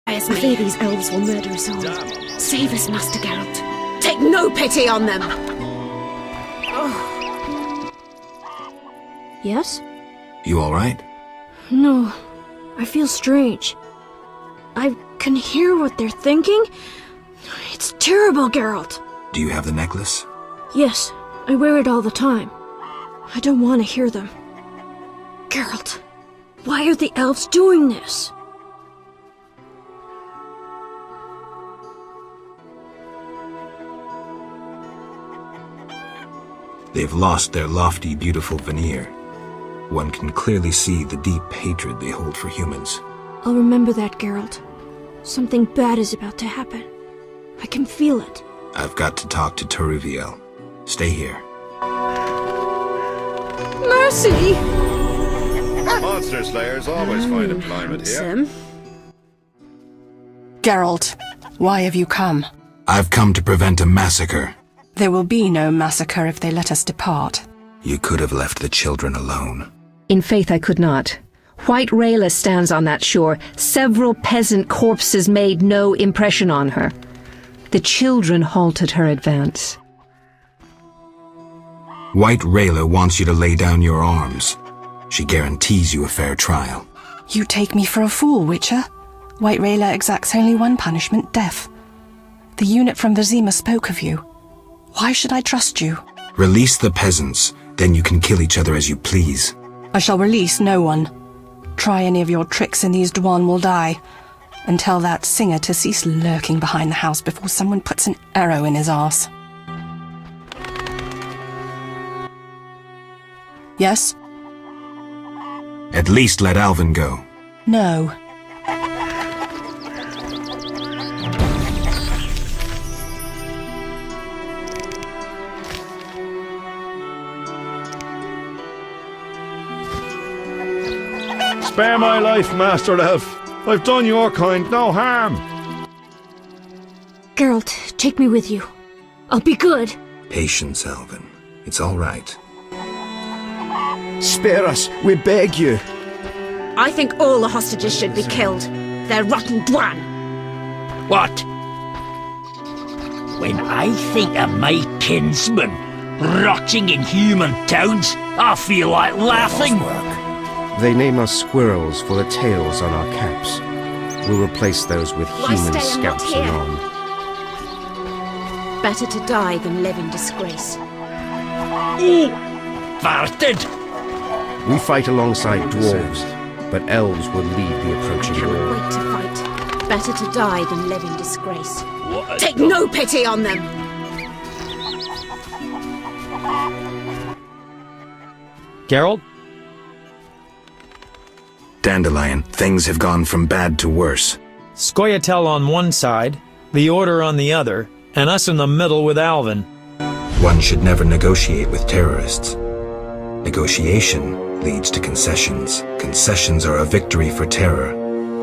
I fear these elves will murder us all. Save us, Master Geralt. Take no pity on them! Oh. Yes? You alright? No. I feel strange. I can hear what they're thinking. It's terrible, Geralt. Do you have the necklace? Yes, I wear it all the time. I don't want to hear them. Geralt, why are the elves doing this? They've lost their lofty, beautiful veneer. One can clearly see the deep hatred they hold for humans. I'll remember that, Geralt. Something bad is about to happen. I can feel it. I've got to talk to Taruviel. Stay here. Mercy! Monster slayers always find employment here. Sim? Geralt, why have you come? I've come to prevent a massacre. There will be no massacre if they let us depart. You could have left the children alone. In faith I could not. White Rayla stands on that shore. Several peasant corpses made no impression on her. The children halted her advance. White Rayla wants you to lay down your arms. She guarantees you a fair trial. You take me for a fool, Witcher. White Rayla exacts only one punishment, death. The unit from Vizima spoke of you. Why should I trust you? Release the peasants, then you can kill each other as you please. I shall release no one. Try any of your tricks and these Dwan will die. And tell that singer to cease lurking behind the house before someone puts an arrow in his arse. Yes? At least let Alvin go. No. Spare my life, Master Elf. I've done your kind no harm. Geralt, take me with you. I'll be good. Patience, Alvin. It's all right. Spare us, we beg you. I think all the hostages should be killed. They're rotten Dwan. What? When I think of my kinsmen rotting in human towns, I feel like laughing. They name us squirrels for the tails on our caps. We'll replace those with Why human stay and not scalps here? anon. Better to die than live in disgrace. Ooh! Farted! We fight alongside dwarves, but elves will lead the approaching Cannot war. wait to fight. Better to die than live in disgrace. What? Take no pity on them! Geralt? Dandelion, things have gone from bad to worse. Scoia'tael on one side, the Order on the other, and us in the middle with Alvin. One should never negotiate with terrorists. Negotiation leads to concessions. Concessions are a victory for terror.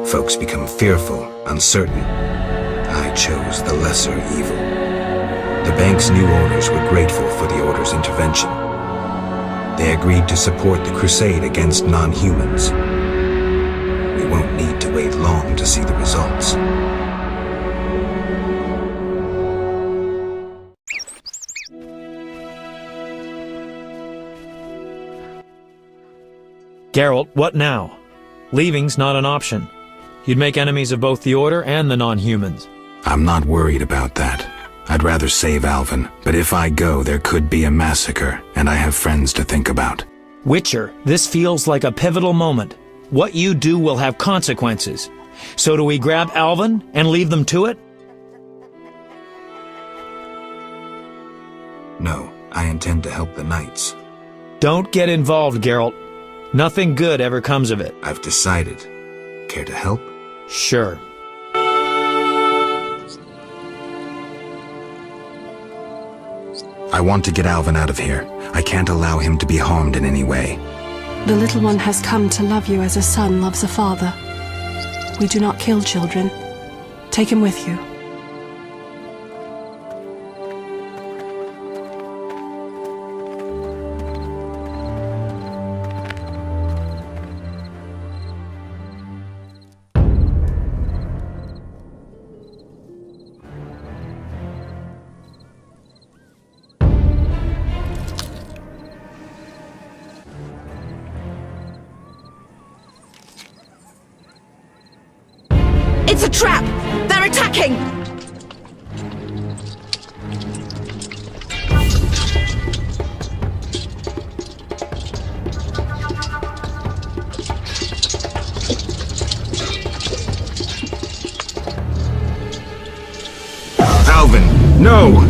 Folks become fearful, uncertain. I chose the lesser evil. The bank's new owners were grateful for the Order's intervention. They agreed to support the crusade against non-humans. We won't need to wait long to see the results. Geralt, what now? Leaving's not an option. You'd make enemies of both the Order and the non-humans. I'm not worried about that. I'd rather save Alvin, but if I go, there could be a massacre, and I have friends to think about. Witcher, this feels like a pivotal moment. What you do will have consequences. So do we grab Alvin and leave them to it? No, I intend to help the knights. Don't get involved, Geralt. Nothing good ever comes of it. I've decided. Care to help? Sure. I want to get Alvin out of here. I can't allow him to be harmed in any way. The little one has come to love you as a son loves a father. We do not kill children. Take him with you. It's a trap! They're attacking! Alvin, no!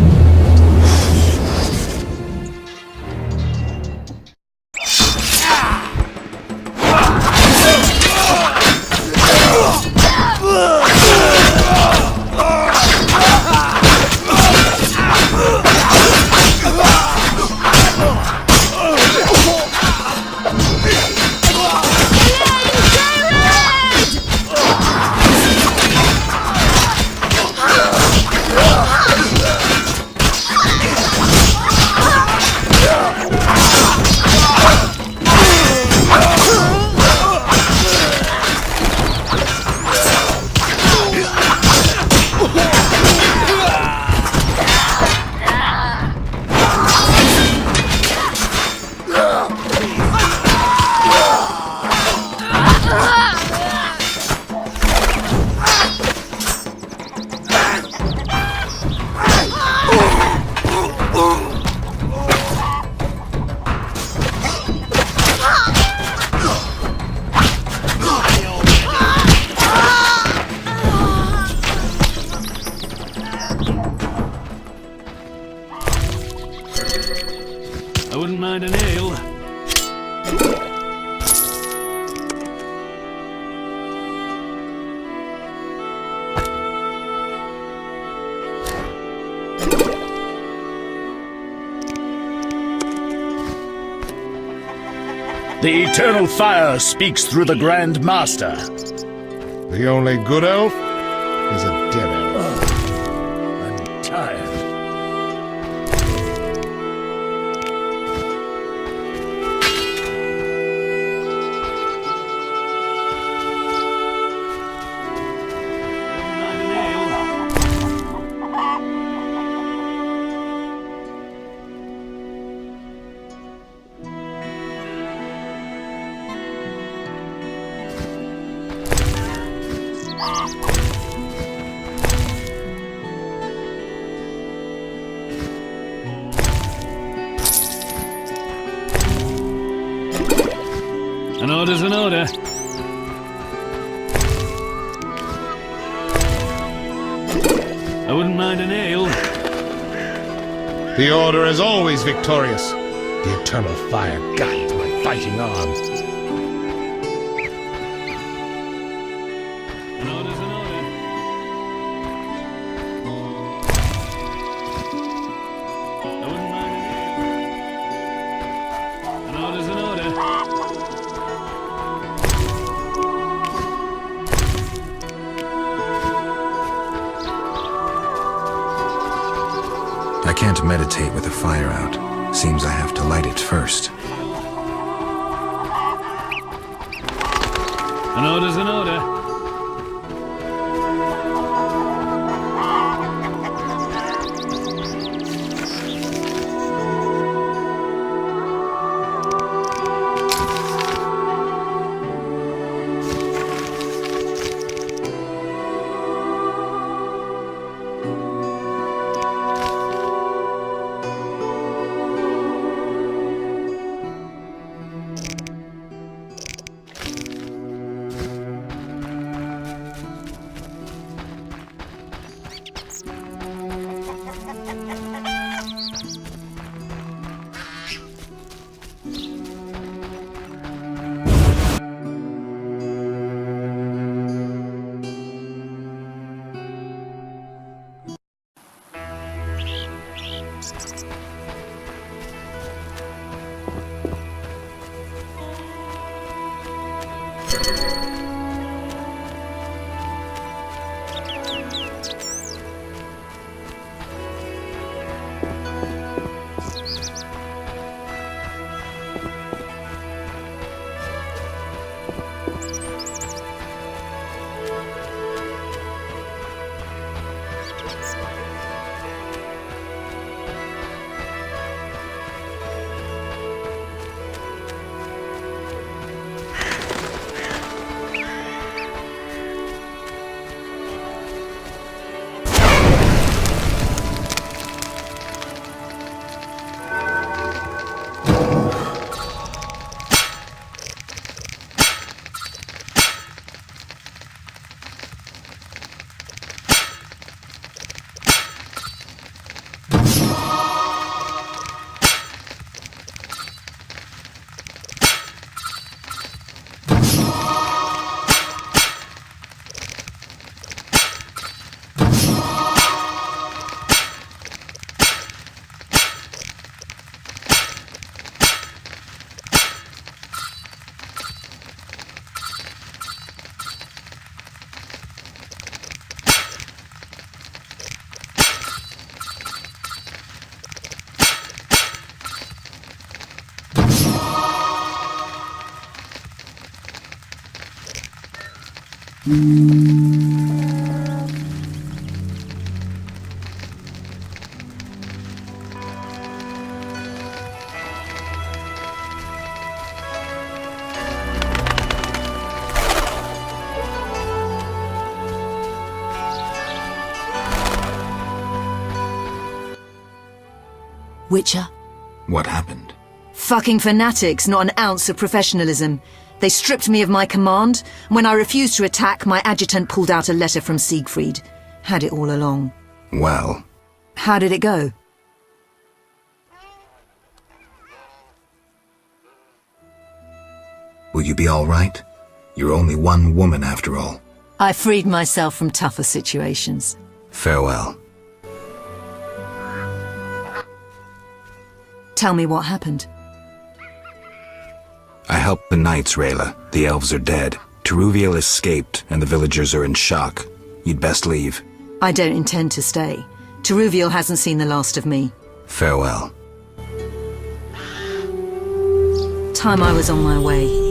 I wouldn't mind an ale. The eternal fire speaks through the Grand Master. The only good elf is a dead elf. I'm tired. An order's an order. I wouldn't mind an ale. The Order is always victorious. The eternal fire guides my fighting arm. An order's an order. I wouldn't mind an ale. An order's an order. I can't meditate with the fire out. Seems I have to light it first. An order's an order. Witcher? What happened? Fucking fanatics, not an ounce of professionalism. They stripped me of my command, and when I refused to attack, my adjutant pulled out a letter from Siegfried. Had it all along. Well, How did it go? will you be all right? You're only one woman after all. I freed myself from tougher situations. Farewell. Tell me what happened. I helped the knights, Rayla. The elves are dead. Teruviel escaped, and the villagers are in shock. You'd best leave. I don't intend to stay. Teruviel hasn't seen the last of me. Farewell. Time I was on my way.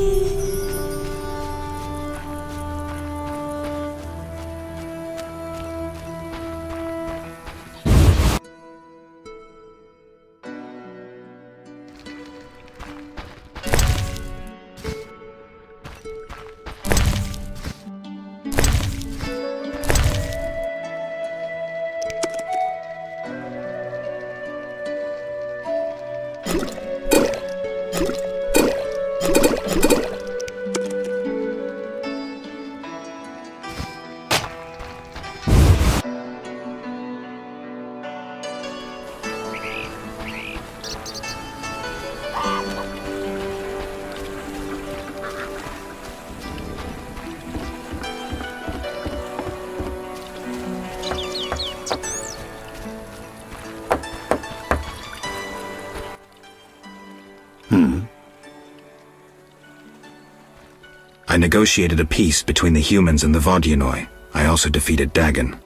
I negotiated a peace between the humans and the Vodyanoi. I also defeated Dagon.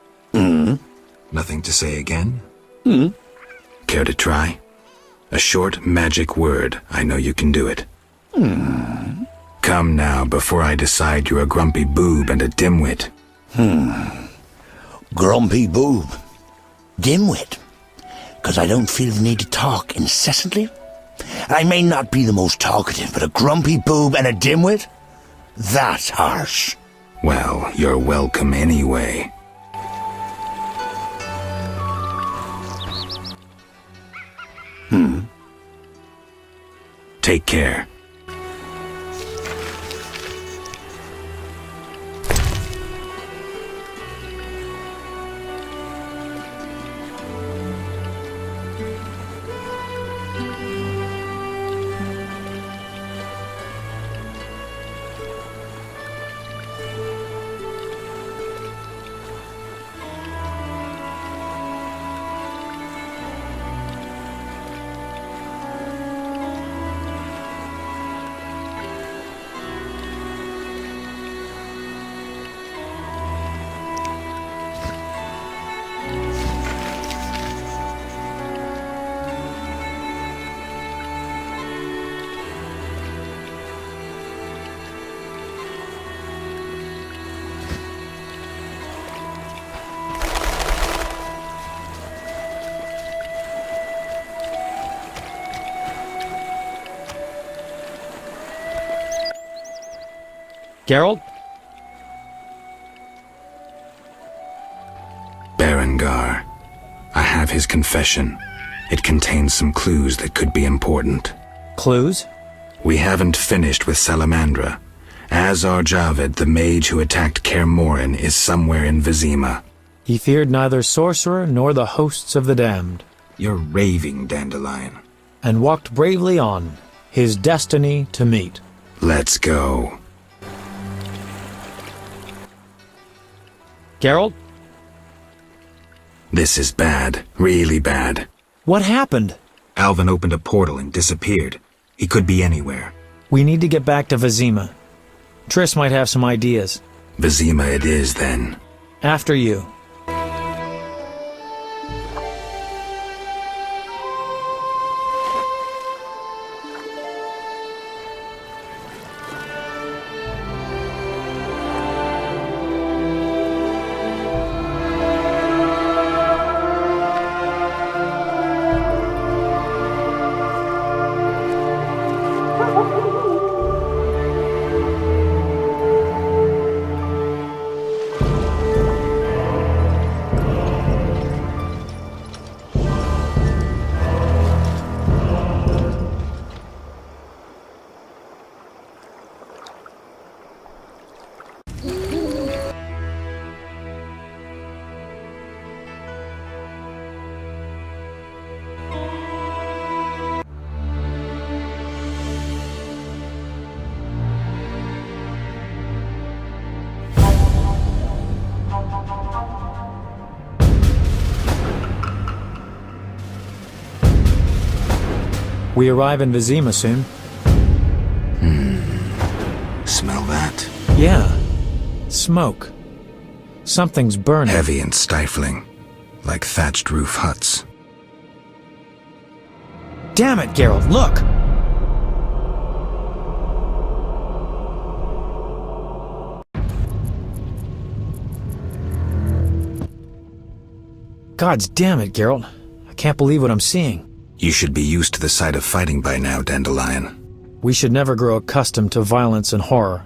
Nothing to say again? Care to try? A short magic word. I know you can do it. Come now, before I decide you're a grumpy boob and a dimwit. Grumpy boob. Dimwit. 'Cause I don't feel the need to talk incessantly. I may not be the most talkative, but a grumpy boob and a dimwit? That's harsh. Well, you're welcome anyway. Take care. Geralt? Berengar. I have his confession. It contains some clues that could be important. Clues? We haven't finished with Salamandra. Azar Javed, the mage who attacked Kaer Morhen, is somewhere in Vizima. He feared neither sorcerer nor the hosts of the damned. You're raving, Dandelion. And walked bravely on, his destiny to meet. Let's go. Geralt? This is bad. Really bad. What happened? Alvin opened a portal and disappeared. He could be anywhere. We need to get back to Vizima. Triss might have some ideas. Vizima it is, then. After you. We arrive in Vizima soon. Smell that? Yeah. Smoke. Something's burning. Heavy and stifling, like thatched roof huts. Damn it, Geralt, look! Gods damn it, Geralt. I can't believe what I'm seeing. You should be used to the sight of fighting by now, Dandelion. We should never grow accustomed to violence and horror,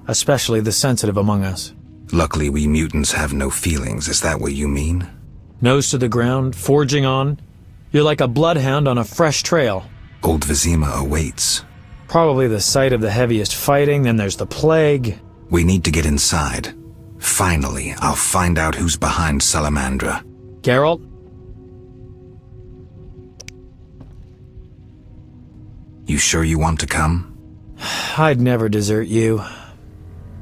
especially the sensitive among us. Luckily, we mutants have no feelings. Is that what you mean? Nose to the ground, forging on. You're like a bloodhound on a fresh trail. Old Vizima awaits. Probably the site of the heaviest fighting, then there's the plague. We need to get inside. Finally, I'll find out who's behind Salamandra. Geralt? You sure you want to come? I'd never desert you.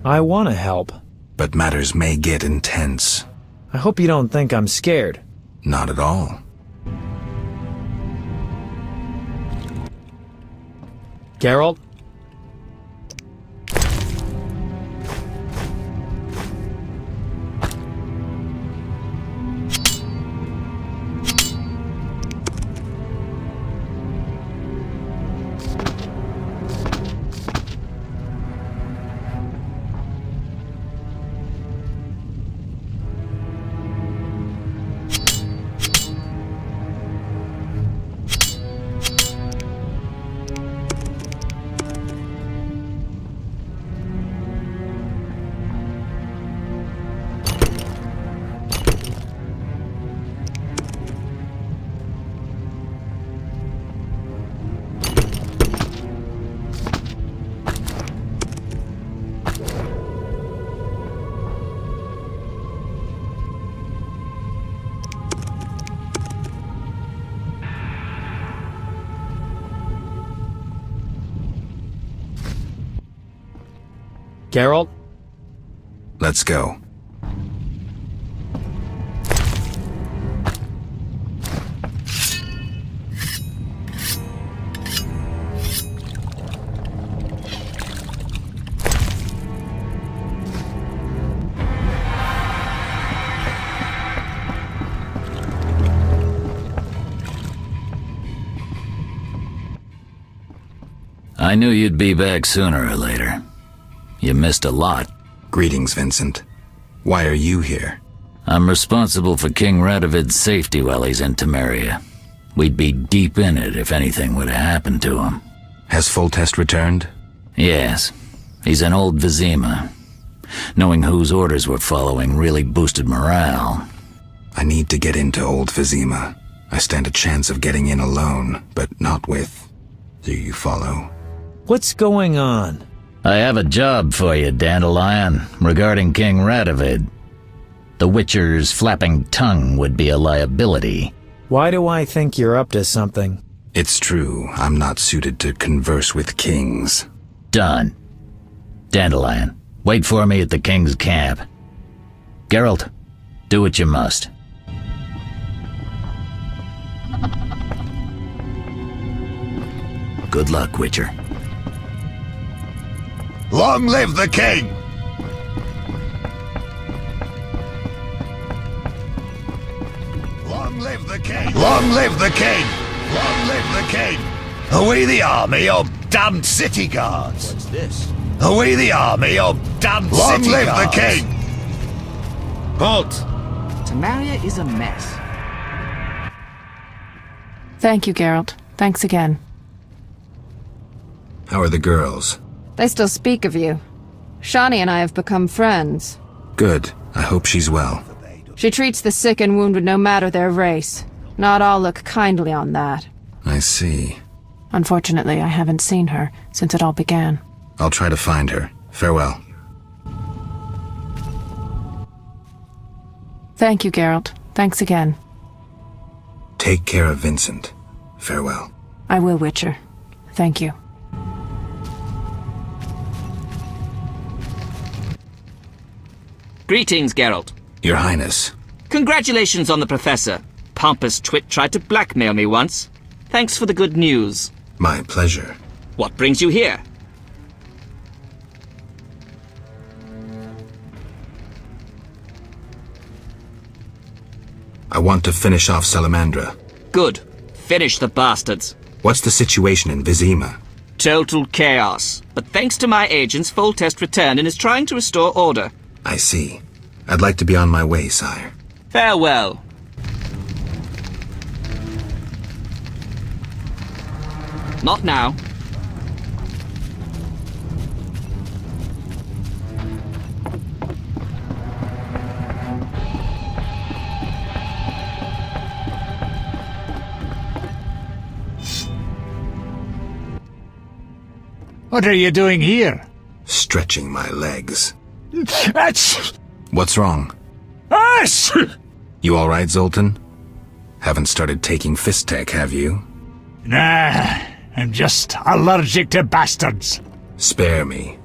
I want to help. But matters may get intense. I hope you don't think I'm scared. Not at all. Geralt? Geralt? Let's go. I knew you'd be back sooner or later. You missed a lot. Greetings, Vincent. Why are you here? I'm responsible for King Radovid's safety while he's in Temeria. We'd be deep in it if anything would have happened to him. Has Foltest returned? Yes. He's in Old Vizima. Knowing whose orders we're following really boosted morale. I need to get into Old Vizima. I stand a chance of getting in alone, but not with... Do you follow? What's going on? I have a job for you, Dandelion, regarding King Radovid. The Witcher's flapping tongue would be a liability. Why do I think you're up to something? It's true, I'm not suited to converse with kings. Done. Dandelion, wait for me at the king's camp. Geralt, do what you must. Good luck, Witcher. Long live the king! Long live the king! Long live the king! Long live the king! Are we the army or damned city guards? What's this? Are we the army or damned city guards? Long live the king! Halt! Temeria is a mess. Thank you, Geralt. Thanks again. How are the girls? They still speak of you. Shani and I have become friends. Good. I hope she's well. She treats the sick and wounded no matter their race. Not all look kindly on that. I see. Unfortunately, I haven't seen her since it all began. I'll try to find her. Farewell. Thank you, Geralt. Thanks again. Take care of Vincent. Farewell. I will, Witcher. Thank you. Greetings, Geralt. Your Highness. Congratulations on the Professor. Pompous twit tried to blackmail me once. Thanks for the good news. My pleasure. What brings you here? I want to finish off Salamandra. Good. Finish the bastards. What's the situation in Vizima? Total chaos. But thanks to my agents, Foltest returned and is trying to restore order. I see. I'd like to be on my way, sire. Farewell. Not now. What are you doing here? Stretching my legs. What's wrong? You alright, Zoltan? Haven't started taking fist tech, have you? Nah, I'm just allergic to bastards. Spare me.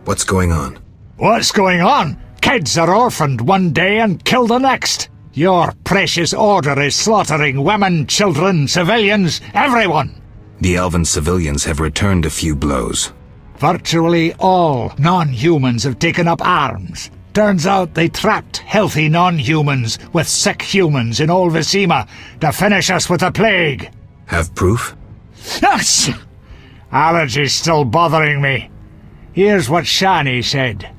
What's going on? What's going on? Kids are orphaned one day and killed the next. Your precious order is slaughtering women, children, civilians, everyone. The elven civilians have returned a few blows. Virtually all non-humans have taken up arms. Turns out they trapped healthy non-humans with sick humans in old Vizima to finish us with the plague. Have proof? Allergy's still bothering me. Here's what Shani said.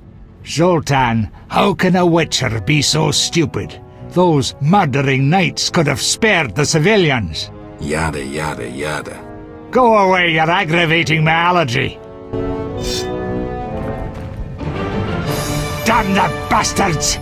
Zoltan, how can a witcher be so stupid? Those murdering knights could have spared the civilians. Yada, yada, yada. Go away, you're aggravating my allergy. Damn the bastards!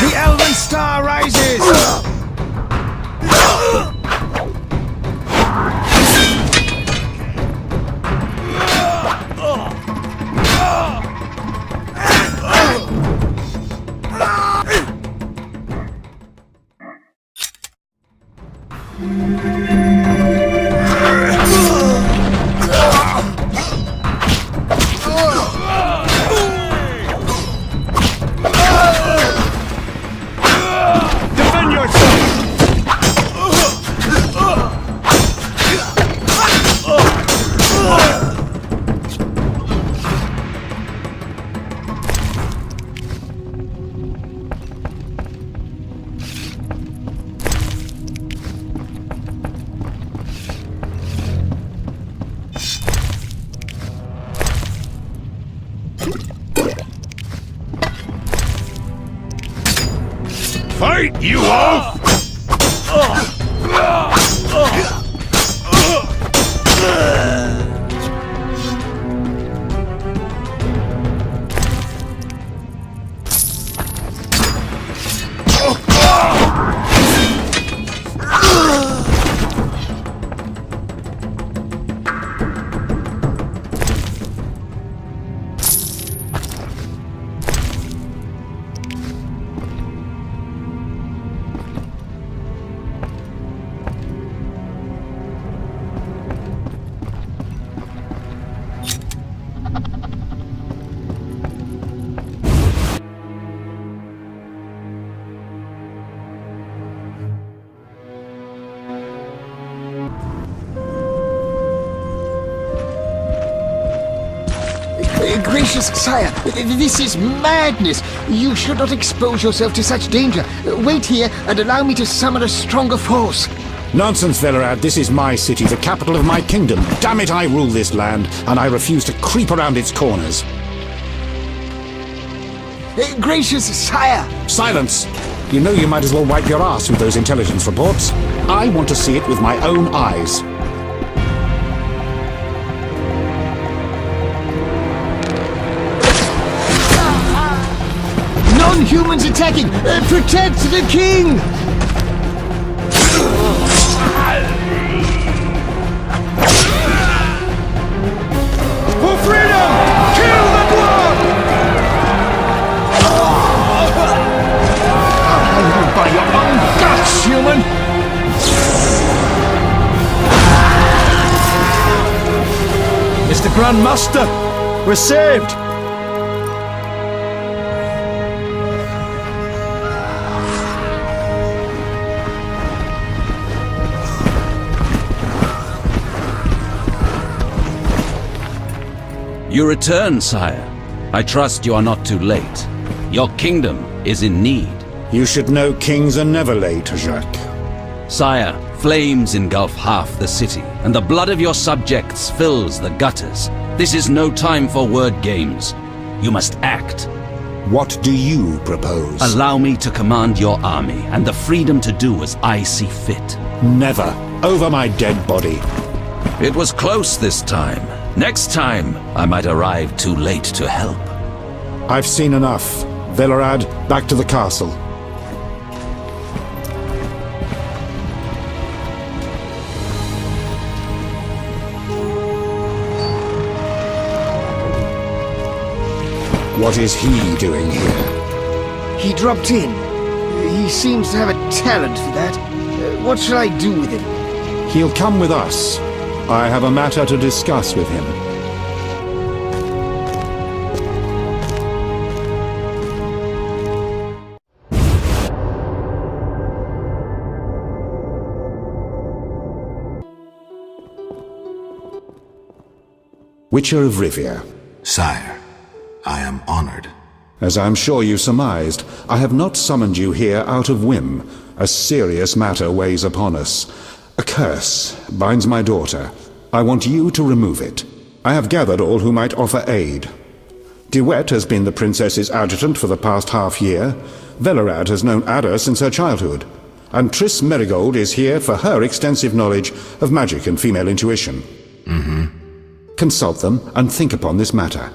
The Elven Star rises! fight, you oaf! Gracious sire, this is madness. You should not expose yourself to such danger. Wait here and allow me to summon a stronger force. Nonsense, Velerad. This is my city, the capital of my kingdom. Damn it, I rule this land, and I refuse to creep around its corners. Gracious sire! Silence! You know you might as well wipe your ass with those intelligence reports. I want to see it with my own eyes. Non-humans attacking! Protect the king! For freedom! Kill the dwarf! By your own guts, human! Mr. Grand Master, we're saved! You return, sire. I trust you are not too late. Your kingdom is in need. You should know kings are never late, Jacques. Sire, flames engulf half the city, and the blood of your subjects fills the gutters. This is no time for word games. You must act. What do you propose? Allow me to command your army, and the freedom to do as I see fit. Never. Over my dead body. It was close this time. Next time, I might arrive too late to help. I've seen enough. Velerad, back to the castle. What is he doing here? He dropped in. He seems to have a talent for that. What shall I do with him? He'll come with us. I have a matter to discuss with him. Witcher of Rivia. Sire, I am honored. As I'm sure you surmised, I have not summoned you here out of whim. A serious matter weighs upon us. A curse binds my daughter. I want you to remove it. I have gathered all who might offer aid. De Wet has been the princess's adjutant for the past half-year. Velerad has known Ada since her childhood. And Triss Merigold is here for her extensive knowledge of magic and female intuition. Consult them and think upon this matter.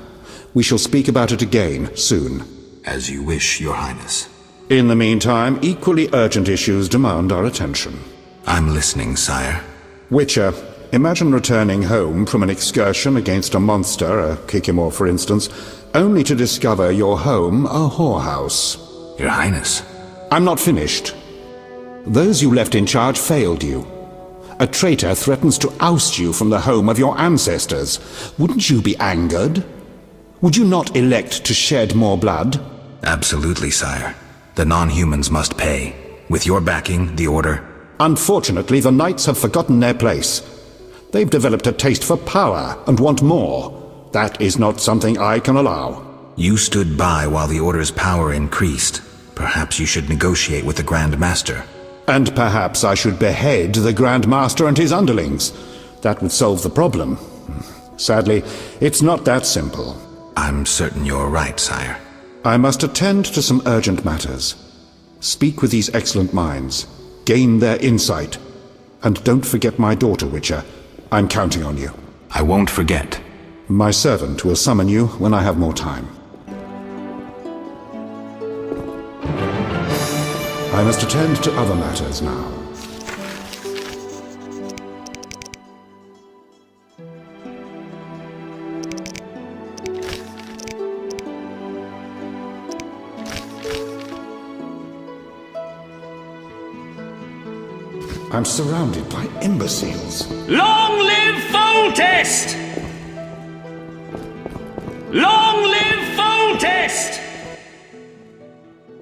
We shall speak about it again soon. As you wish, Your Highness. In the meantime, equally urgent issues demand our attention. I'm listening, sire. Witcher, imagine returning home from an excursion against a monster, a Kikimor for instance, only to discover your home a whorehouse. Your Highness. I'm not finished. Those you left in charge failed you. A traitor threatens to oust you from the home of your ancestors. Wouldn't you be angered? Would you not elect to shed more blood? Absolutely, sire. The non-humans must pay. With your backing, the Order... Unfortunately, the Knights have forgotten their place. They've developed a taste for power and want more. That is not something I can allow. You stood by while the Order's power increased. Perhaps you should negotiate with the Grand Master. And perhaps I should behead the Grand Master and his underlings. That would solve the problem. Sadly, it's not that simple. I'm certain you're right, sire. I must attend to some urgent matters. Speak with these excellent minds. Gain their insight. And don't forget my daughter, Witcher. I'm counting on you. I won't forget. My servant will summon you when I have more time. I must attend to other matters now. I'm surrounded by imbeciles. Long live Foltest! Long live Foltest!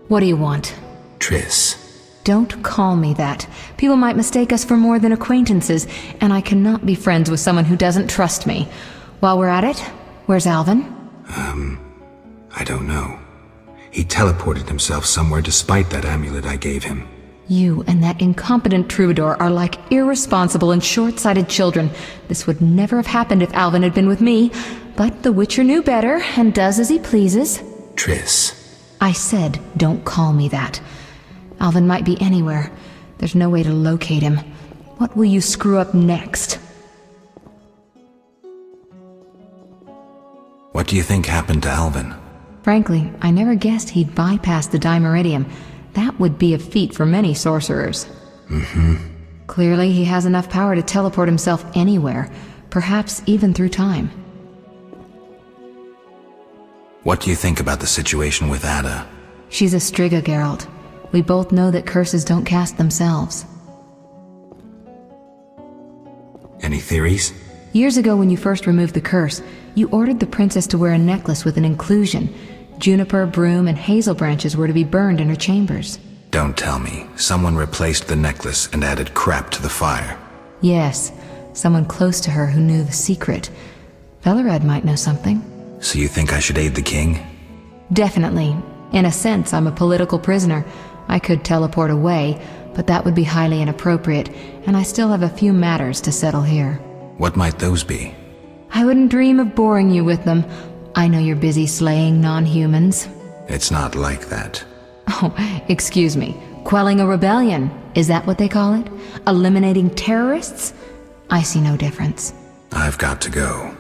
What do you want? Triss. Don't call me that. People might mistake us for more than acquaintances, and I cannot be friends with someone who doesn't trust me. While we're at it, where's Alvin? I don't know. He teleported himself somewhere despite that amulet I gave him. You and that incompetent troubadour are like irresponsible and short-sighted children. This would never have happened if Alvin had been with me, but the Witcher knew better and does as he pleases. Triss. I said, don't call me that. Alvin might be anywhere. There's no way to locate him. What will you screw up next? What do you think happened to Alvin? Frankly, I never guessed he'd bypass the Dimeridium. That would be a feat for many sorcerers. Clearly, he has enough power to teleport himself anywhere, perhaps even through time. What do you think about the situation with Ada? She's a Striga, Geralt. We both know that curses don't cast themselves. Any theories? Years ago, when you first removed the curse, you ordered the princess to wear a necklace with an inclusion. Juniper, broom, and hazel branches were to be burned in her chambers. Don't tell me. Someone replaced the necklace and added crap to the fire. Yes, someone close to her who knew the secret. Velerad might know something. So you think I should aid the king? Definitely. In a sense, I'm a political prisoner. I could teleport away, but that would be highly inappropriate, and I still have a few matters to settle here. What might those be? I wouldn't dream of boring you with them. I know you're busy slaying non-humans. It's not like that. Oh, excuse me. Quelling a rebellion. Is that what they call it? Eliminating terrorists? I see no difference. I've got to go.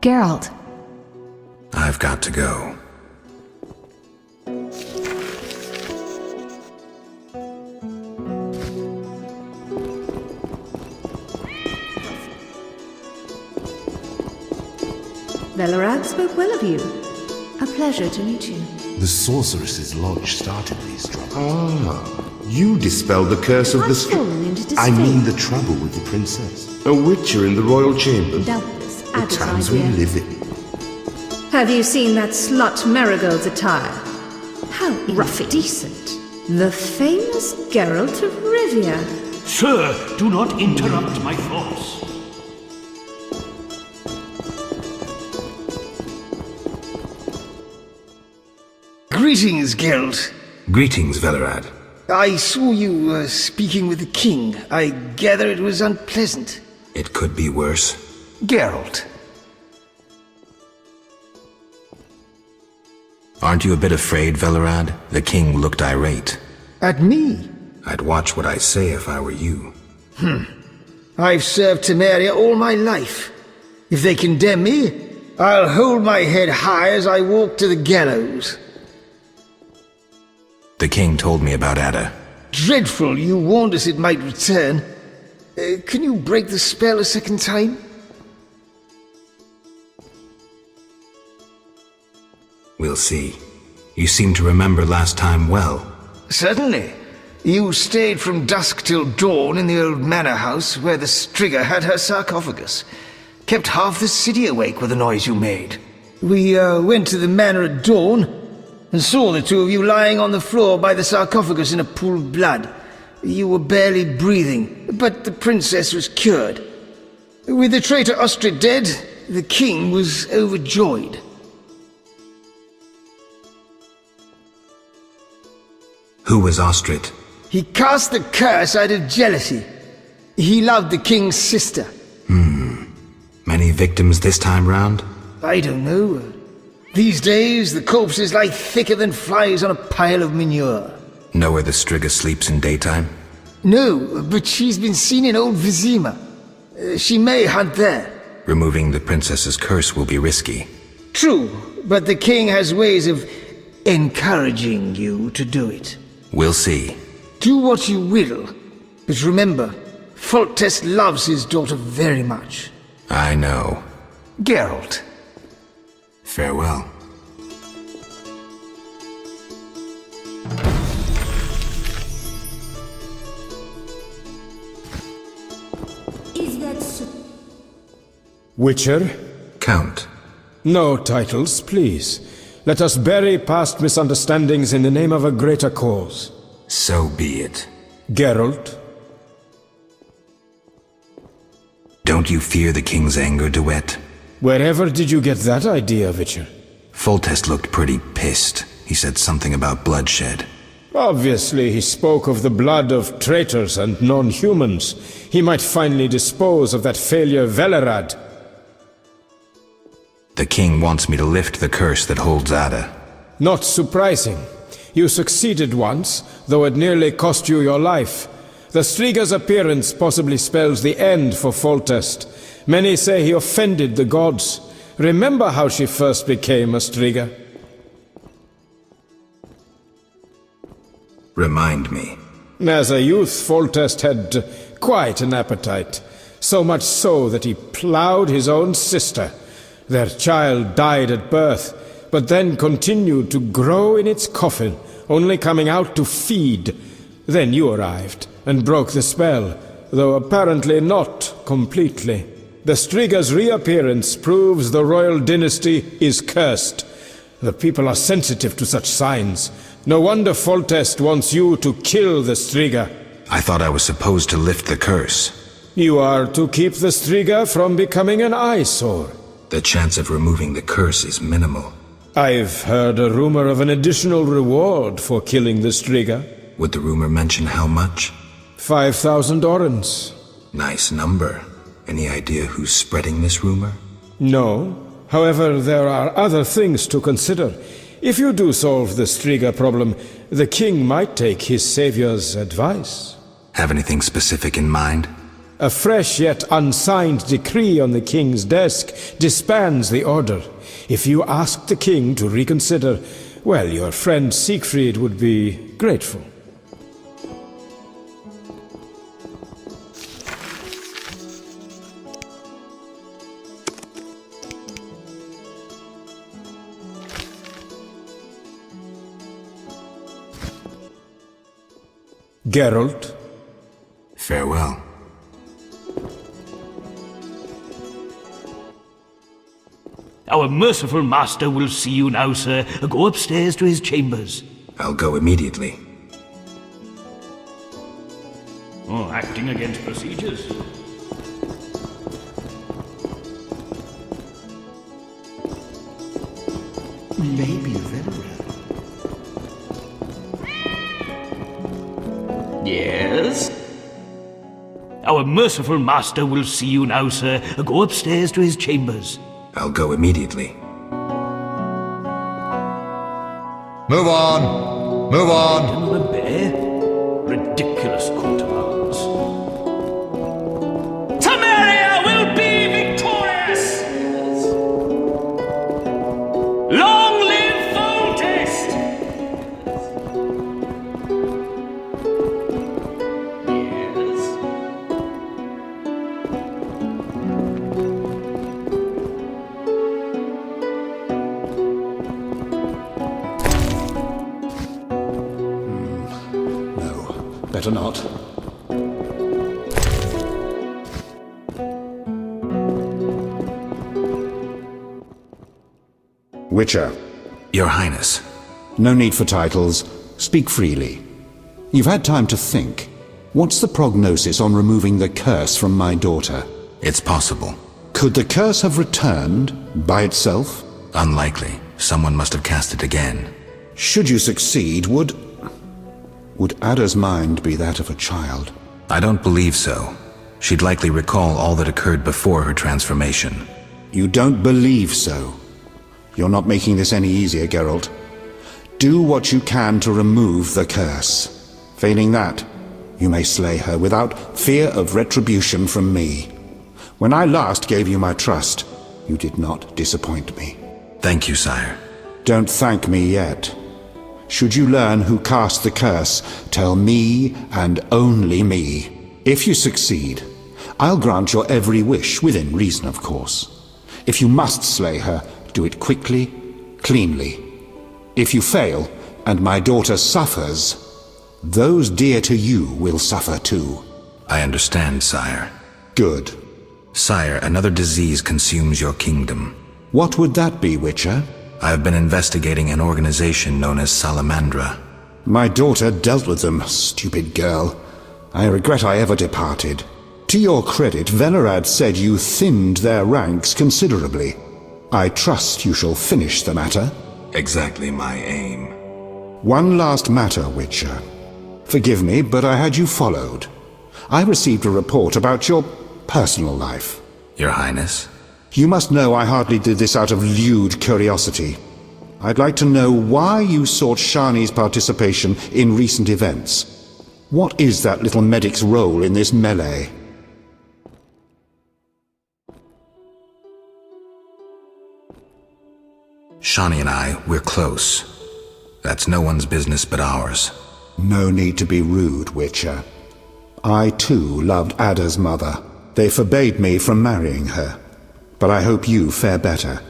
Geralt. I've got to go. Velerad spoke well of you. A pleasure to meet you. The sorceress's lodge started these troubles. Ah, you dispelled the curse of the fallen into disdain. I mean the trouble with the princess. A witcher in the royal chambers. Doubtless, The Ada's times we idea. live in. Have you seen that slut Marigold's attire? How indecent. The famous Geralt of Rivia. Sir, do not interrupt my thoughts. Greetings, Geralt. Greetings, Velerad. I saw you speaking with the king. I gather it was unpleasant. It could be worse. Geralt. Aren't you a bit afraid, Velerad? The king looked irate. At me? I'd watch what I say if I were you. I've served Temeria all my life. If they condemn me, I'll hold my head high as I walk to the gallows. The king told me about Ada. Dreadful, you warned us it might return. Can you break the spell a second time? We'll see. You seem to remember last time well. Certainly. You stayed from dusk till dawn in the old manor house where the Striga had her sarcophagus. Kept half the city awake with the noise you made. We went to the manor at dawn and saw the two of you lying on the floor by the sarcophagus in a pool of blood. You were barely breathing, but the princess was cured. With the traitor Ostrid dead, the king was overjoyed. Who was Ostrid? He cast the curse out of jealousy. He loved the king's sister. Many victims this time round? I don't know. These days, the corpses lie thicker than flies on a pile of manure. Know where the Striga sleeps in daytime? No, but she's been seen in Old Vizima. She may hunt there. Removing the princess's curse will be risky. True, but the king has ways of encouraging you to do it. We'll see. Do what you will, but remember, Foltest loves his daughter very much. I know. Geralt. Farewell. Is that so? Witcher? Count. No titles, please. Let us bury past misunderstandings in the name of a greater cause. So be it. Geralt? Don't you fear the king's anger, Duet? Wherever did you get that idea, Witcher? Foltest looked pretty pissed. He said something about bloodshed. Obviously, he spoke of the blood of traitors and non-humans. He might finally dispose of that failure Velerad. The king wants me to lift the curse that holds Ada. Not surprising. You succeeded once, though it nearly cost you your life. The Striga's appearance possibly spells the end for Foltest. Many say he offended the gods. Remember how she first became a Striga? Remind me. As a youth, Foltest had quite an appetite. So much so that he ploughed his own sister. Their child died at birth, but then continued to grow in its coffin, only coming out to feed. Then you arrived, and broke the spell, though apparently not completely. The Striga's reappearance proves the royal dynasty is cursed. The people are sensitive to such signs. No wonder Foltest wants you to kill the Striga. I thought I was supposed to lift the curse. You are to keep the Striga from becoming an eyesore. The chance of removing the curse is minimal. I've heard a rumor of an additional reward for killing the Striga. Would the rumor mention how much? 5,000 orens. Nice number. Any idea who's spreading this rumor? No. However, there are other things to consider. If you do solve the Striga problem, the king might take his savior's advice. Have anything specific in mind? A fresh yet unsigned decree on the king's desk disbands the order. If you ask the king to reconsider, well, your friend Siegfried would be grateful. Geralt. Farewell. Our merciful master will see you now, sir. Go upstairs to his chambers. I'll go immediately. Oh, acting against procedures. Maybe Venerable. Yes? Our merciful master will see you now, sir. Go upstairs to his chambers. I'll go immediately. Move on! Move on! Gentleman bear? Ridiculous coat of arms. Temeria will be victorious! Long live Foltest! Better not. Witcher. Your Highness. No need for titles. Speak freely. You've had time to think. What's the prognosis on removing the curse from my daughter? It's possible. Could the curse have returned by itself? Unlikely. Someone must have cast it again. Should you succeed, would Ada's mind be that of a child? I don't believe so. She'd likely recall all that occurred before her transformation. You don't believe so. You're not making this any easier, Geralt. Do what you can to remove the curse. Failing that, you may slay her without fear of retribution from me. When I last gave you my trust, you did not disappoint me. Thank you, sire. Don't thank me yet. Should you learn who cast the curse, tell me and only me. If you succeed, I'll grant your every wish, within reason, of course. If you must slay her, do it quickly, cleanly. If you fail, and my daughter suffers, those dear to you will suffer too. I understand, sire. Good. Sire, another disease consumes your kingdom. What would that be, Witcher? I have been investigating an organization known as Salamandra. My daughter dealt with them, stupid girl. I regret I ever departed. To your credit, Velerad said you thinned their ranks considerably. I trust you shall finish the matter. Exactly my aim. One last matter, Witcher. Forgive me, but I had you followed. I received a report about your personal life. Your Highness? You must know I hardly did this out of lewd curiosity. I'd like to know why you sought Shani's participation in recent events. What is that little medic's role in this melee? Shani and I, we're close. That's no one's business but ours. No need to be rude, Witcher. I too loved Ada's mother. They forbade me from marrying her. But I hope you fare better.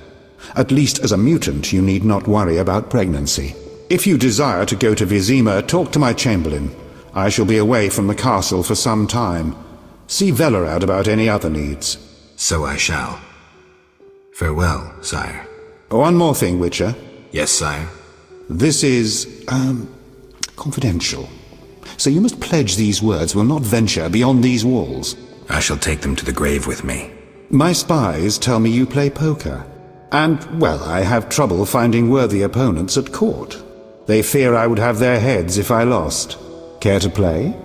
At least as a mutant, you need not worry about pregnancy. If you desire to go to Vizima, talk to my chamberlain. I shall be away from the castle for some time. See Velerad about any other needs. So I shall. Farewell, sire. One more thing, Witcher. Yes, sire. This is, confidential. So you must pledge these words will not venture beyond these walls. I shall take them to the grave with me. My spies tell me you play poker. And, well, I have trouble finding worthy opponents at court. They fear I would have their heads if I lost. Care to play?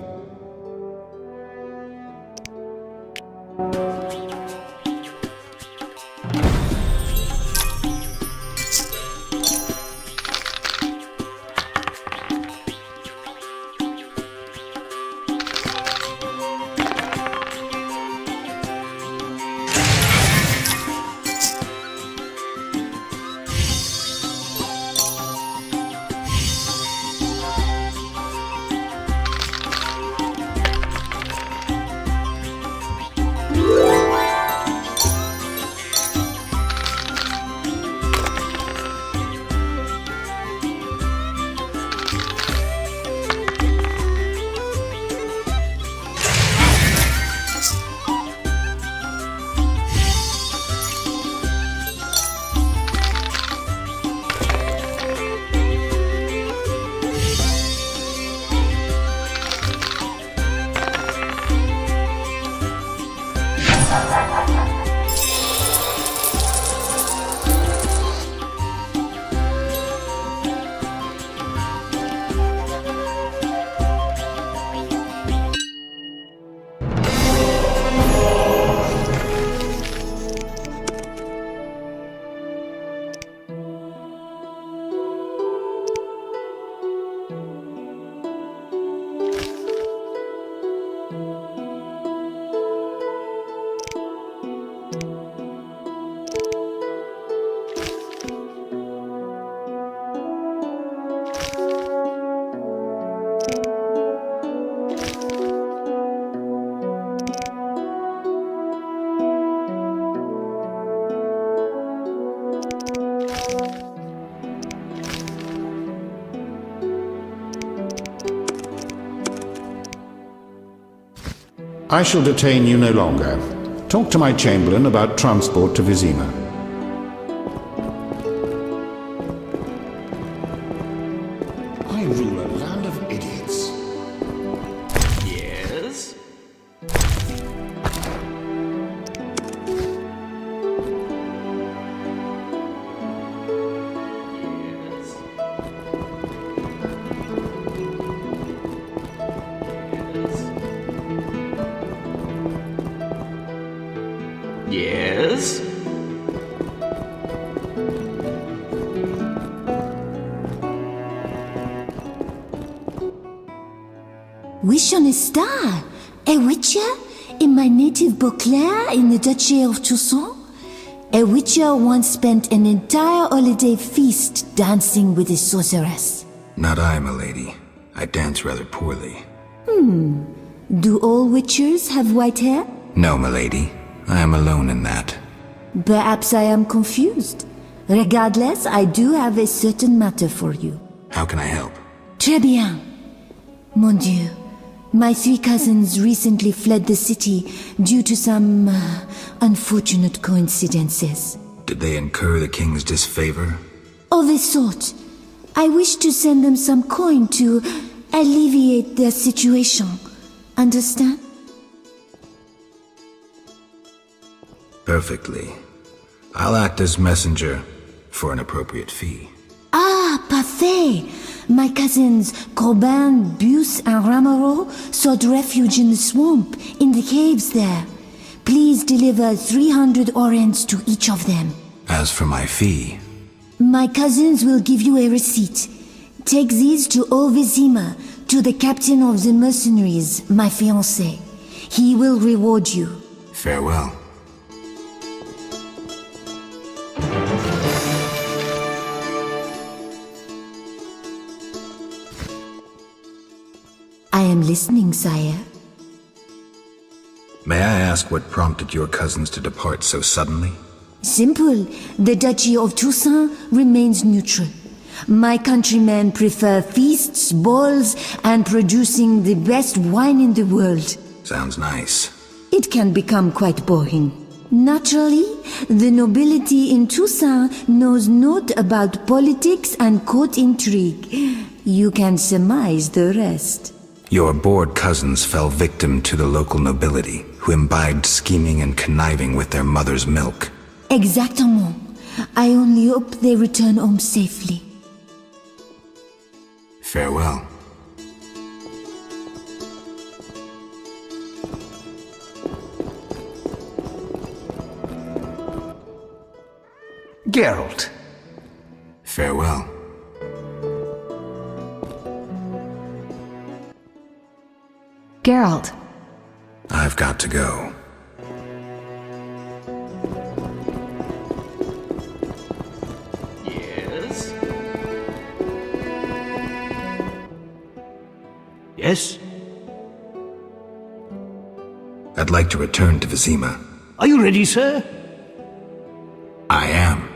I shall detain you no longer. Talk to my chamberlain about transport to Vizima. I rule a land of idiots. Yes? Yes? mention a star, a witcher, in my native Beauclair in the Duchy of Toussaint. A witcher once spent an entire holiday feast dancing with a sorceress. Not I, milady. I dance rather poorly. Do all witchers have white hair? No, milady. I am alone in that. Perhaps I am confused. Regardless, I do have a certain matter for you. How can I help? Très bien. Mon Dieu. My 3 cousins recently fled the city due to some unfortunate coincidences. Did they incur the king's disfavor? Of a sort. I wish to send them some coin to alleviate their situation. Understand? Perfectly. I'll act as messenger for an appropriate fee. Ah, parfait! My cousins Corbin, Buse, and Ramiro sought refuge in the swamp, in the caves there. Please deliver 300 orens to each of them. As for my fee... My cousins will give you a receipt. Take these to Ovizima, to the captain of the mercenaries, my fiancé. He will reward you. Farewell. I am listening, sire. May I ask what prompted your cousins to depart so suddenly? Simple. The Duchy of Toussaint remains neutral. My countrymen prefer feasts, balls, and producing the best wine in the world. Sounds nice. It can become quite boring. Naturally, the nobility in Toussaint knows naught about politics and court intrigue. You can surmise the rest. Your bored cousins fell victim to the local nobility, who imbibed scheming and conniving with their mother's milk. Exactement. I only hope they return home safely. Farewell. Geralt. Farewell. Geralt. I've got to go. Yes? Yes? I'd like to return to Vizima. Are you ready, sir? I am.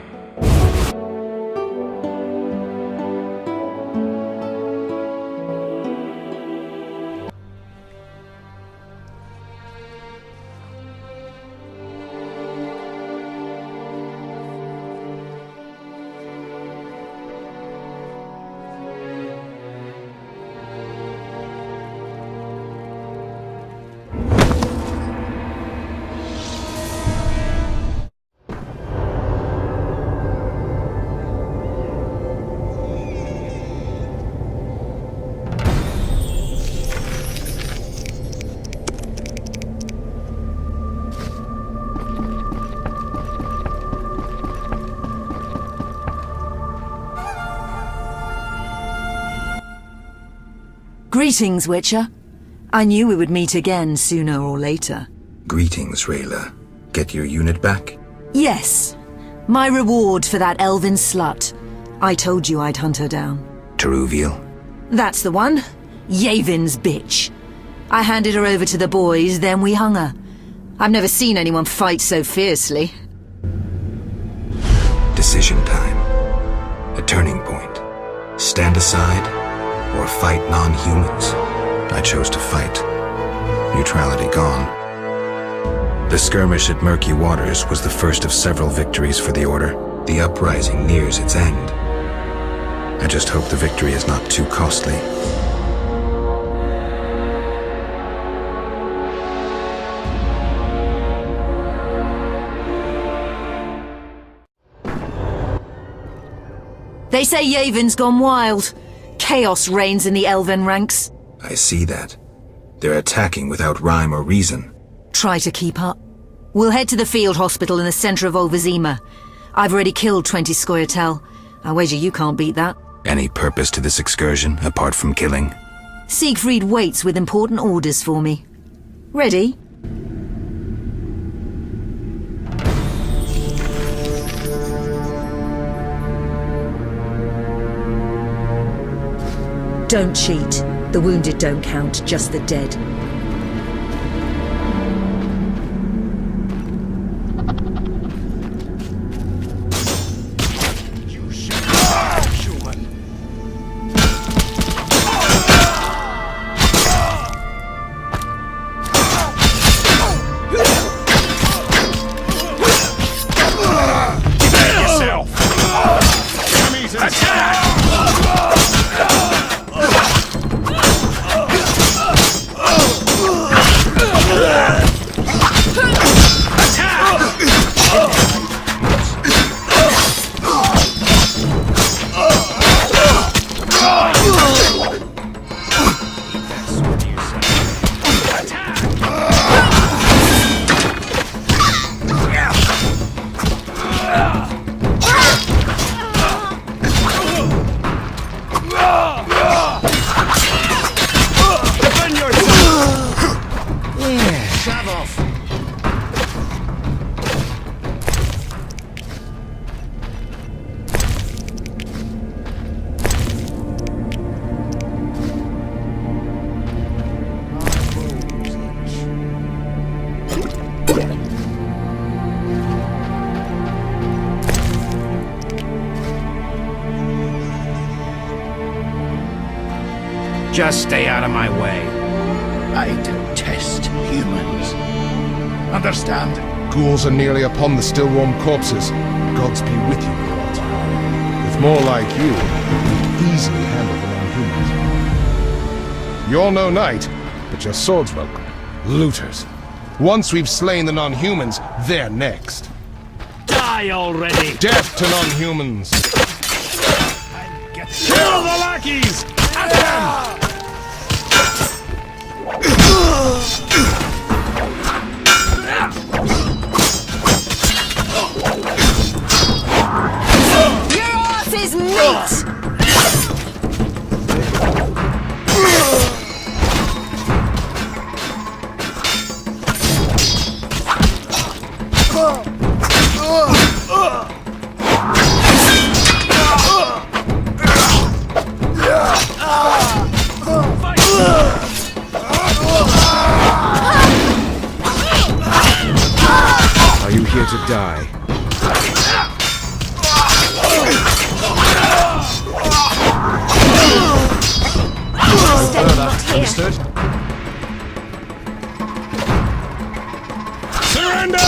Greetings, Witcher. I knew we would meet again sooner or later. Greetings, Rayla. Get your unit back? Yes. My reward for that elven slut. I told you I'd hunt her down. Teruviel? That's the one. Yavin''s bitch. I handed her over to the boys, then we hung her. I've never seen anyone fight so fiercely. Decision time. A turning point. Stand aside or fight non-humans. I chose to fight. Neutrality gone. The skirmish at Murky Waters was the first of several victories for the Order. The uprising nears its end. I just hope the victory is not too costly. They say Yavin's gone wild. Chaos reigns in the elven ranks. I see that. They're attacking without rhyme or reason. Try to keep up. We'll head to the field hospital in the center of Ovizima. I've already killed 20 Scoia'tael. I wager you can't beat that. Any purpose to this excursion, apart from killing? Siegfried waits with important orders for me. Ready? Don't cheat. The wounded don't count, just the dead. Just stay out of my way. I detest humans. Understand? Ghouls are nearly upon the still warm corpses. Gods be with you, Lord. With more like you, we easily handle the non-humans. You're no knight, but your swords welcome. Looters. Once we've slain the non-humans, they're next. Die already! Death to non-humans! Kill the lackeys! At them! Your ass is meat! Are you here to die? Understood? Surrender!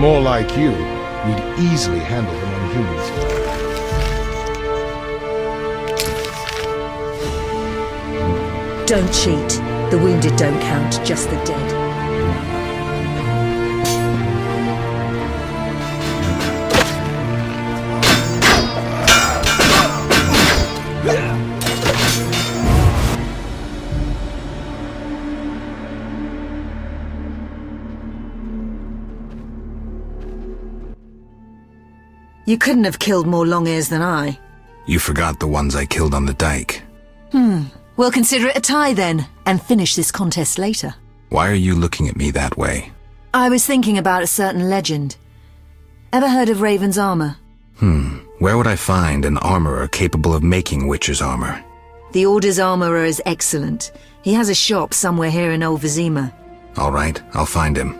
more like you, we'd easily handle the non-humans. Don't cheat. The wounded don't count, just the dead. You couldn't have killed more long-ears than I. You forgot the ones I killed on the dike. We'll consider it a tie then, and finish this contest later. Why are you looking at me that way? I was thinking about a certain legend. Ever heard of Raven's armor? Where would I find an armorer capable of making Witcher's armor? The Order's armorer is excellent. He has a shop somewhere here in Old Vizima. All right, I'll find him.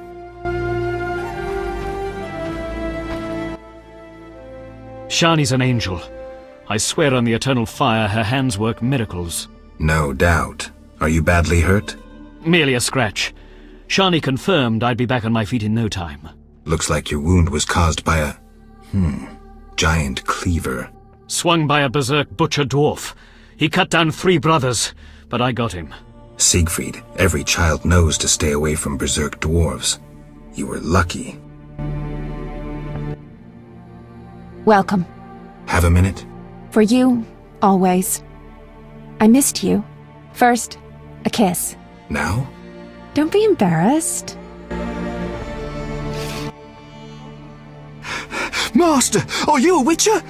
Shani's an angel. I swear on the eternal fire her hands work miracles. No doubt. Are you badly hurt? Merely a scratch. Shani confirmed I'd be back on my feet in no time. Looks like your wound was caused by a... giant cleaver. Swung by a berserk butcher dwarf. He cut down 3 brothers, but I got him. Siegfried, every child knows to stay away from berserk dwarves. You were lucky. Welcome. Have a minute? For you, always. I missed you. First, a kiss. Now? Don't be embarrassed. Master, are you a witcher?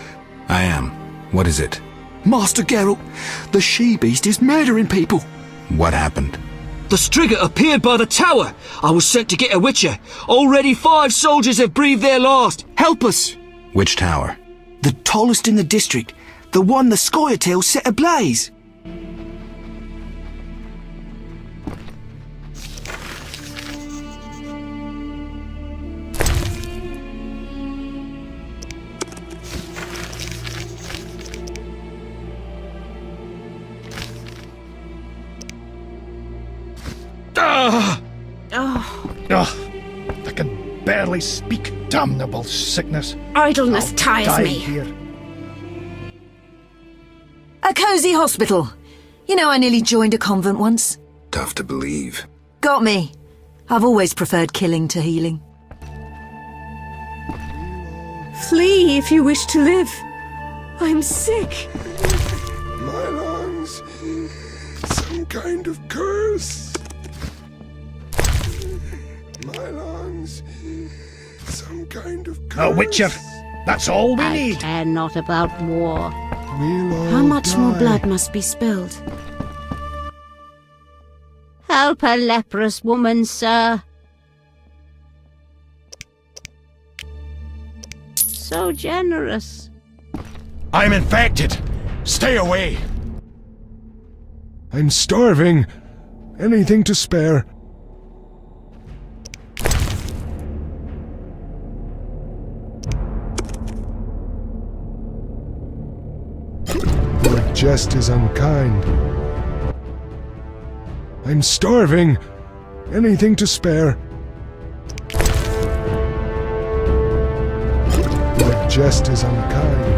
I am. What is it? Master Geralt, the she-beast is murdering people. What happened? The Striga appeared by the tower. I was sent to get a witcher. Already 5 soldiers have breathed their last. Help us. Which tower? The tallest in the district. The one the Scoia'tael set ablaze. I can barely speak. Damnable sickness. Idleness I'll tires die me. Here. A cozy hospital. You know, I nearly joined a convent once. Tough to believe. Got me. I've always preferred killing to healing. Flee if you wish to live. I'm sick. My lungs. Some kind of curse. My lungs. Some kind of curse. A witcher. That's all we I need. care not about war. We'll all How much more die. blood must be spilled? Help a leprous woman, sir. So generous. I'm infected. Stay away. I'm starving. Anything to spare. Your jest is unkind. I'm starving. Anything to spare. Your jest is unkind.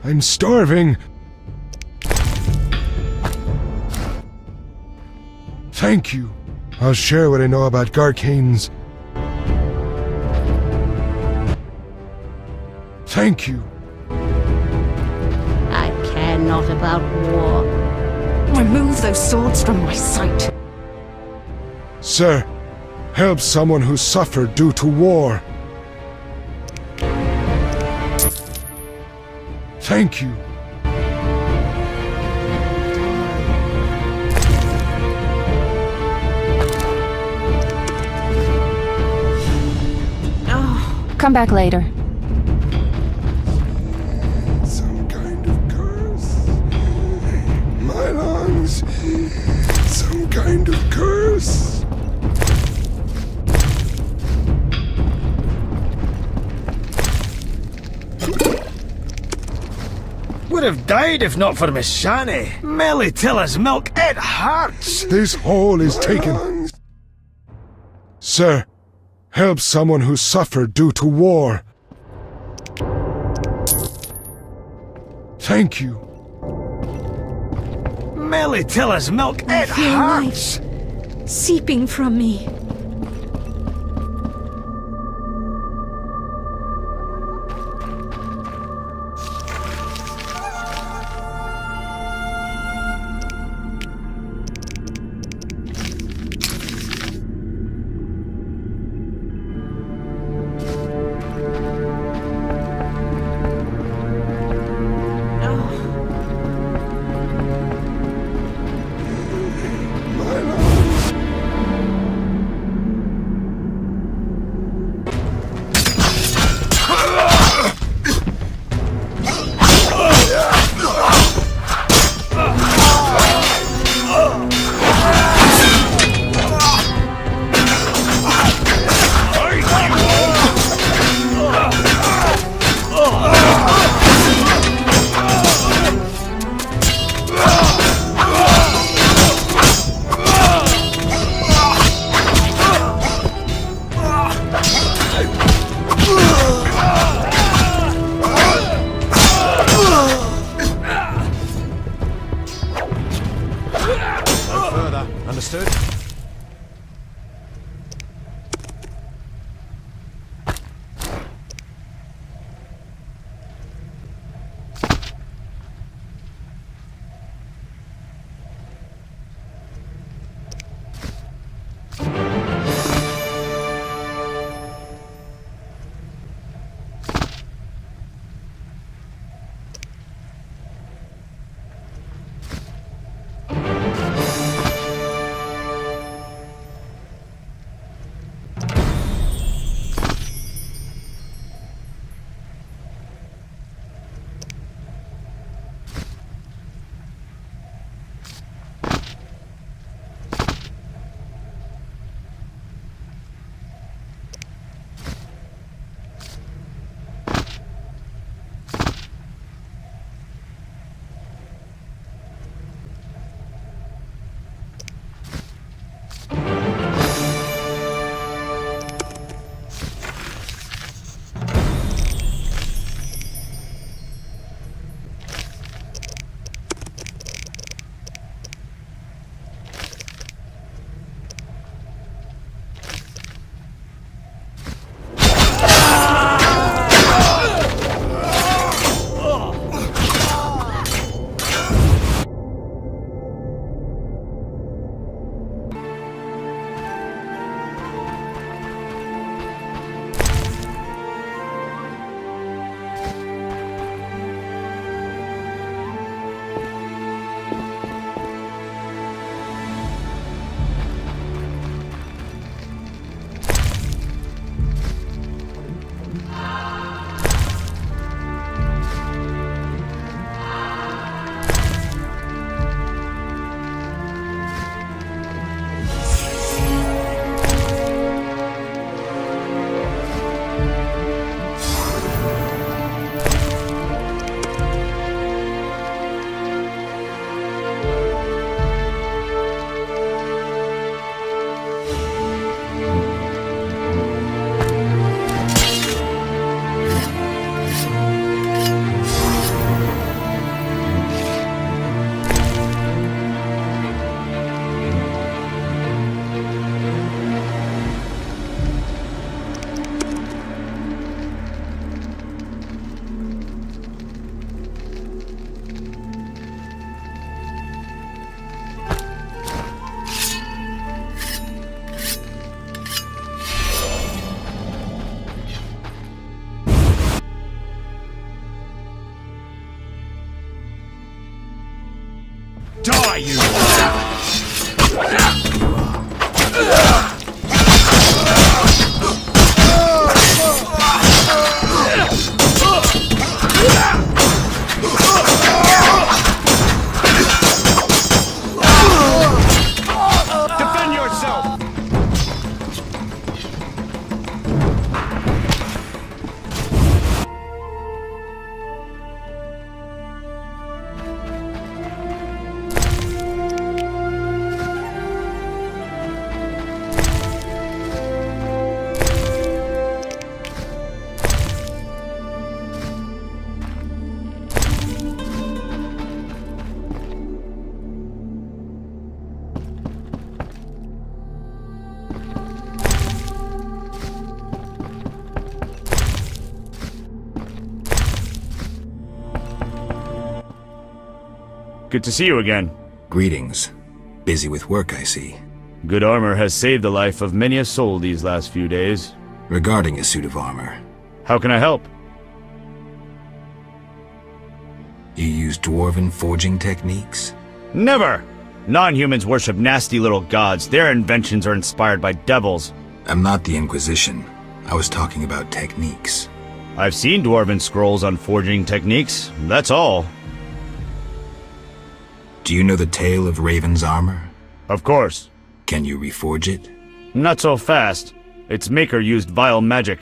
I'm starving. Thank you. I'll share what I know about Garcanes. Thank you. I care not about war. Remove those swords from my sight. Sir, help someone who suffered due to war. Thank you. Come back later. Some kind of curse. My lungs. Some kind of curse. would have died if not for Miss Shani. Melitilla's milk, it hurts! This hole is taken. Sir, help someone who suffered due to war. Thank you. Melitilla's milk, it hurts! Seeping from me. Understood? Die, you! Defend yourself! good to see you again. Greetings. Busy with work, I see. Good armor has saved the life of many a soul these last few days. Regarding a suit of armor. How can I help? You use dwarven forging techniques? Never! Non-humans worship nasty little gods. Their inventions are inspired by devils. I'm not the Inquisition. I was talking about techniques. I've seen dwarven scrolls on forging techniques. That's all. Do you know the tale of Raven's armor? Of course. Can you reforge it? Not so fast. Its maker used vile magic.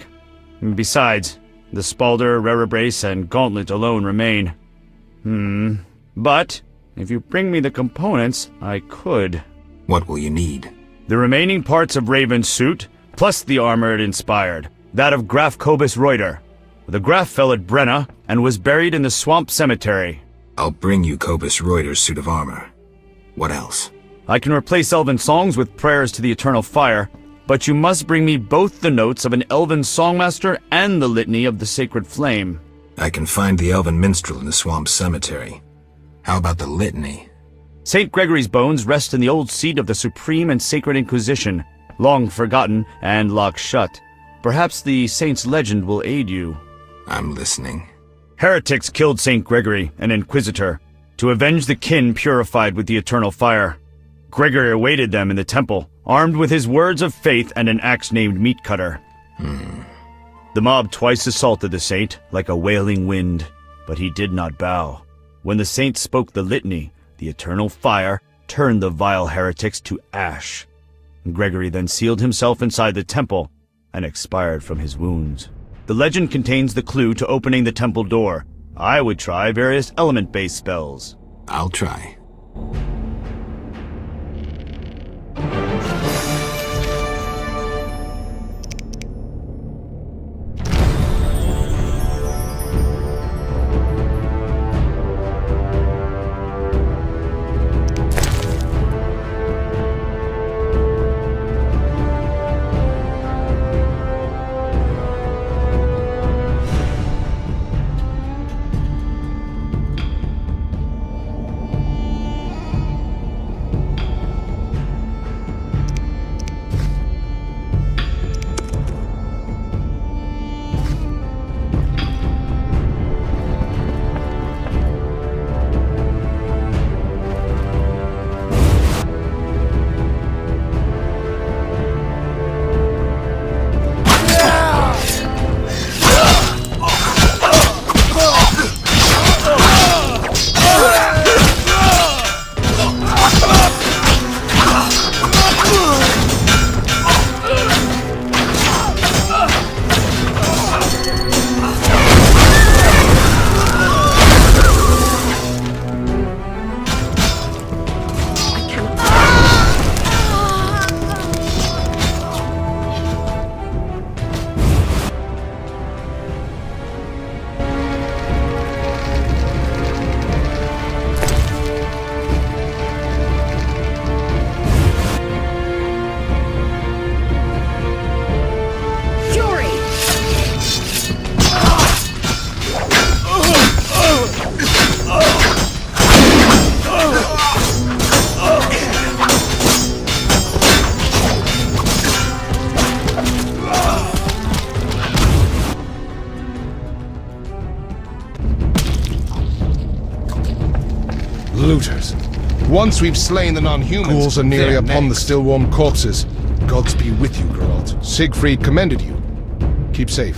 Besides, the spalder, rerebrace, and gauntlet alone remain. But if you bring me the components, I could. What will you need? The remaining parts of Raven's suit, plus the armor it inspired. That of Graf Cobus Reuter. The Graf fell at Brenna and was buried in the swamp cemetery. I'll bring you Cobus Reuter's suit of armor. What else? I can replace elven songs with prayers to the eternal fire, but you must bring me both the notes of an elven songmaster and the litany of the sacred flame. I can find the elven minstrel in the swamp cemetery. How about the litany? St. Gregory's bones rest in the old seat of the Supreme and Sacred Inquisition, long forgotten and locked shut. Perhaps the saint's legend will aid you. I'm listening. Heretics killed St. Gregory, an inquisitor, to avenge the kin purified with the eternal fire. Gregory awaited them in the temple, armed with his words of faith and an axe named Meat Cutter. The mob twice assaulted the saint, like a wailing wind, but he did not bow. When the saint spoke the litany, the eternal fire turned the vile heretics to ash. Gregory then sealed himself inside the temple and expired from his wounds. The legend contains the clue to opening the temple door. I would try various element-based spells. I'll try. Looters. Once we've slain the non-humans, ghouls are nearly upon the still warm corpses. Gods be with you, Geralt. Siegfried commended you. Keep safe.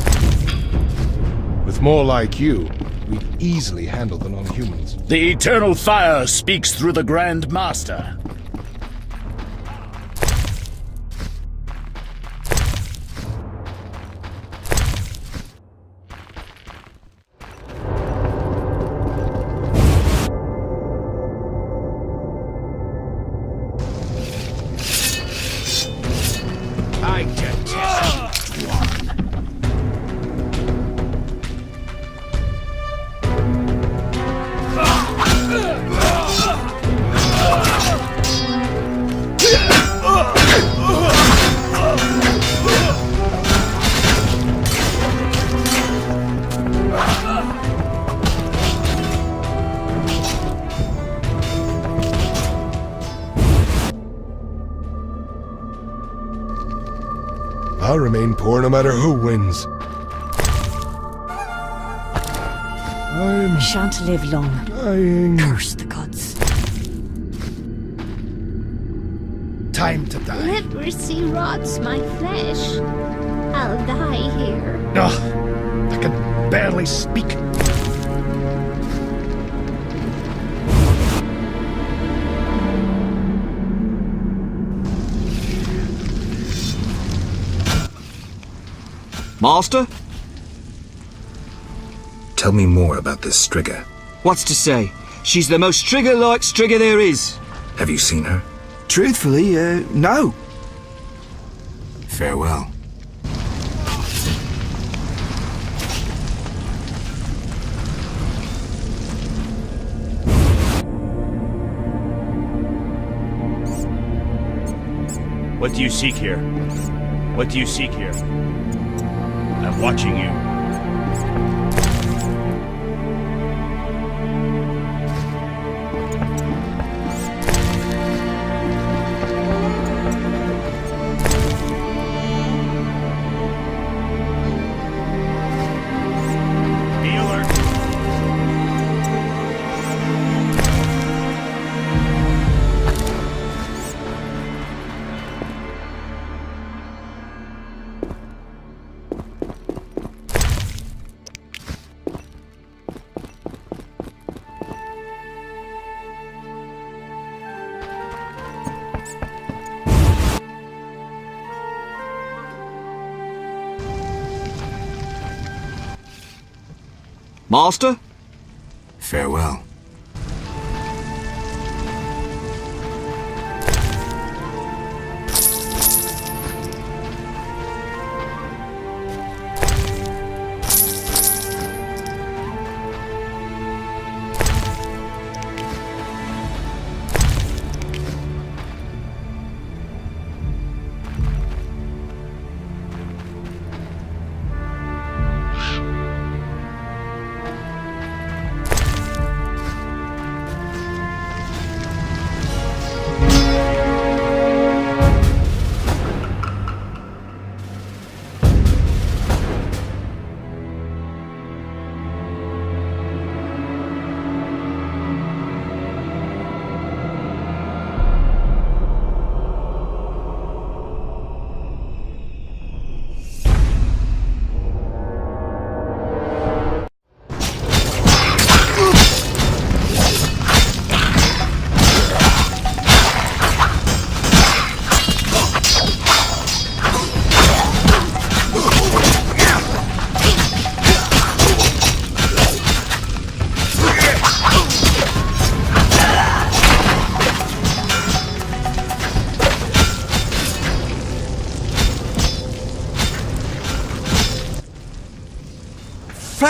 With more like you, we'd easily handle the non-humans. The eternal fire speaks through the Grand Master. I'll remain poor no matter who wins. I shan't live long. Dying. Curse the gods. Time to die. Leprosy rots my flesh. I'll die here. I can barely speak. Master? Tell me more about this Striga. What's to say? She's the most Striga-like Striga there is. Have you seen her? Truthfully, no. Farewell. What do you seek here? What do you seek here? I'm watching you. Master? Farewell.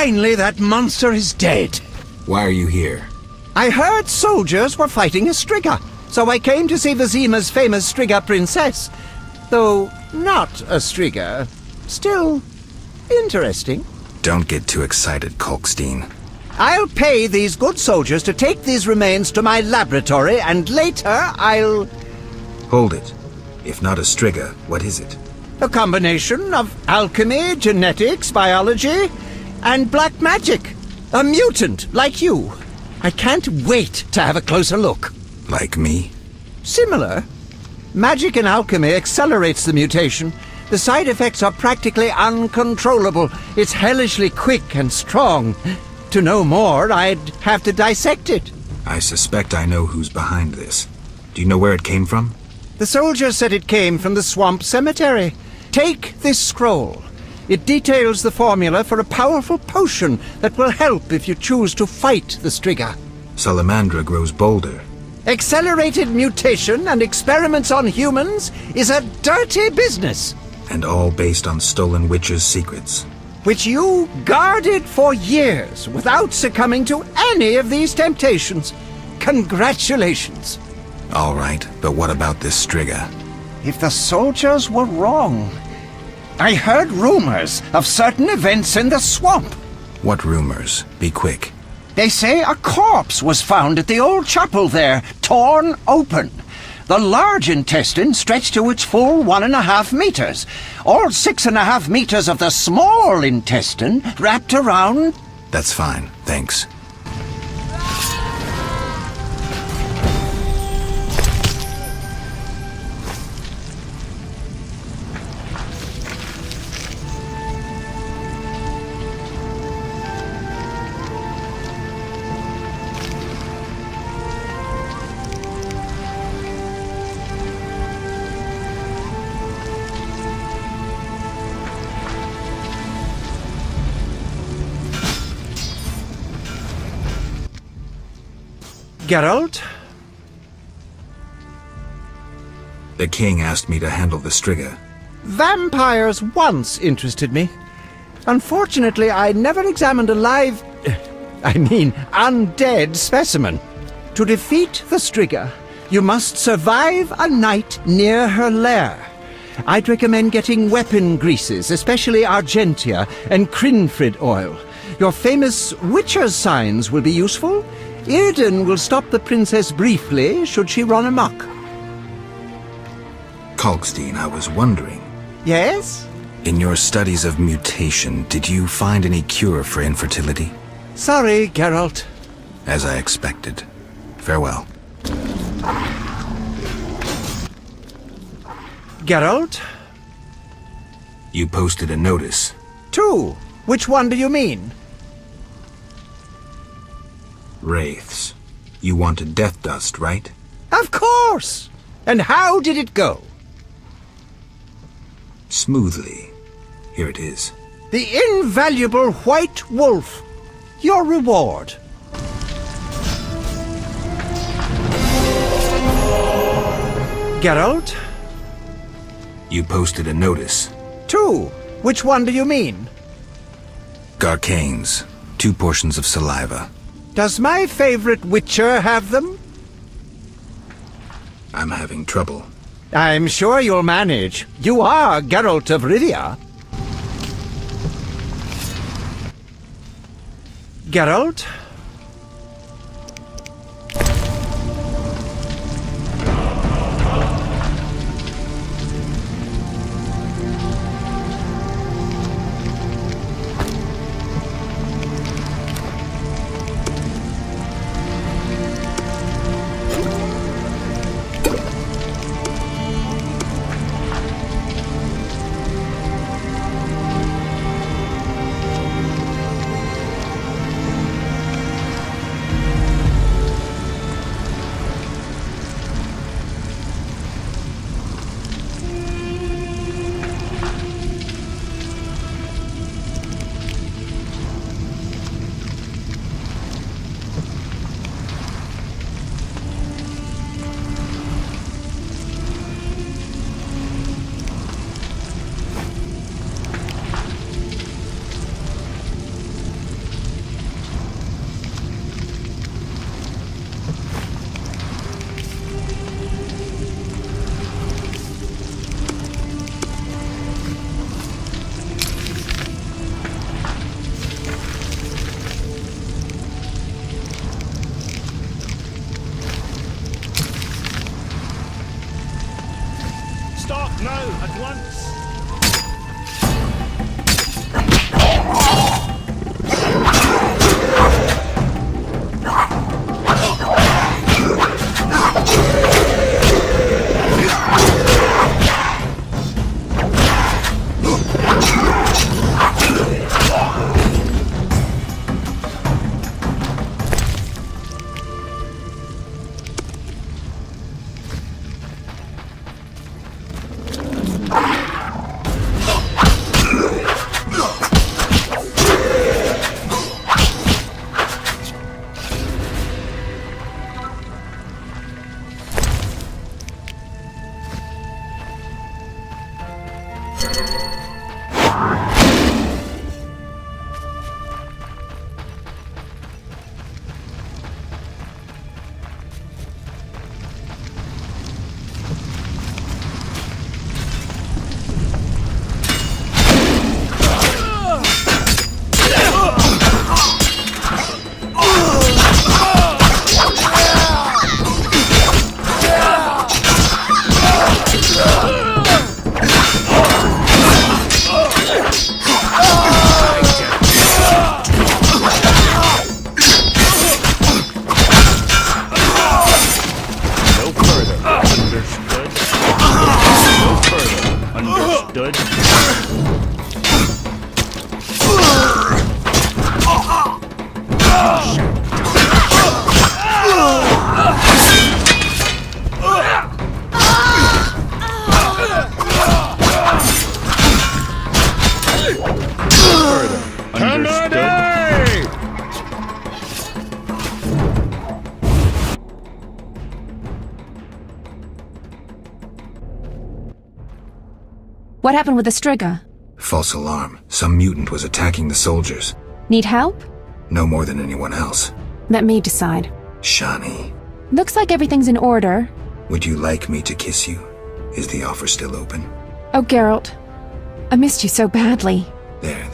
Finally, that monster is dead. Why are you here? I heard soldiers were fighting a Striga, so I came to see Vizima's famous Striga princess. Though not a Striga, still interesting. Don't get too excited, Kalkstein. I'll pay these good soldiers to take these remains to my laboratory, and later I'll... Hold it. If not a Striga, what is it? A combination of alchemy, genetics, biology, and black magic. A mutant like you. I can't wait to have a closer look. Like me? Similar. Magic and alchemy accelerates the mutation. The side effects are practically uncontrollable. It's hellishly quick and strong. To know more, I'd have to dissect it. I suspect I know who's behind this. Do you know where it came from? The soldier said it came from the swamp cemetery. Take this scroll. It details the formula for a powerful potion that will help if you choose to fight the Striga. Salamandra grows bolder. Accelerated mutation and experiments on humans is a dirty business. And all based on stolen witches' secrets. Which you guarded for years without succumbing to any of these temptations. Congratulations. All right, but what about this Striga? If the soldiers were wrong... I heard rumors of certain events in the swamp. What rumors? Be quick. They say a corpse was found at the old chapel there, torn open. The large intestine stretched to its full 1.5 meters. All 6.5 meters of the small intestine wrapped around... That's fine, thanks. Geralt? The king asked me to handle the Striga. Vampires once interested me. Unfortunately, I never examined a live... undead specimen. To defeat the Striga, you must survive a night near her lair. I'd recommend getting weapon greases, especially Argentia and Crinfrid oil. Your famous Witcher's signs will be useful. Irden will stop the princess briefly, should she run amok. Kalkstein, I was wondering. Yes? In your studies of mutation, did you find any cure for infertility? Sorry, Geralt. As I expected. Farewell. Geralt? You posted a notice. 2. Which one do you mean? Wraiths. You wanted death dust, right? Of course! And how did it go? Smoothly. Here it is. The invaluable White Wolf. Your reward. Geralt? You posted a notice. 2. Which one do you mean? Garcanes. 2 portions of saliva. Does my favorite Witcher have them? I'm having trouble. I'm sure you'll manage. You are Geralt of Rivia. Geralt? Understood. What happened with the Striga? False alarm. Some mutant was attacking the soldiers. Need help? No more than anyone else. Let me decide. Shani, Looks like everything's in order. would you like me to kiss you? Is the offer still open? Oh, Geralt. I missed you so badly. There.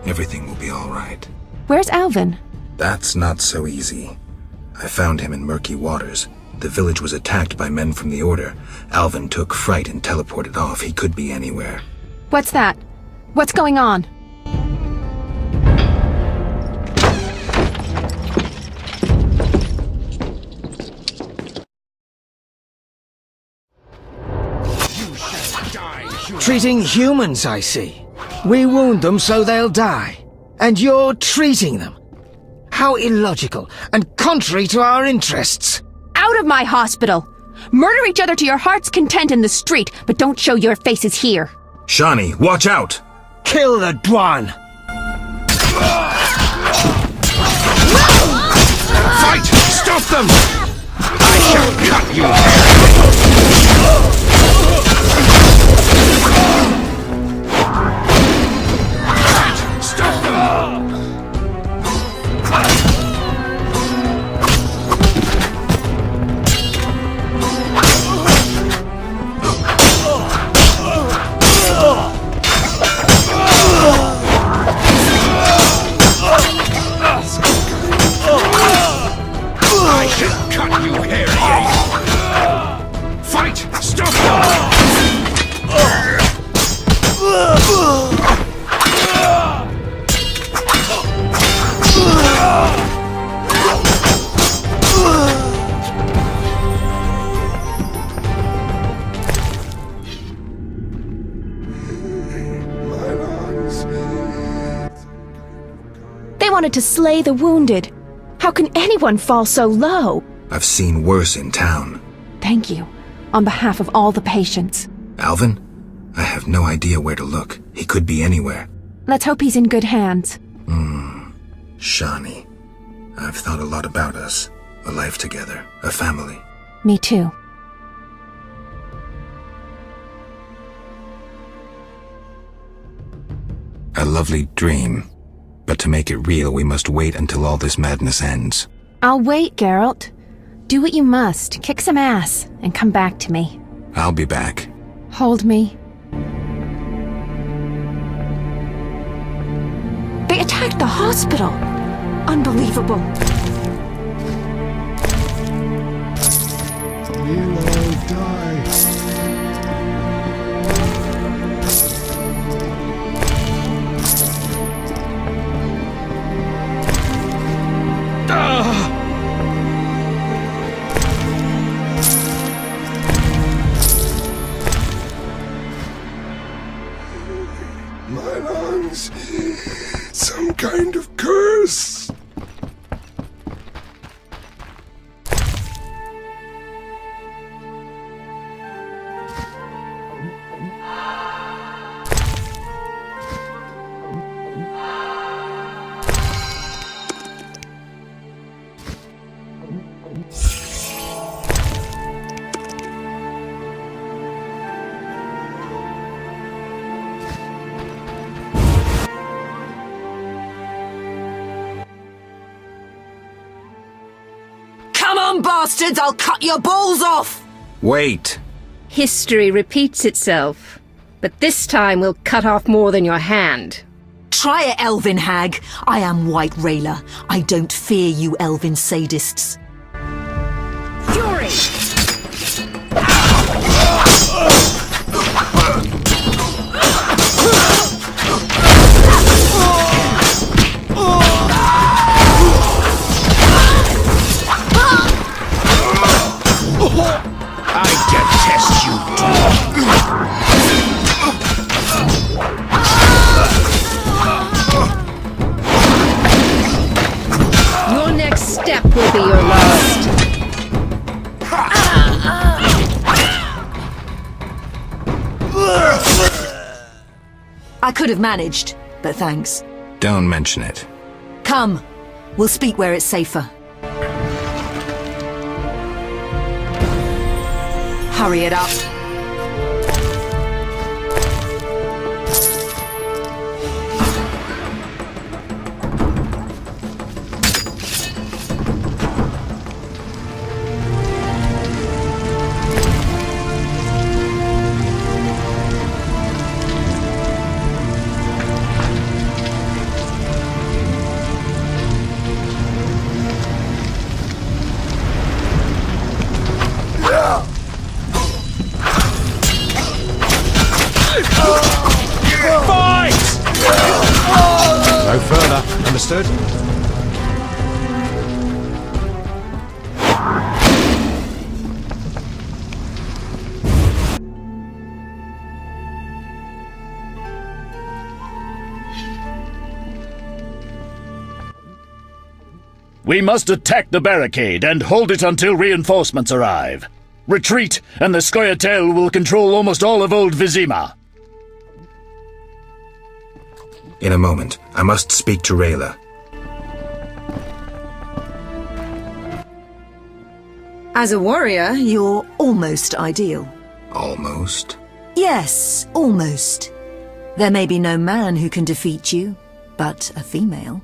Everything will be all right. Where's Alvin? That's not so easy. I found him in murky waters. The village was attacked by men from the Order. Alvin took fright and teleported off. He could be anywhere. What's that? What's going on? Treating humans, I see. We wound them so they'll die. And you're treating them. How illogical and contrary to our interests. Out of my hospital! Murder each other to your heart's content in the street, but don't show your faces here. Shani, watch out! Kill the Dwan! Fight! Stop them! I shall cut you! Stop them! I shall cut you, hairy ape! Fight! Stop them! They wanted to slay the wounded. How can anyone fall so low? I've seen worse in town. Thank you, on behalf of all the patients. Alvin? I have no idea where to look. He could be anywhere. Let's hope he's in good hands. Shani. I've thought a lot about us. A life together. A family. Me too. A lovely dream. But to make it real, we must wait until all this madness ends. I'll wait, Geralt. Do what you must, kick some ass, and come back to me. I'll be back. Hold me. They attacked the hospital! Unbelievable. We'll all die. My lungs. Some kind of curse. Bastards, I'll cut your balls off! Wait! History repeats itself, but this time we'll cut off more than your hand. Try it, Elven hag. I am White Rayla. I don't fear you elven sadists. Fury! I detest you, Your next step will be your last. I could have managed, but thanks. Don't mention it. Come. We'll speak where it's safer. Hurry it up. No further. Understood? We must attack the barricade and hold it until reinforcements arrive. Retreat, and the Scoia'tael will control almost all of Old Vizima. In a moment, I must speak to Rayla. As a warrior, you're almost ideal. Almost? Yes, almost. There may be no man who can defeat you, but a female.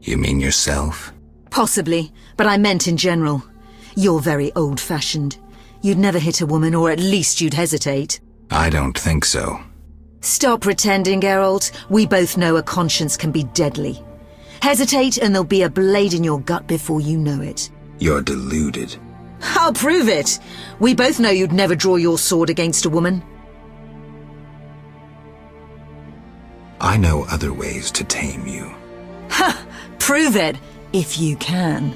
You mean yourself? Possibly, but I meant in general. You're very old-fashioned. You'd never hit a woman, or at least you'd hesitate. I don't think so. Stop pretending, Geralt. We both know a conscience can be deadly. Hesitate and there'll be a blade in your gut before you know it. You're deluded. I'll prove it. We both know you'd never draw your sword against a woman. I know other ways to tame you. Ha! Prove it, if you can.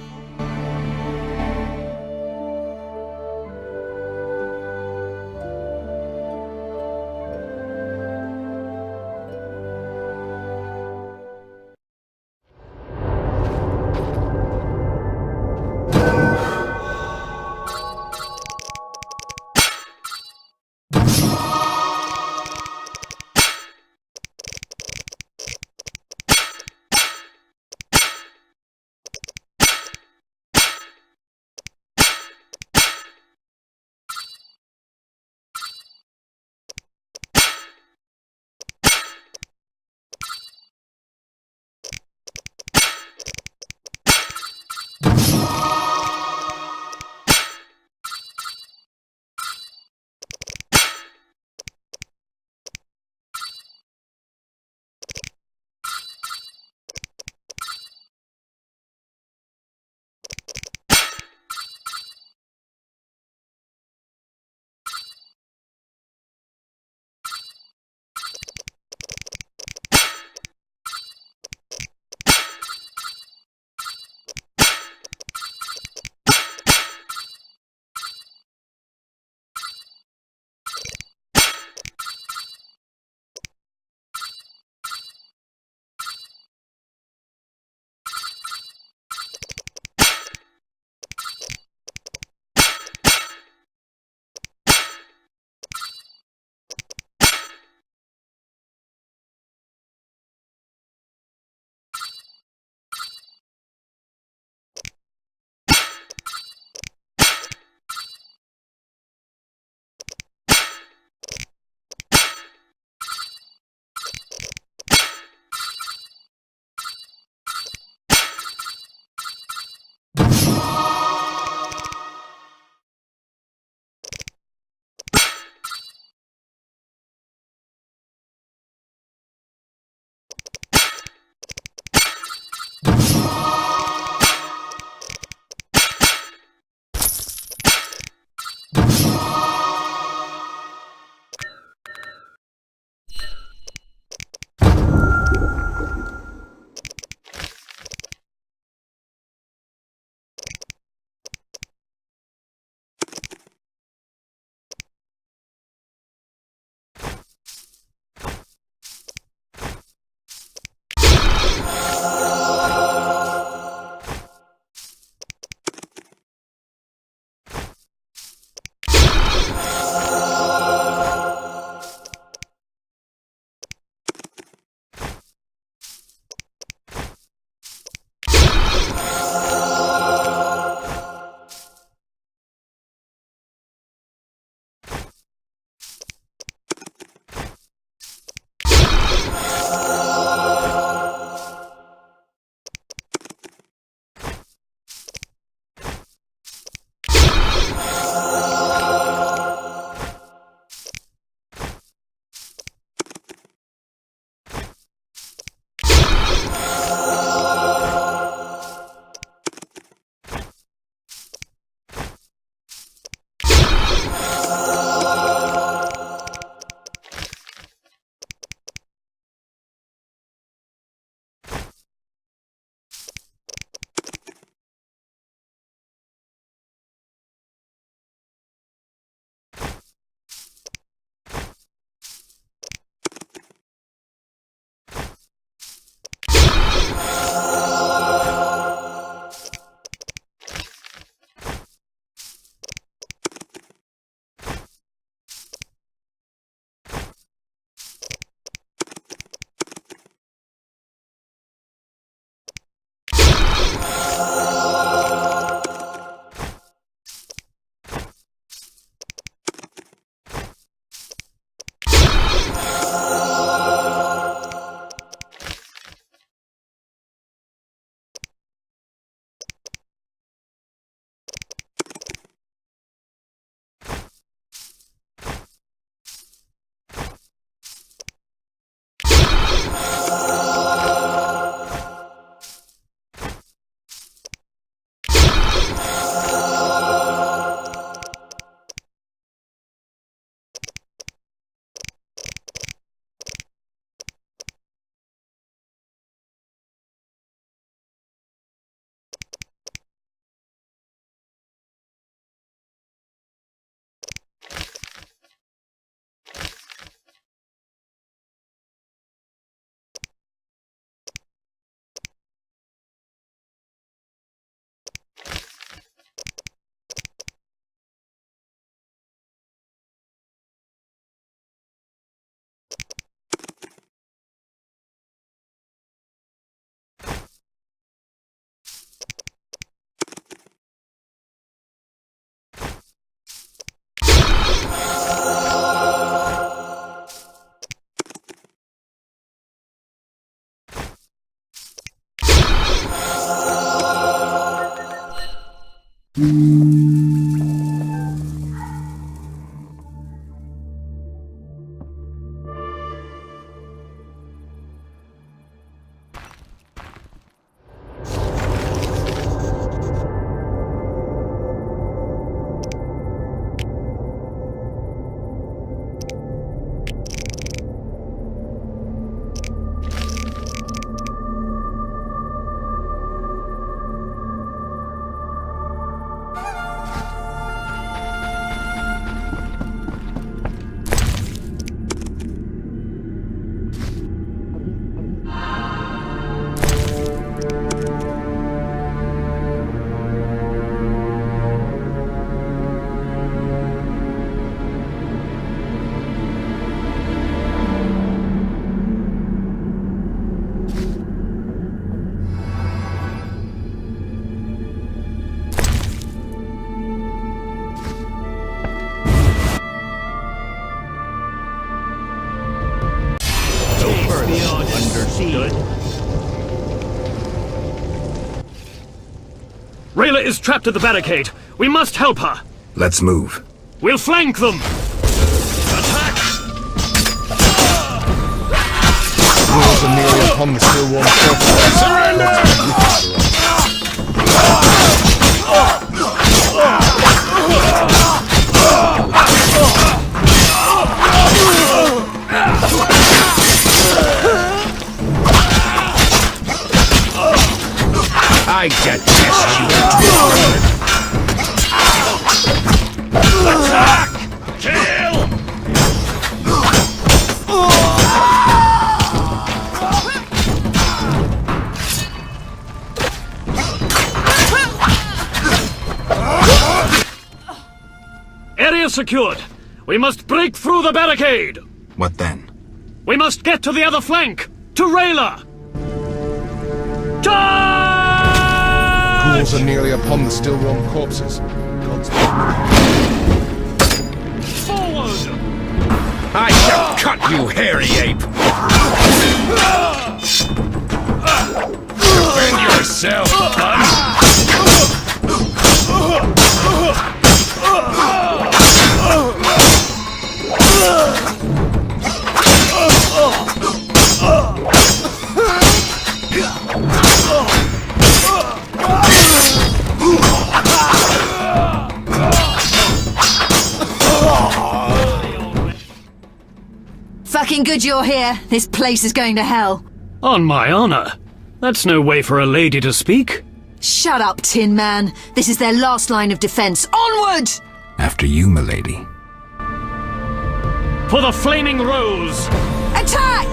Understood. Rayla is trapped at the barricade. We must help her. Let's move. We'll flank them. Attack! Ghouls are nearly upon the still warm corpses. Surrender! I detest you. Attack! Kill! Area secured. We must break through the barricade. What then? We must get to the other flank. To Rayla. Charge! Ghouls are nearly upon the still warm corpses. God's Forward! I shall cut you, hairy ape! Defend yourself, bud! Fucking good you're here. This place is going to hell. On my honor. That's no way for a lady to speak. Shut up, Tin Man. This is their last line of defense. Onward! After you, milady. For the Flaming Rose! Attack!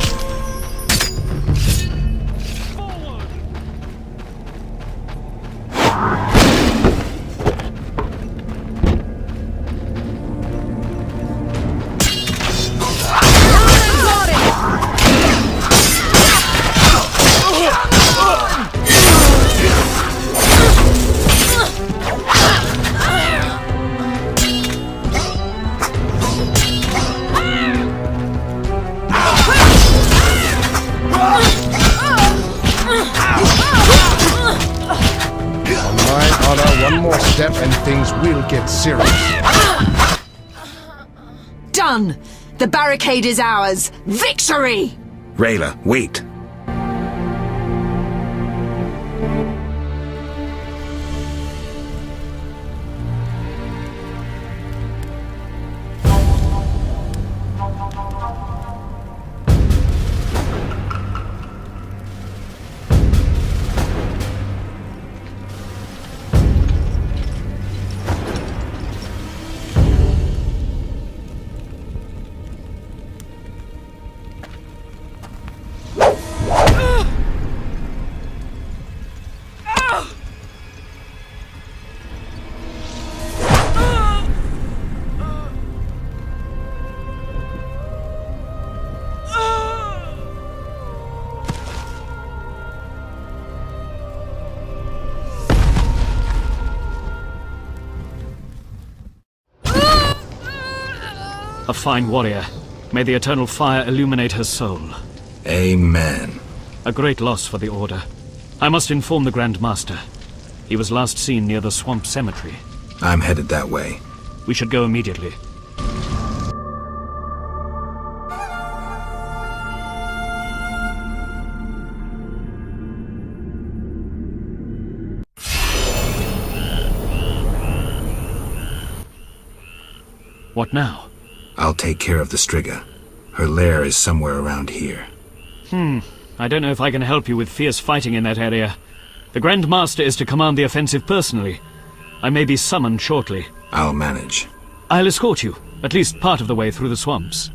One more step and things will get serious. Done! The barricade is ours! Victory! Rayla, wait. A fine warrior. May the eternal fire illuminate her soul. Amen. A great loss for the Order. I must inform the Grand Master. He was last seen near the Swamp Cemetery. I'm headed that way. We should go immediately. What now? I'll take care of the Striga. Her lair is somewhere around here. I don't know if I can help you with fierce fighting in that area. The Grand Master is to command the offensive personally. I may be summoned shortly. I'll manage. I'll escort you, at least part of the way through the swamps.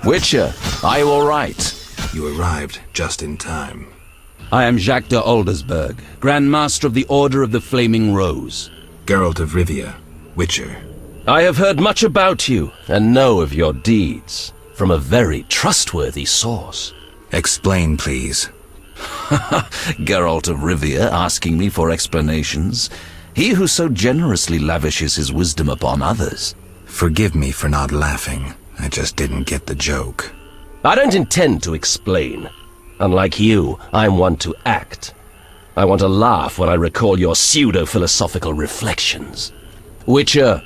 Witcher, are you alright? You arrived just in time. I am Jacques de Aldersberg, Grand Master of the Order of the Flaming Rose. Geralt of Rivia, Witcher. I have heard much about you, and know of your deeds, from a very trustworthy source. Explain, please. Geralt of Rivia asking me for explanations. He who so generously lavishes his wisdom upon others. Forgive me for not laughing. I just didn't get the joke. I don't intend to explain. Unlike you, I'm one to act. I want to laugh when I recall your pseudo-philosophical reflections. Witcher,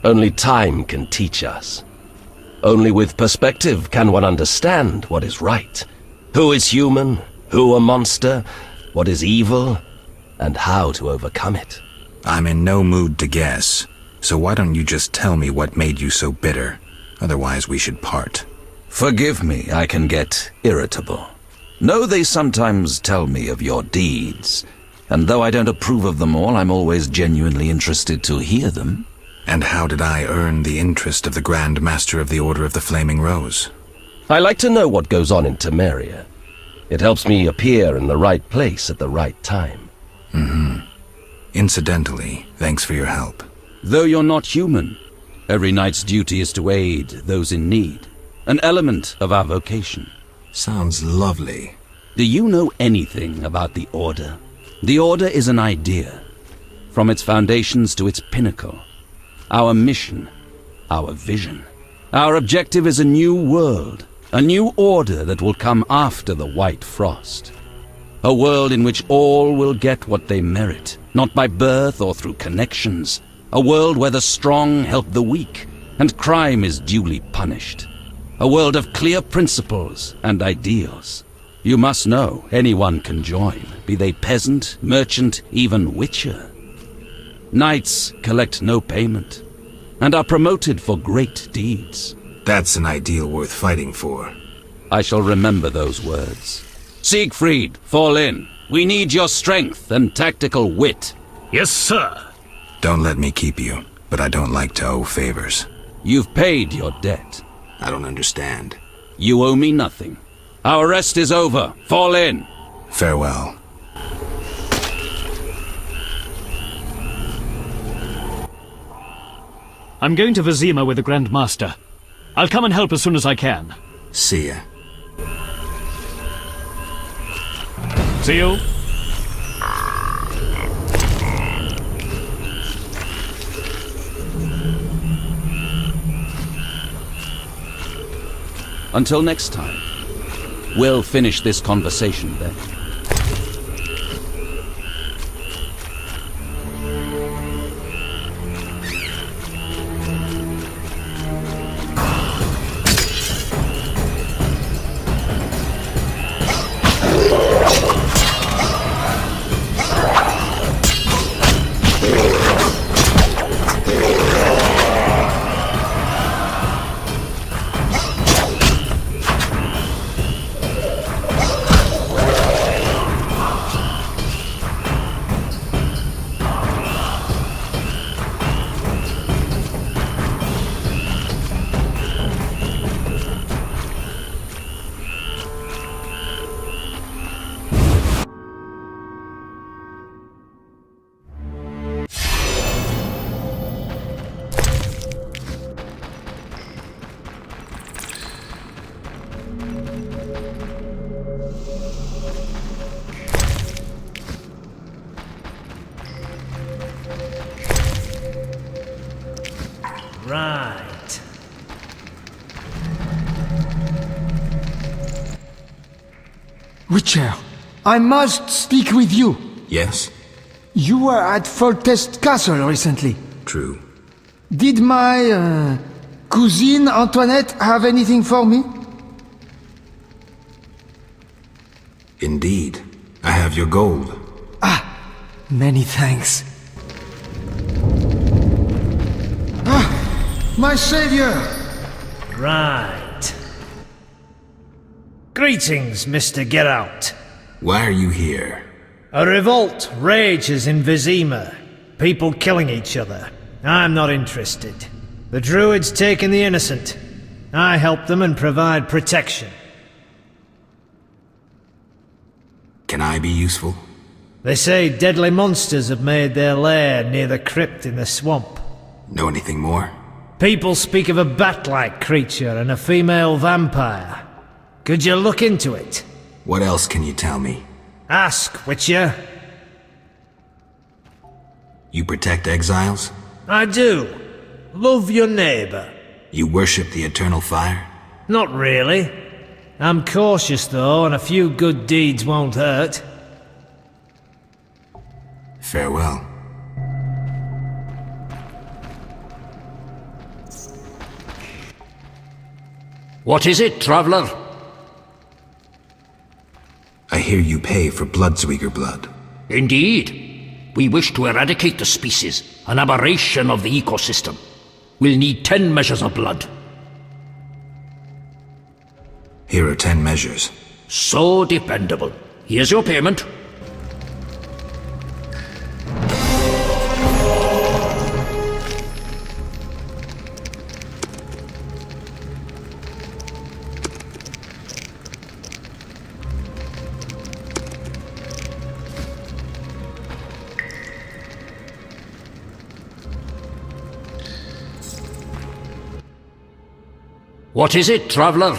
only time can teach us. Only with perspective can one understand what is right. Who is human, who a monster, what is evil, and how to overcome it. I'm in no mood to guess, so why don't you just tell me what made you so bitter? Otherwise we should part. Forgive me, I can get irritable. Know they sometimes tell me of your deeds, and though I don't approve of them all, I'm always genuinely interested to hear them. And how did I earn the interest of the Grand Master of the Order of the Flaming Rose? I like to know what goes on in Temeria. It helps me appear in the right place at the right time. Incidentally, thanks for your help. Though you're not human, every knight's duty is to aid those in need. An element of our vocation. Sounds lovely. Do you know anything about the Order? The Order is an idea. From its foundations to its pinnacle. Our mission. Our vision. Our objective is a new world. A new order that will come after the White Frost. A world in which all will get what they merit, not by birth or through connections. A world where the strong help the weak, and crime is duly punished. A world of clear principles and ideals. You must know anyone can join, be they peasant, merchant, even witcher. Knights collect no payment, and are promoted for great deeds. That's an ideal worth fighting for. I shall remember those words. Siegfried, fall in. We need your strength and tactical wit. Yes, sir. Don't let me keep you, but I don't like to owe favors. You've paid your debt. I don't understand. You owe me nothing. Our rest is over. Fall in. Farewell. I'm going to Vizima with the Grand Master. I'll come and help as soon as I can. See ya. See you. Until next time, we'll finish this conversation then. Right. Witcher, I must speak with you. Yes? You were at Foltest Castle recently. True. Did my, cousine Antoinette have anything for me? Indeed. I have your gold. Many thanks. My savior! Right. Greetings, Mr. Geralt. Why are you here? A revolt rages in Vizima. People killing each other. I'm not interested. The Druid's taken the innocent. I help them and provide protection. Can I be useful? They say deadly monsters have made their lair near the crypt in the swamp. Know anything more? People speak of a bat-like creature and a female vampire. Could you look into it? What else can you tell me? Ask, Witcher. You protect exiles? I do. Love your neighbor. You worship the eternal fire? Not really. I'm cautious though, and a few good deeds won't hurt. Farewell. What is it, traveler? I hear you pay for Bloodsweeger blood. Indeed. We wish to eradicate the species, an aberration of the ecosystem. We'll need 10 measures of blood. Here are 10 measures. So dependable. Here's your payment. What is it, traveler?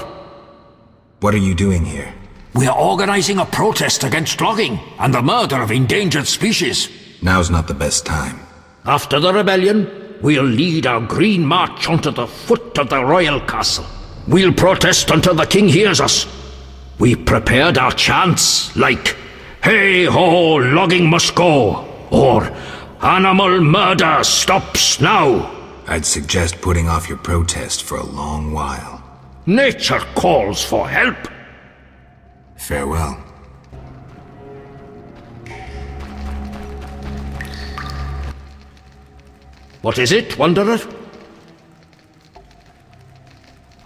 What are you doing here? We are organizing a protest against logging and the murder of endangered species. Now's not the best time. After the rebellion, we'll lead our green march onto the foot of the royal castle. We'll protest until the king hears us. We prepared our chants like, "Hey ho, logging must go," or "Animal murder stops now." I'd suggest putting off your protest for a long while. Nature calls for help. Farewell. What is it, Wanderer?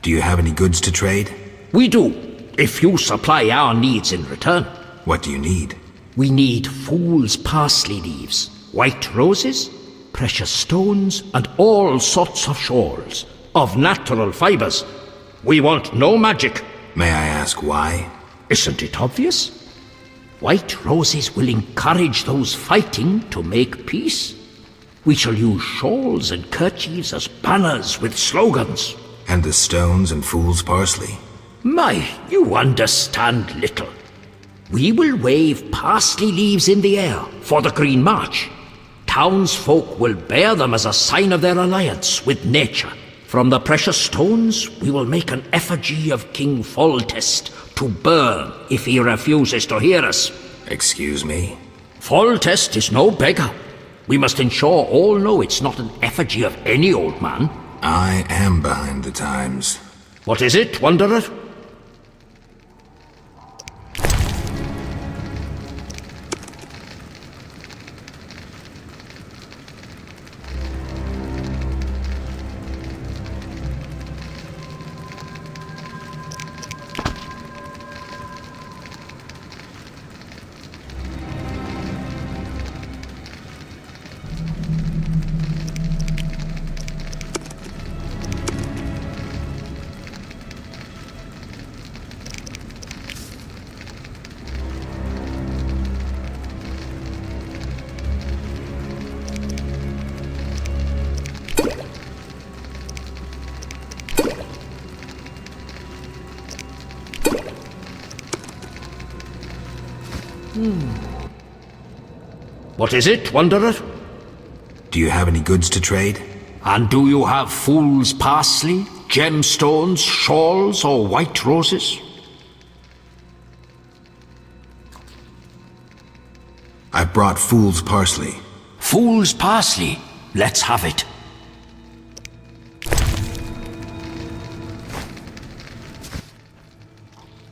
Do you have any goods to trade? We do, if you supply our needs in return. What do you need? We need fool's parsley leaves, white roses, precious stones, and all sorts of shawls, of natural fibers. We want no magic. May I ask why? Isn't it obvious? White roses will encourage those fighting to make peace. We shall use shawls and kerchiefs as banners with slogans. And the stones and fool's parsley? My, you understand little. We will wave parsley leaves in the air for the Green March. Townsfolk will bear them as a sign of their alliance with nature. From the precious stones, we will make an effigy of King Foltest to burn if he refuses to hear us. Excuse me? Foltest is no beggar. We must ensure all know it's not an effigy of any old man. I am behind the times. What is it, Wanderer? What is it, Wanderer? Do you have any goods to trade? And do you have fool's parsley, gemstones, shawls, or white roses? I brought fool's parsley. Fool's parsley? Let's have it.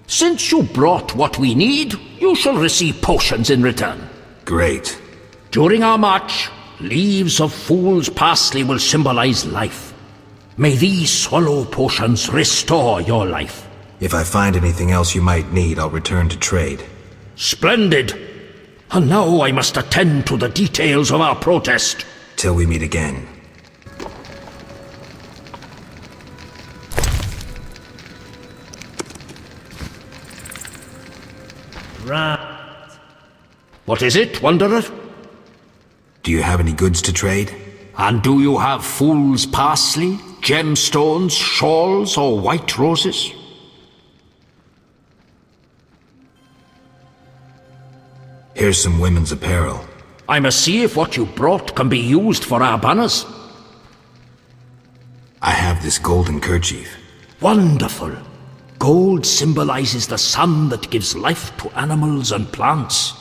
Since you brought what we need, you shall receive potions in return. Great. During our march, leaves of fool's parsley will symbolize life. May these swallow potions restore your life. If I find anything else you might need, I'll return to trade. Splendid! And now I must attend to the details of our protest. Till we meet again. Right. What is it, Wanderer? Do you have any goods to trade? And do you have fool's parsley, gemstones, shawls, or white roses? Here's some women's apparel. I must see if what you brought can be used for our banners. I have this golden kerchief. Wonderful. Gold symbolizes the sun that gives life to animals and plants.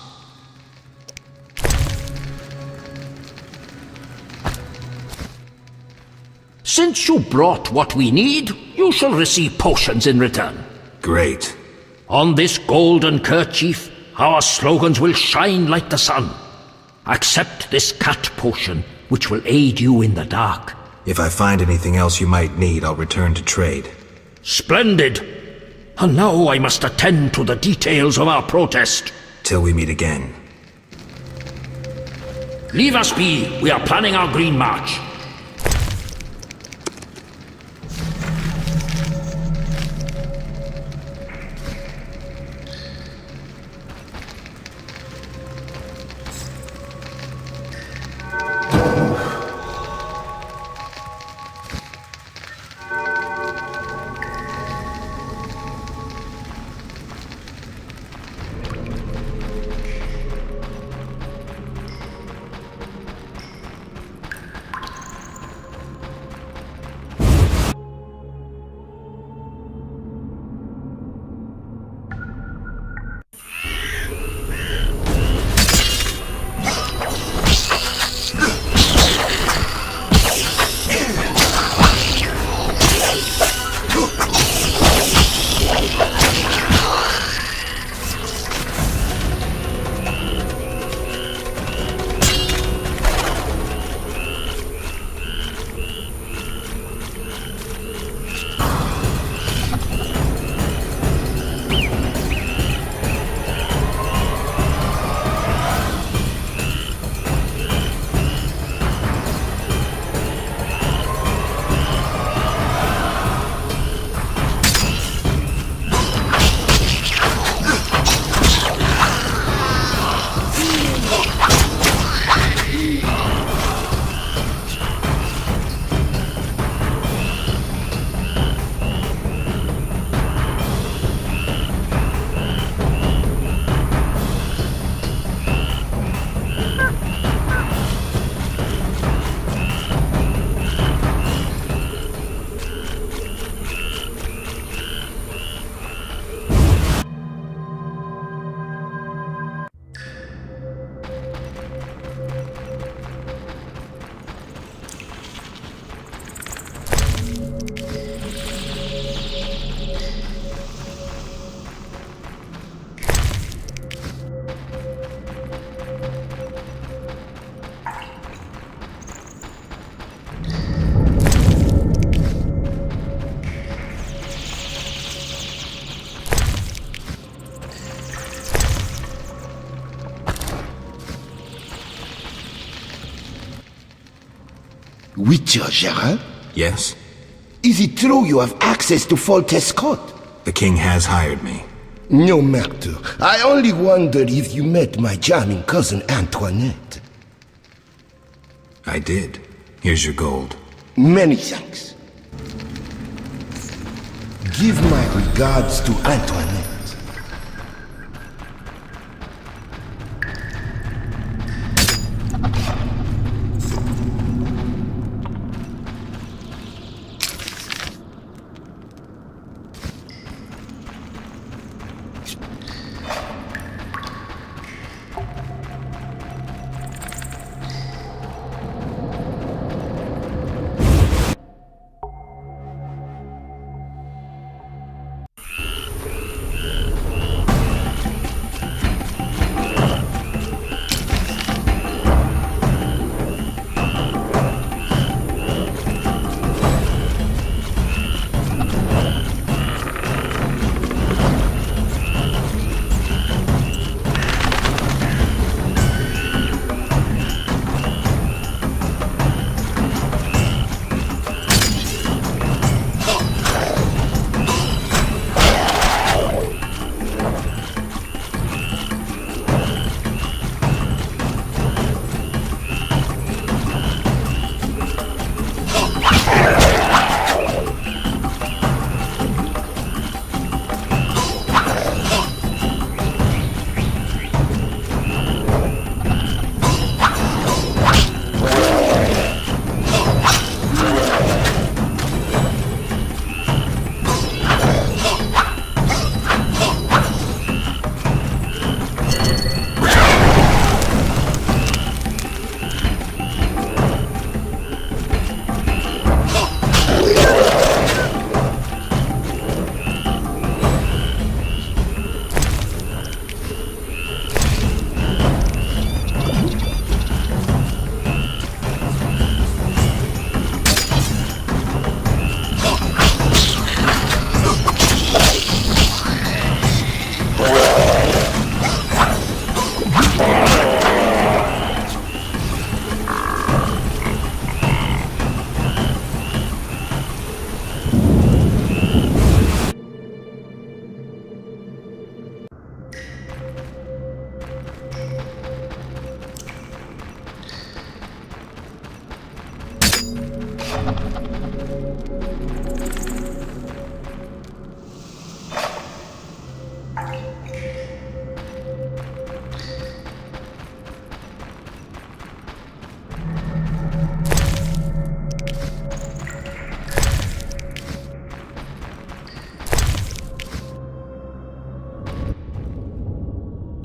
Since you brought what we need, you shall receive potions in return. Great. On this golden kerchief, our slogans will shine like the sun. Accept this cat potion, which will aid you in the dark. If I find anything else you might need, I'll return to trade. Splendid! And now I must attend to the details of our protest. Till we meet again. Leave us be. We are planning our Green March. Witcher Geralt? Yes? Is it true you have access to Foltest Court? The king has hired me. No matter. I only wonder if you met my charming cousin Antoinette. I did. Here's your gold. Many thanks. Give my regards to Antoinette.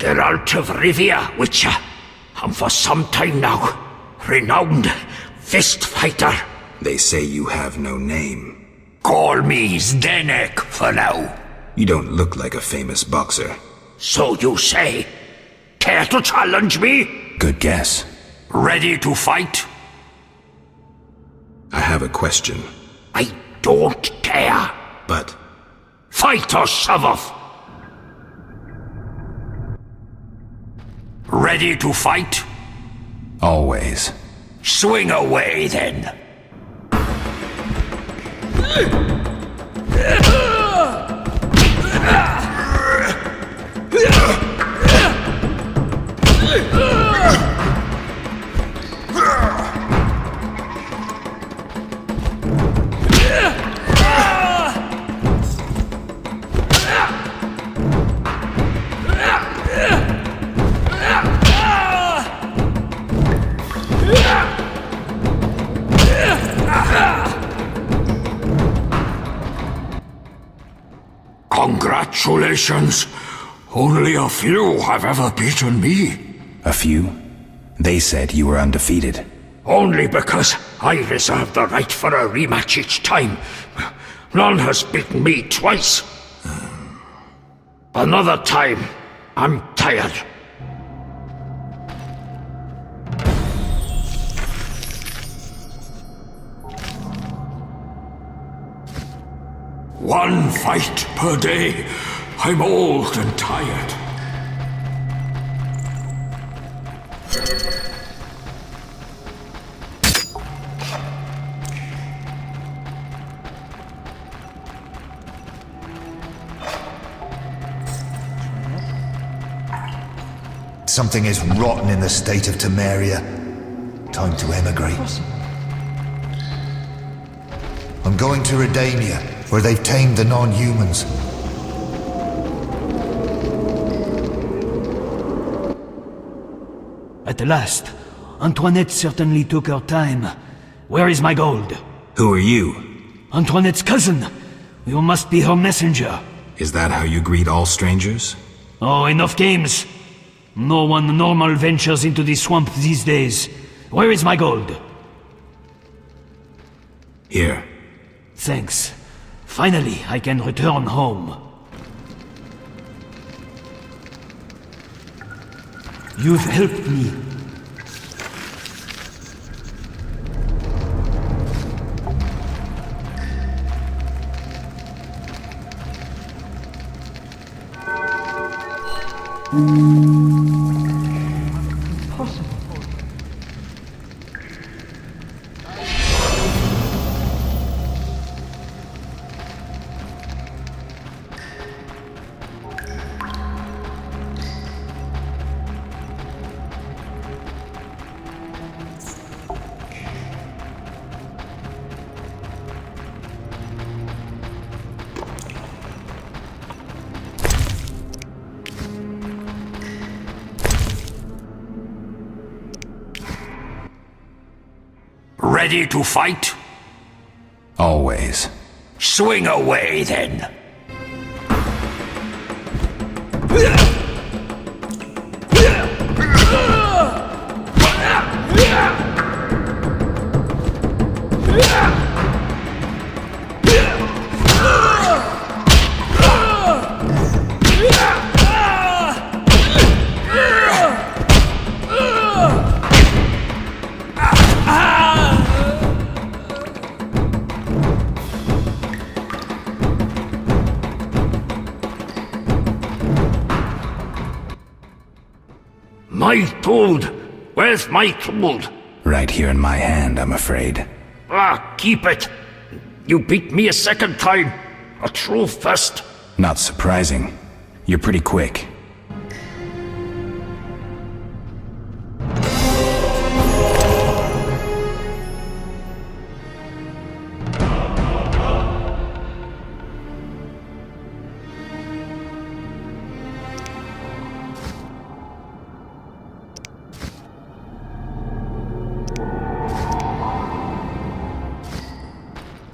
Geralt of Rivia, Witcher, and for some time now, renowned fist fighter. They say you have no name. Call me Zdenek for now. You don't look like a famous boxer. So you say. Care to challenge me? Good guess. Ready to fight? I have a question. I don't care. But... Fight or shove off. Ready to fight? Always. Swing away, then. Congratulations. Only a few have ever beaten me. A few? They said you were undefeated. Only because I reserve the right for a rematch each time. None has beaten me twice. Another time. I'm tired. One fight per day. I'm old and tired. Something is rotten in the state of Temeria. Time to emigrate. I'm going to Redania, where they've tamed the non-humans. At last. Antoinette certainly took her time. Where is my gold? Who are you? Antoinette's cousin. You must be her messenger. Is that how you greet all strangers? Oh, enough games. No one normal ventures into the swamp these days. Where is my gold? Here. Thanks. Finally, I can return home. You've helped me. ready to fight? Always. Swing away, then. My gold! Where's my gold? Right here in my hand, I'm afraid. Ah, keep it! You beat me a second time. A true first. Not surprising. You're pretty quick.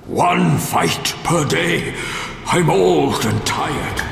One fight per day. I'm old and tired.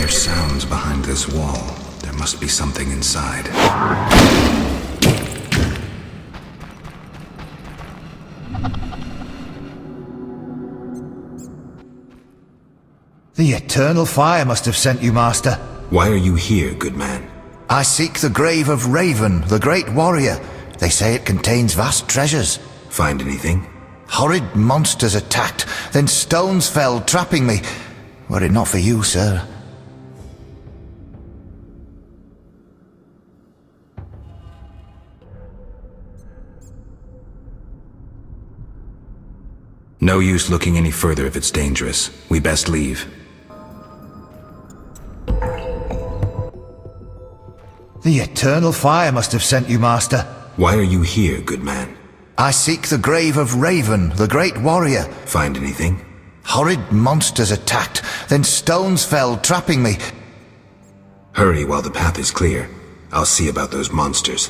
Sounds behind this wall. There must be something inside. The eternal fire must have sent you, Master. Why are you here, good man? I seek the grave of Raven, the great warrior. They say it contains vast treasures. Find anything? Horrid monsters attacked, then stones fell, trapping me. Were it not for you, sir. No use looking any further if it's dangerous. We best leave. The eternal fire must have sent you, Master. Why are you here, good man? I seek the grave of Raven, the great warrior. Find anything? Horrid monsters attacked, then stones fell, trapping me. Hurry while the path is clear. I'll see about those monsters.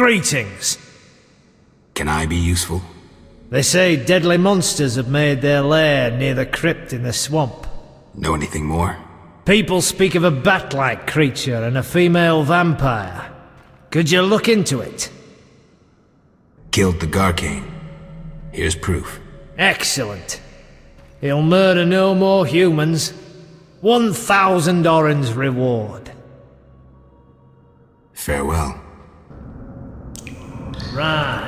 Greetings. Can I be useful? They say deadly monsters have made their lair near the crypt in the swamp. Know anything more? People speak of a bat-like creature and a female vampire. Could you look into it? Killed the Garcane. Here's proof. Excellent. He'll murder no more humans. 1,000 Orange reward. Farewell. Right.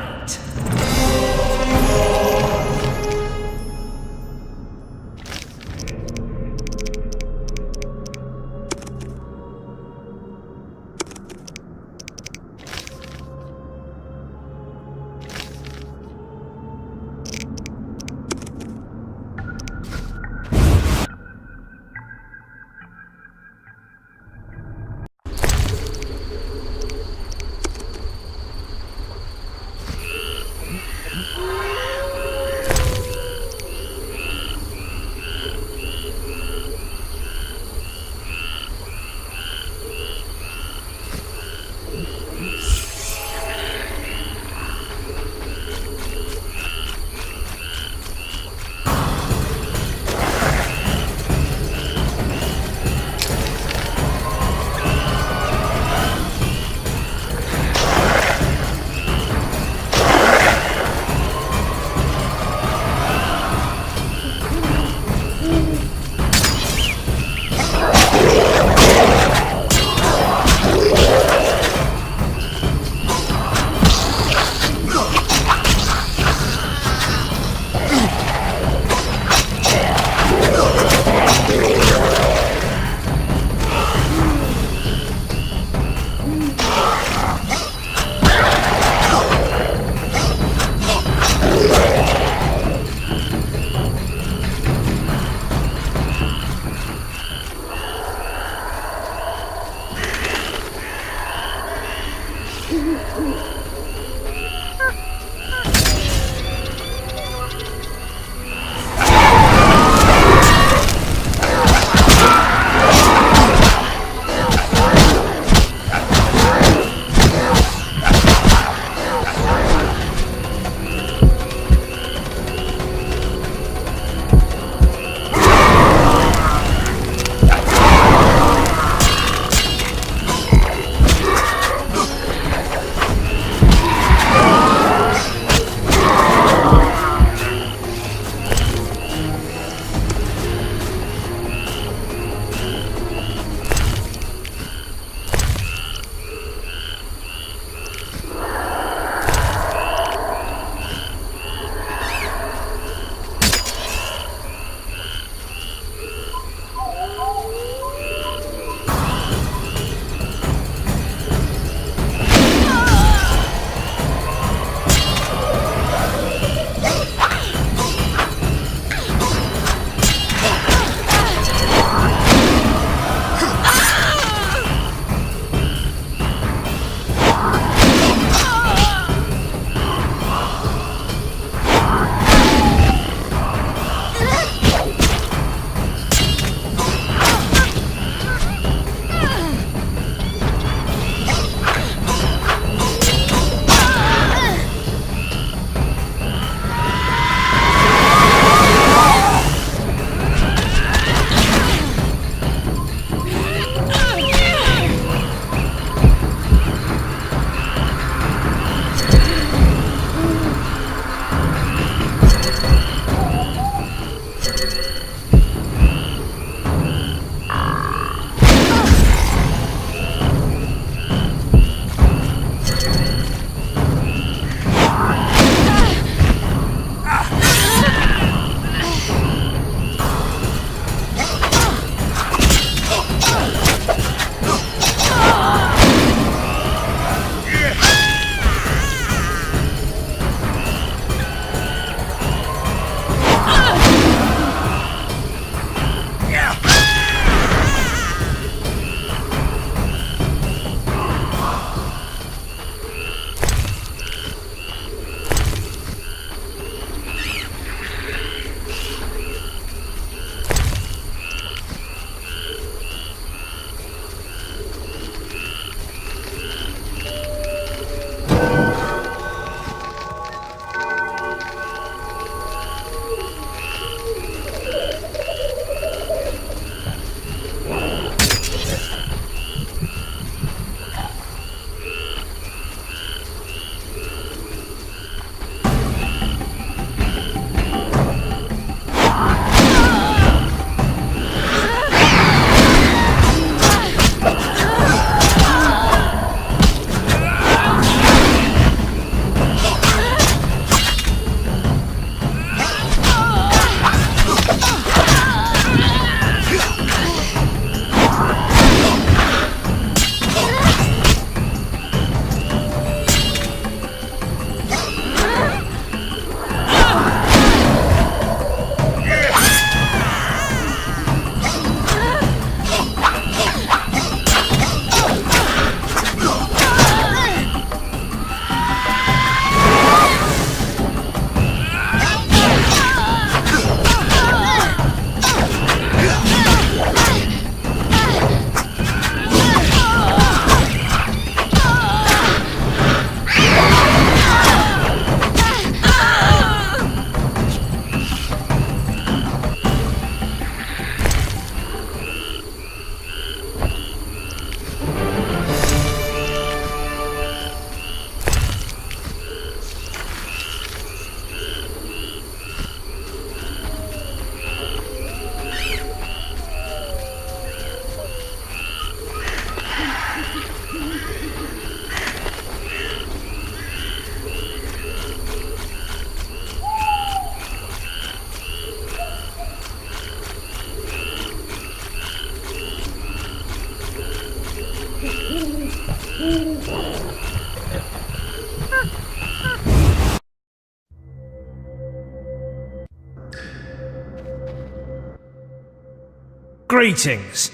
Greetings.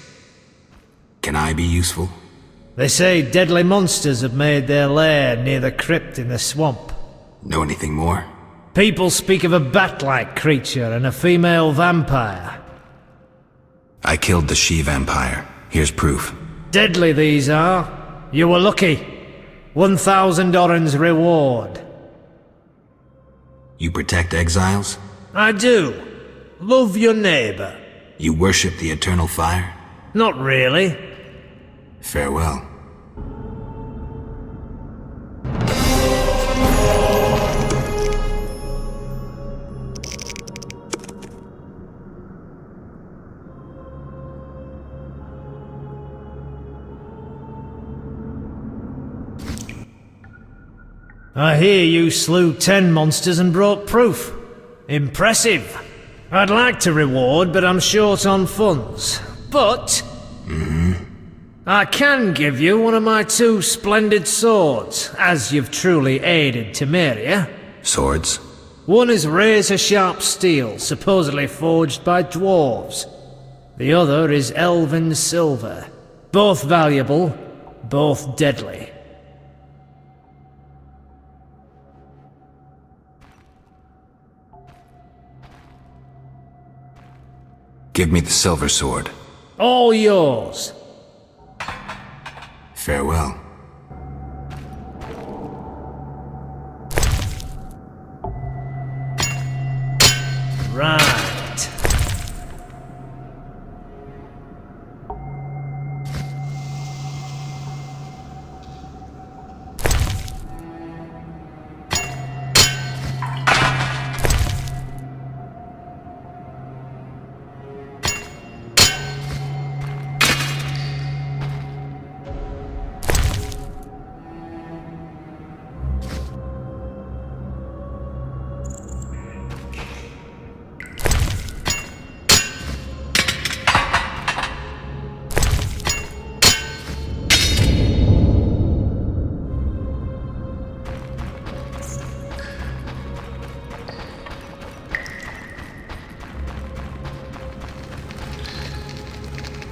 Can I be useful? They say deadly monsters have made their lair near the crypt in the swamp. Know anything more? People speak of a bat-like creature and a female vampire. I killed the she-vampire. Here's proof. Deadly these are. You were lucky. 1,000 Oren's reward. You protect exiles? I do. Love your neighbor. You worship the eternal fire? Not really. Farewell. I hear you slew 10 monsters and brought proof. Impressive. I'd like to reward, but I'm short on funds. But... I can give you one of my 2 splendid swords, as you've truly aided Temeria. Swords? One is razor-sharp steel, supposedly forged by dwarves. The other is elven silver. Both valuable, both deadly. Give me the silver sword. All yours. Farewell. Right.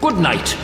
Good night.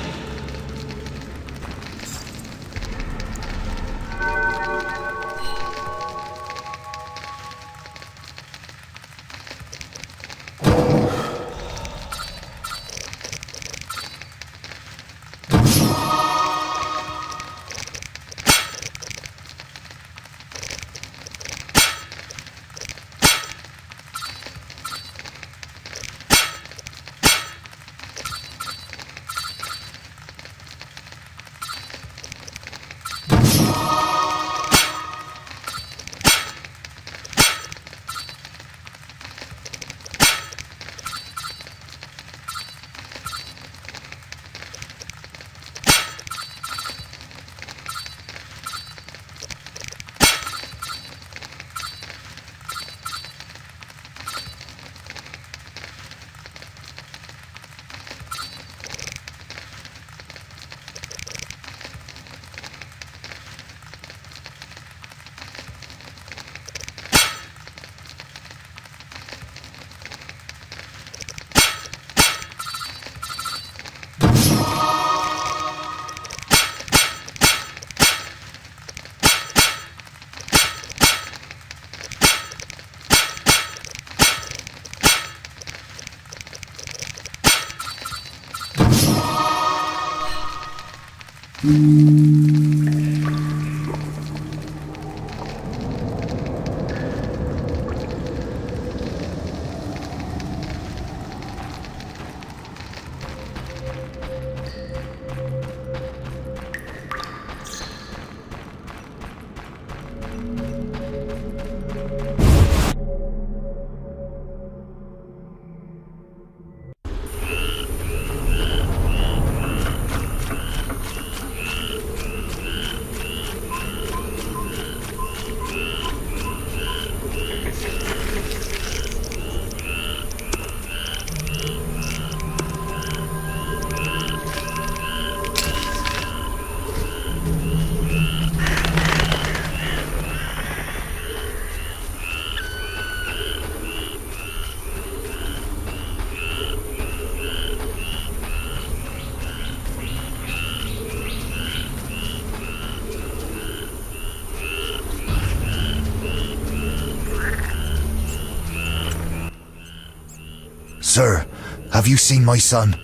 Sir, have you seen my son?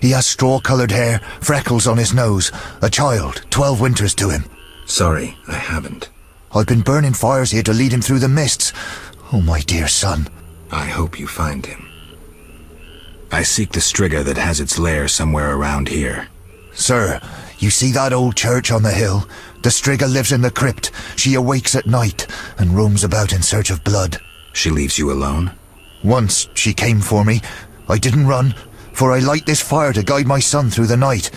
He has straw-coloured hair, freckles on his nose, a child, 12 winters to him. Sorry, I haven't. I've been burning fires here to lead him through the mists. Oh, my dear son. I hope you find him. I seek the Striga that has its lair somewhere around here. Sir, you see that old church on the hill? The Striga lives in the crypt. She awakes at night and roams about in search of blood. She leaves you alone? Once she came for me. I didn't run, for I light this fire to guide my son through the night.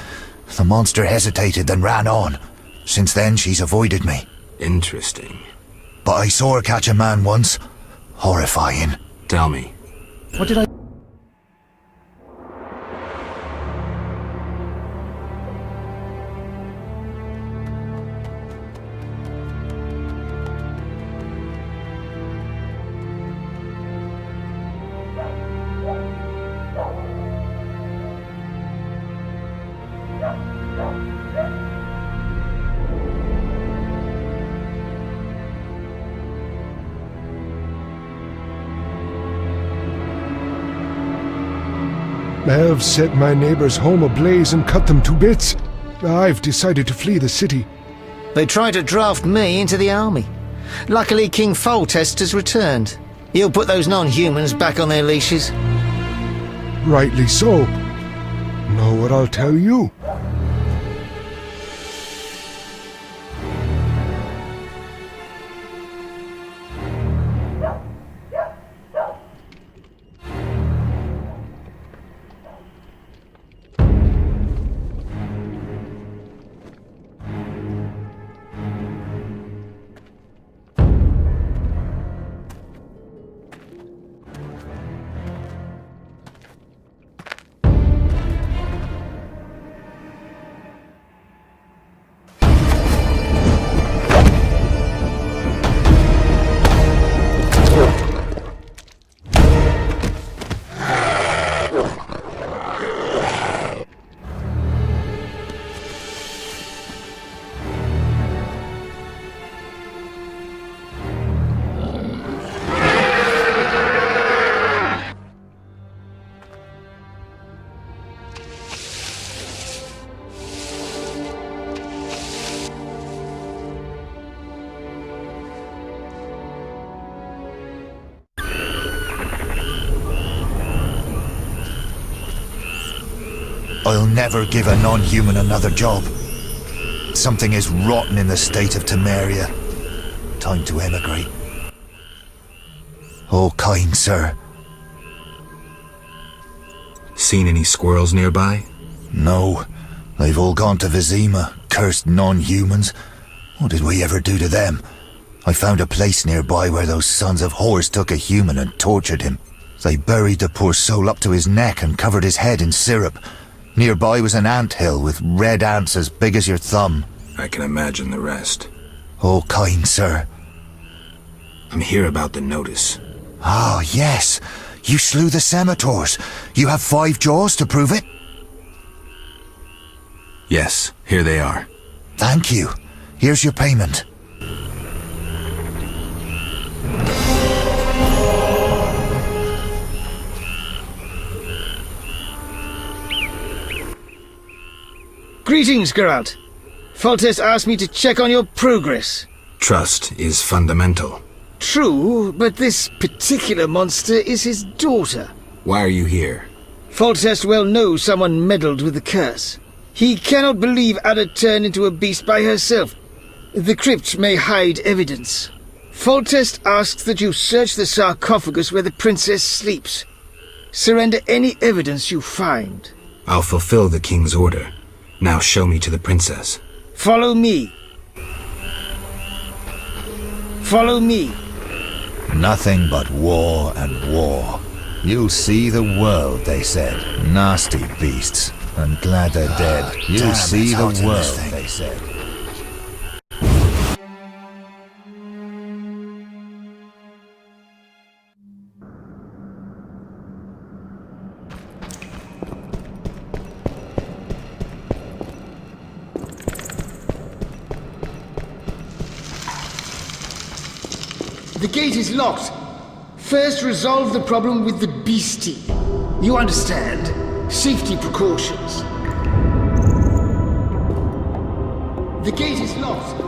The monster hesitated, then ran on. Since then, she's avoided me. Interesting. But I saw her catch a man once. Horrifying. Tell me. What did I... Elves set my neighbor's home ablaze and cut them to bits. I've decided to flee the city. They tried to draft me into the army. Luckily, King Foltest has returned. He'll put those non-humans back on their leashes. Rightly so. Know what I'll tell you? I'll never give a non-human another job. Something is rotten in the state of Temeria. Time to emigrate. Oh, kind sir. Seen any squirrels nearby? No. They've all gone to Vizima, cursed non-humans. What did we ever do to them? I found a place nearby where those sons of whores took a human and tortured him. They buried the poor soul up to his neck and covered his head in syrup. Nearby was an anthill with red ants as big as your thumb. I can imagine the rest. Oh, kind sir. I'm here about the notice. Ah, yes. You slew the Scimitars. You have 5 jaws to prove it? Yes, here they are. Thank you. Here's your payment. Greetings, Geralt. Foltest asked me to check on your progress. Trust is fundamental. True, but this particular monster is his daughter. Why are you here? Foltest well knows someone meddled with the curse. He cannot believe Ada turned into a beast by herself. The crypt may hide evidence. Foltest asks that you search the sarcophagus where the princess sleeps. Surrender any evidence you find. I'll fulfill the king's order. Now show me to the princess. Follow me. Follow me. Nothing but war and war. You'll see the world, they said. Nasty beasts. I'm glad they're dead. You'll see the world, they said. The gate is locked. First resolve the problem with the beastie. You understand. Safety precautions. The gate is locked.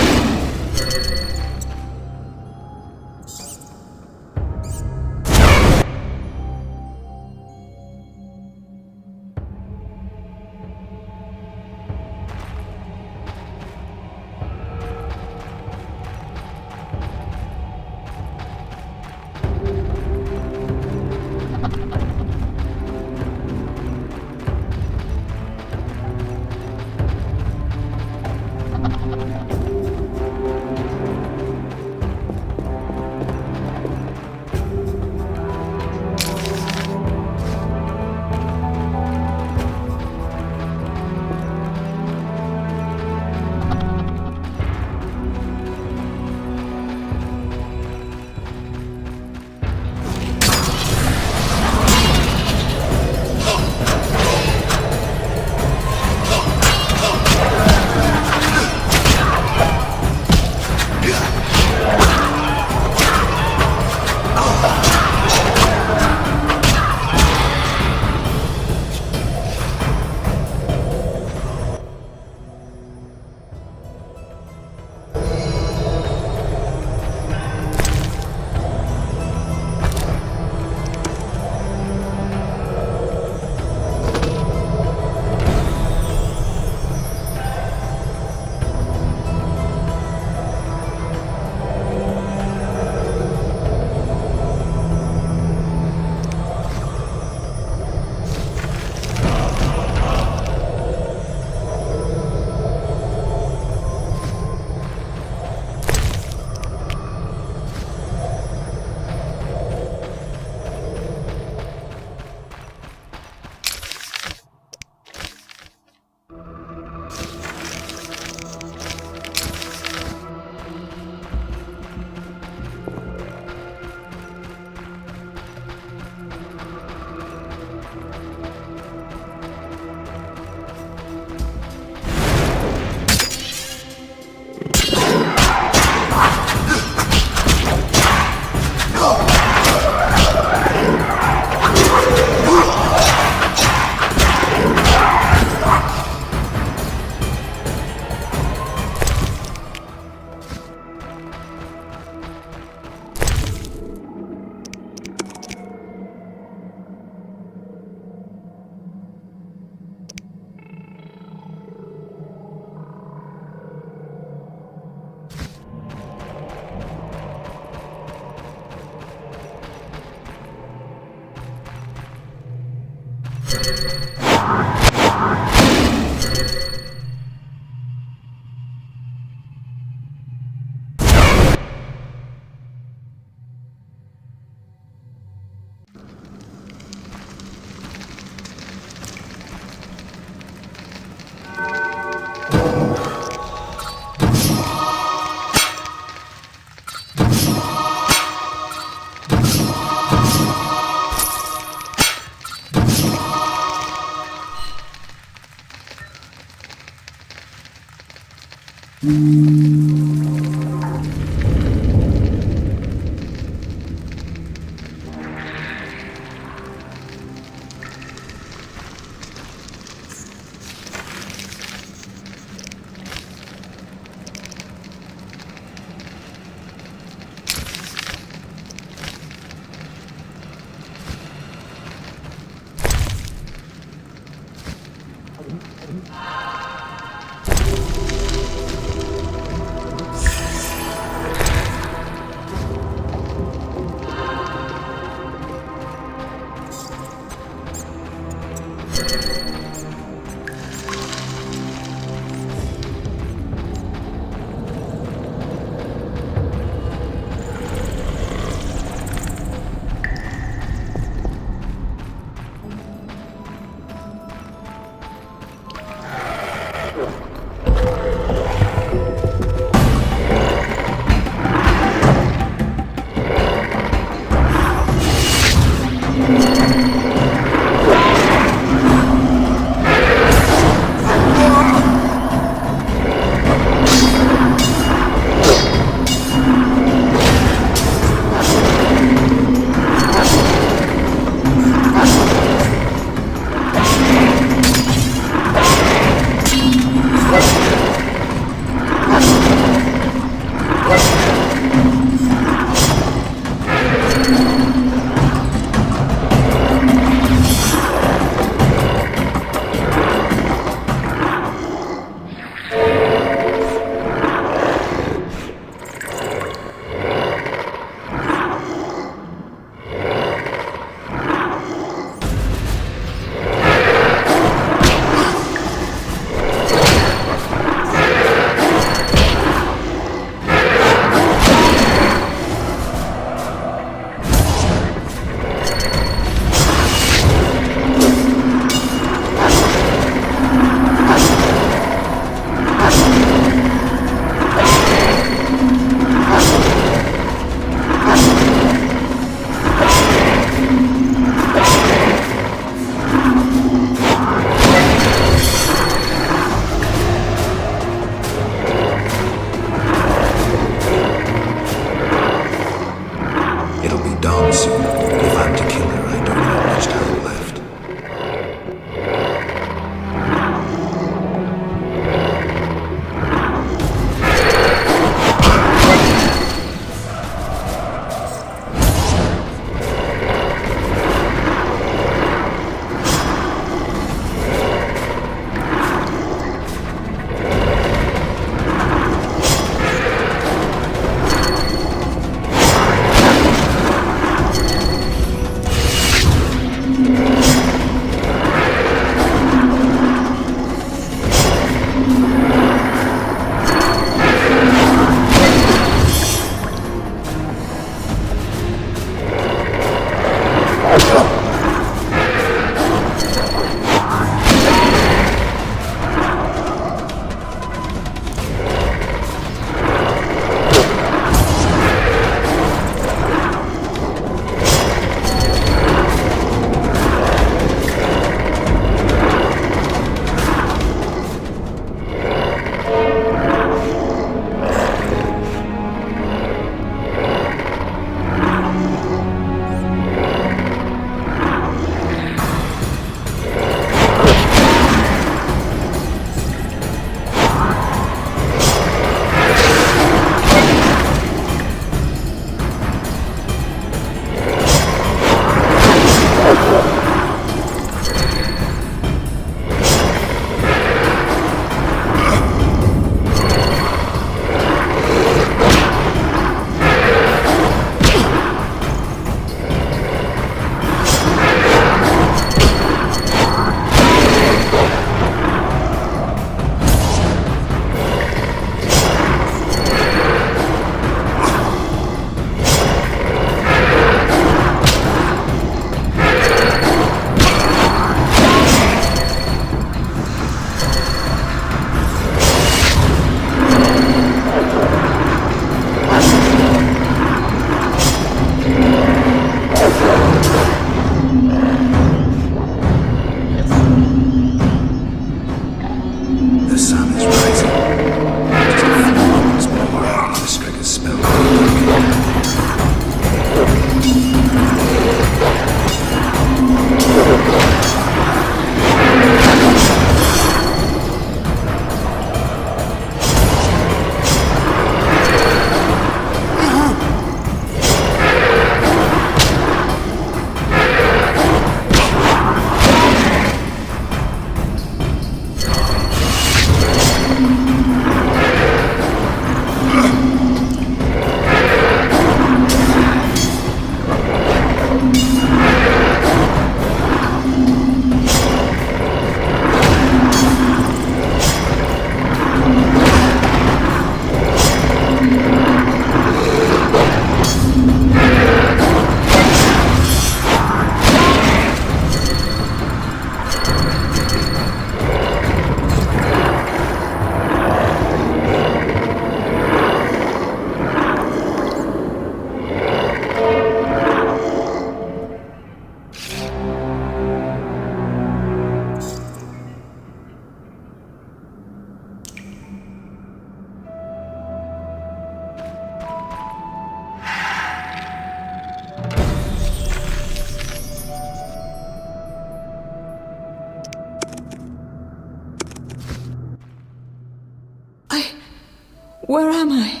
Where am I?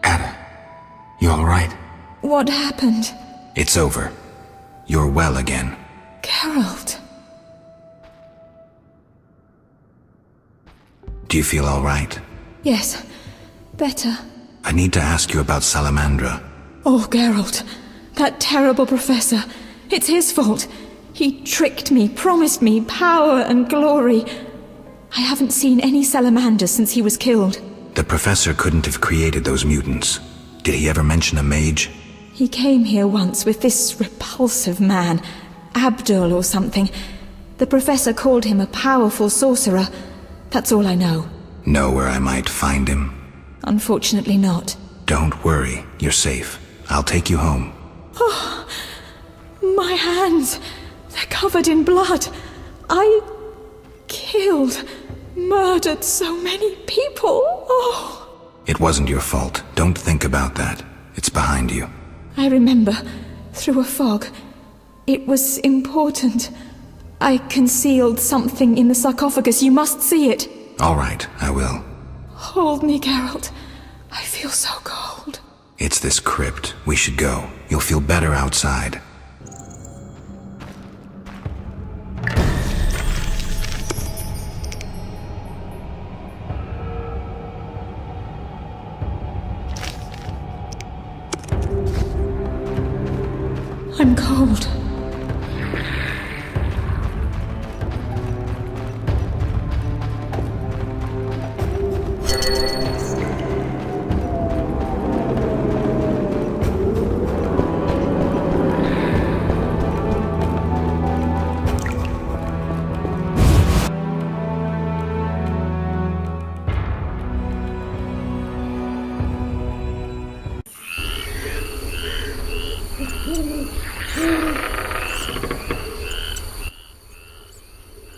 Ada, you alright? What happened? It's over. You're well again. Geralt. Do you feel alright? Yes, better. I need to ask you about Salamandra. Oh, Geralt. That terrible professor. It's his fault. He tricked me, promised me power and glory. I haven't seen any salamanders since he was killed. The professor couldn't have created those mutants. Did he ever mention a mage? He came here once with this repulsive man, Abdul or something. The professor called him a powerful sorcerer. That's all I know. Know where I might find him? Unfortunately not. Don't worry, you're safe. I'll take you home. Oh, my hands. They're covered in blood. I killed, murdered so many people. Oh. It wasn't your fault. Don't think about that. It's behind you. I remember, through a fog. It was important. I concealed something in the sarcophagus. You must see it. All right, I will. Hold me, Geralt. I feel so cold. It's this crypt. We should go. You'll feel better outside. I'm cold.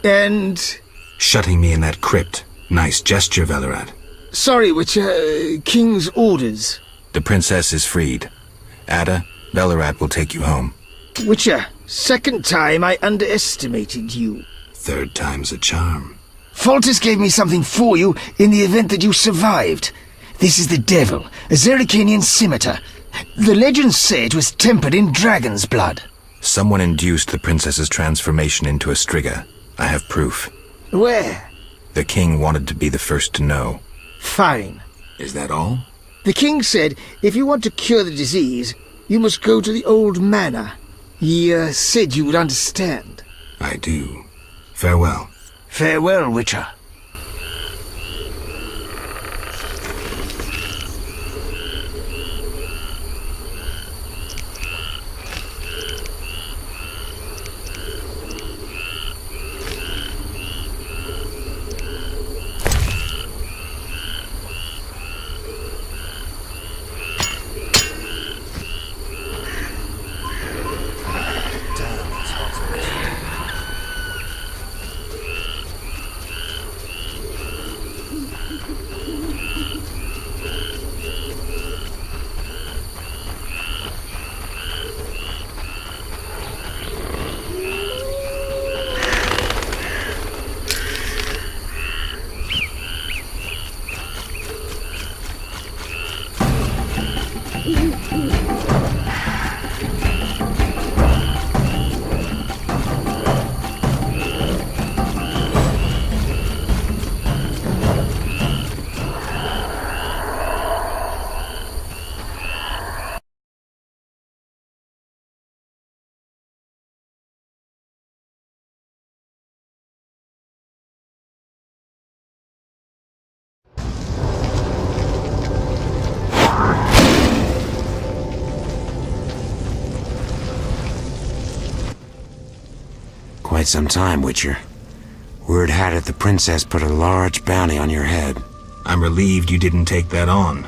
And... Shutting me in that crypt. Nice gesture, Velerat. Sorry, Witcher. King's orders. The princess is freed. Ada, Velerat will take you home. Witcher, second time I underestimated you. Third time's a charm. Foltest gave me something for you in the event that you survived. This is the devil, a Zerrikanian scimitar. The legends say it was tempered in dragon's blood. Someone induced the princess's transformation into a Striga. I have proof. Where? The king wanted to be the first to know. Fine. Is that all? The king said if you want to cure the disease, you must go to the old manor. He said you would understand. I do. Farewell. Farewell, Witcher. Quite some time, Witcher. Word had it the princess put a large bounty on your head. I'm relieved you didn't take that on.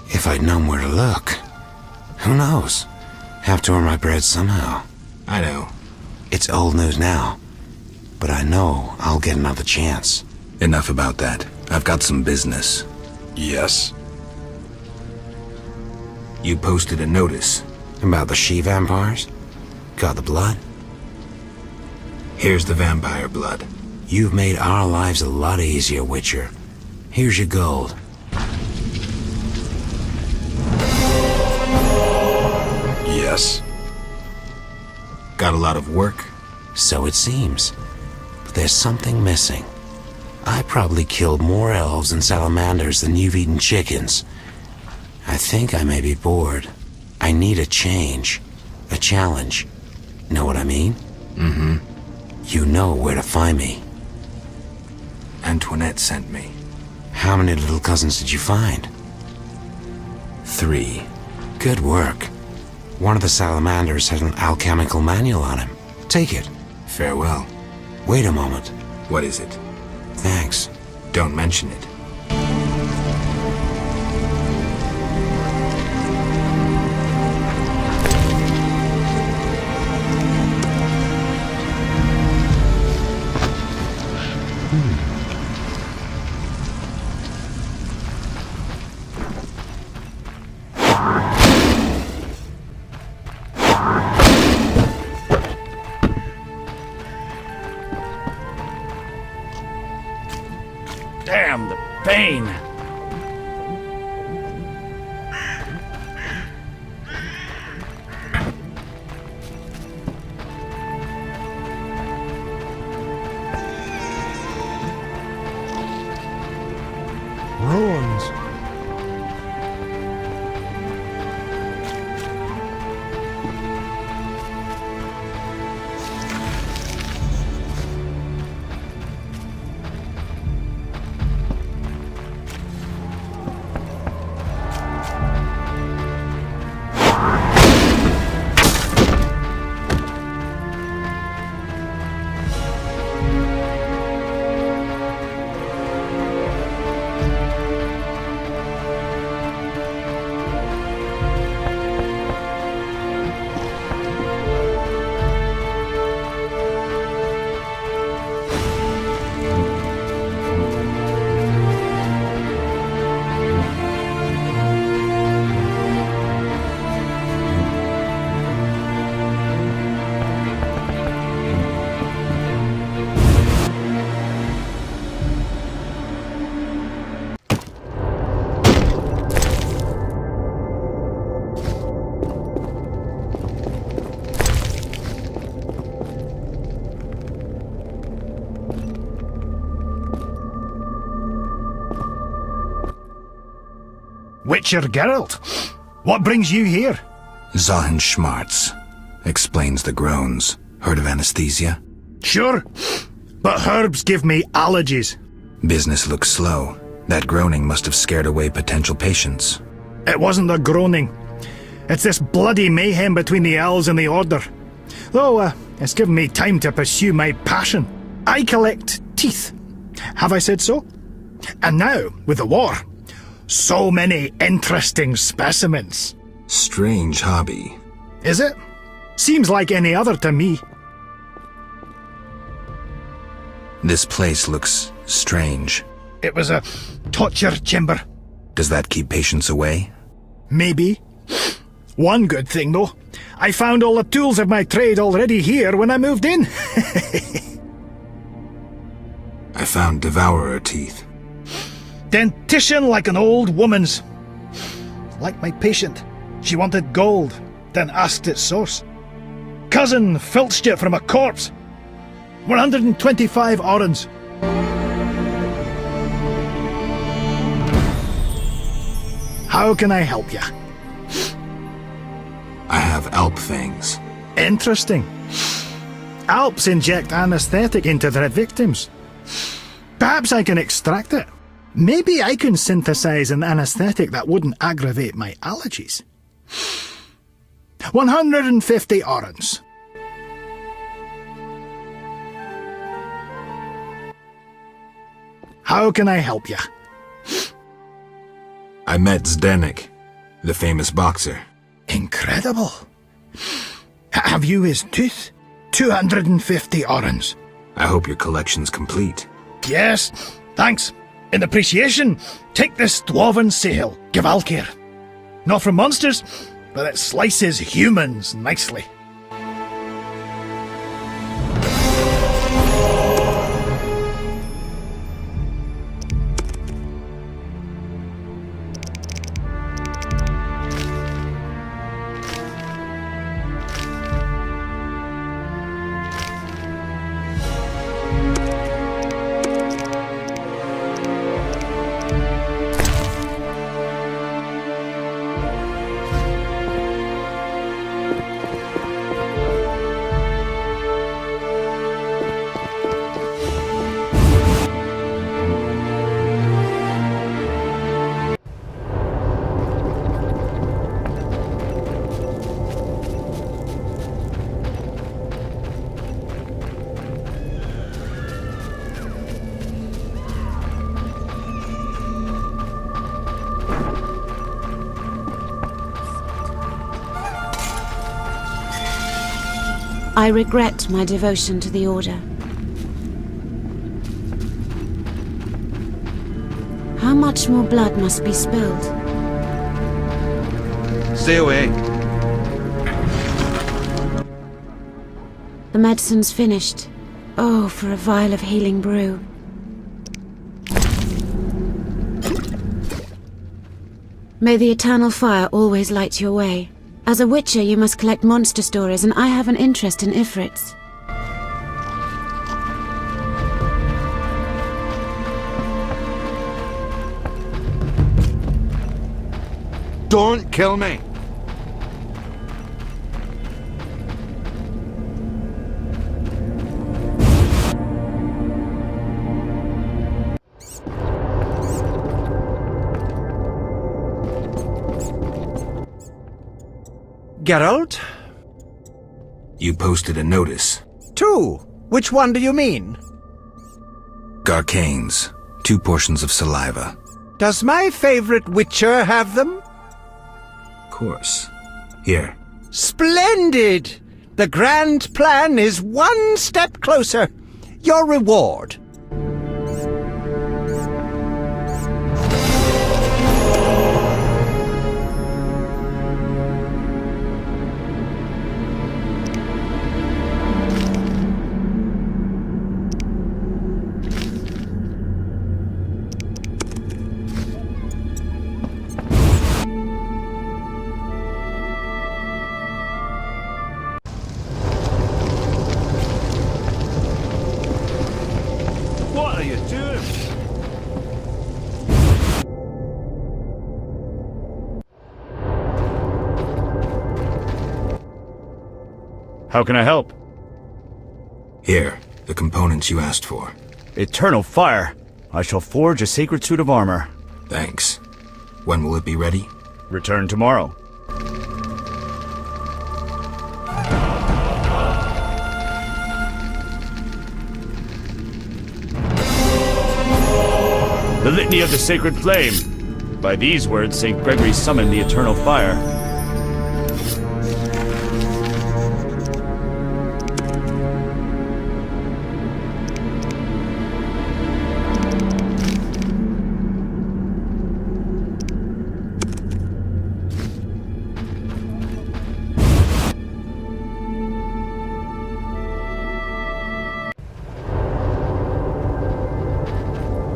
If I'd known where to look. Who knows? Have to earn my bread somehow. I know. It's old news now. But I know I'll get another chance. Enough about that. I've got some business. Yes? You posted a notice. About the she-vampires? Got the blood? Here's the vampire blood. You've made our lives a lot easier, Witcher. Here's your gold. Got a lot of work? So it seems. But there's something missing. I probably killed more elves and salamanders than you've eaten chickens. I think I may be bored. I need a change. A challenge. Know what I mean? Mm-hmm. You know where to find me. Antoinette sent me. How many little cousins did you find? 3. Good work. One of the salamanders had an alchemical manual on him. Take it. Farewell. Wait a moment. What is it? Thanks. Don't mention it. Damn, the pain! Ruins. Witcher Geralt, what brings you here? Zahen Schmartz. Explains the groans. Heard of anesthesia? Sure, but herbs give me allergies. Business looks slow. That groaning must have scared away potential patients. It wasn't the groaning. It's this bloody mayhem between the elves and the Order. Though, it's given me time to pursue my passion. I collect teeth. Have I said so? And now, with the war, so many interesting specimens. Strange hobby. Is it? Seems like any other to me. This place looks strange. It was a torture chamber. Does that keep patients away? Maybe. One good thing, though. I found all the tools of my trade already here when I moved in. I found devourer teeth. Dentition like an old woman's. Like my patient. She wanted gold, then asked its source. Cousin filched it from a corpse. 125 orens. How can I help you? I have Alp fangs. Interesting. Alps inject anesthetic into their victims. Perhaps I can extract it. Maybe I can synthesize an anesthetic that wouldn't aggravate my allergies. 150 orens. How can I help you? I met Zdenek, the famous boxer. Incredible. Have you his tooth? 250 orens. I hope your collection's complete. Yes, thanks. In appreciation, take this dwarven sail, Givalkir. Not from monsters, but it slices humans nicely. I regret my devotion to the Order. How much more blood must be spilled? Stay away. The medicine's finished. Oh, for a vial of healing brew. May the eternal fire always light your way. As a witcher, you must collect monster stories, and I have an interest in Ifrits. Don't kill me! Geralt? You posted a notice. 2. Which one do you mean? Garcanes. 2 portions of saliva. Does my favorite witcher have them? Of course. Here. Splendid! The grand plan is one step closer. Your reward. What are you doing? How can I help? Here, the components you asked for. Eternal fire. I shall forge a sacred suit of armor. Thanks. When will it be ready? Return tomorrow. The Litany of the Sacred Flame. By these words, St. Gregory summoned the eternal fire.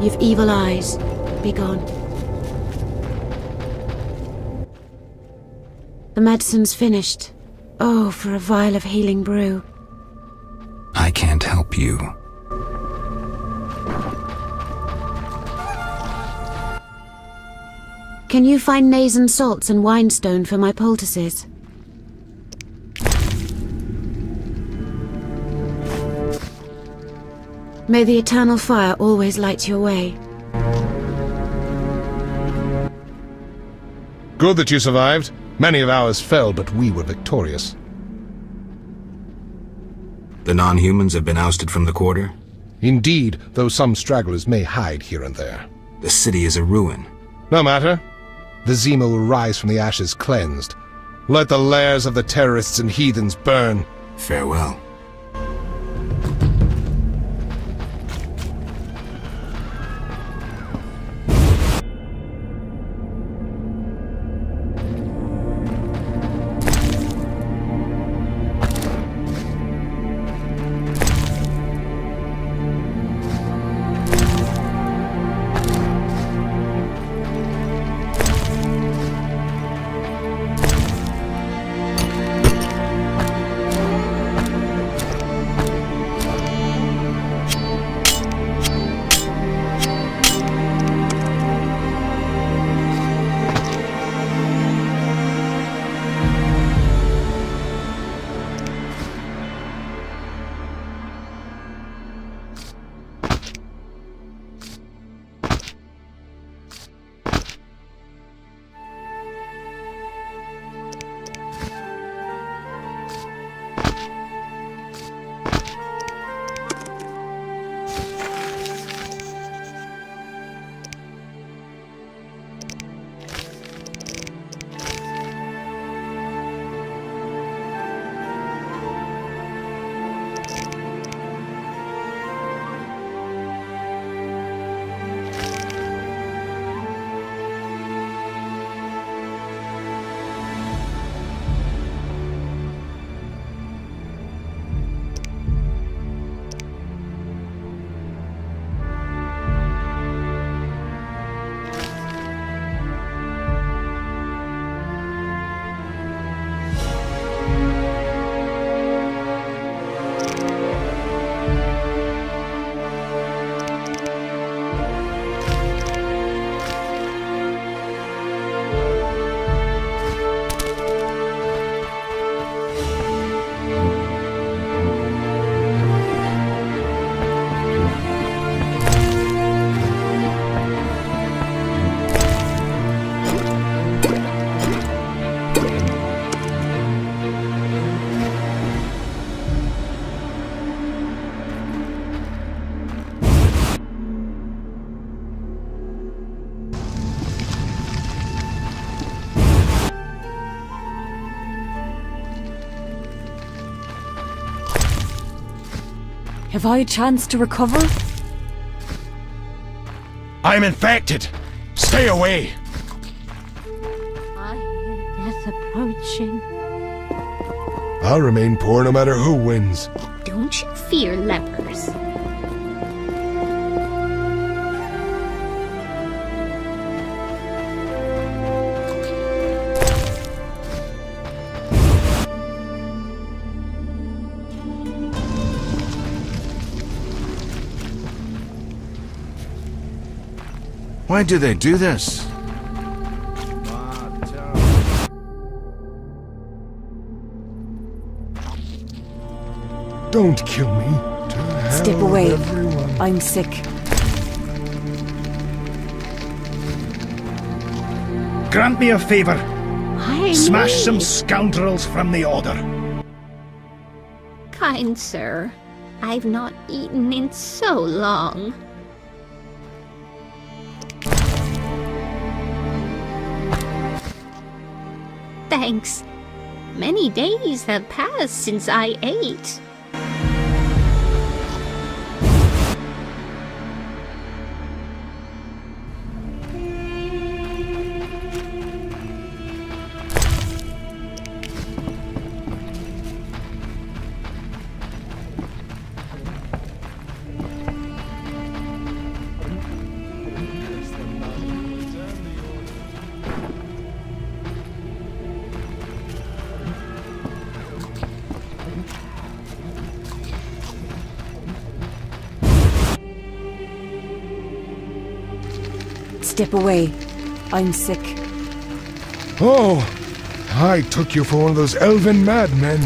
You've evil eyes. Be gone. The medicine's finished. Oh, for a vial of healing brew. I can't help you. Can you find Nazen salts and winestone for my poultices? May the eternal fire always light your way. Good that you survived. Many of ours fell, but we were victorious. The non-humans have been ousted from the quarter? Indeed, though some stragglers may hide here and there. The city is a ruin. No matter. Vizima will rise from the ashes cleansed. Let the lairs of the terrorists and heathens burn. Farewell. Have I a chance to recover? I'm infected! Stay away! I hear death approaching. I'll remain poor no matter who wins. Don't you fear lepers. Why do they do this? Don't kill me. Step away. I'm sick. Grant me a favor. Smash may. some scoundrels from the Order. Kind sir, I've not eaten in so long. Thanks. Many days have passed since I ate. Step away. I'm sick. Oh, I took you for one of those elven madmen.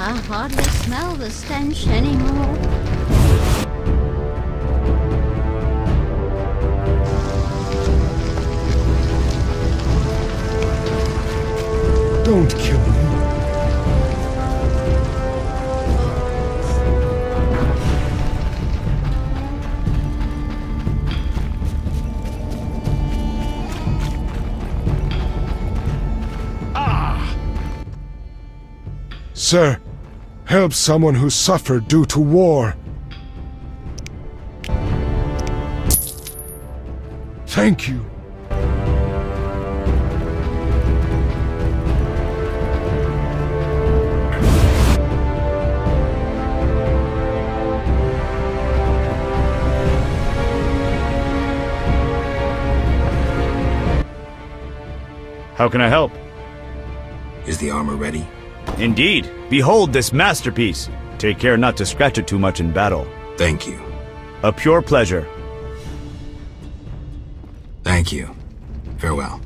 I hardly smell the stench anymore. Don't kill me. Sir, help someone who suffered due to war. Thank you. How can I help? Is the armor ready? Indeed. Behold this masterpiece. Take care not to scratch it too much in battle. Thank you. A pure pleasure. Thank you. Farewell.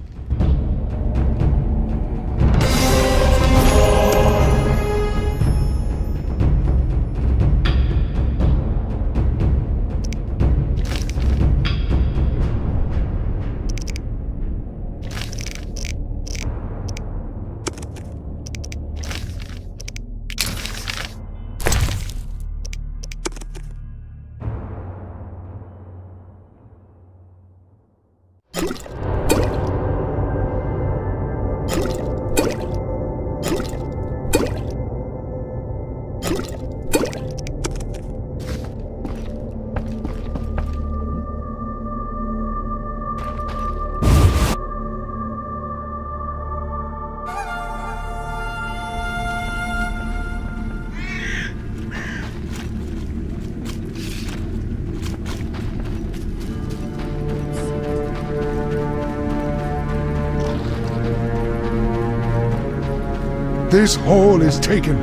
This hall is taken.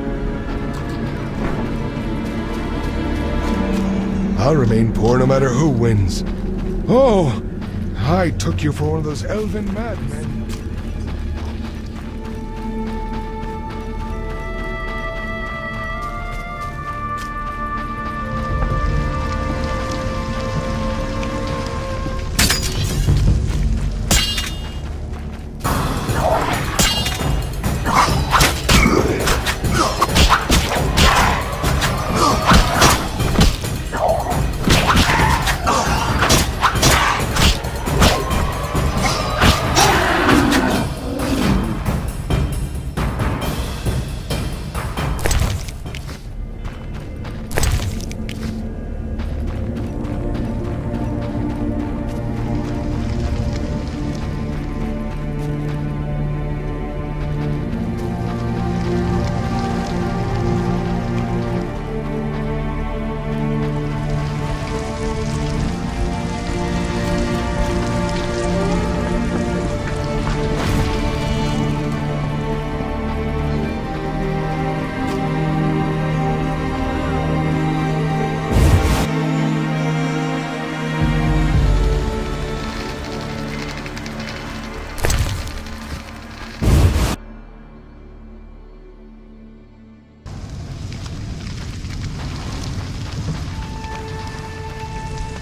I'll remain poor no matter who wins. Oh, I took you for one of those elven madmen.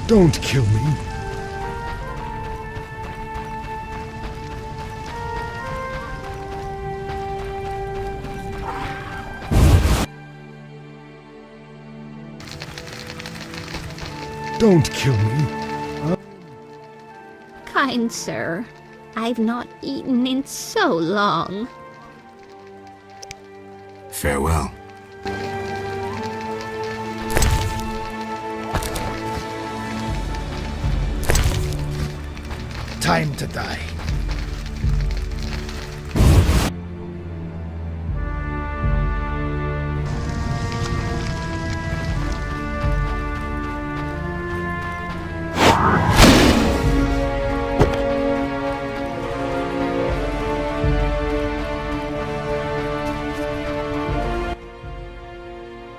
Don't kill me. Don't kill me. Kind sir, I've not eaten in so long. Farewell. Time to die.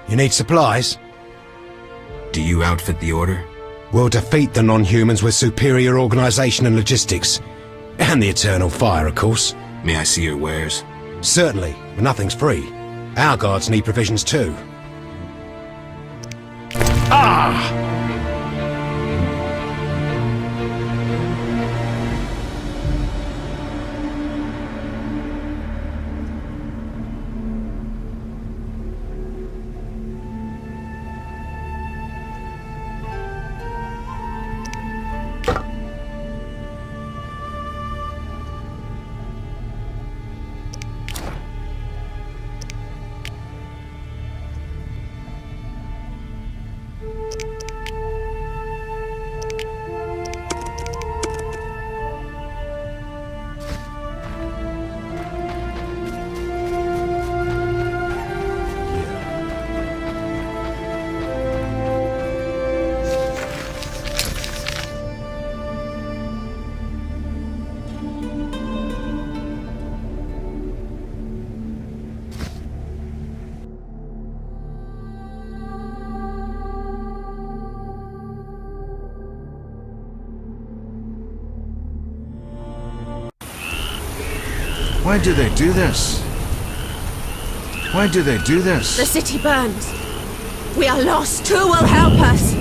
You need supplies? Do you outfit the Order? We'll defeat the non-humans with superior organization and logistics. And the Eternal Fire, of course. May I see your wares? Certainly, but nothing's free. Our guards need provisions too. Ah! Why do they do this? Why do they do this? The city burns. We are lost. Who will help us?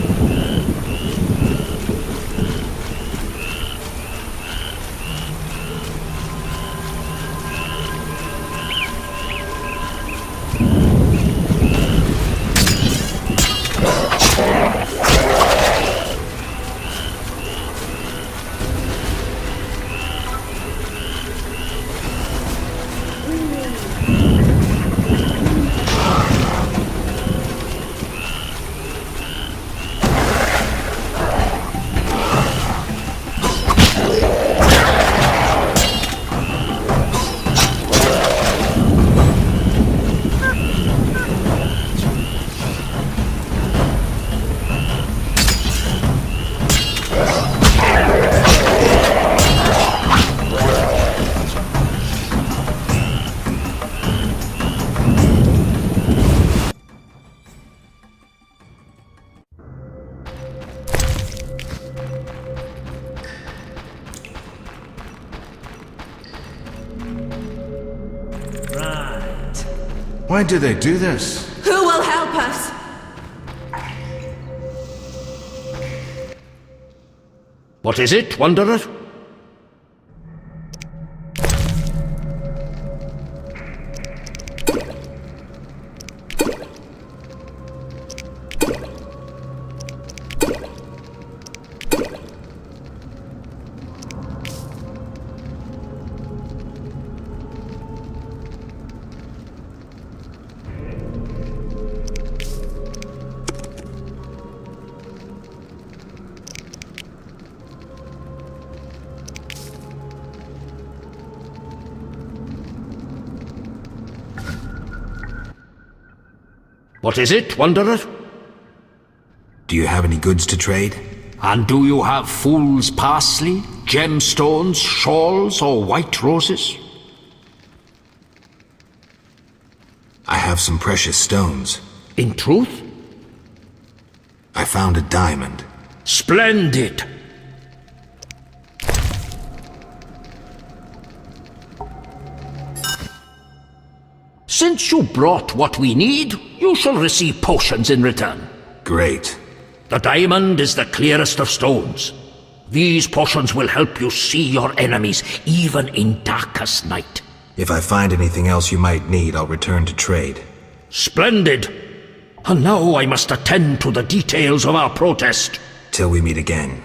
Why do they do this? Who will help us? What is it, Wanderer? What is it, Wanderer? Do you have any goods to trade? And do you have fool's parsley, gemstones, shawls, or white roses? I have some precious stones. In truth? I found a diamond. Splendid! Since you brought what we need, you shall receive potions in return. Great. The diamond is the clearest of stones. These potions will help you see your enemies, even in darkest night. If I find anything else you might need, I'll return to trade. Splendid! And now I must attend to the details of our protest. Till we meet again.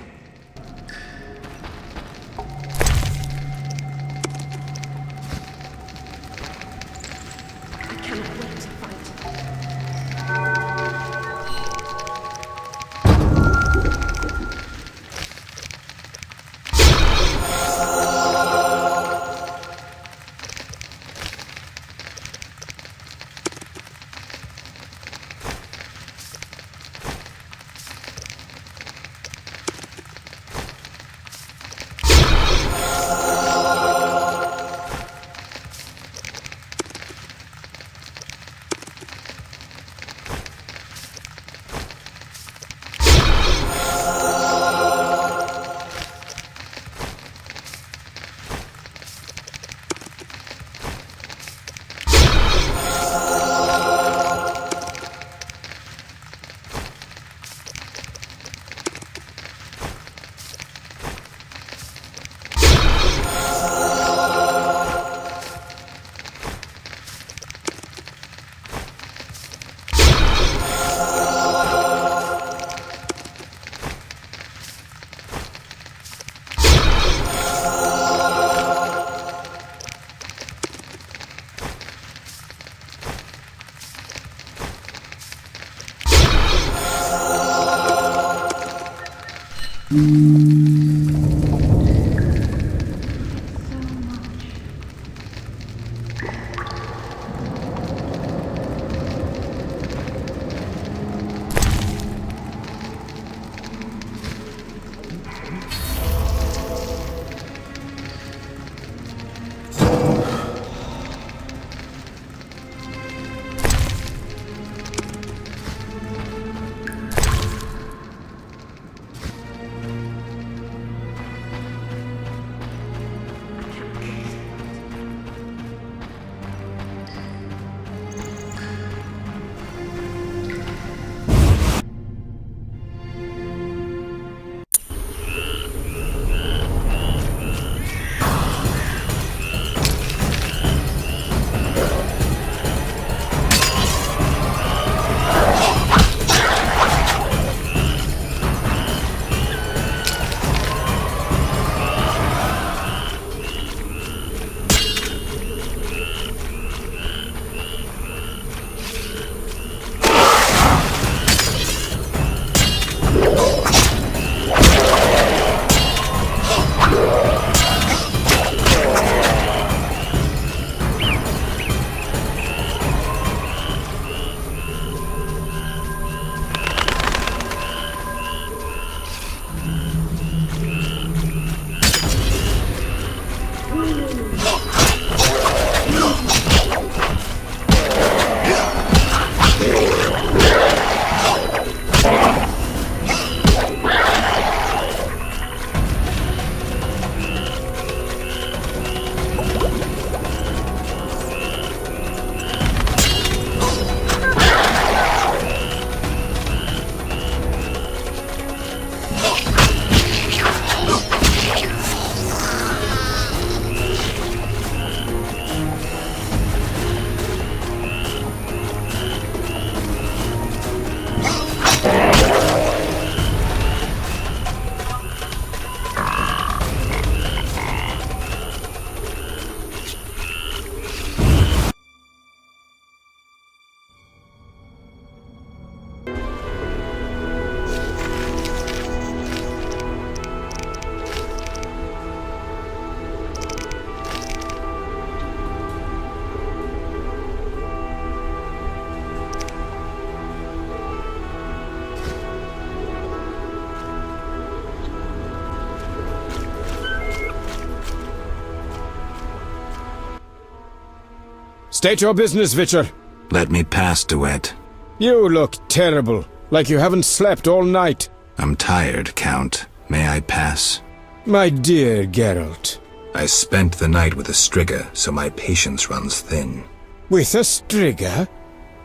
State your business, Witcher. Let me pass, Duet. You look terrible, like you haven't slept all night. I'm tired, Count. May I pass? My dear Geralt. I spent the night with a Striga, so my patience runs thin. With a Striga?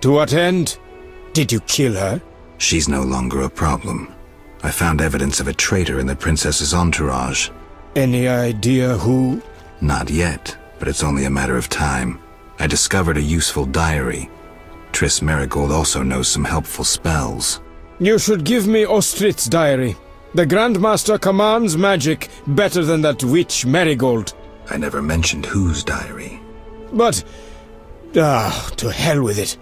To what end? Did you kill her? She's no longer a problem. I found evidence of a traitor in the princess's entourage. Any idea who? Not yet, but it's only a matter of time. I discovered a useful diary. Triss Merigold also knows some helpful spells. You should give me Ostrit's diary. The Grandmaster commands magic better than that witch Merigold. I never mentioned whose diary. But... to hell with it.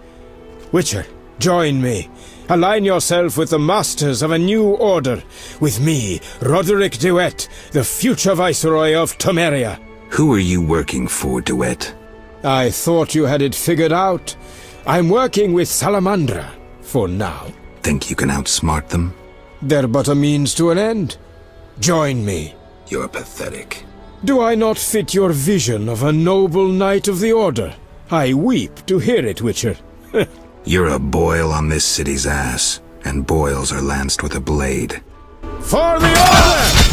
Witcher, join me. Align yourself with the masters of a new order. With me, Roderick Duet, the future Viceroy of Temeria. Who are you working for, Duet? I thought you had it figured out. I'm working with Salamandra, for now. Think you can outsmart them? They're but a means to an end. Join me. You're pathetic. Do I not fit your vision of a noble knight of the Order? I weep to hear it, Witcher. You're a boil on this city's ass, and boils are lanced with a blade. For the Order!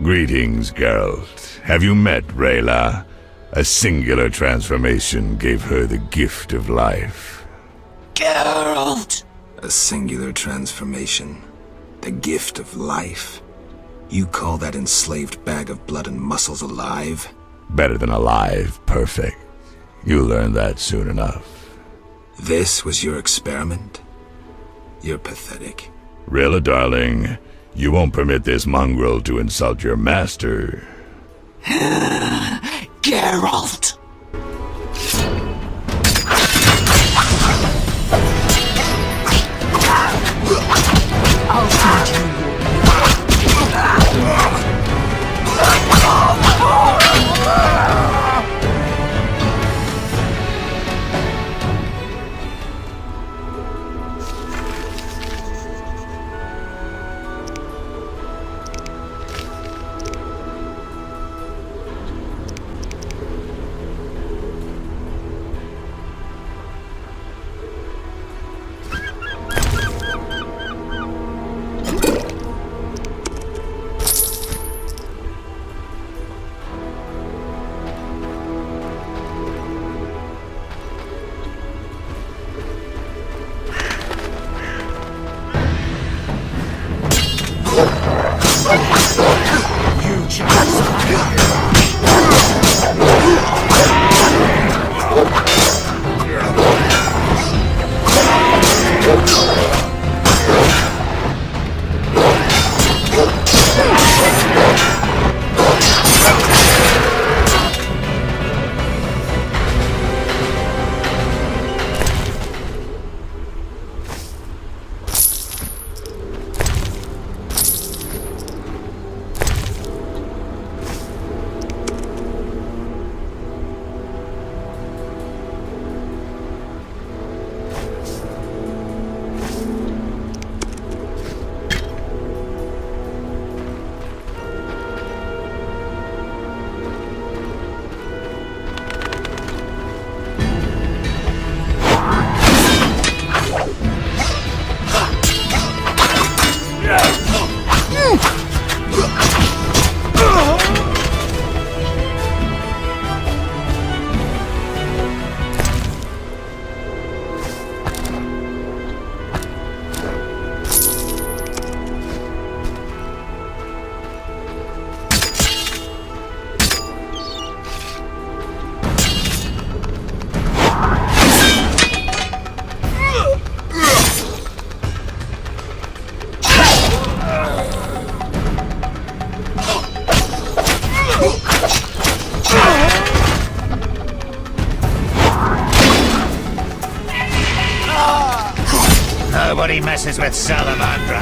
Greetings, Geralt. Have you met Rayla? A singular transformation gave her the gift of life. Geralt! A singular transformation. The gift of life. You call that enslaved bag of blood and muscles alive? Better than alive, perfect. You'll learn that soon enough. This was your experiment? You're pathetic. Rayla, darling, you won't permit this mongrel to insult your master. Geralt! I'll find you. Nobody messes with Salamandra.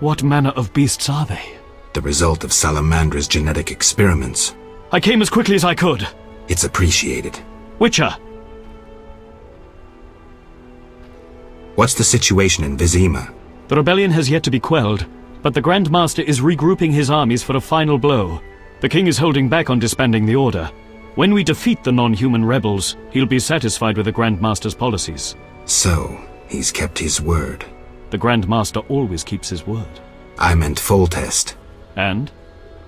What manner of beasts are they? The result of Salamandra's genetic experiments. I came as quickly as I could. It's appreciated. Witcher! What's the situation in Vizima? The rebellion has yet to be quelled, but the Grand Master is regrouping his armies for a final blow. The king is holding back on disbanding the Order. When we defeat the non-human rebels, he'll be satisfied with the Grand Master's policies. So, he's kept his word. The Grand Master always keeps his word. I meant Foltest. And?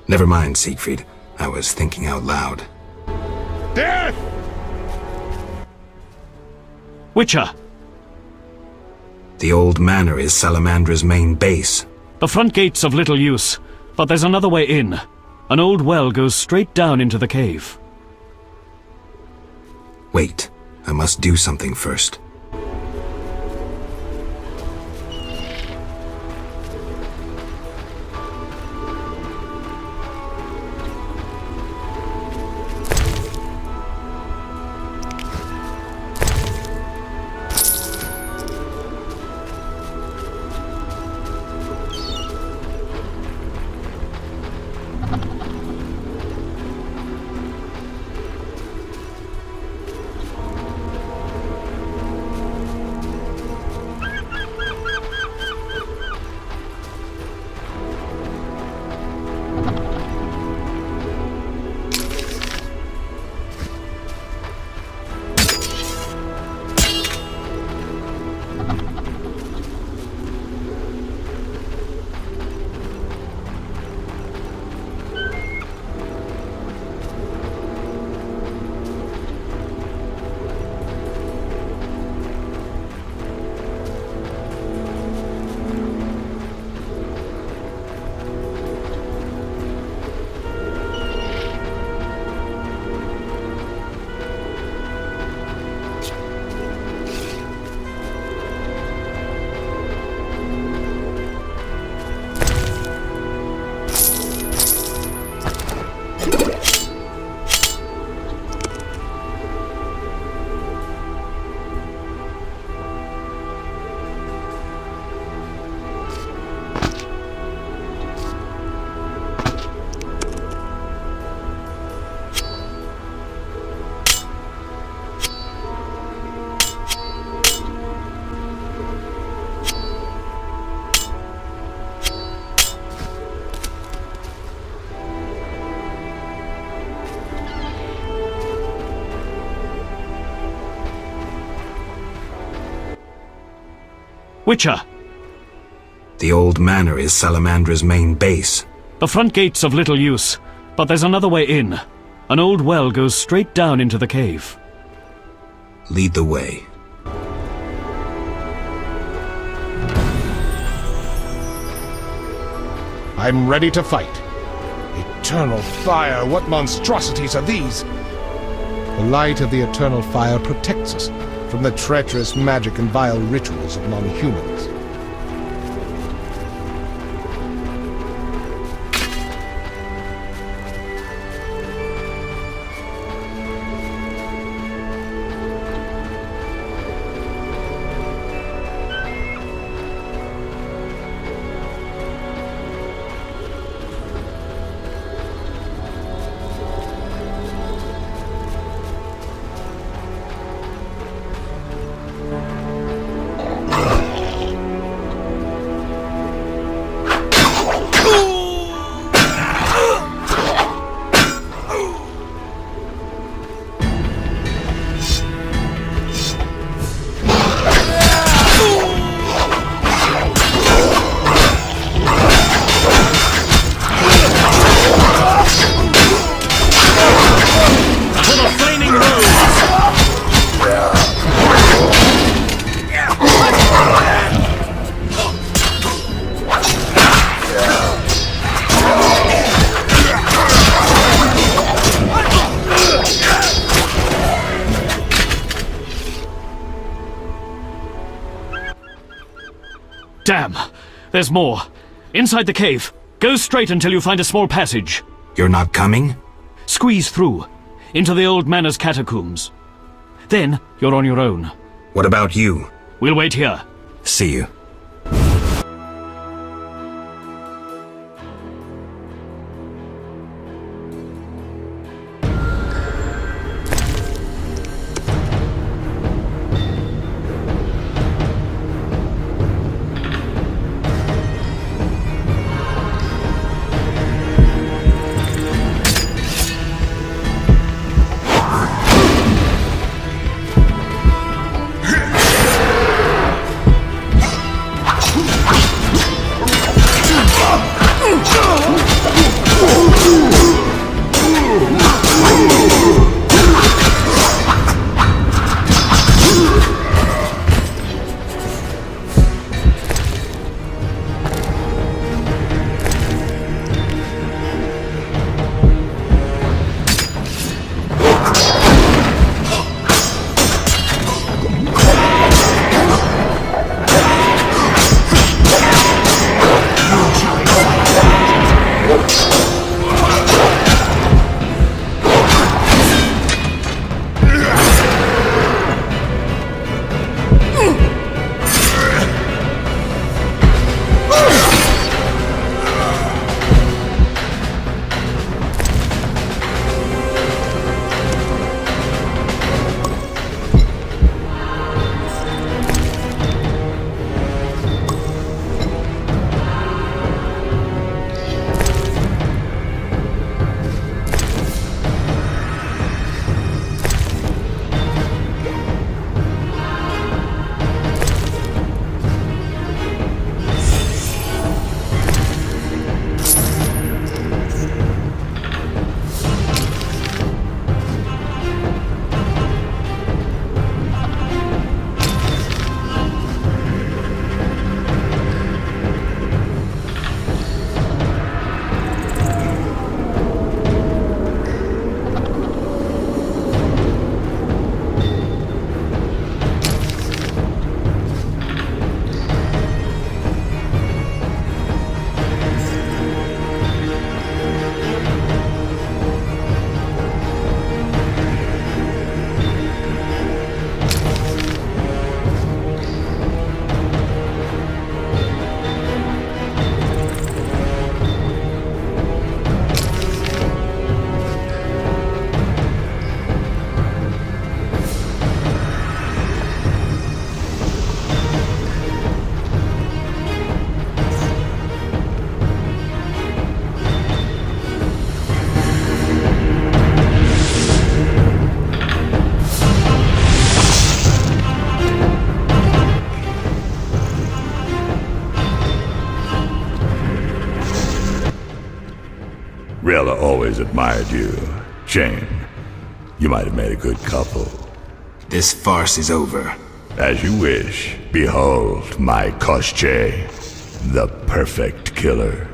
Never mind, Siegfried. I was thinking out loud. Death! Witcher! The old manor is Salamandra's main base. The front gate's of little use, but there's another way in. An old well goes straight down into the cave. Wait, I must do something first. Witcher! The old manor is Salamandra's main base. The front gate's of little use, but there's another way in. An old well goes straight down into the cave. Lead the way. I'm ready to fight. Eternal fire, what monstrosities are these? The light of the eternal fire protects us from the treacherous magic and vile rituals of non-humans. Damn! There's more. Inside the cave. Go straight until you find a small passage. You're not coming? Squeeze through. Into the old manor's catacombs. Then, you're on your own. What about you? We'll wait here. See you. Rayla always admired you. Shame. You might have made a good couple. This farce is over. As you wish. Behold my Koschei, the perfect killer.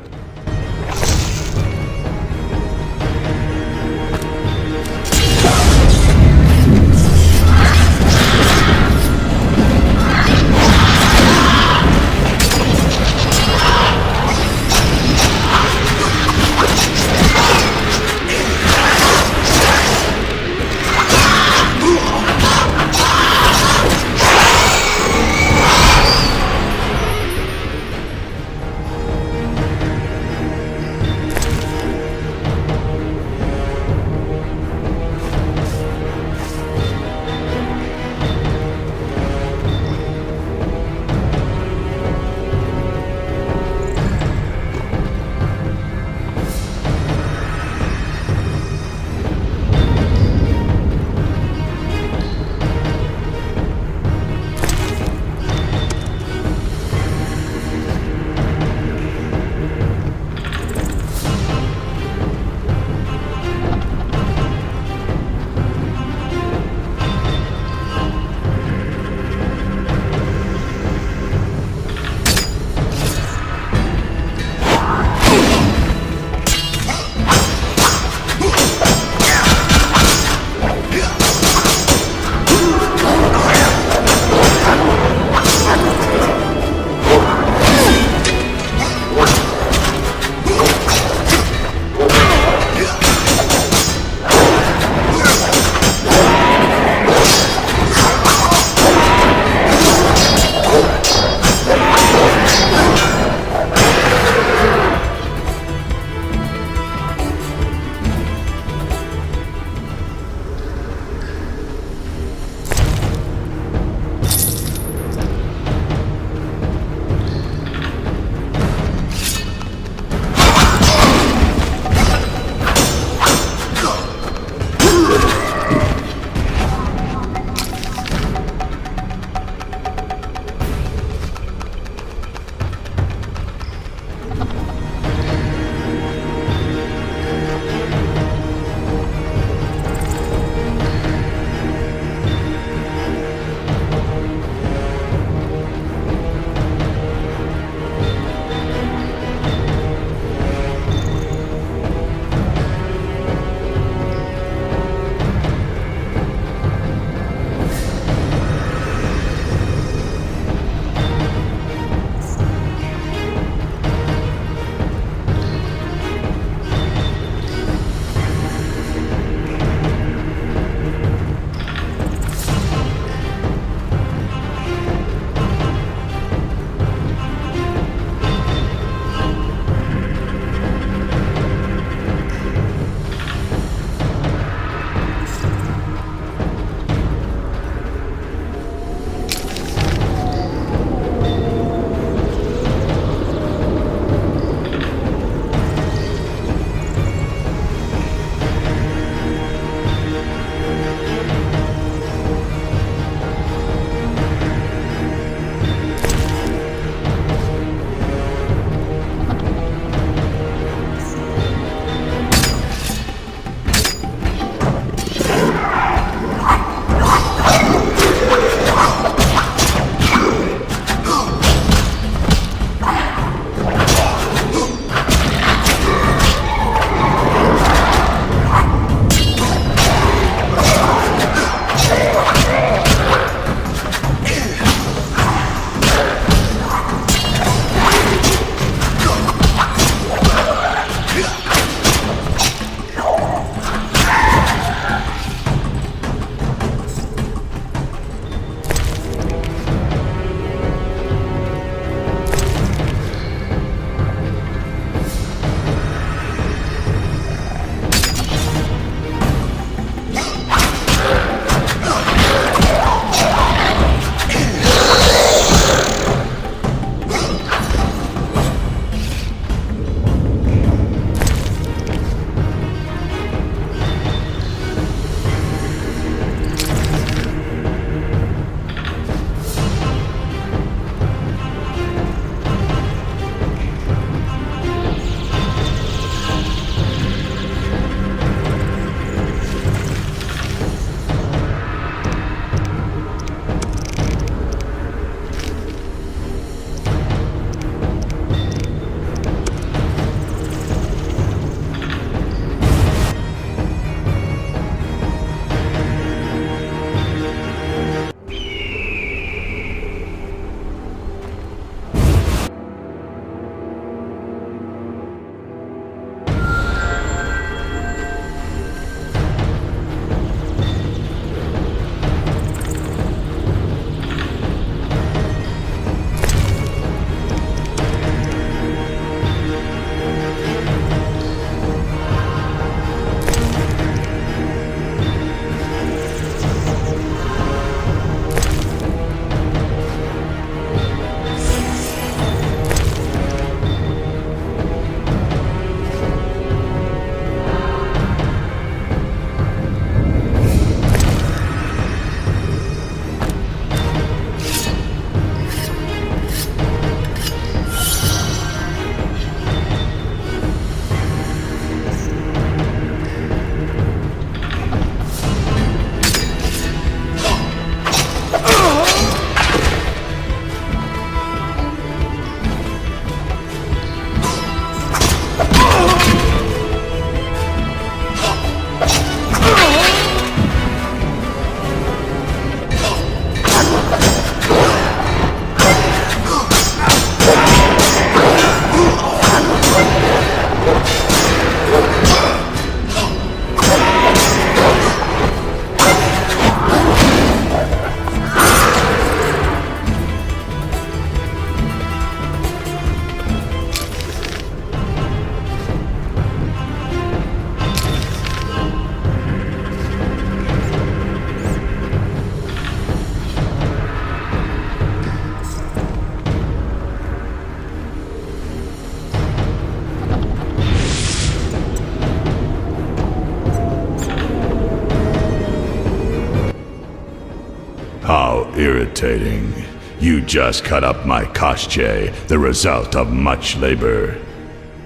irritating. You just cut up my Koshche, the result of much labor.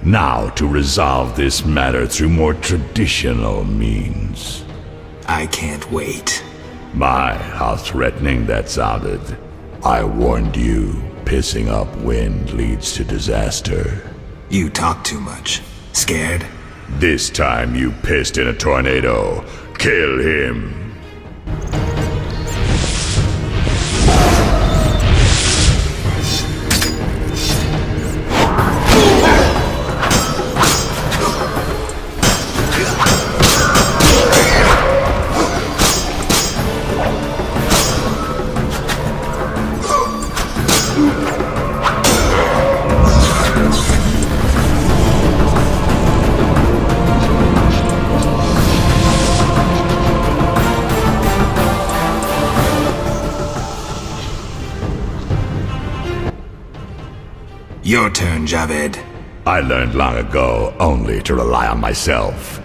Now to resolve this matter through more traditional means. I can't wait. My, how threatening that sounded. I warned you, pissing up wind leads to disaster. You talk too much. Scared? This time you pissed in a tornado. Kill him. Your turn, Javed. I learned long ago only to rely on myself.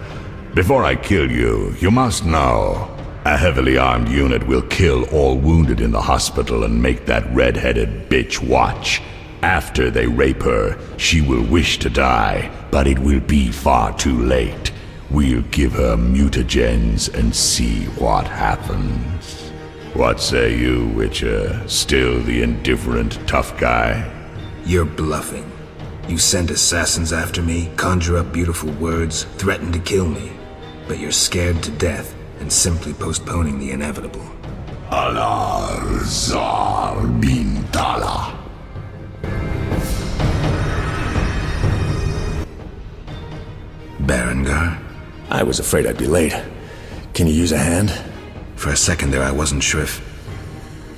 Before I kill you, you must know, a heavily armed unit will kill all wounded in the hospital and make that red-headed bitch watch. After they rape her, she will wish to die, but it will be far too late. We'll give her mutagens and see what happens. What say you, Witcher? Still the indifferent tough guy? You're bluffing. You send assassins after me, conjure up beautiful words, threaten to kill me. But you're scared to death and simply postponing the inevitable. Alar Zar bin Tala. Berengar? I was afraid I'd be late. Can you use a hand? For a second there I wasn't sure if...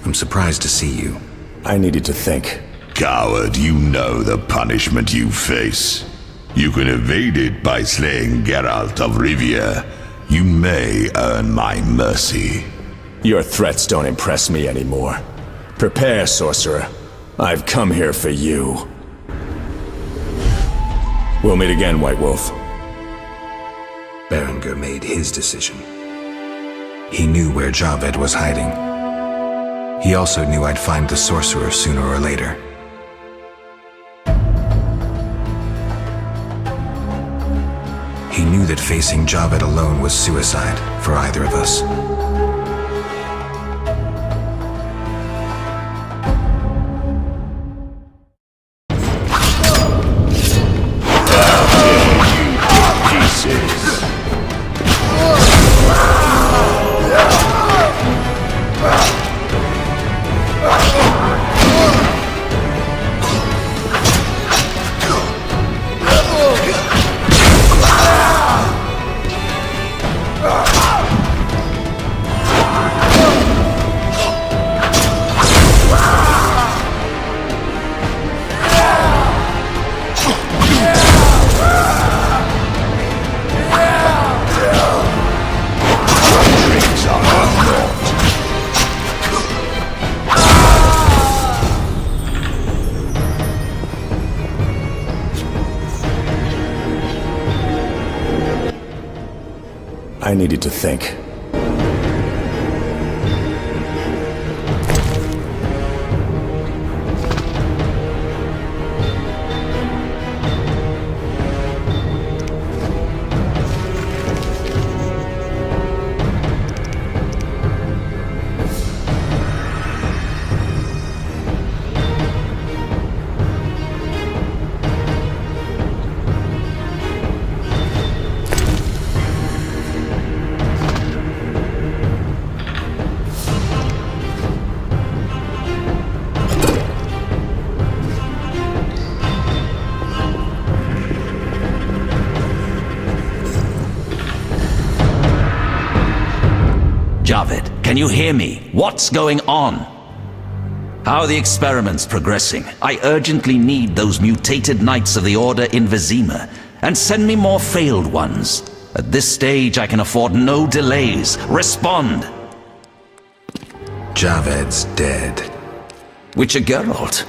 I'm surprised to see you. I needed to think. Coward, you know the punishment you face. You can evade it by slaying Geralt of Rivia. You may earn my mercy. Your threats don't impress me anymore. Prepare, sorcerer. I've come here for you. We'll meet again, White Wolf. Berengar made his decision. He knew where Javed was hiding. He also knew I'd find the sorcerer sooner or later. He knew that facing Javed alone was suicide for either of us. I needed to think. Javed, can you hear me? What's going on? How are the experiments progressing? I urgently need those mutated Knights of the Order in Vizima, and send me more failed ones. At this stage, I can afford no delays. Respond! Javed's dead. Witcher Geralt?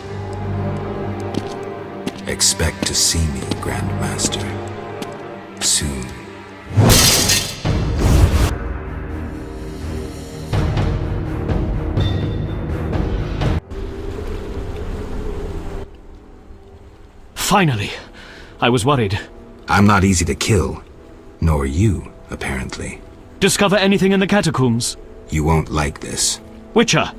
Expect to see me, Grandmaster. Soon. Finally! I was worried. I'm not easy to kill. Nor you, apparently. Discover anything in the catacombs? You won't like this. Witcher!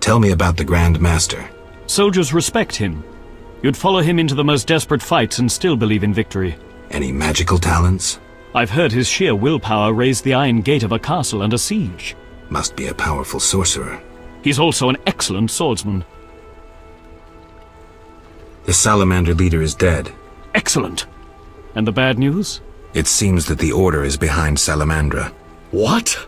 Tell me about the Grand Master. Soldiers respect him. You'd follow him into the most desperate fights and still believe in victory. Any magical talents? I've heard his sheer willpower raised the iron gate of a castle under siege. Must be a powerful sorcerer. He's also an excellent swordsman. The Salamander leader is dead. Excellent. And the bad news? It seems that the Order is behind Salamandra. What?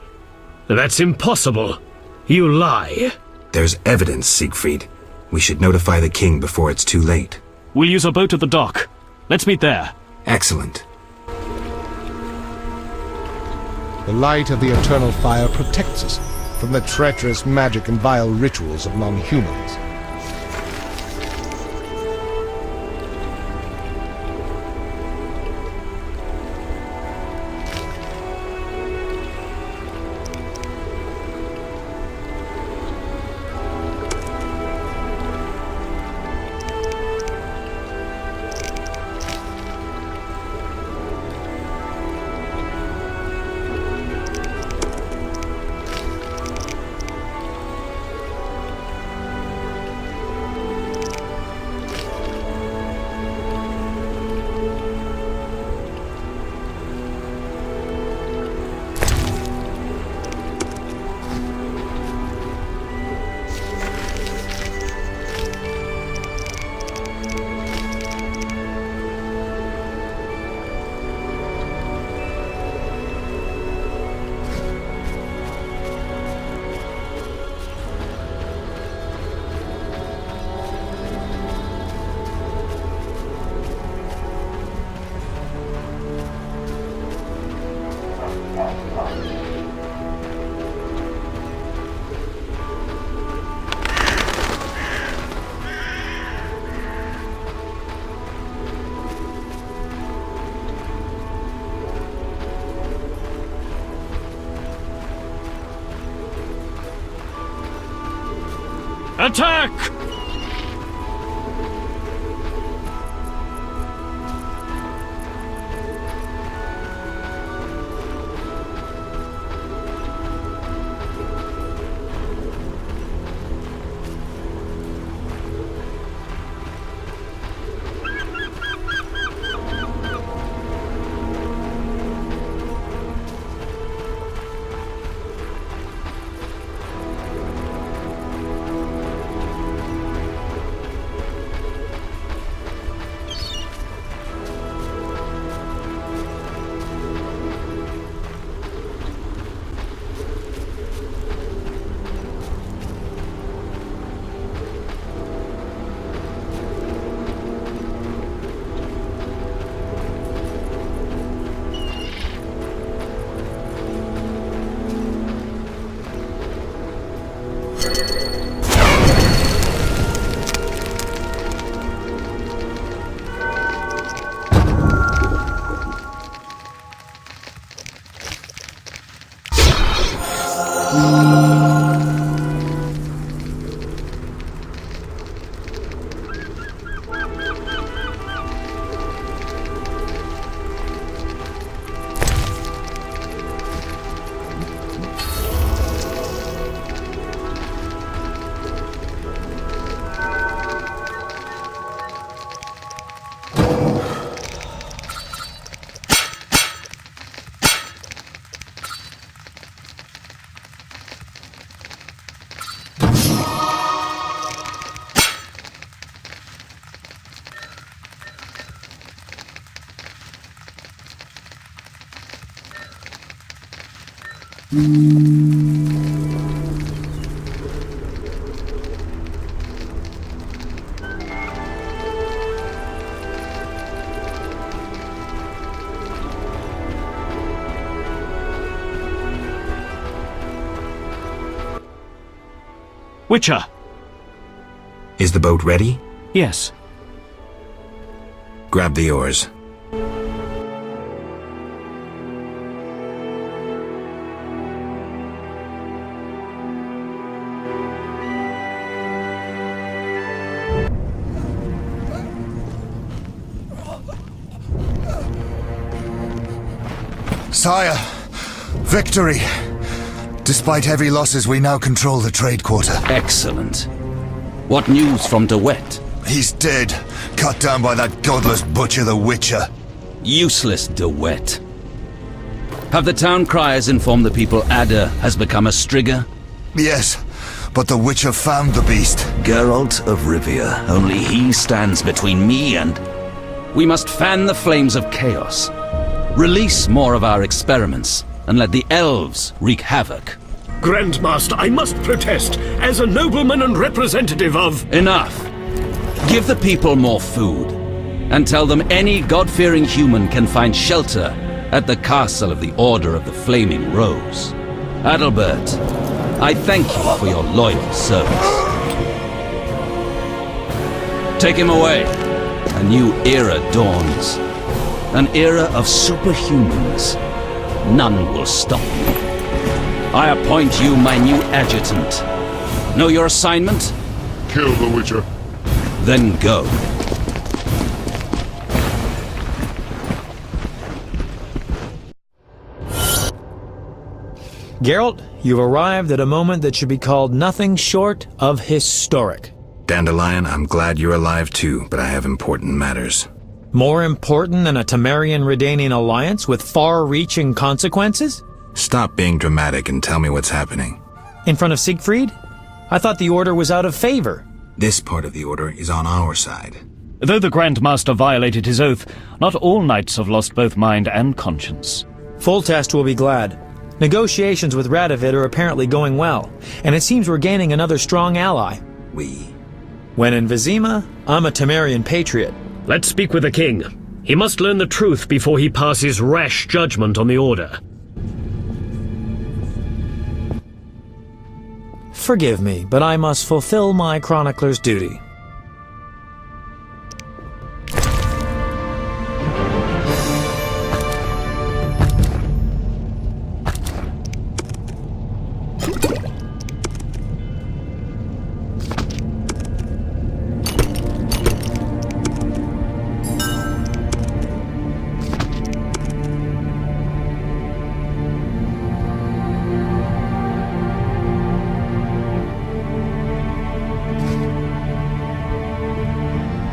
That's impossible. You lie. There's evidence, Siegfried. We should notify the king before it's too late. We'll use a boat at the dock. Let's meet there. Excellent. The light of the eternal fire protects us from the treacherous magic and vile rituals of non-humans. Attack! Witcher! Is the boat ready? Yes. Grab the oars. Sire, victory! Despite heavy losses, we now control the trade quarter. Excellent. What news from De Wet? He's dead, cut down by that godless butcher, the Witcher. Useless De Wet. Have the town criers informed the people Ada has become a Striga? Yes, but the Witcher found the beast. Geralt of Rivia. Only he stands between me and... We must fan the flames of chaos. Release more of our experiments, and let the elves wreak havoc. Grandmaster, I must protest, as a nobleman and representative of... Enough. Give the people more food, and tell them any God-fearing human can find shelter at the castle of the Order of the Flaming Rose. Adalbert, I thank you for your loyal service. Take him away. A new era dawns. An era of superhumans. None will stop me. I appoint you my new adjutant. Know your assignment? Kill the Witcher. Then go. Geralt, you've arrived at a moment that should be called nothing short of historic. Dandelion, I'm glad you're alive too, but I have important matters. More important than a Temerian-Redanian alliance with far-reaching consequences? Stop being dramatic and tell me what's happening. In front of Siegfried? I thought the Order was out of favor. This part of the Order is on our side. Though the Grand Master violated his oath, not all knights have lost both mind and conscience. Foltest will be glad. Negotiations with Radovid are apparently going well, and it seems we're gaining another strong ally. When in Vizima, I'm a Temerian patriot. Let's speak with the king. He must learn the truth before he passes rash judgment on the Order. Forgive me, but I must fulfill my chronicler's duty.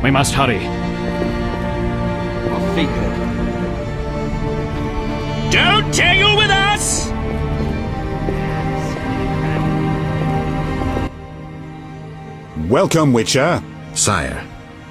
We must hurry. Don't tangle with us! Welcome, Witcher. Sire.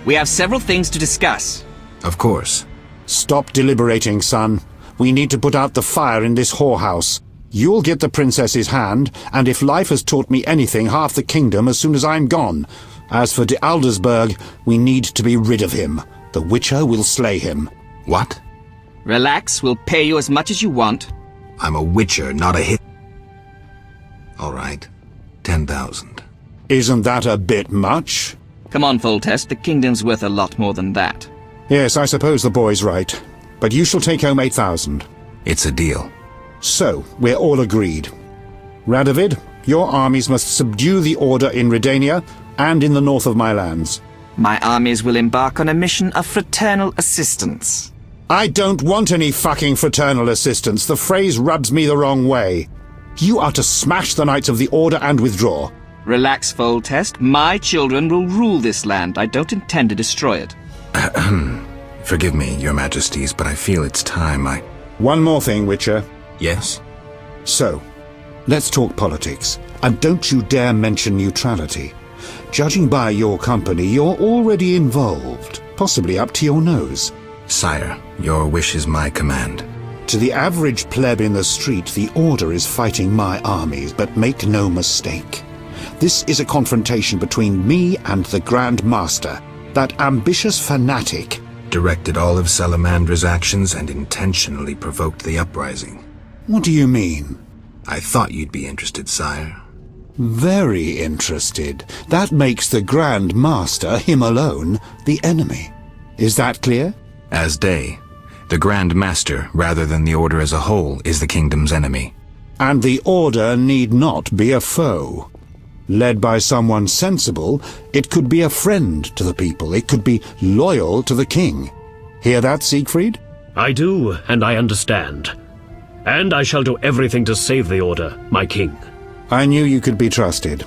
We have several things to discuss. Of course. Stop deliberating, son. We need to put out the fire in this whorehouse. You'll get the princess's hand, and if life has taught me anything, half the kingdom as soon as I'm gone. As for de Aldersberg, we need to be rid of him. The Witcher will slay him. What? Relax, we'll pay you as much as you want. I'm a Witcher, not a hit. All right. 10,000. Isn't that a bit much? Come on, Foltest, the kingdom's worth a lot more than that. Yes, I suppose the boy's right. But you shall take home 8,000. It's a deal. So, we're all agreed. Radovid, your armies must subdue the Order in Redania and in the north of my lands. My armies will embark on a mission of fraternal assistance. I don't want any fucking fraternal assistance. The phrase rubs me the wrong way. You are to smash the Knights of the Order and withdraw. Relax, Foltest. My children will rule this land. I don't intend to destroy it. Forgive me, your majesties, but I feel it's time One more thing, Witcher. Yes? So, let's talk politics. And don't you dare mention neutrality. Judging by your company, you're already involved, possibly up to your nose. Sire, your wish is my command. To the average pleb in the street, the Order is fighting my armies, but make no mistake. This is a confrontation between me and the Grand Master, that ambitious fanatic. Directed all of Salamandra's actions and intentionally provoked the uprising. What do you mean? I thought you'd be interested, sire. Very interested. That makes the Grand Master, him alone, the enemy. Is that clear? As day. The Grand Master, rather than the Order as a whole, is the kingdom's enemy. And the Order need not be a foe. Led by someone sensible, it could be a friend to the people. It could be loyal to the king. Hear that, Siegfried? I do, and I understand. And I shall do everything to save the Order, my king. I knew you could be trusted.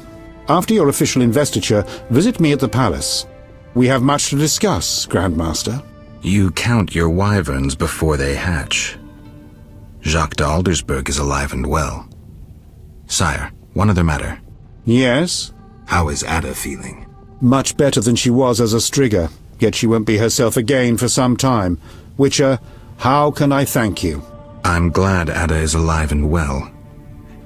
After your official investiture, visit me at the palace. We have much to discuss, Grandmaster. You count your wyverns before they hatch. Jacques de Aldersberg is alive and well. Sire, one other matter. Yes? How is Ada feeling? Much better than she was as a Striga, yet she won't be herself again for some time. Witcher, how can I thank you? I'm glad Ada is alive and well.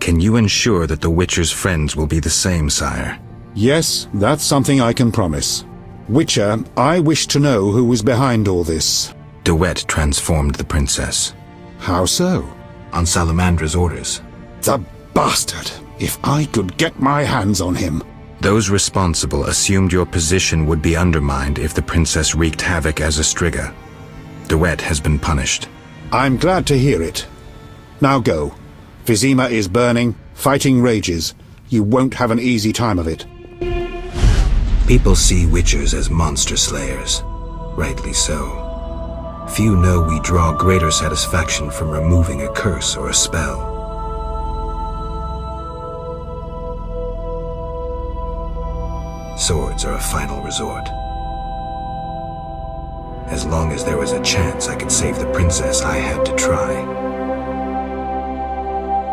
Can you ensure that the Witcher's friends will be the same, sire? Yes, that's something I can promise. Witcher, I wish to know who was behind all this. De Wet transformed the princess. How so? On Salamandra's orders. The bastard! If I could get my hands on him. Those responsible assumed your position would be undermined if the princess wreaked havoc as a Striga. De Wet has been punished. I'm glad to hear it. Now go. Vizima is burning, fighting rages. You won't have an easy time of it. People see Witchers as monster slayers. Rightly so. Few know we draw greater satisfaction from removing a curse or a spell. Swords are a final resort. As long as there was a chance I could save the princess, I had to try.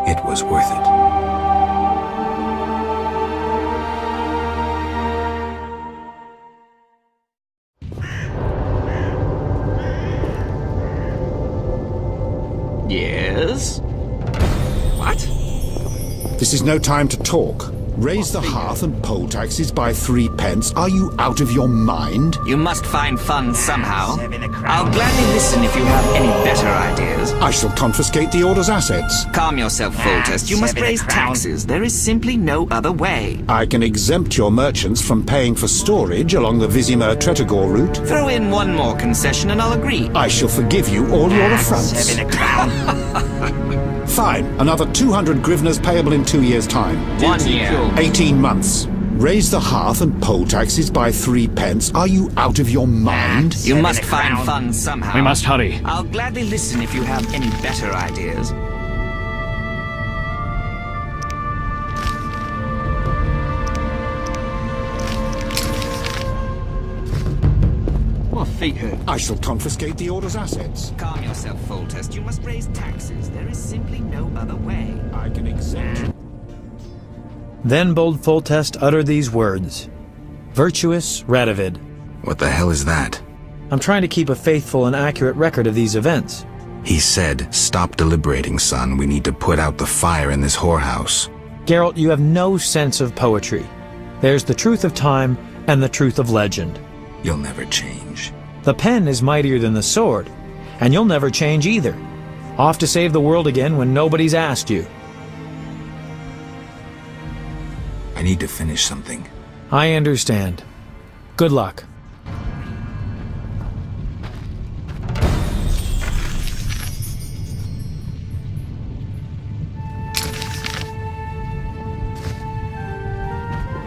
It was worth it. Yes? What? This is no time to talk. Raise the hearth and poll taxes by 3 pence. Are you out of your mind? You must find funds somehow. I'll gladly listen if you have any better ideas. I shall confiscate the Order's assets. Calm yourself, Foltest. You must raise taxes. There is simply no other way. I can exempt your merchants from paying for storage along the Vizima-Tretogor route. Throw in one more concession and I'll agree. I shall forgive you all your affronts. Fine. Another 200 grivnas payable in 2 years' time. 1 year. 18 months. Raise the hearth and poll taxes by 3 pence. Are you out of your mind? You must find funds somehow. We must hurry. I'll gladly listen if you have any better ideas. My feet hurt. I shall confiscate the Order's assets. Calm yourself, Foltest. You must raise taxes. There is simply no other way. I can exempt you. Then bold Foltest uttered these words. Virtuous Radovid. What the hell is that? I'm trying to keep a faithful and accurate record of these events. He said, "Stop deliberating, son. We need to put out the fire in this whorehouse." Geralt, you have no sense of poetry. There's the truth of time and the truth of legend. You'll never change. The pen is mightier than the sword, and you'll never change either. Off to save the world again when nobody's asked you. I need to finish something. I understand. Good luck.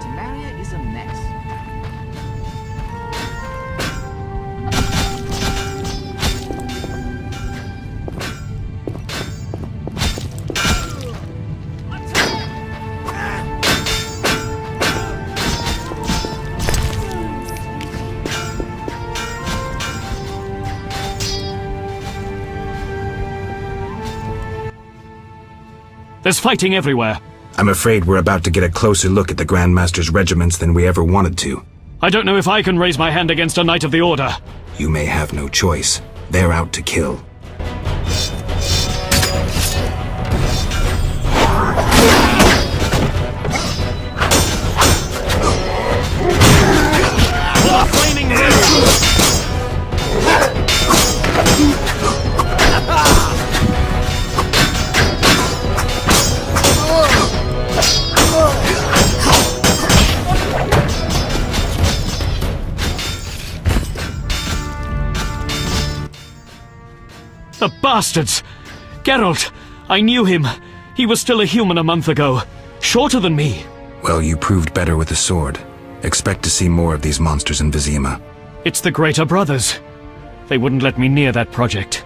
Temeria is a mess. There's fighting everywhere. I'm afraid we're about to get a closer look at the Grand Master's regiments than we ever wanted to. I don't know if I can raise my hand against a Knight of the Order. You may have no choice. They're out to kill. Flaming red! The bastards! Geralt! I knew him. He was still a human a month ago. Shorter than me. Well, you proved better with the sword. Expect to see more of these monsters in Vizima. It's the Greater Brothers. They wouldn't let me near that project.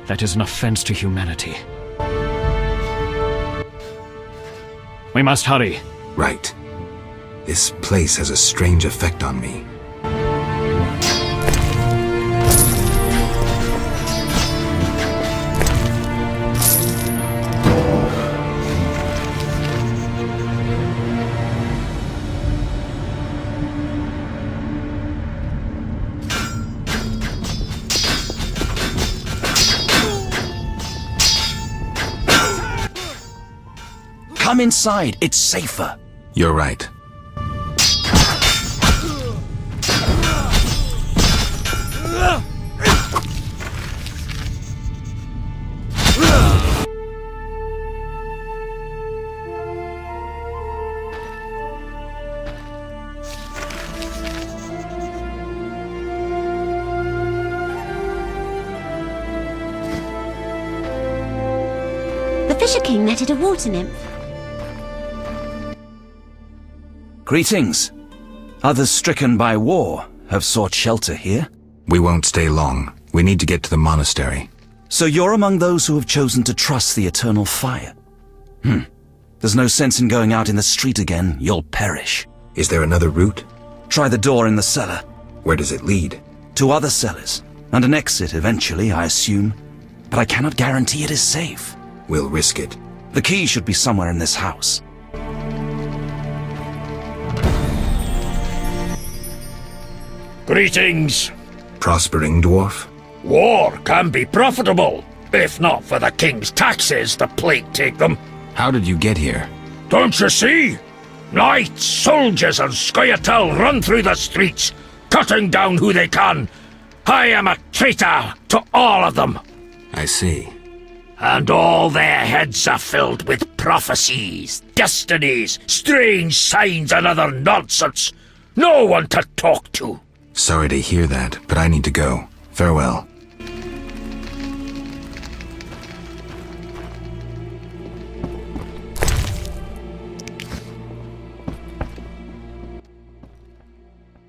That is an offense to humanity. We must hurry. Right. This place has a strange effect on me. Come inside, it's safer. You're right. The Fisher King netted a water nymph. Greetings. Others stricken by war have sought shelter here. We won't stay long. We need to get to the monastery. So you're among those who have chosen to trust the eternal fire? There's no sense in going out in the street again. You'll perish. Is there another route? Try the door in the cellar. Where does it lead? To other cellars, and an exit eventually, I assume. But I cannot guarantee it is safe. We'll risk it. The key should be somewhere in this house. Greetings. Prospering dwarf? War can be profitable. If not for the king's taxes, the plague take them. How did you get here? Don't you see? Knights, soldiers, and Scoia'tael run through the streets, cutting down who they can. I am a traitor to all of them. I see. And all their heads are filled with prophecies, destinies, strange signs, and other nonsense. No one to talk to. Sorry to hear that, but I need to go. Farewell.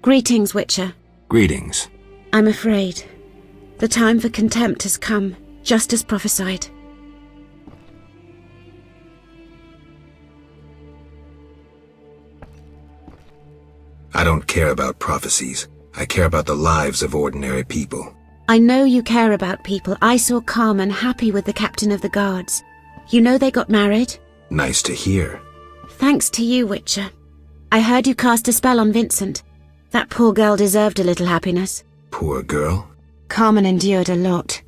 Greetings, Witcher. Greetings. I'm afraid. The time for contempt has come, just as prophesied. I don't care about prophecies. I care about the lives of ordinary people. I know you care about people. I saw Carmen happy with the captain of the guards. You know they got married? Nice to hear. Thanks to you, Witcher. I heard you cast a spell on Vincent. That poor girl deserved a little happiness. Poor girl? Carmen endured a lot.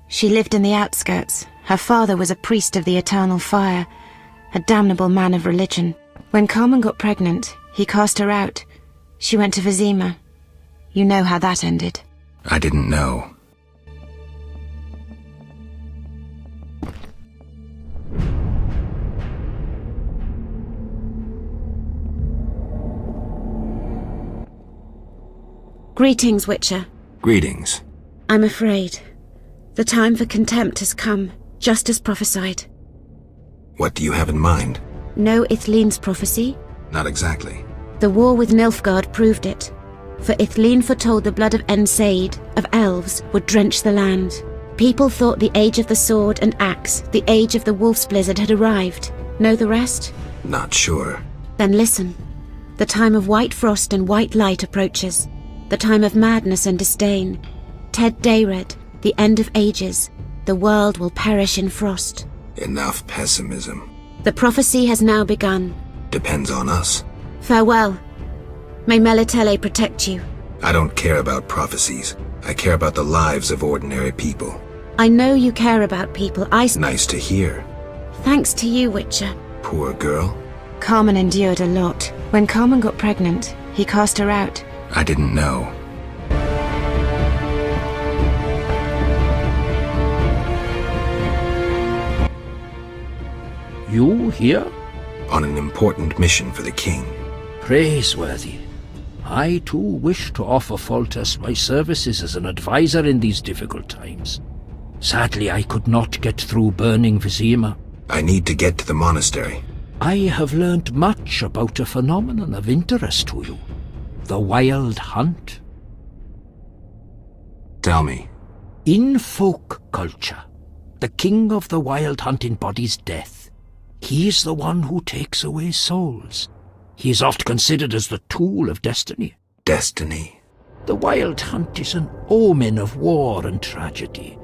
She lived in the outskirts. Her father was a priest of the eternal fire, a damnable man of religion. When Carmen got pregnant, he cast her out. She went to Vizima. You know how that ended. I didn't know. Greetings, Witcher. Greetings. I'm afraid. The time for contempt has come, just as prophesied. What do you have in mind? Know Ithleen's prophecy? Not exactly. The war with Nilfgaard proved it. For Ithleen foretold the blood of Ensaid, of elves, would drench the land. People thought the age of the sword and axe, the age of the wolf's blizzard had arrived. Know the rest? Not sure. Then listen. The time of white frost and white light approaches. The time of madness and disdain. Ted Dayred, the end of ages. The world will perish in frost. Enough pessimism. The prophecy has now begun. Depends on us. Farewell. May Melitele protect you. I don't care about prophecies. I care about the lives of ordinary people. I know you care about people. Nice to hear. Thanks to you, Witcher. Poor girl? Carmen endured a lot. When Carmen got pregnant, he cast her out. I didn't know. You here? On an important mission for the king. Praiseworthy. I too wish to offer Foltest my services as an advisor in these difficult times. Sadly, I could not get through burning Vizima. I need to get to the monastery. I have learned much about a phenomenon of interest to you. The Wild Hunt. Tell me. In folk culture, the king of the Wild Hunt embodies death. He's the one who takes away souls. He is oft considered as the tool of destiny. Destiny? The Wild Hunt is an omen of war and tragedy.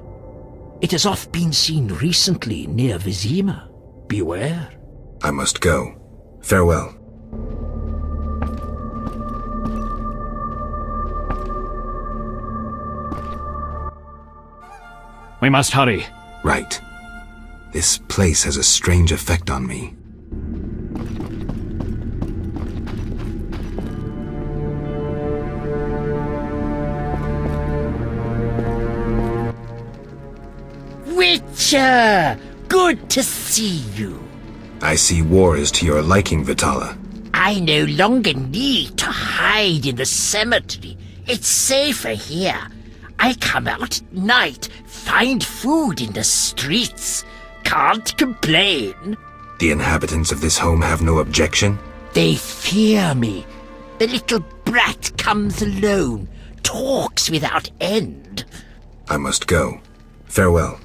It has oft been seen recently near Vizima. Beware. I must go. Farewell. We must hurry. Right. This place has a strange effect on me. Witcher! Good to see you. I see war is to your liking, Vitala. I no longer need to hide in the cemetery. It's safer here. I come out at night, find food in the streets. Can't complain. The inhabitants of this home have no objection? They fear me. The little brat comes alone, talks without end. I must go. Farewell.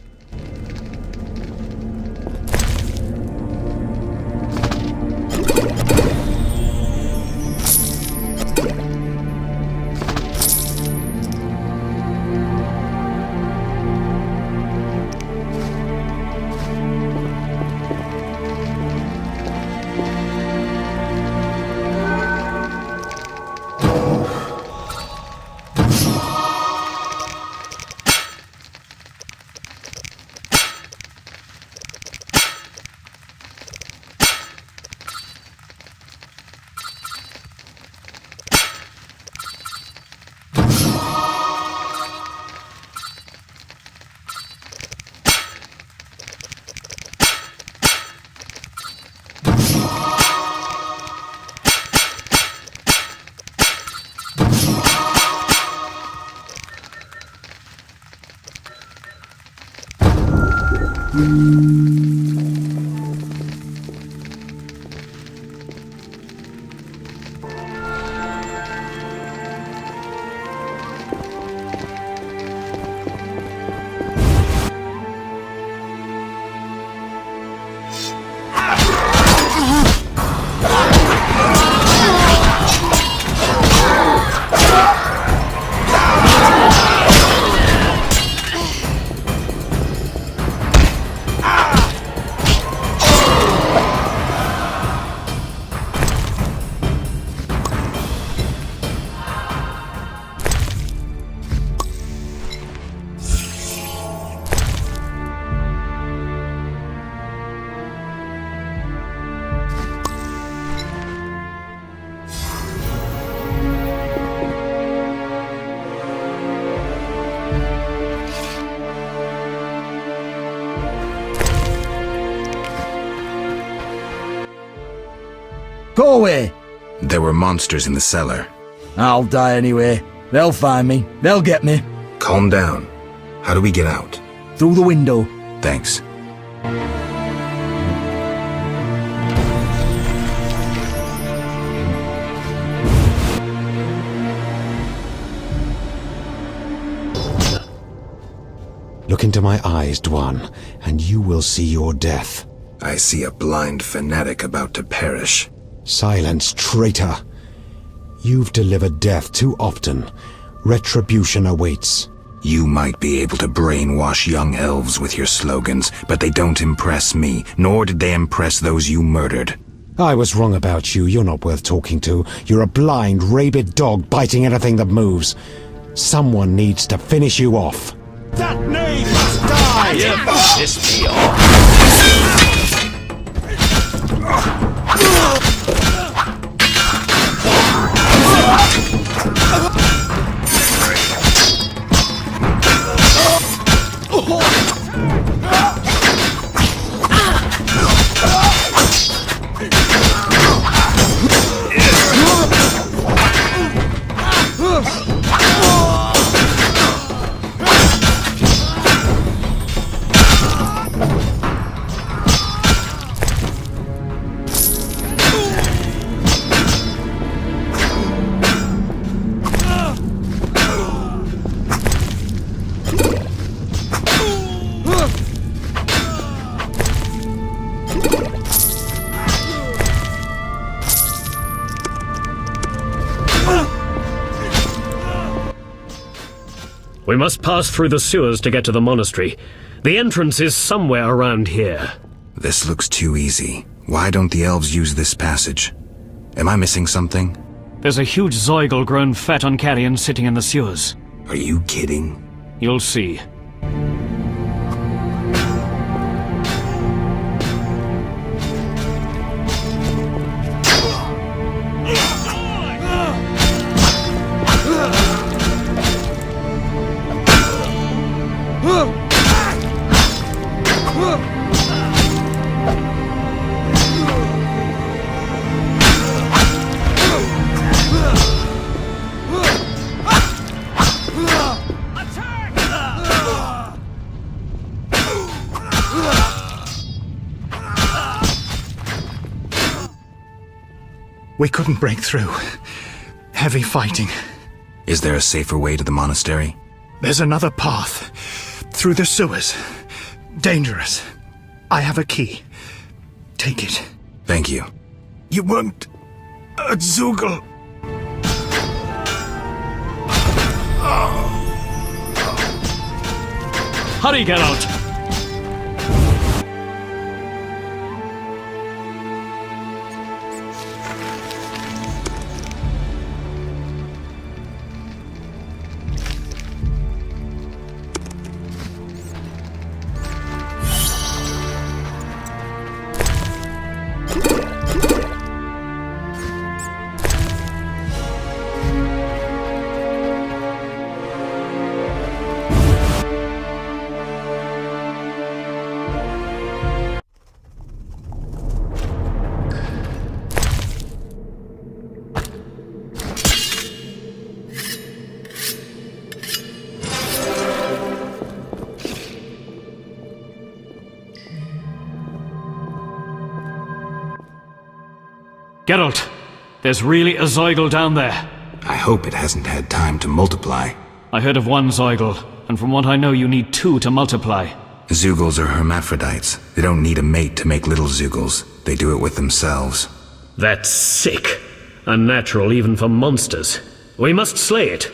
Go away! There were monsters in the cellar. I'll die anyway. They'll find me. They'll get me. Calm down. How do we get out? Through the window. Thanks. Look into my eyes, Dwan, and you will see your death. I see a blind fanatic about to perish. Silence, traitor! You've delivered death too often. Retribution awaits. You might be able to brainwash young elves with your slogans, but they don't impress me, nor did they impress those you murdered. I was wrong about you. You're not worth talking to. You're a blind, rabid dog biting anything that moves. Someone needs to finish you off. That knave must die! You piss me off. We must pass through the sewers to get to the monastery. The entrance is somewhere around here. This looks too easy. Why don't the elves use this passage? Am I missing something? There's a huge Zeugl grown fat on carrion sitting in the sewers. Are you kidding? You'll see. We couldn't break through. Heavy fighting. Is there a safer way to the monastery? There's another path. Through the sewers. Dangerous. I have a key. Take it. Thank you. You weren't a Zeugl. Hurry, Geralt! Geralt, there's really a Zeugl down there. I hope it hasn't had time to multiply. I heard of one Zeugl, and from what I know you need 2 to multiply. Zeugls are hermaphrodites. They don't need a mate to make little Zeugls. They do it with themselves. That's sick. Unnatural even for monsters. We must slay it.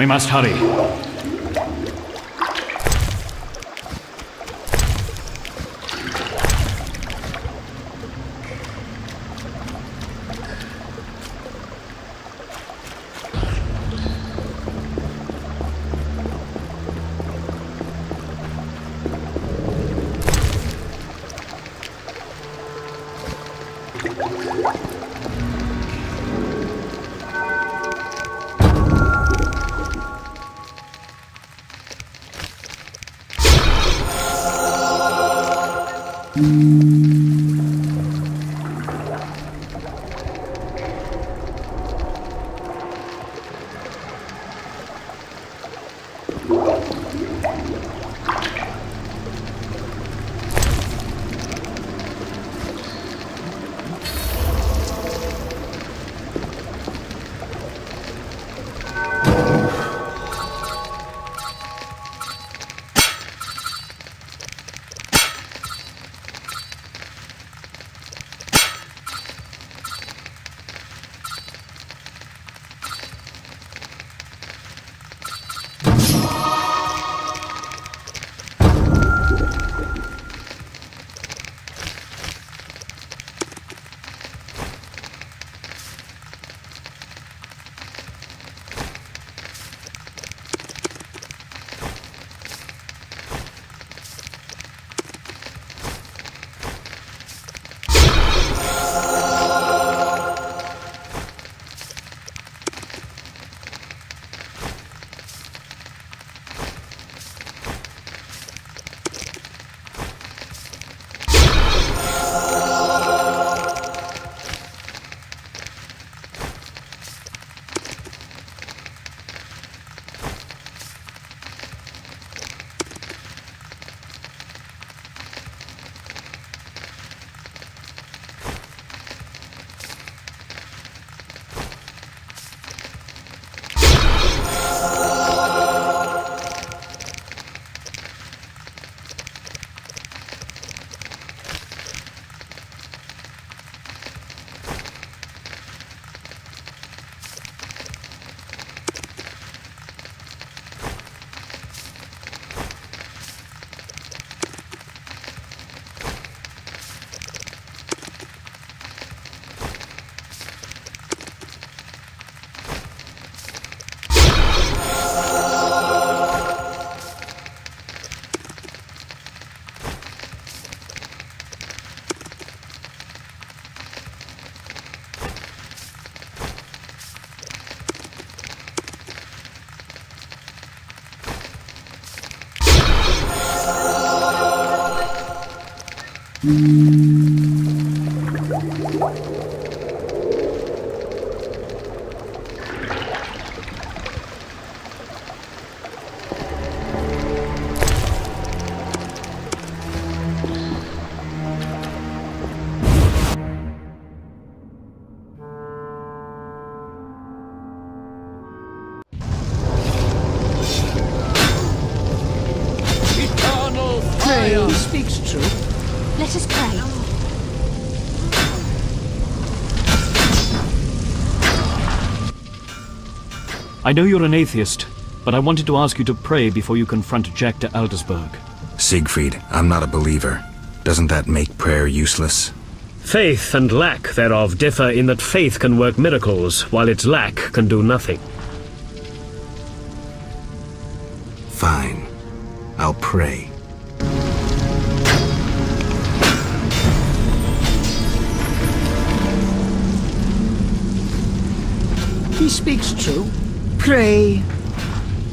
We must hurry. Pray, he speaks true. Let us pray. I know you're an atheist, but I wanted to ask you to pray before you confront Jack de Aldersberg. Siegfried, I'm not a believer. Doesn't that make prayer useless? Faith and lack thereof differ in that faith can work miracles, while its lack can do nothing. Fine. I'll pray. He speaks true. Pray.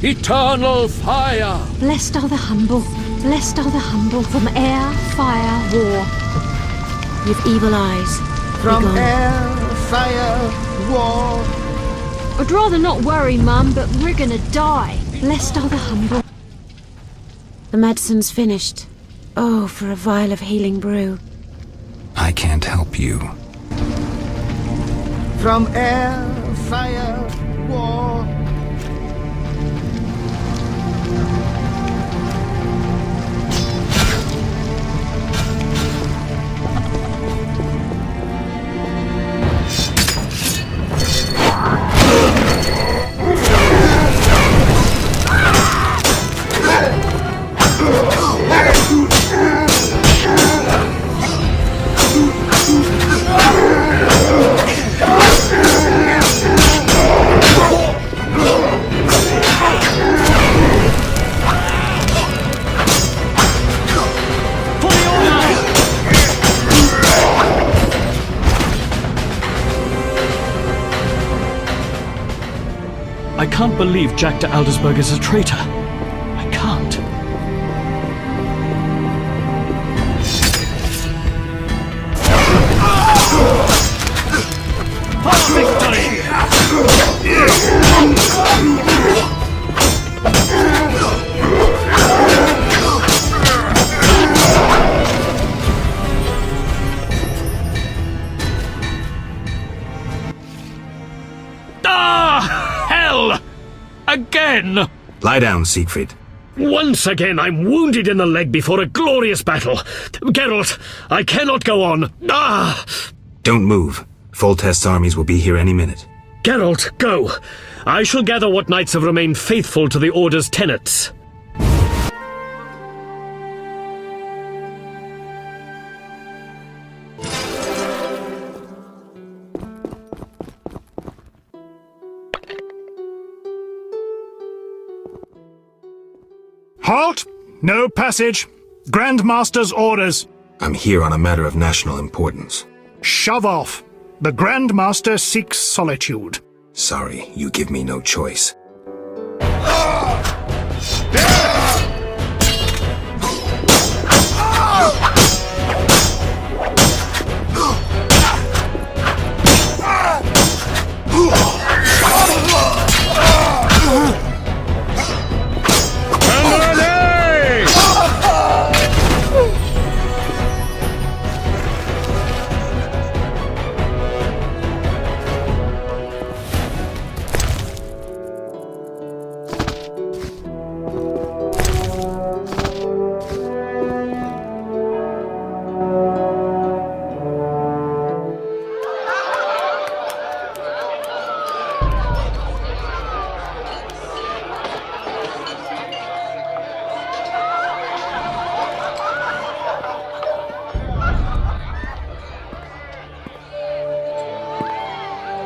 Eternal fire! Blessed are the humble. Blessed are the humble from air, fire, war. With evil eyes. From begone. air, fire, war. I'd rather not worry, Mum, but we're gonna die. Blessed are the humble. The medicine's finished. Oh, for a vial of healing brew. I can't help you. From air, fire, war. can't believe Jack de Aldersberg is a traitor. I can't. Again! Lie down, Siegfried. Once again I'm wounded in the leg before a glorious battle. Geralt, I cannot go on. Don't move. Foltest's armies will be here any minute. Geralt, go. I shall gather what knights have remained faithful to the Order's tenets. Halt! No passage. Grandmaster's orders. I'm here on a matter of national importance. Shove off. The Grandmaster seeks solitude. Sorry, you give me no choice.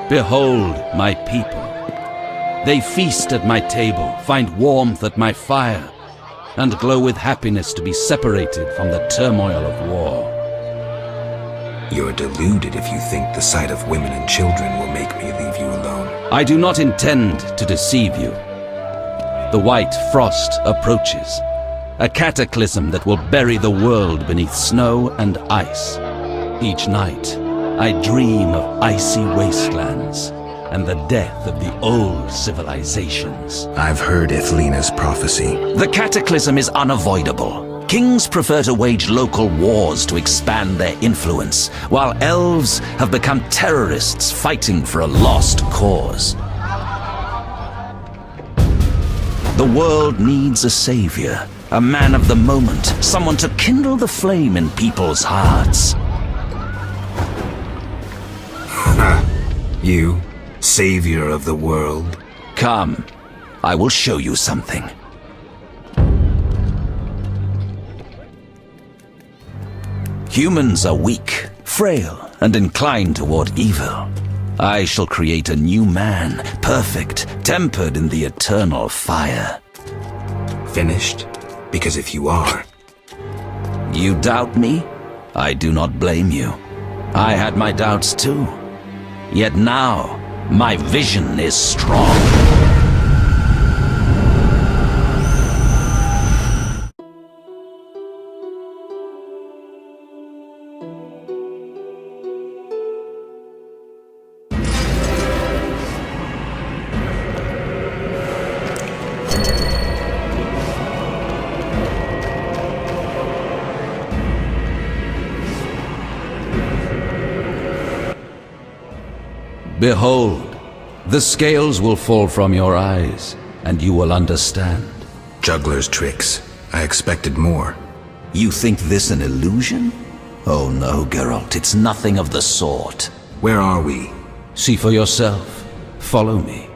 Behold my people. They feast at my table, find warmth at my fire, and glow with happiness to be separated from the turmoil of war. You're deluded if you think the sight of women and children will make me leave you alone. I do not intend to deceive you. The white frost approaches, a cataclysm that will bury the world beneath snow and ice. Each night, I dream of icy wastelands and the death of the old civilizations. I've heard Ithlena's prophecy. The cataclysm is unavoidable. Kings prefer to wage local wars to expand their influence, while elves have become terrorists fighting for a lost cause. The world needs a savior, a man of the moment, someone to kindle the flame in people's hearts. You, savior of the world? Come, I will show you something. Humans are weak, frail, and inclined toward evil. I shall create a new man, perfect, tempered in the eternal fire. Finished? Because if you are... You doubt me? I do not blame you. I had my doubts too. Yet now, my vision is strong. Behold, the scales will fall from your eyes, and you will understand. Juggler's tricks. I expected more. You think this an illusion? Oh no, Geralt, it's nothing of the sort. Where are we? See for yourself. Follow me.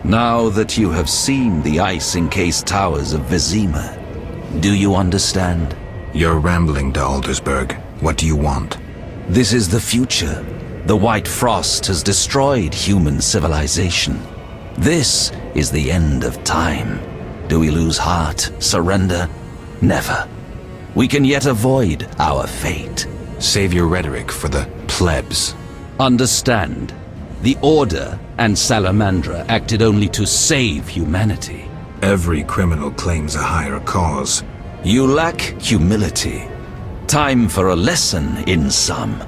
Now that you have seen the ice-encased towers of Vizima, do you understand? You're rambling to Aldersburg. What do you want? This is the future. The White Frost has destroyed human civilization. This is the end of time. Do we lose heart, surrender? Never. We can yet avoid our fate. Save your rhetoric for the plebs. Understand, the Order and Salamandra acted only to save humanity. Every criminal claims a higher cause. You lack humility. Time for a lesson in some.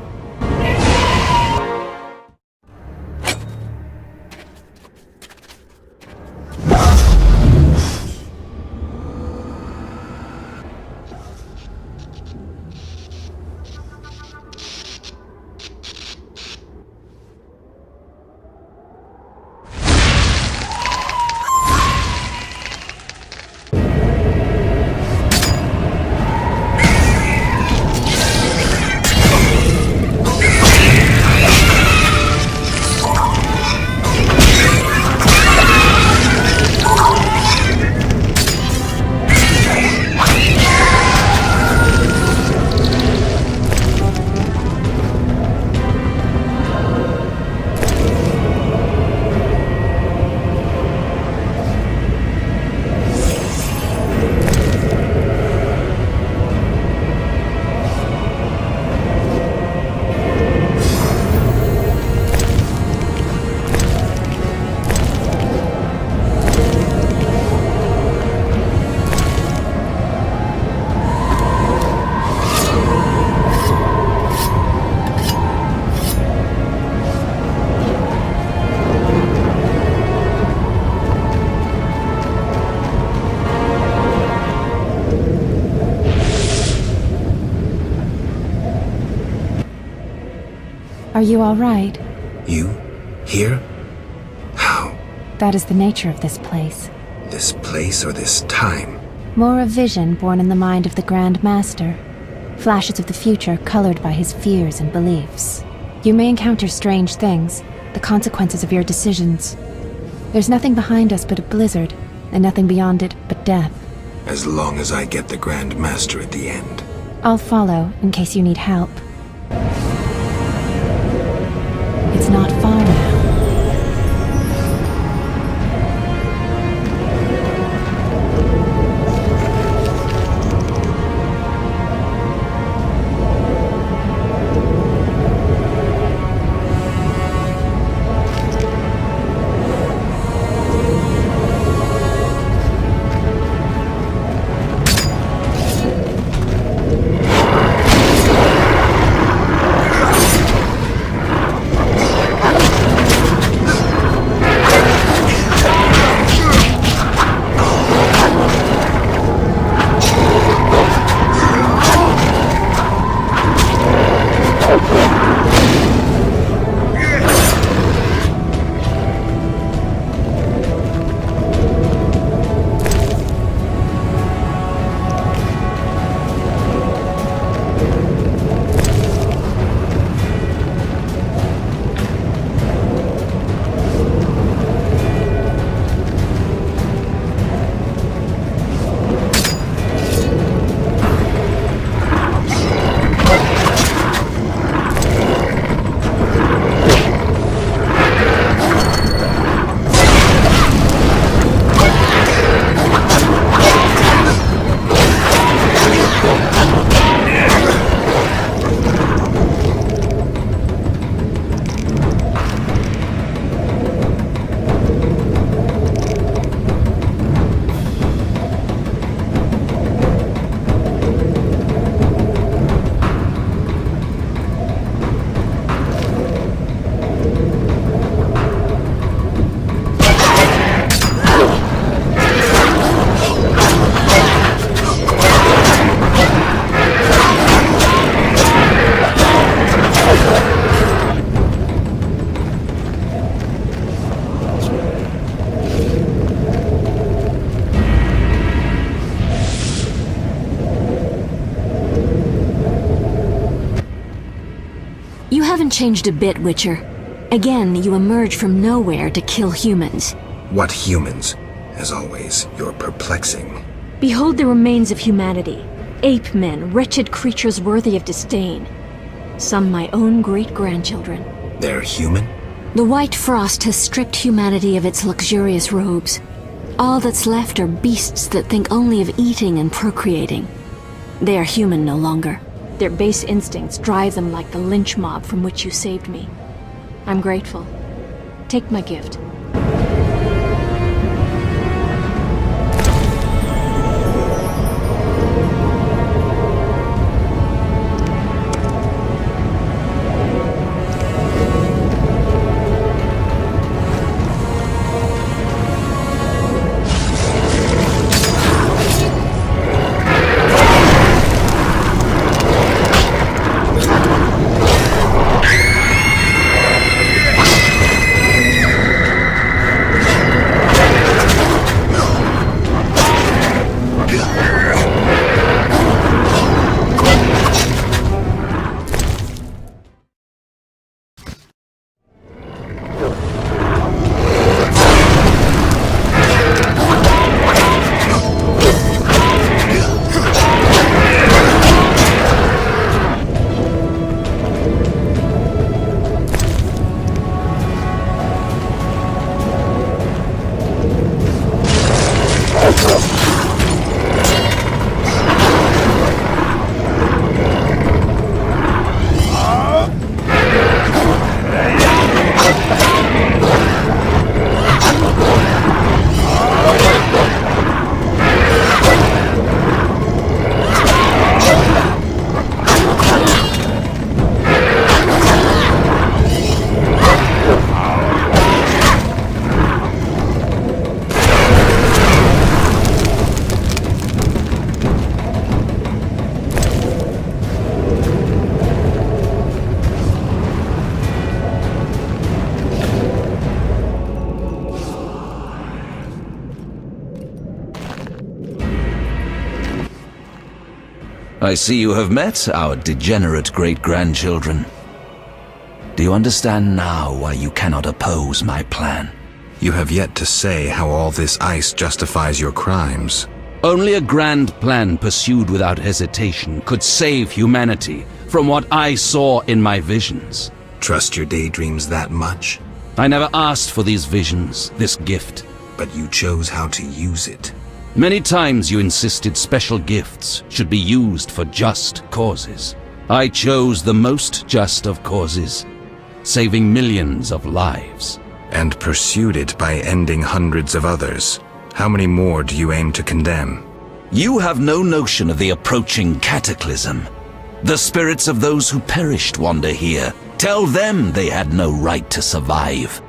Are you all right? You? Here? How? That is the nature of this place. This place or this time? More a vision born in the mind of the Grand Master. Flashes of the future colored by his fears and beliefs. You may encounter strange things, the consequences of your decisions. There's nothing behind us but a blizzard, and nothing beyond it but death. As long as I get the Grand Master at the end. I'll follow in case you need help. It's not far now. You haven't changed a bit, Witcher. Again, you emerge from nowhere to kill humans. What humans? As always, you're perplexing. Behold the remains of humanity. Ape men, wretched creatures worthy of disdain. Some my own great-grandchildren. They're human? The white frost has stripped humanity of its luxurious robes. All that's left are beasts that think only of eating and procreating. They are human no longer. Their base instincts drive them like the lynch mob from which you saved me. I'm grateful. Take my gift. I see you have met our degenerate great-grandchildren. Do you understand now why you cannot oppose my plan? You have yet to say how all this ice justifies your crimes. Only a grand plan pursued without hesitation could save humanity from what I saw in my visions. Trust your daydreams that much? I never asked for these visions, this gift. But you chose how to use it. Many times you insisted special gifts should be used for just causes. I chose the most just of causes, saving millions of lives. And pursued it by ending hundreds of others. How many more do you aim to condemn? You have no notion of the approaching cataclysm. The spirits of those who perished wander here. Tell them they had no right to survive.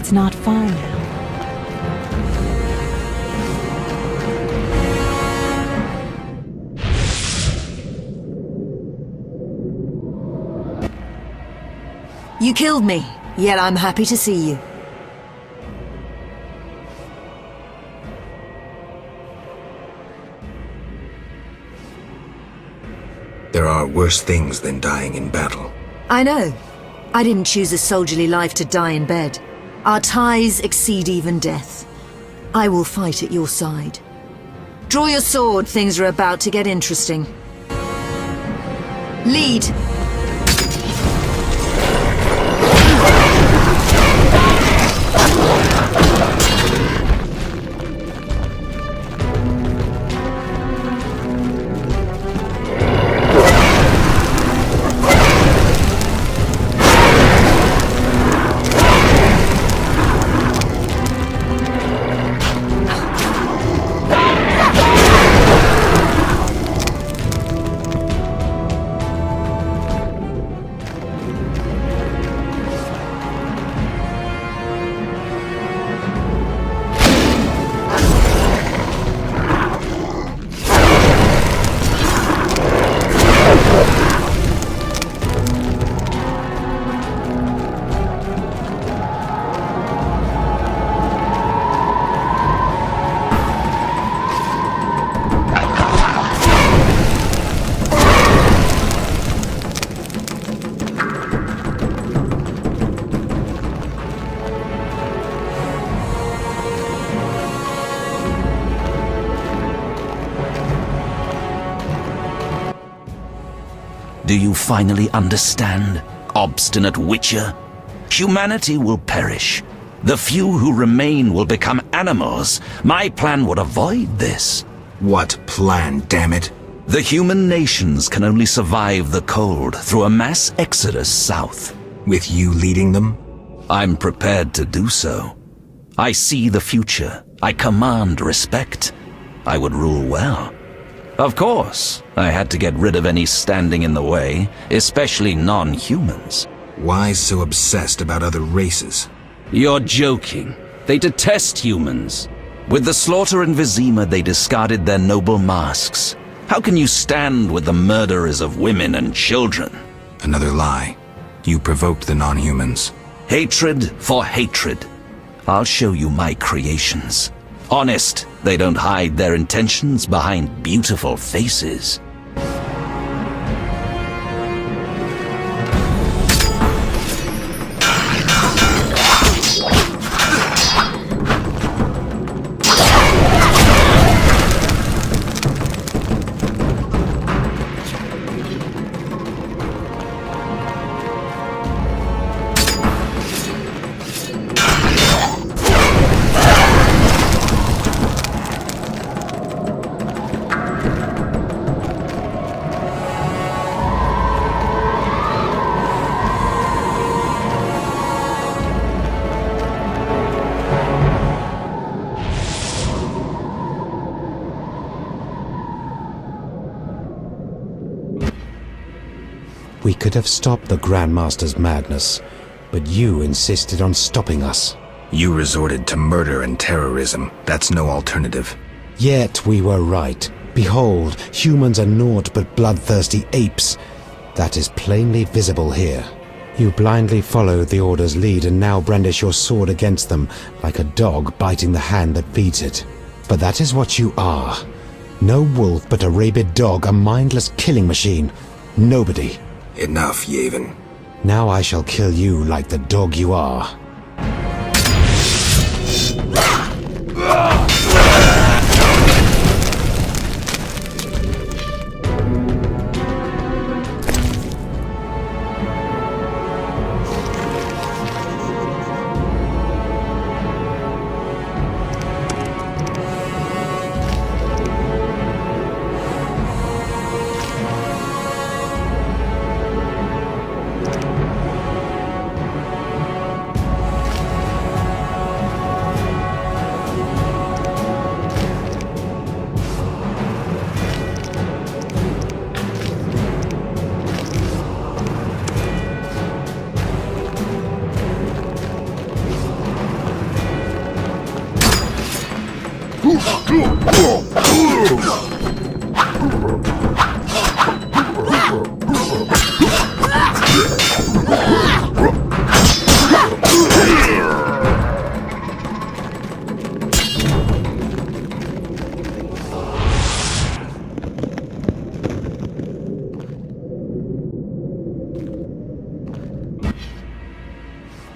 It's not far now. You killed me, yet I'm happy to see you. There are worse things than dying in battle. I know. I didn't choose a soldierly life to die in bed. Our ties exceed even death. I will fight at your side. Draw your sword, things are about to get interesting. Lead! Do you finally understand, obstinate Witcher? Humanity will perish. The few who remain will become animals. My plan would avoid this. What plan, damn it? The human nations can only survive the cold through a mass exodus south. With you leading them? I'm prepared to do so. I see the future. I command respect. I would rule well. Of course, I had to get rid of any standing in the way, especially non-humans. Why so obsessed about other races? You're joking. They detest humans. With the slaughter in Vizima, they discarded their noble masks. How can you stand with the murderers of women and children? Another lie. You provoked the non-humans. Hatred for hatred. I'll show you my creations. Honest, they don't hide their intentions behind beautiful faces. We could have stopped the Grandmaster's madness, but you insisted on stopping us. You resorted to murder and terrorism. That's no alternative. Yet we were right. Behold, humans are naught but bloodthirsty apes. That is plainly visible here. You blindly followed the Order's lead and now brandish your sword against them, like a dog biting the hand that feeds it. But that is what you are. No wolf but a rabid dog, a mindless killing machine. Nobody. Enough, Yavin. Now I shall kill you like the dog you are.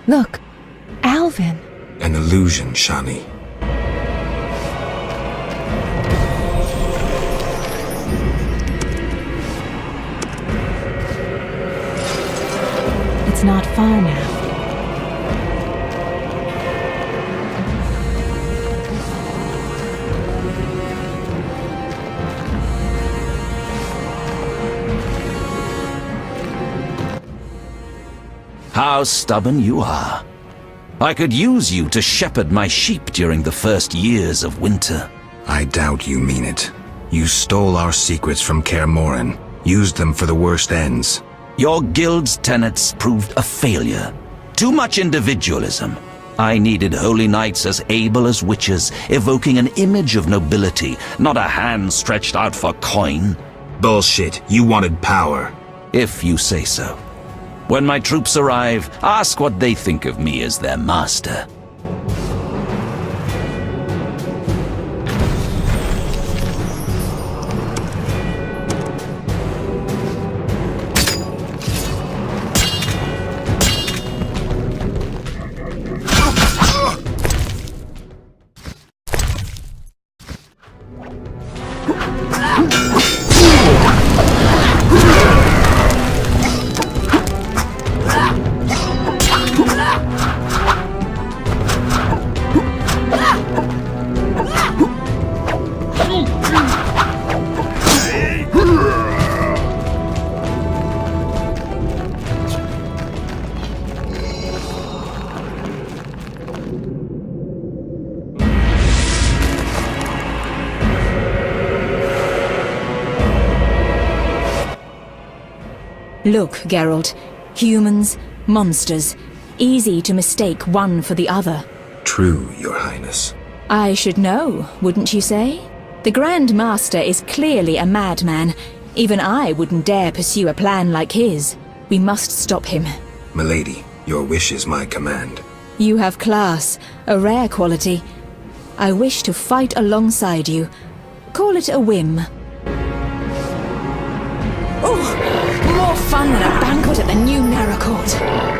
Look, Alvin. An illusion, Shani. It's not far now. How stubborn you are. I could use you to shepherd my sheep during the first years of winter. I doubt you mean it. You stole our secrets from Kaer Morhen, used them for the worst ends. Your guild's tenets proved a failure. Too much individualism. I needed holy knights as able as witches, evoking an image of nobility, not a hand stretched out for coin. Bullshit. You wanted power. If you say so. When my troops arrive, ask what they think of me as their master. Look, Geralt. Humans, monsters. Easy to mistake one for the other. True, Your Highness. I should know, wouldn't you say? The Grand Master is clearly a madman. Even I wouldn't dare pursue a plan like his. We must stop him. Milady, your wish is my command. You have class, a rare quality. I wish to fight alongside you. Call it a whim. Oh! More fun than a banquet at the new Naracourt.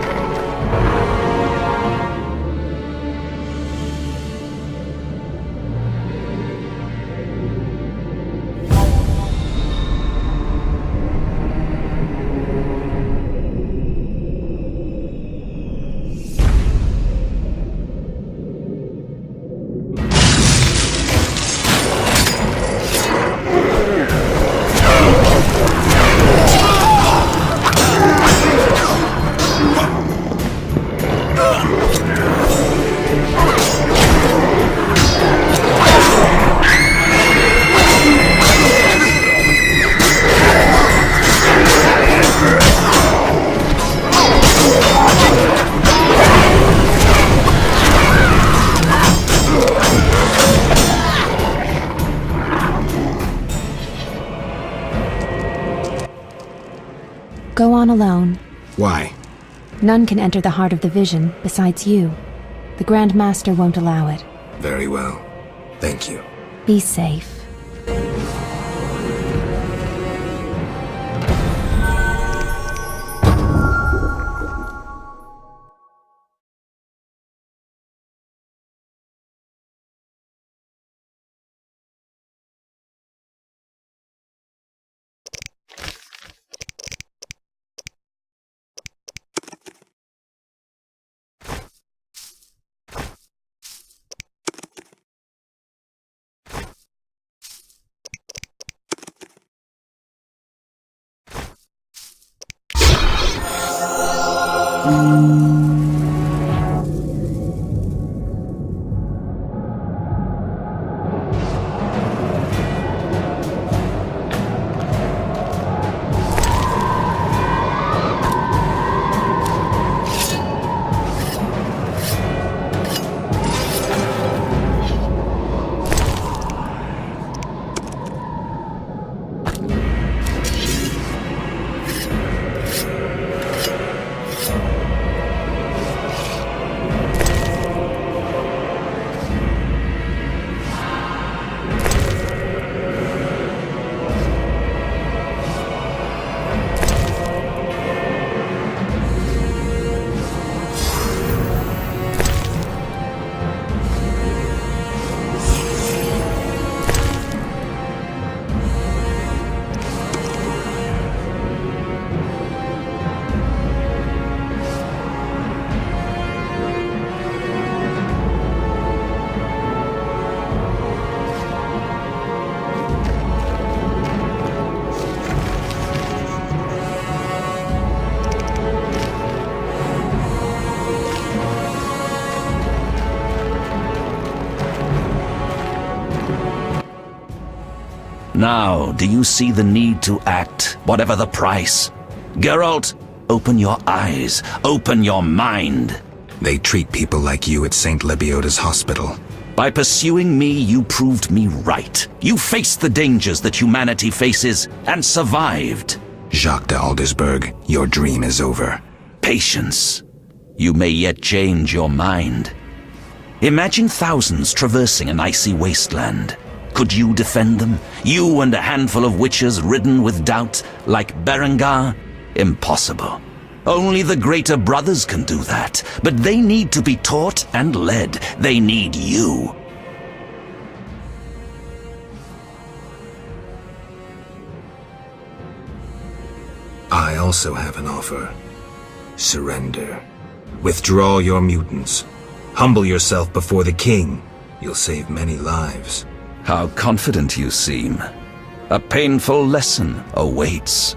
Go on alone. Why? None can enter the heart of the vision besides you. The Grand Master won't allow it. Very well. Thank you. Be safe. Now, do you see the need to act, whatever the price? Geralt, open your eyes, open your mind. They treat people like you at St. Lebioda's hospital. By pursuing me, you proved me right. You faced the dangers that humanity faces and survived. Jacques de Aldersberg, your dream is over. Patience. You may yet change your mind. Imagine thousands traversing an icy wasteland. Could you defend them? You and a handful of witches ridden with doubt, like Berengar? Impossible. Only the greater brothers can do that, but they need to be taught and led. They need you. I also have an offer. Surrender. Withdraw your mutants. Humble yourself before the king. You'll save many lives. How confident you seem. A painful lesson awaits.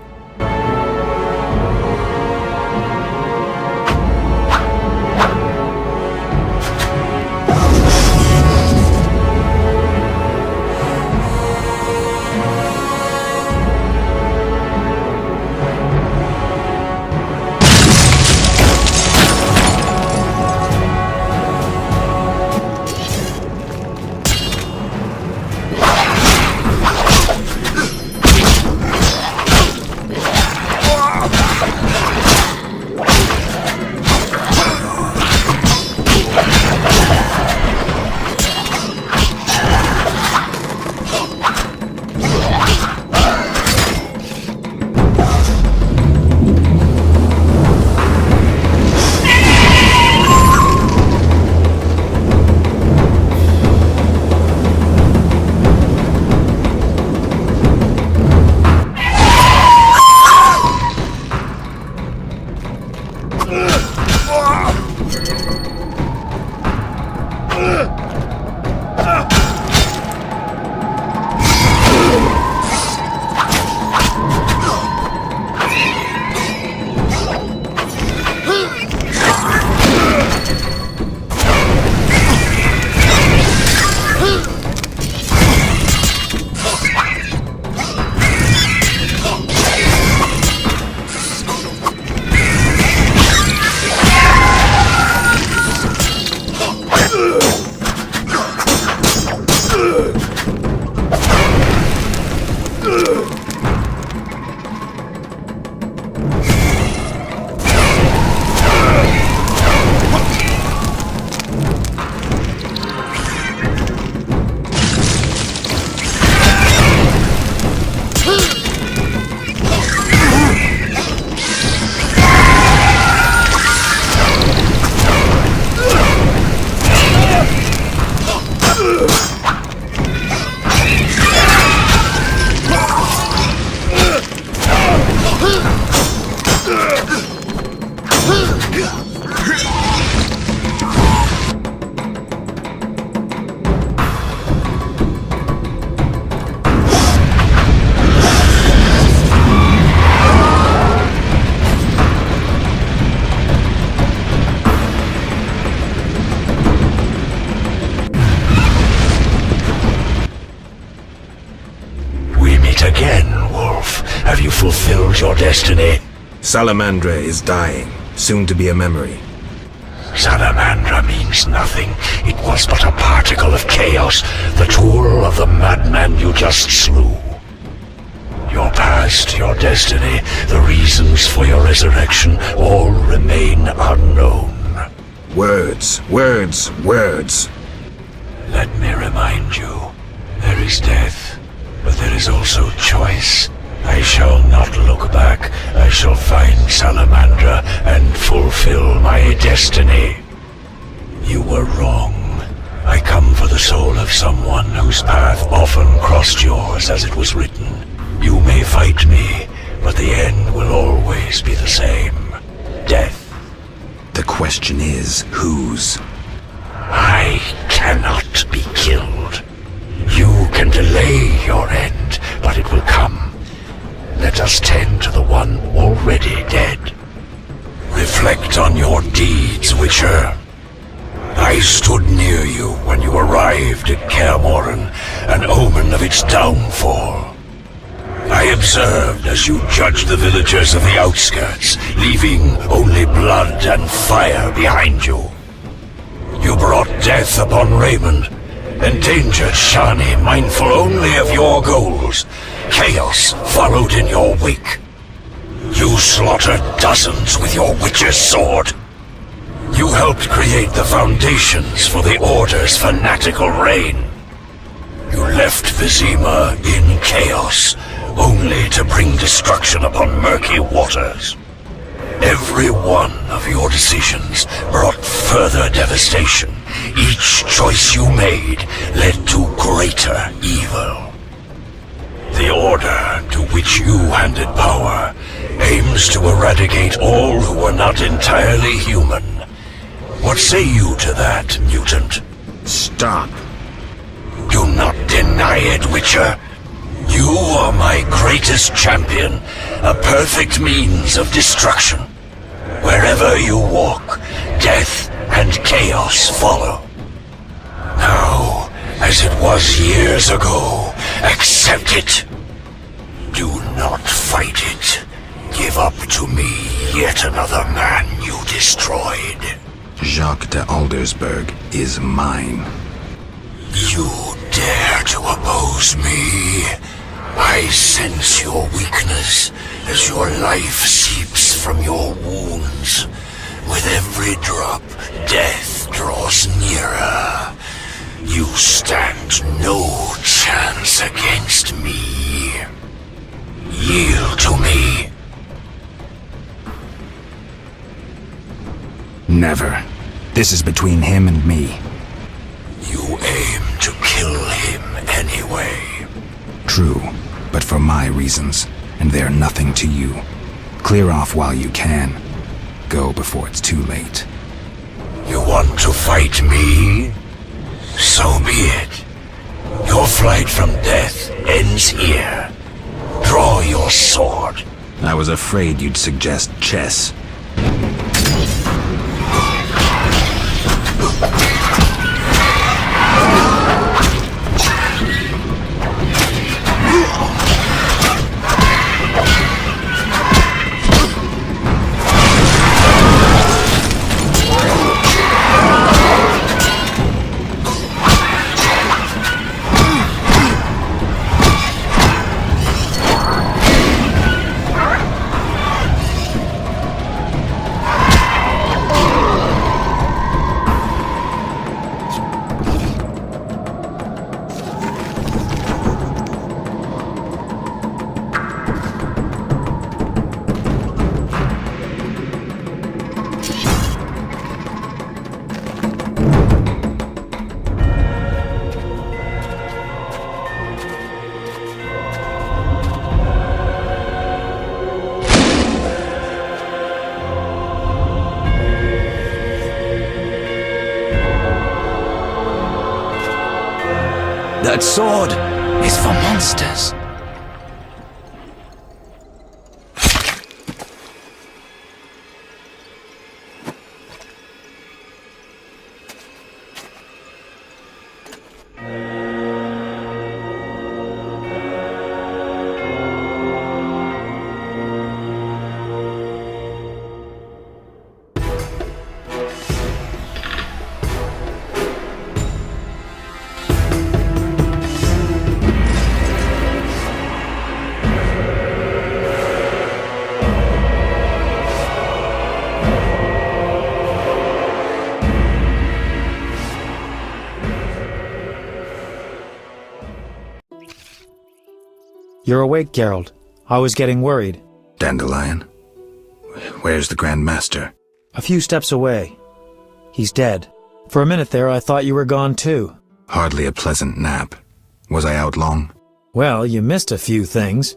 Your destiny. Salamandra is dying, soon to be a memory. Salamandra means nothing. It was but a particle of chaos, the tool of the madman you just slew. Your past, your destiny, the reasons for your resurrection, all remain unknown. Words, words, words. Let me remind you, there is death, but there is also choice. I shall not look back. I shall find Salamandra and fulfill my destiny. You were wrong. I come for the soul of someone whose path often crossed yours as it was written. You may fight me, but the end will always be the same. Death. The question is, whose? I cannot be killed. You can delay your end, but it will come. Let us tend to the one already dead. Reflect on your deeds, Witcher. I stood near you when you arrived at Kaer Morhen. an omen of its downfall. I observed as you judged the villagers of the outskirts, leaving only blood and fire behind you. You brought death upon Raymond, endangered Shani, mindful only of your goals. Chaos followed in your wake. You slaughtered dozens with your witch's sword. You helped create the foundations for the Order's fanatical reign. You left Vizima in chaos, only to bring destruction upon murky waters. Every one of your decisions brought further devastation. Each choice you made led to greater evil. The Order to which you handed power aims to eradicate all who are not entirely human. What say you to that, mutant? Stop. Do not deny it, Witcher. You are my greatest champion, a perfect means of destruction. Wherever you walk, death and chaos follow. Now, as it was years ago, accept it. Do not fight it. Give up to me yet another man you destroyed. Jacques de Aldersberg is mine. You dare to oppose me? I sense your weakness as your life seeps from your wounds. With every drop, death draws nearer. You stand no chance against me. Yield to me. Never. This is between him and me. You aim to kill him anyway. True, but for my reasons, and they're nothing to you. Clear off while you can. Go before it's too late. You want to fight me? So be it. Your flight from death ends here. Draw your sword. I was afraid you'd suggest chess. That sword is for monsters. You're awake, Geralt. I was getting worried. Dandelion? Where's the Grand Master? A few steps away. He's dead. For a minute there, I thought you were gone too. Hardly a pleasant nap. Was I out long? Well, you missed a few things.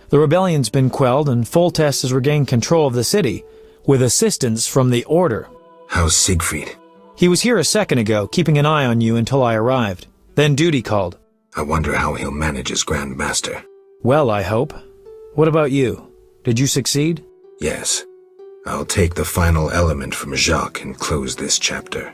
The rebellion's been quelled and Foltest has regained control of the city, with assistance from the Order. How's Siegfried? He was here a second ago, keeping an eye on you until I arrived. Then duty called. I wonder how he'll manage as Grand Master. Well, I hope. What about you? Did you succeed? Yes. I'll take the final element from Jacques and close this chapter.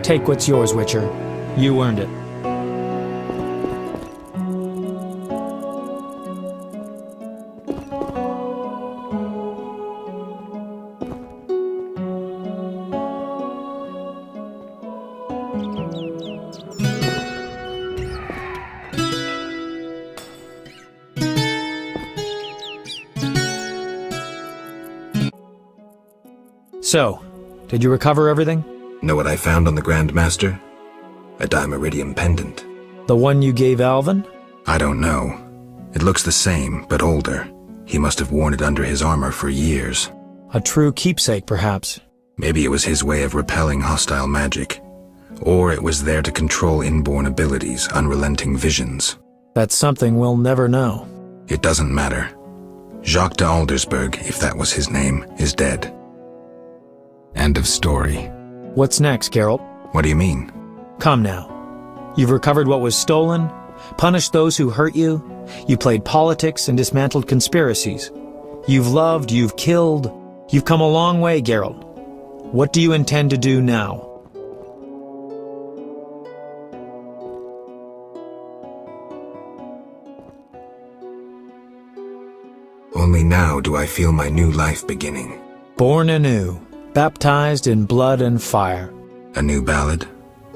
Take what's yours, Witcher. You earned it. So, did you recover everything? Know what I found on the Grand Master? A Dimeridium pendant. The one you gave Alvin? I don't know. It looks the same, but older. He must have worn it under his armor for years. A true keepsake, perhaps. Maybe it was his way of repelling hostile magic. Or it was there to control inborn abilities, unrelenting visions. That's something we'll never know. It doesn't matter. Jacques de Aldersberg, if that was his name, is dead. End of story. What's next, Geralt? What do you mean? Come now. You've recovered what was stolen, punished those who hurt you, you played politics and dismantled conspiracies. You've loved, you've killed, you've come a long way, Geralt. What do you intend to do now? Only now do I feel my new life beginning. Born anew, baptized in blood and fire. A new ballad?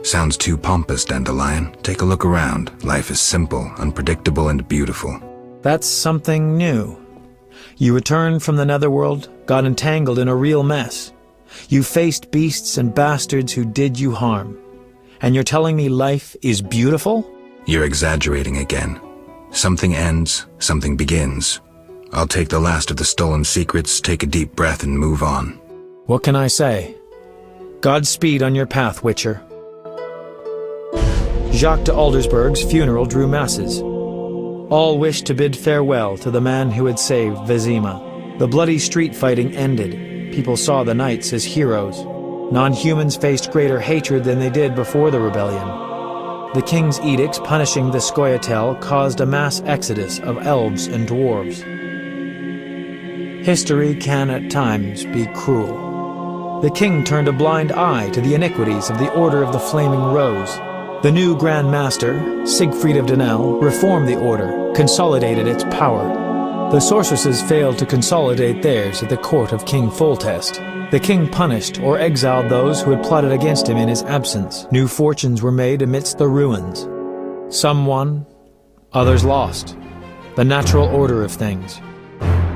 Sounds too pompous, Dandelion. Take a look around. Life is simple, unpredictable, and beautiful. That's something new. You returned from the Netherworld, got entangled in a real mess. You faced beasts and bastards who did you harm. And you're telling me life is beautiful? You're exaggerating again. Something ends, something begins. I'll take the last of the stolen secrets, take a deep breath, and move on. What can I say? Godspeed on your path, Witcher. Jacques de Aldersberg's funeral drew masses. All wished to bid farewell to the man who had saved Vizima. The bloody street fighting ended. People saw the knights as heroes. Non-humans faced greater hatred than they did before the rebellion. The king's edicts punishing the Scoia'tael caused a mass exodus of elves and dwarves. History can at times be cruel. The king turned a blind eye to the iniquities of the Order of the Flaming Rose. The new Grand Master, Siegfried of Dunel, reformed the order, consolidated its power. The sorceresses failed to consolidate theirs at the court of King Foltest. The king punished or exiled those who had plotted against him in his absence. New fortunes were made amidst the ruins. Some won, others lost. The natural order of things.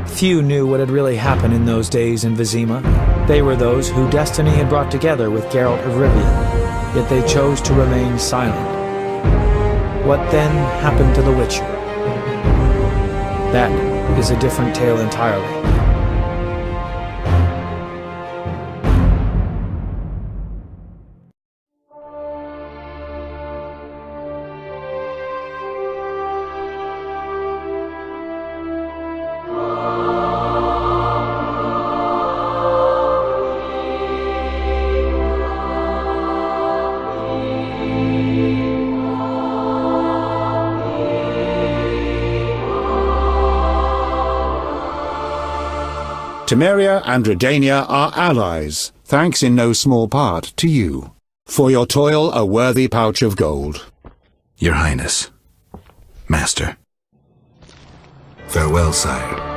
Few knew what had really happened in those days in Vizima. They were those who destiny had brought together with Geralt of Rivia, yet they chose to remain silent. What then happened to the Witcher? That is a different tale entirely. Temeria and Redania are allies, thanks in no small part to you. For your toil, a worthy pouch of gold. Your Highness. Master. Farewell, sire.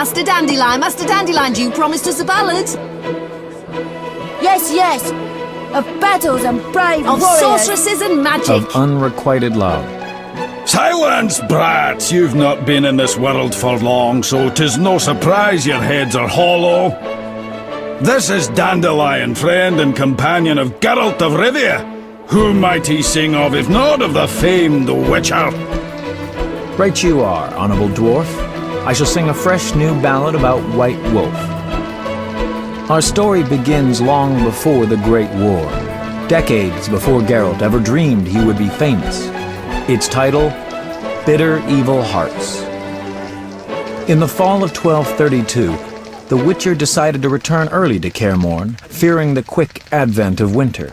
Master Dandelion, you promised us a ballad. Yes, yes. Of battles and brave Of warriors. sorceresses and magic. Of unrequited love. Silence, brats! You've not been in this world for long, so 'tis no surprise your heads are hollow. This is Dandelion, friend and companion of Geralt of Rivia. Who might he sing of, if not of the famed Witcher? Right you are, honorable dwarf. I shall sing a fresh new ballad about White Wolf. Our story begins long before the Great War, decades before Geralt ever dreamed he would be famous. Its title, Bitter Evil Hearts. In the fall of 1232, the Witcher decided to return early to Kaer Morn, fearing the quick advent of winter.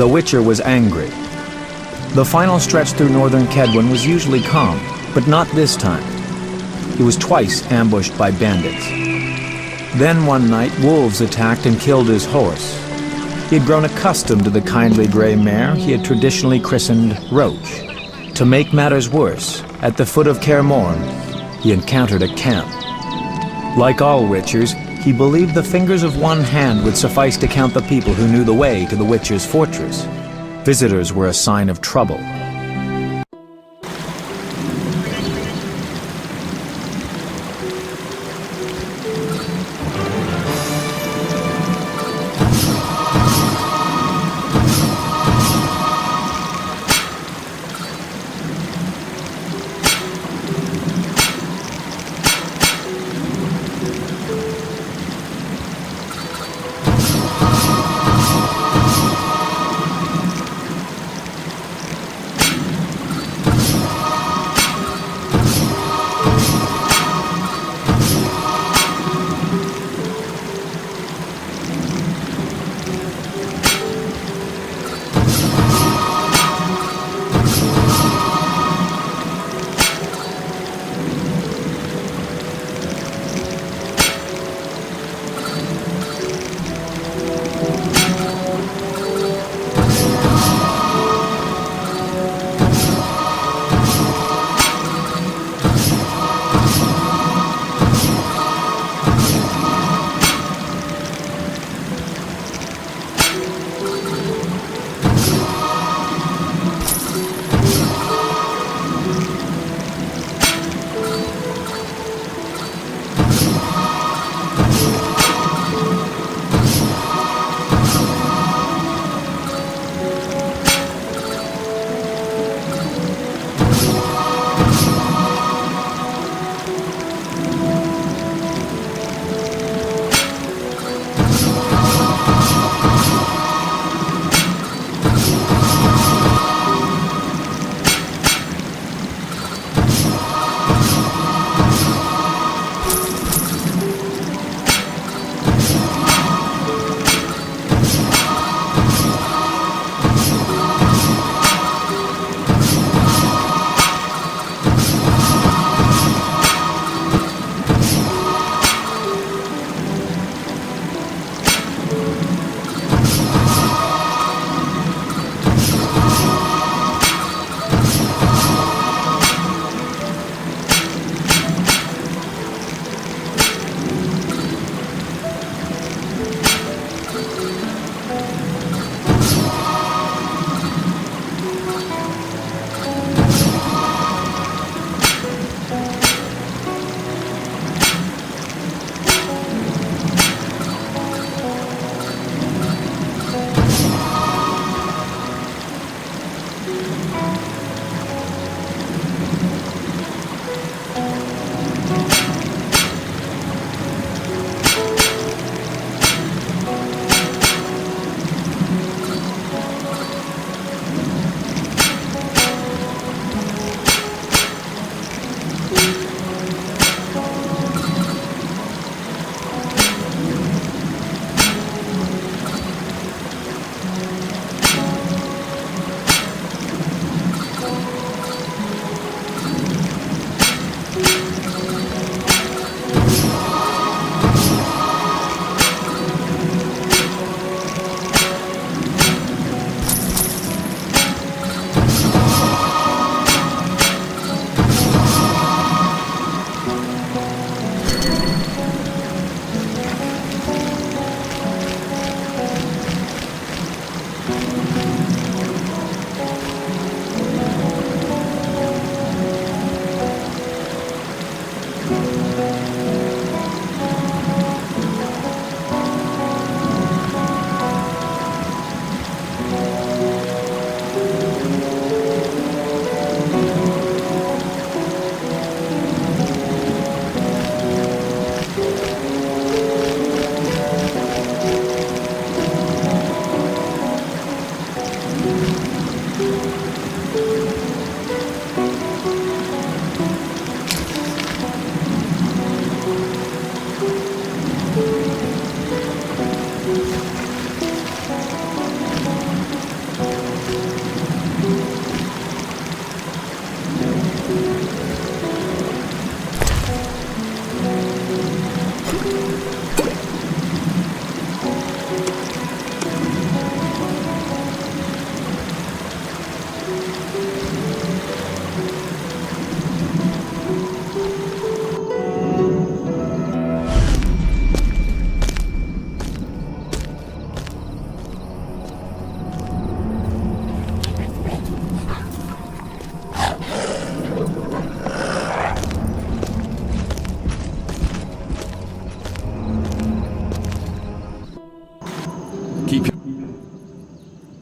The Witcher was angry. The final stretch through northern Kedwen was usually calm, but not this time. He was twice ambushed by bandits. Then one night, wolves attacked and killed his horse. He had grown accustomed to the kindly gray mare he had traditionally christened Roach. To make matters worse, at the foot of Kaer Morn, he encountered a camp. Like all Witchers, he believed the fingers of one hand would suffice to count the people who knew the way to the Witcher's fortress. Visitors were a sign of trouble.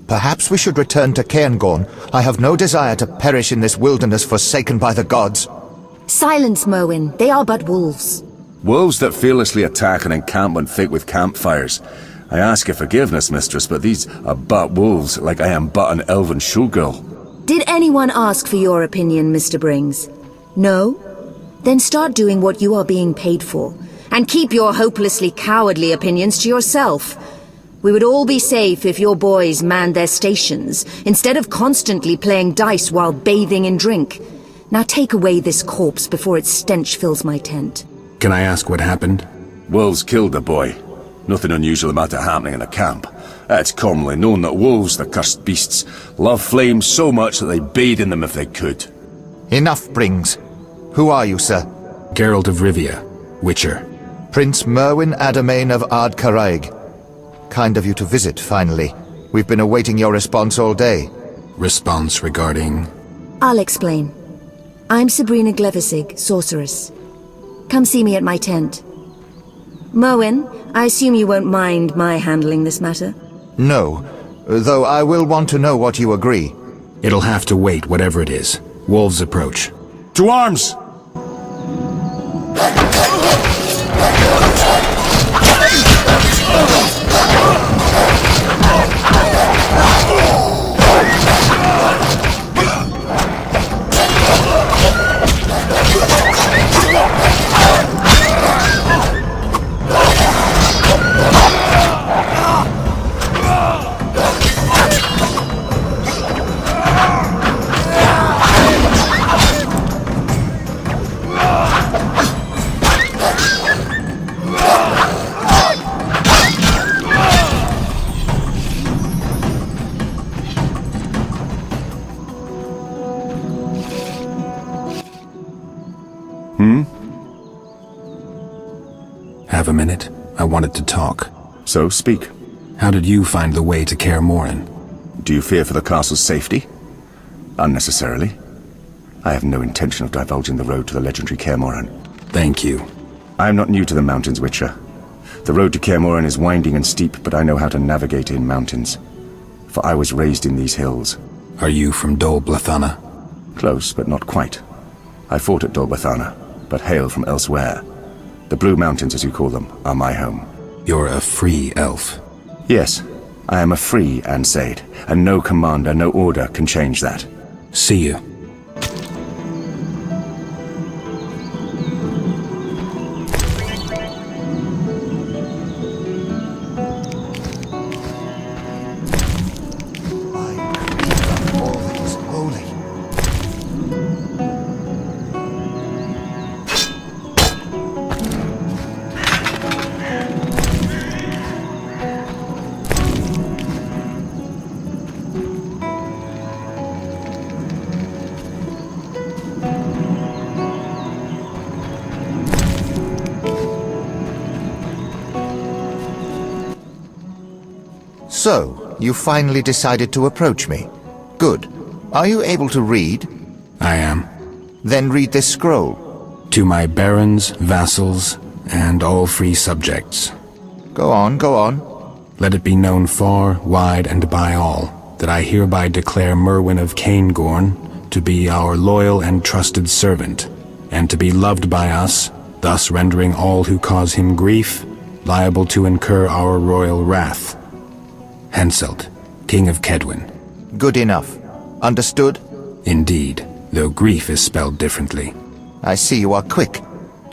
Perhaps we should return to Cairngorm. I have no desire to perish in this wilderness forsaken by the gods. Silence, Merwin. They are but wolves. Wolves that fearlessly attack an encampment thick with campfires. I ask your forgiveness, mistress, but these are but wolves, like I am but an elven shulgirl. Did anyone ask for your opinion, Mr. Brings? No? Then start doing what you are being paid for, and keep your hopelessly cowardly opinions to yourself. We would all be safe if your boys manned their stations, instead of constantly playing dice while bathing in drink. Now take away this corpse before its stench fills my tent. Can I ask what happened? Wolves killed the boy. Nothing unusual about it happening in a camp. It's commonly known that wolves, the cursed beasts, love flames so much that they bathe in them if they could. Enough, Brings. Who are you, sir? Geralt of Rivia, Witcher. Prince Merwin Adamain of Ard Caraig. Kind of you to visit, finally. We've been awaiting your response all day. Response regarding? I'll explain. I'm Sabrina Glevisig, sorceress. Come see me at my tent. Merwin, I assume you won't mind my handling this matter? No, though I will want to know what you agree. It'll have to wait, whatever it is. Wolves approach. To arms! Have a minute? I wanted to talk. So, speak. How did you find the way to Kaer Morhen? Do you fear for the castle's safety? Unnecessarily. I have no intention of divulging the road to the legendary Kaer Morhen. Thank you. I am not new to the mountains, Witcher. The road to Kaer Morhen is winding and steep, but I know how to navigate in mountains. For I was raised in these hills. Are you from Dol Blathanna? Close, but not quite. I fought at Dol Blathanna, but hail from elsewhere. The Blue Mountains, as you call them, are my home. You're a free elf. Yes, I am a free Ansaid, and no commander, no order can change that. See you. So, you finally decided to approach me. Good. Are you able to read? I am. Then read this scroll. To my barons, vassals, and all free subjects. Go on, go on. Let it be known far, wide, and by all, that I hereby declare Merwin of Cairngorm to be our loyal and trusted servant, and to be loved by us, thus rendering all who cause him grief liable to incur our royal wrath. Henselt, King of Kedwen. Good enough. Understood? Indeed, though grief is spelled differently. I see you are quick.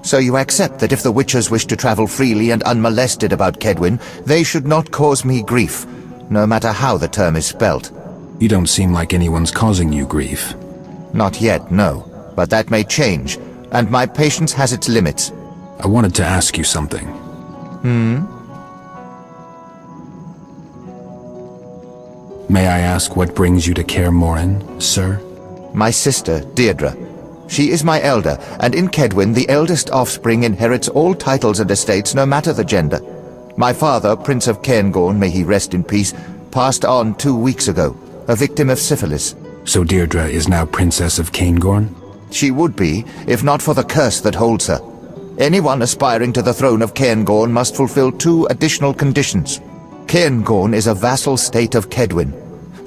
So you accept that if the Witchers wish to travel freely and unmolested about Kedwen, they should not cause me grief, no matter how the term is spelt. You don't seem like anyone's causing you grief. Not yet, no. But that may change, and my patience has its limits. I wanted to ask you something. May I ask what brings you to Kaer Morhen, sir? My sister, Deirdre. She is my elder, and in Kedwen the eldest offspring inherits all titles and estates no matter the gender. My father, Prince of Cairngorm, may he rest in peace, passed on 2 weeks ago, a victim of syphilis. So Deirdre is now Princess of Cairngorm? She would be, if not for the curse that holds her. Anyone aspiring to the throne of Cairngorm must fulfill 2 additional conditions. Cairngorm is a vassal state of Kedwen.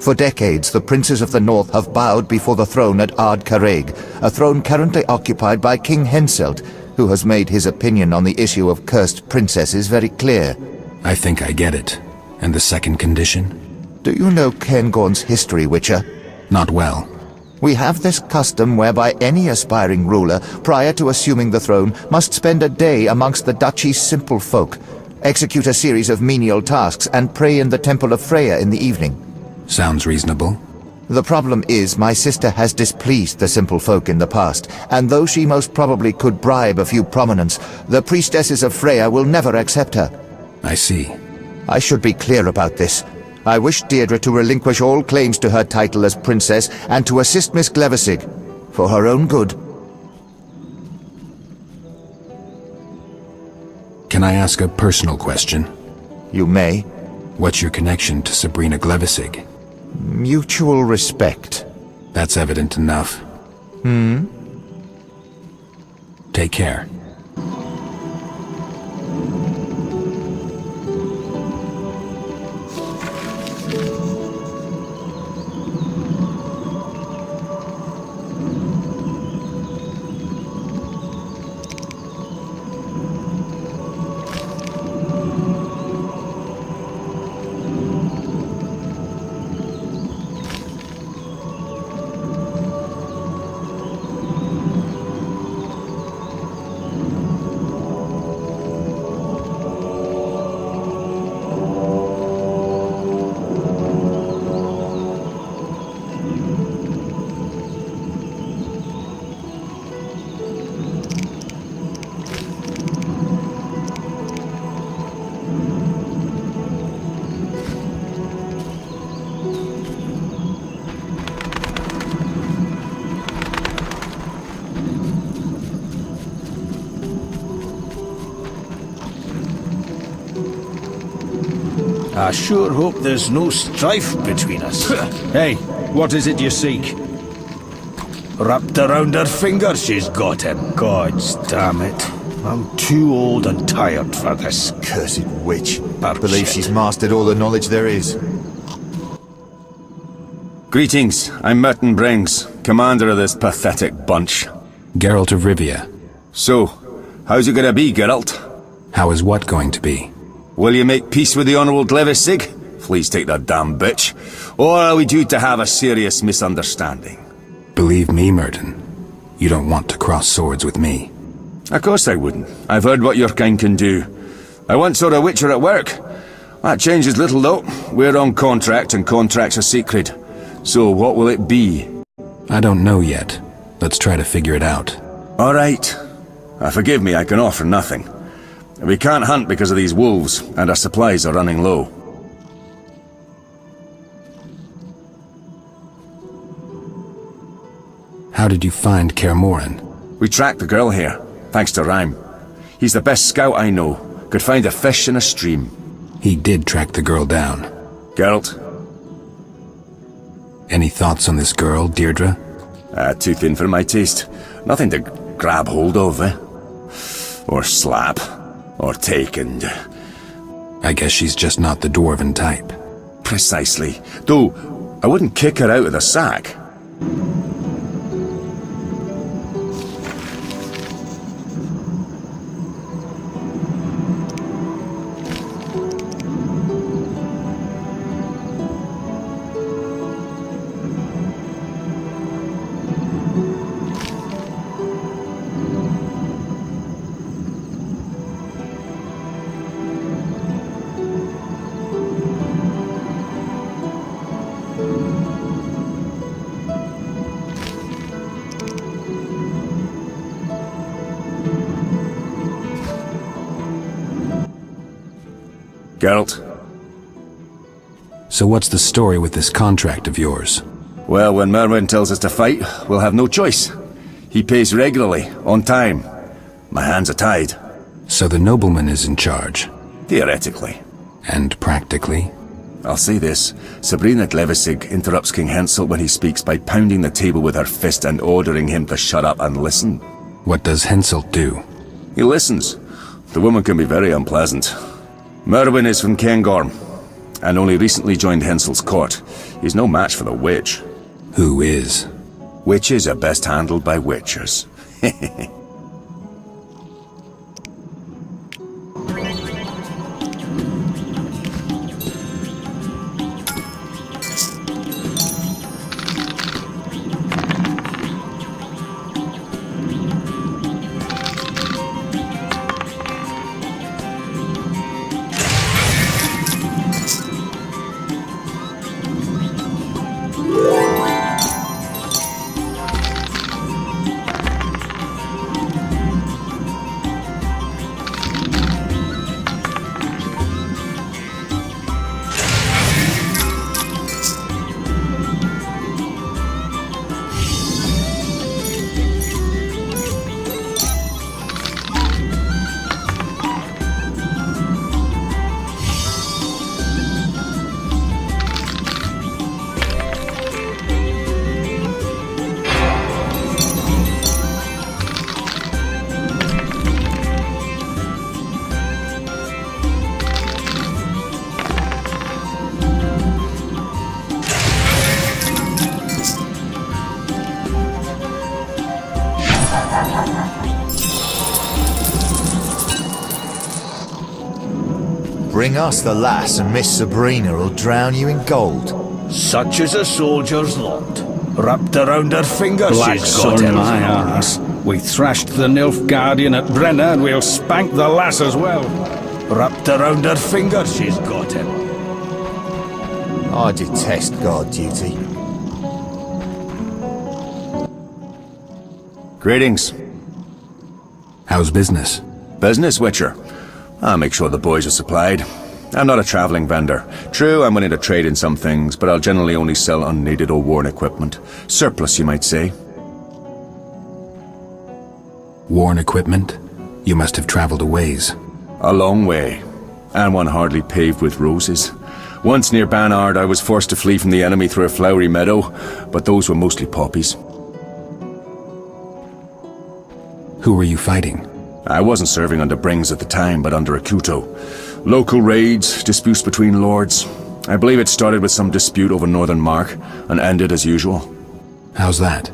For decades, the princes of the north have bowed before the throne at Ard Carreg, a throne currently occupied by King Henselt, who has made his opinion on the issue of cursed princesses very clear. I think I get it. And the second condition? Do you know Cairngorm's history, Witcher? Not well. We have this custom whereby any aspiring ruler, prior to assuming the throne, must spend a day amongst the duchy's simple folk, execute a series of menial tasks, and pray in the Temple of Freya in the evening. Sounds reasonable. The problem is my sister has displeased the simple folk in the past, and though she most probably could bribe a few prominents, the priestesses of Freya will never accept her. I see. I should be clear about this. I wish Deirdre to relinquish all claims to her title as princess and to assist Miss Glevissig, for her own good. Can I ask a personal question? You may. What's your connection to Sabrina Glevissig? Mutual respect. That's evident enough. Take care. I sure hope there's no strife between us. Hey, what is it you seek? Wrapped around her finger, she's got him. Gods damn it. I'm too old and tired for this. Cursed witch. I believe she's mastered all the knowledge there is. Greetings, I'm Merton Brings, commander of this pathetic bunch. Geralt of Rivia. So, how's it gonna be, Geralt? How is what going to be? Will you make peace with the Honourable Glevissig? Please take that damn bitch. Or are we due to have a serious misunderstanding? Believe me, Merton, you don't want to cross swords with me. Of course I wouldn't. I've heard what your kind can do. I once saw a Witcher at work. That changes little though. We're on contract and contracts are sacred. So what will it be? I don't know yet. Let's try to figure it out. Alright. Forgive me, I can offer nothing. We can't hunt because of these wolves, and our supplies are running low. How did you find Kaer Morhen? We tracked the girl here, thanks to Rhyme. He's the best scout I know. Could find a fish in a stream. He did track the girl down. Geralt? Any thoughts on this girl, Deirdre? Too thin for my taste. Nothing to grab hold of, eh? Or slap. Or take and... I guess she's just not the dwarven type. Precisely. Though, I wouldn't kick her out of the sack. Geralt? So what's the story with this contract of yours? Well, when Merwin tells us to fight, we'll have no choice. He pays regularly, on time. My hands are tied. So the nobleman is in charge? Theoretically. And practically? I'll say this. Sabrina Glevissig interrupts King Henselt when he speaks by pounding the table with her fist and ordering him to shut up and listen. What does Henselt do? He listens. The woman can be very unpleasant. Merwin is from Cairngorm. and only recently joined Hensel's court. He's no match for the witch. Who is? Witches are best handled by witchers. Bring us the lass and Miss Sabrina will drown you in gold. Such is a soldier's lot. Wrapped around her fingers, Black she's got sun it. my arse. We thrashed the Nilf Guardian at Brenna, and we'll spank the lass as well. Wrapped around her fingers, she's got him. I detest guard duty. Greetings. How's business? Business, Witcher. I'll make sure the boys are supplied. I'm not a travelling vendor. True, I'm willing to trade in some things, but I'll generally only sell unneeded or worn equipment. Surplus, you might say. Worn equipment? You must have traveled a ways. A long way, and one hardly paved with roses. Once near Banard, I was forced to flee from the enemy through a flowery meadow, but those were mostly poppies. Who were you fighting? I wasn't serving under Brings at the time, but under Akuto. Local raids, disputes between lords. I believe it started with some dispute over Northern Mark, and ended as usual. How's that?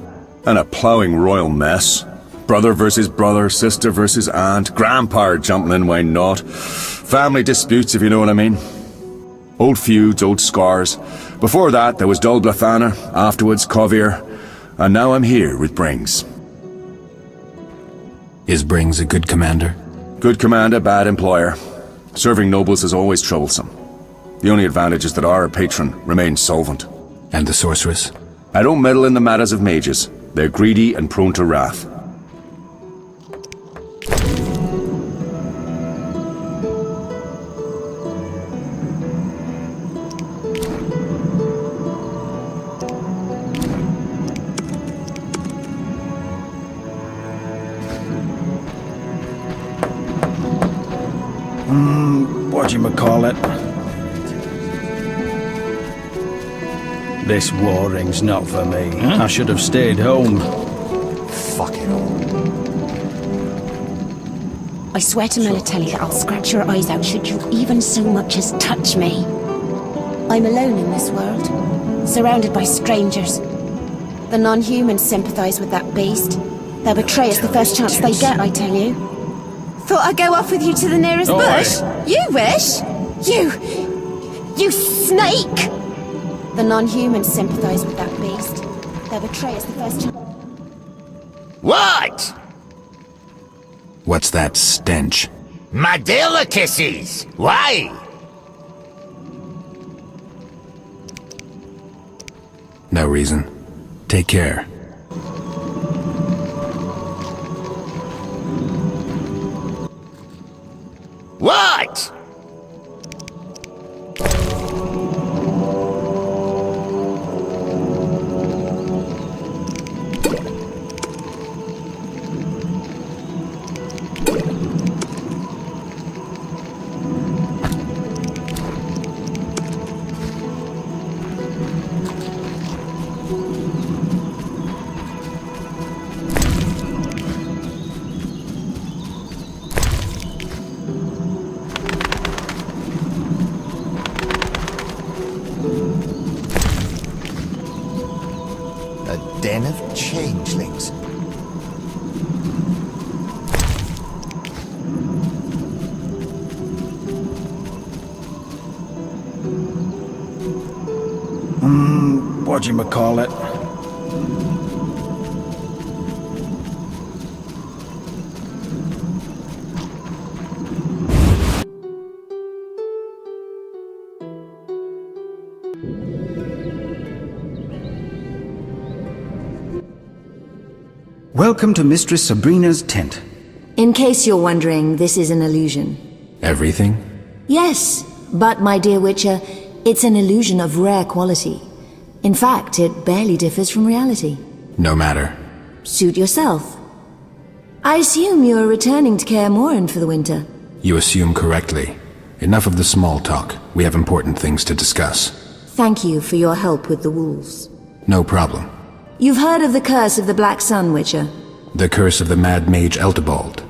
And a ploughing royal mess. Brother versus brother, sister versus aunt, grandpa jumping in, why not? Family disputes, if you know what I mean. Old feuds, old scars. Before that, there was Dol Blathanna, afterwards Kovir, and now I'm here with Brings. Is Brings a good commander? Good commander, bad employer. Serving nobles is always troublesome. The only advantage is that our patron remains solvent. And the sorceress? I don't meddle in the matters of mages. They're greedy and prone to wrath. Whatchamacallit? This warring's not for me. I should have stayed home. Fucking all. I swear to Melitelli that I'll scratch your eyes out should you even so much as touch me. I'm alone in this world, surrounded by strangers. The non-humans sympathize with that beast. They'll betray us the first chance they get, I tell you. Thought I'd go off with you to the nearest bush? You wish? You snake! The non-humans sympathize with that beast. They'll betray us the first chance. What? What's that stench? My delicacies! Why? No reason. Take care. What? A den of changelings. Whatchamacallit? Welcome to Mistress Sabrina's tent. In case you're wondering, this is an illusion. Everything? Yes, but my dear Witcher, it's an illusion of rare quality. In fact, it barely differs from reality. No matter. Suit yourself. I assume you're returning to Kaer Morhen for the winter. You assume correctly. Enough of the small talk. We have important things to discuss. Thank you for your help with the wolves. No problem. You've heard of the Curse of the Black Sun, Witcher? The curse of the Mad Mage Eltebald.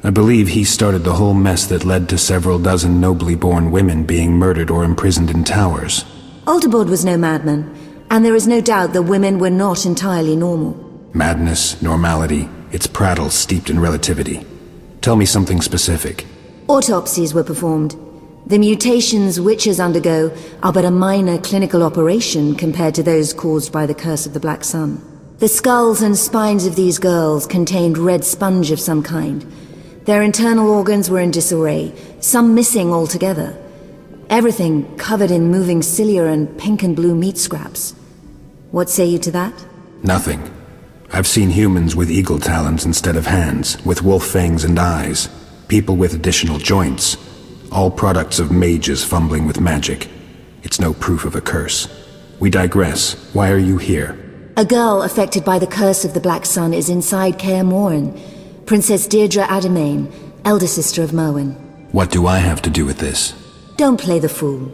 I believe he started the whole mess that led to several dozen nobly born women being murdered or imprisoned in towers. Eltebald was no madman, and there is no doubt that women were not entirely normal. Madness, normality, its prattle steeped in relativity. Tell me something specific. Autopsies were performed. The mutations witches undergo are but a minor clinical operation compared to those caused by the Curse of the Black Sun. The skulls and spines of these girls contained red sponge of some kind. Their internal organs were in disarray, some missing altogether. Everything covered in moving cilia and pink and blue meat scraps. What say you to that? Nothing. I've seen humans with eagle talons instead of hands, with wolf fangs and eyes, people with additional joints. All products of mages fumbling with magic. It's no proof of a curse. We digress. Why are you here? A girl affected by the Curse of the Black Sun is inside Kaer Morhen. Princess Deirdre Ademain, elder sister of Merwin. What do I have to do with this? Don't play the fool.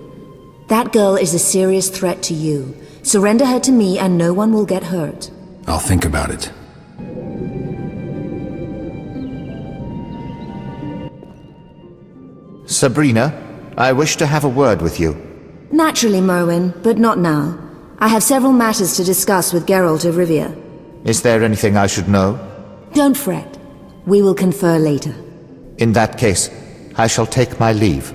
That girl is a serious threat to you. Surrender her to me and no one will get hurt. I'll think about it. Sabrina, I wish to have a word with you. Naturally, Merwin, but not now. I have several matters to discuss with Geralt of Rivia. Is there anything I should know? Don't fret. We will confer later. In that case, I shall take my leave.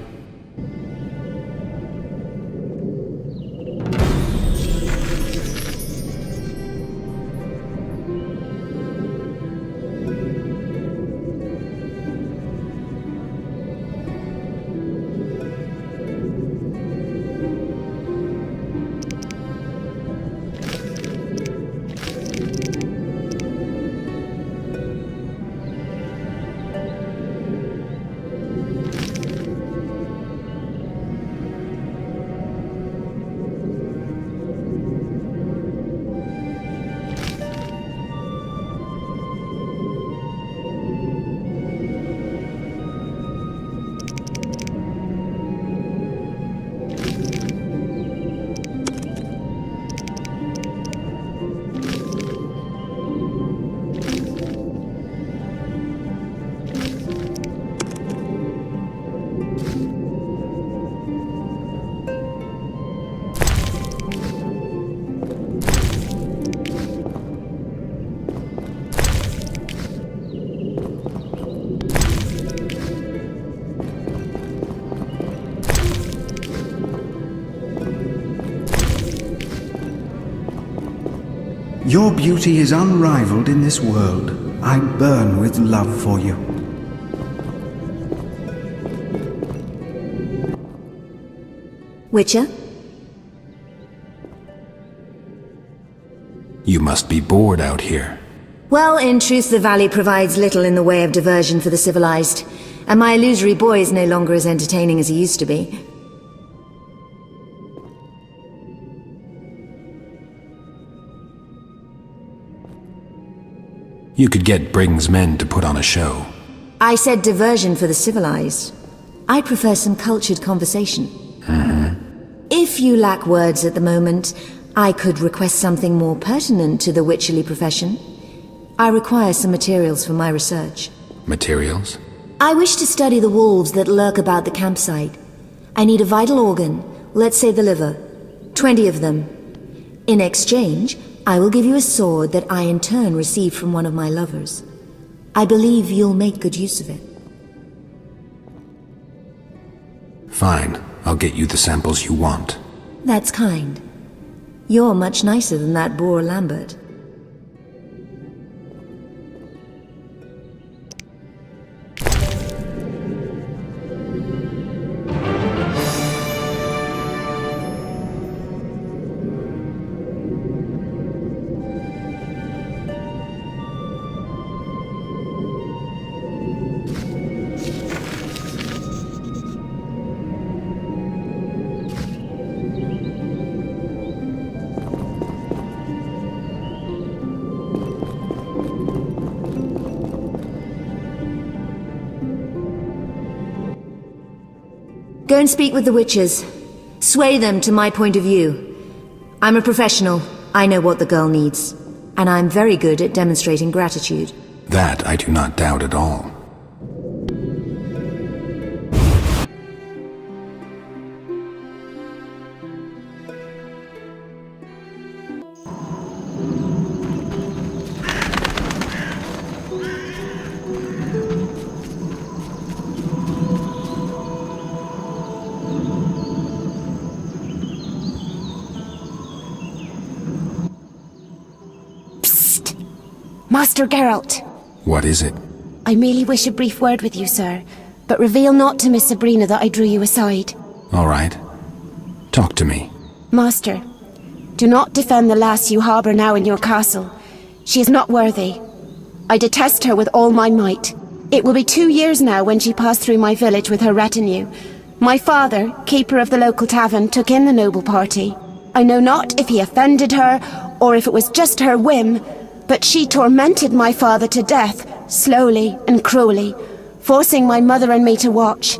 Your beauty is unrivaled in this world. I burn with love for you. Witcher? You must be bored out here. Well, in truth, the valley provides little in the way of diversion for the civilized, and my illusory boy is no longer as entertaining as he used to be. You could get Briggs' men to put on a show. I said diversion for the civilized. I prefer some cultured conversation. If you lack words at the moment, I could request something more pertinent to the witcherly profession. I require some materials for my research. Materials? I wish to study the wolves that lurk about the campsite. I need a vital organ, let's say the liver. 20 of them. In exchange, I will give you a sword that I in turn received from one of my lovers. I believe you'll make good use of it. Fine. I'll get you the samples you want. That's kind. You're much nicer than that boor Lambert. Go and speak with the witches. Sway them to my point of view. I'm a professional. I know what the girl needs. And I'm very good at demonstrating gratitude. That I do not doubt at all. Master Geralt. What is it? I merely wish a brief word with you, sir. But reveal not to Miss Sabrina that I drew you aside. All right. Talk to me. Master, do not defend the lass you harbour now in your castle. She is not worthy. I detest her with all my might. It will be 2 years now when she passed through my village with her retinue. My father, keeper of the local tavern, took in the noble party. I know not if he offended her, or if it was just her whim, but she tormented my father to death, slowly and cruelly, forcing my mother and me to watch.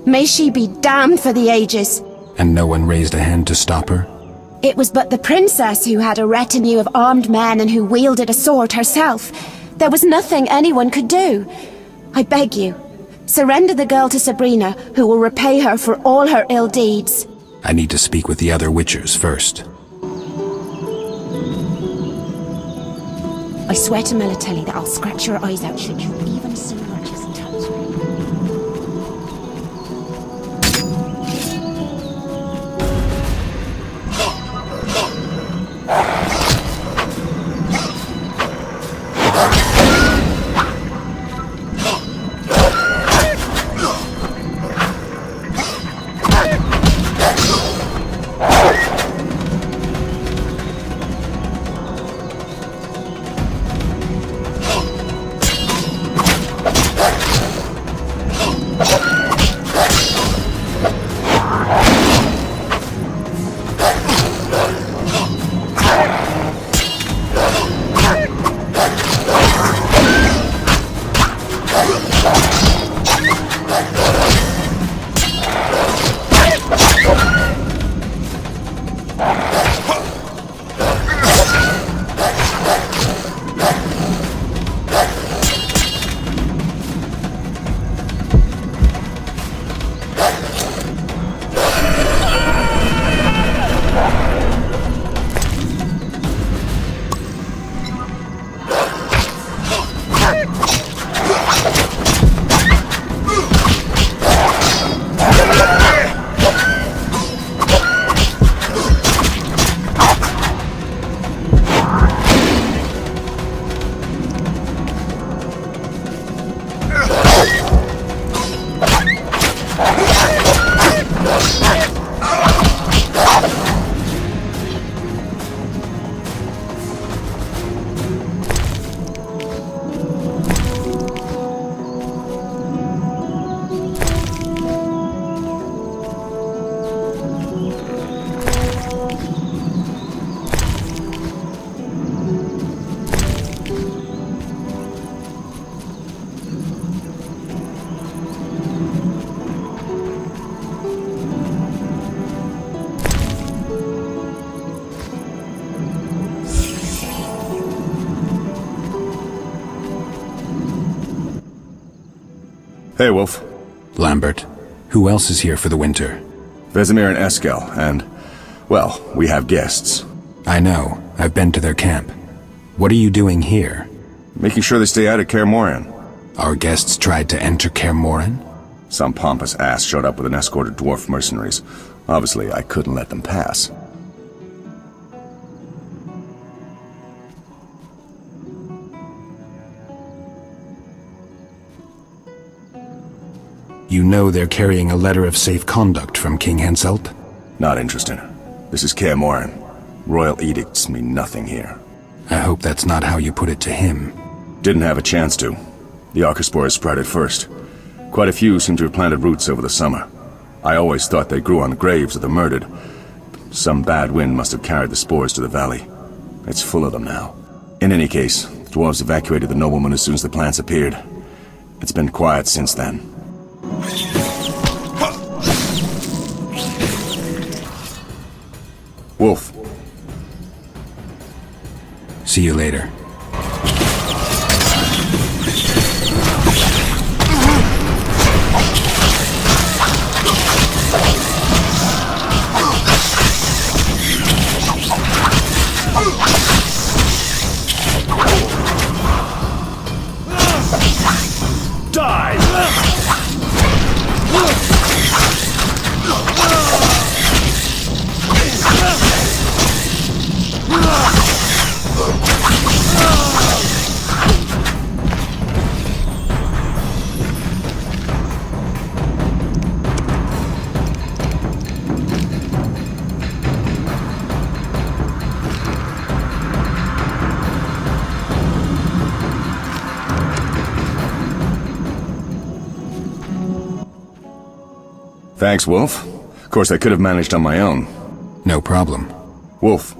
May she be damned for the ages. And no one raised a hand to stop her? It was but the princess who had a retinue of armed men and who wielded a sword herself. There was nothing anyone could do. I beg you, surrender the girl to Sabrina, who will repay her for all her ill deeds. I need to speak with the other witchers first. I swear to Melitelli that I'll scratch your eyes out should you even so much as touch me. Hey, Wolf. Lambert. Who else is here for the winter? Vesemir and Eskel, and, well, we have guests. I know. I've been to their camp. What are you doing here? Making sure they stay out of Kaer Morhen. Our guests tried to enter Kaer Morhen? Some pompous ass showed up with an escort of dwarf mercenaries. Obviously, I couldn't let them pass. You know they're carrying a letter of safe conduct from King Henselt? Not interested. This is Kaer Morhen. Royal edicts mean nothing here. I hope that's not how you put it to him. Didn't have a chance to. The Archospores sprouted first. Quite a few seem to have planted roots over the summer. I always thought they grew on the graves of the murdered. Some bad wind must have carried the spores to the valley. It's full of them now. In any case, the dwarves evacuated the noblemen as soon as the plants appeared. It's been quiet since then. Wolf. See you later. Thanks, Wolf. Of course, I could have managed on my own. No problem. Wolf.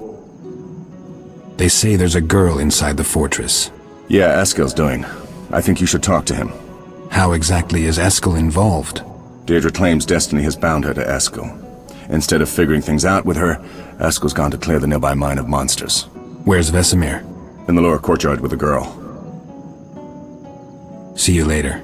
They say there's a girl inside the fortress. Yeah, Eskil's doing. I think you should talk to him. How exactly is Eskil involved? Deirdre claims destiny has bound her to Eskil. Instead of figuring things out with her, Eskil's gone to clear the nearby mine of monsters. Where's Vesemir? In the lower courtyard with the girl. See you later.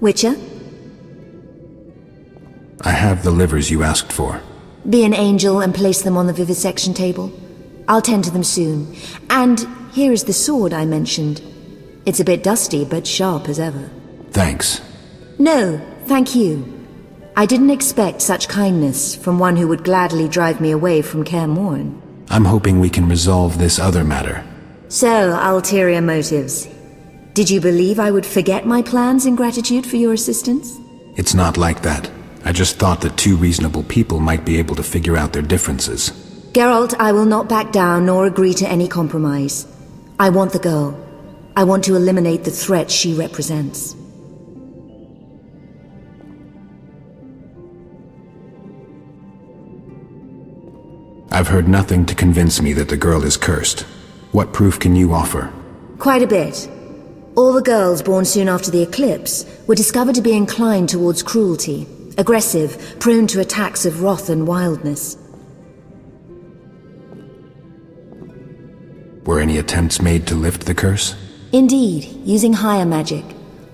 Witcher, I have the livers you asked for. be an angel and place them on the vivisection table. I'll tend to them soon. And here is the sword I mentioned. It's a bit dusty, but sharp as ever. Thanks. No, thank you. I didn't expect such kindness from one who would gladly drive me away from Kaer Morhen. I'm hoping we can resolve this other matter. So, ulterior motives. Did you believe I would forget my plans in gratitude for your assistance? It's not like that. I just thought that two reasonable people might be able to figure out their differences. Geralt, I will not back down nor agree to any compromise. I want the girl. I want to eliminate the threat she represents. I've heard nothing to convince me that the girl is cursed. What proof can you offer? Quite a bit. All the girls born soon after the eclipse were discovered to be inclined towards cruelty, aggressive, prone to attacks of wrath and wildness. Were any attempts made to lift the curse? Indeed, using higher magic.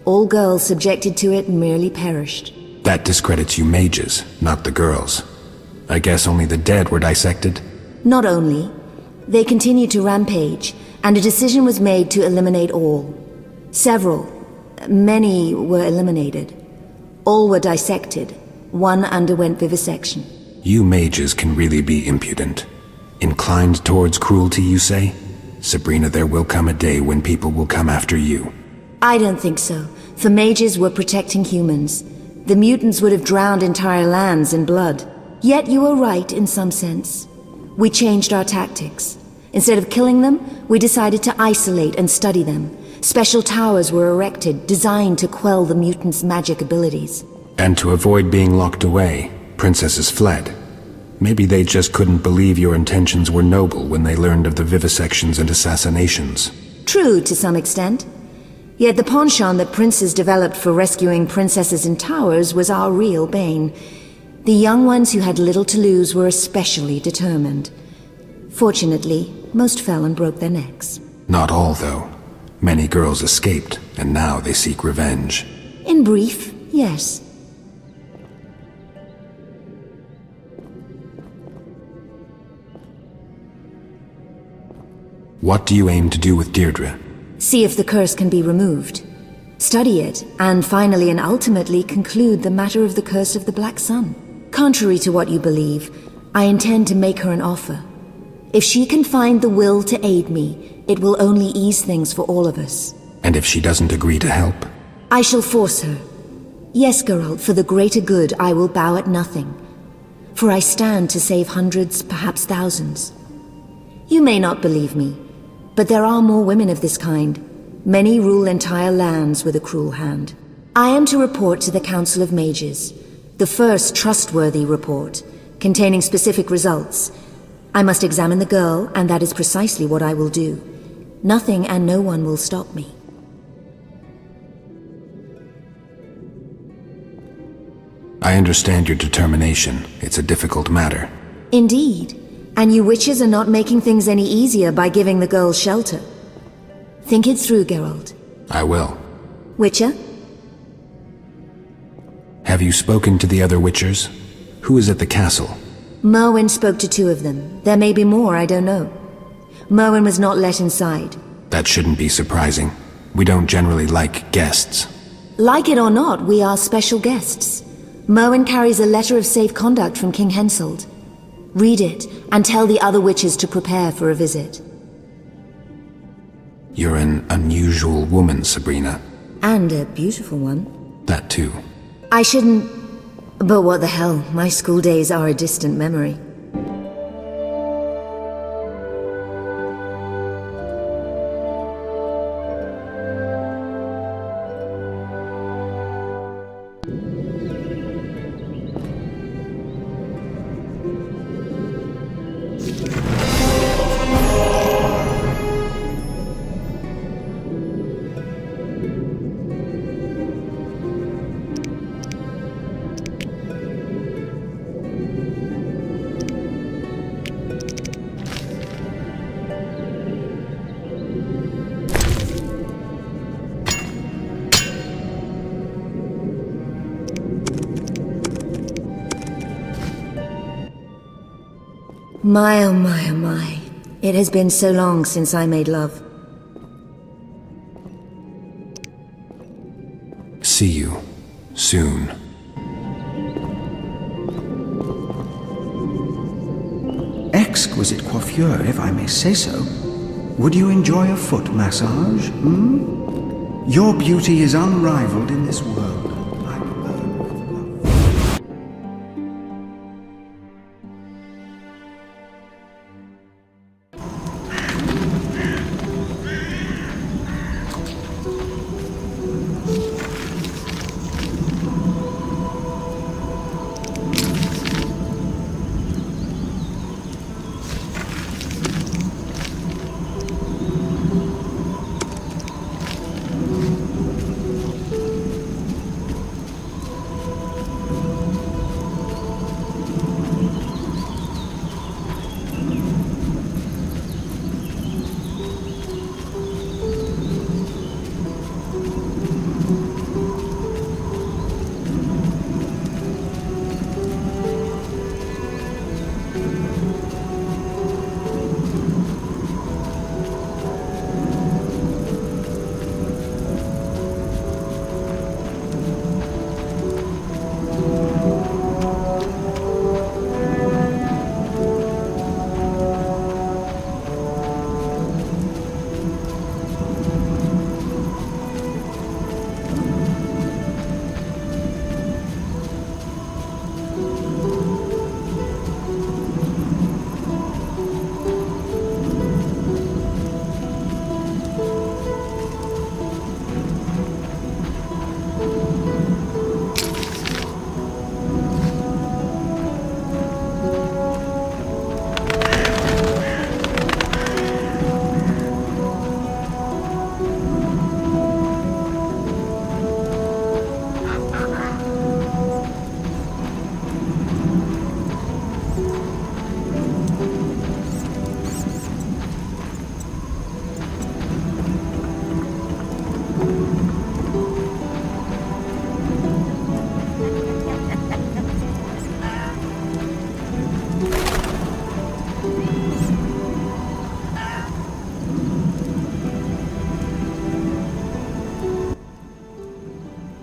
All girls subjected to it merely perished. That discredits you mages, not the girls. I guess only the dead were dissected? Not only. They continued to rampage, and a decision was made to eliminate all. Many were eliminated. All were dissected. One underwent vivisection. You mages can really be impudent. Inclined towards cruelty, you say? Sabrina, there will come a day when people will come after you. I don't think so, for mages were protecting humans. The mutants would have drowned entire lands in blood. Yet you were right in some sense. We changed our tactics. Instead of killing them, we decided to isolate and study them. Special towers were erected, designed to quell the mutants' magic abilities. And to avoid being locked away, princesses fled. Maybe they just couldn't believe your intentions were noble when they learned of the vivisections and assassinations. True, to some extent. Yet the penchant that princes developed for rescuing princesses in towers was our real bane. The young ones who had little to lose were especially determined. Fortunately, most fell and broke their necks. Not all, though. Many girls escaped, and now they seek revenge. In brief, yes. What do you aim to do with Deirdre? See if the curse can be removed. Study it, and finally and ultimately conclude the matter of the curse of the Black Sun. Contrary to what you believe, I intend to make her an offer. If she can find the will to aid me, it will only ease things for all of us. And if she doesn't agree to help? I shall force her. Yes, Geralt, for the greater good I will bow at nothing. For I stand to save hundreds, perhaps thousands. You may not believe me, but there are more women of this kind. Many rule entire lands with a cruel hand. I am to report to the Council of Mages, the first trustworthy report, containing specific results. I must examine the girl, and that is precisely what I will do. Nothing and no one will stop me. I understand your determination. It's a difficult matter. Indeed. And you witches are not making things any easier by giving the girl shelter. Think it through, Geralt. I will. Witcher? Have you spoken to the other Witchers? Who is at the castle? Merwin spoke to 2 of them. There may be more, I don't know. Merwin was not let inside. That shouldn't be surprising. We don't generally like guests. Like it or not, we are special guests. Merwin carries a letter of safe conduct from King Henselt. Read it, and tell the other witches to prepare for a visit. You're an unusual woman, Sabrina. And a beautiful one. That too. I shouldn't... But what the hell, my school days are a distant memory. My, oh my, oh my. It has been so long since I made love. See you soon. Exquisite coiffure, if I may say so. Would you enjoy a foot massage, Your beauty is unrivaled in this world.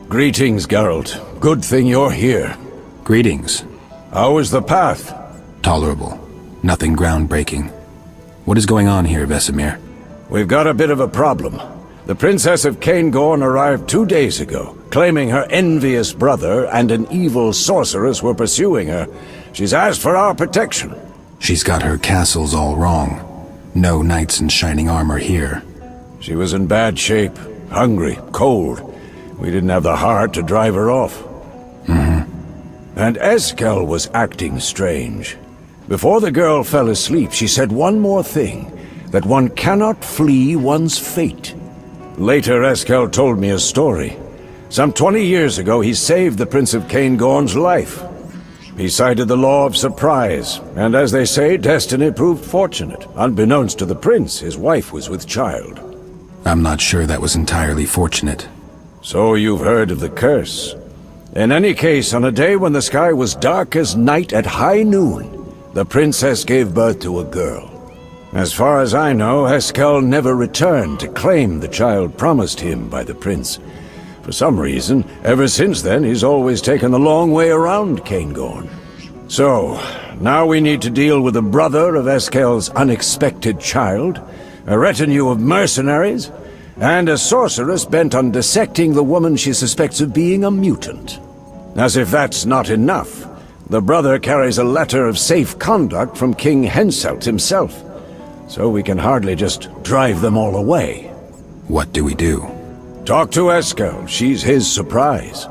Greetings, Geralt. Good thing you're here. Greetings. How is the path? Tolerable. Nothing groundbreaking. What is going on here, Vesemir? We've got a bit of a problem. The Princess of Caingorn arrived 2 days ago, claiming her envious brother and an evil sorceress were pursuing her. She's asked for our protection. She's got her castles all wrong. No knights in shining armor here. She was in bad shape, hungry, cold. We didn't have the heart to drive her off. And Eskel was acting strange. Before the girl fell asleep, she said one more thing, that one cannot flee one's fate. Later, Eskel told me a story. Some 20 years ago, he saved the Prince of Caingorn's life. He cited the law of surprise, and as they say, destiny proved fortunate. Unbeknownst to the prince, his wife was with child. I'm not sure that was entirely fortunate. So you've heard of the curse. In any case, on a day when the sky was dark as night at high noon, the princess gave birth to a girl. As far as I know, Eskel never returned to claim the child promised him by the prince. For some reason, ever since then, he's always taken the long way around Caingorn. So, now we need to deal with the brother of Eskel's unexpected child, a retinue of mercenaries, and a sorceress bent on dissecting the woman she suspects of being a mutant. As if that's not enough, the brother carries a letter of safe conduct from King Henselt himself, so we can hardly just drive them all away. What do we do? Talk to Eskel. She's his surprise.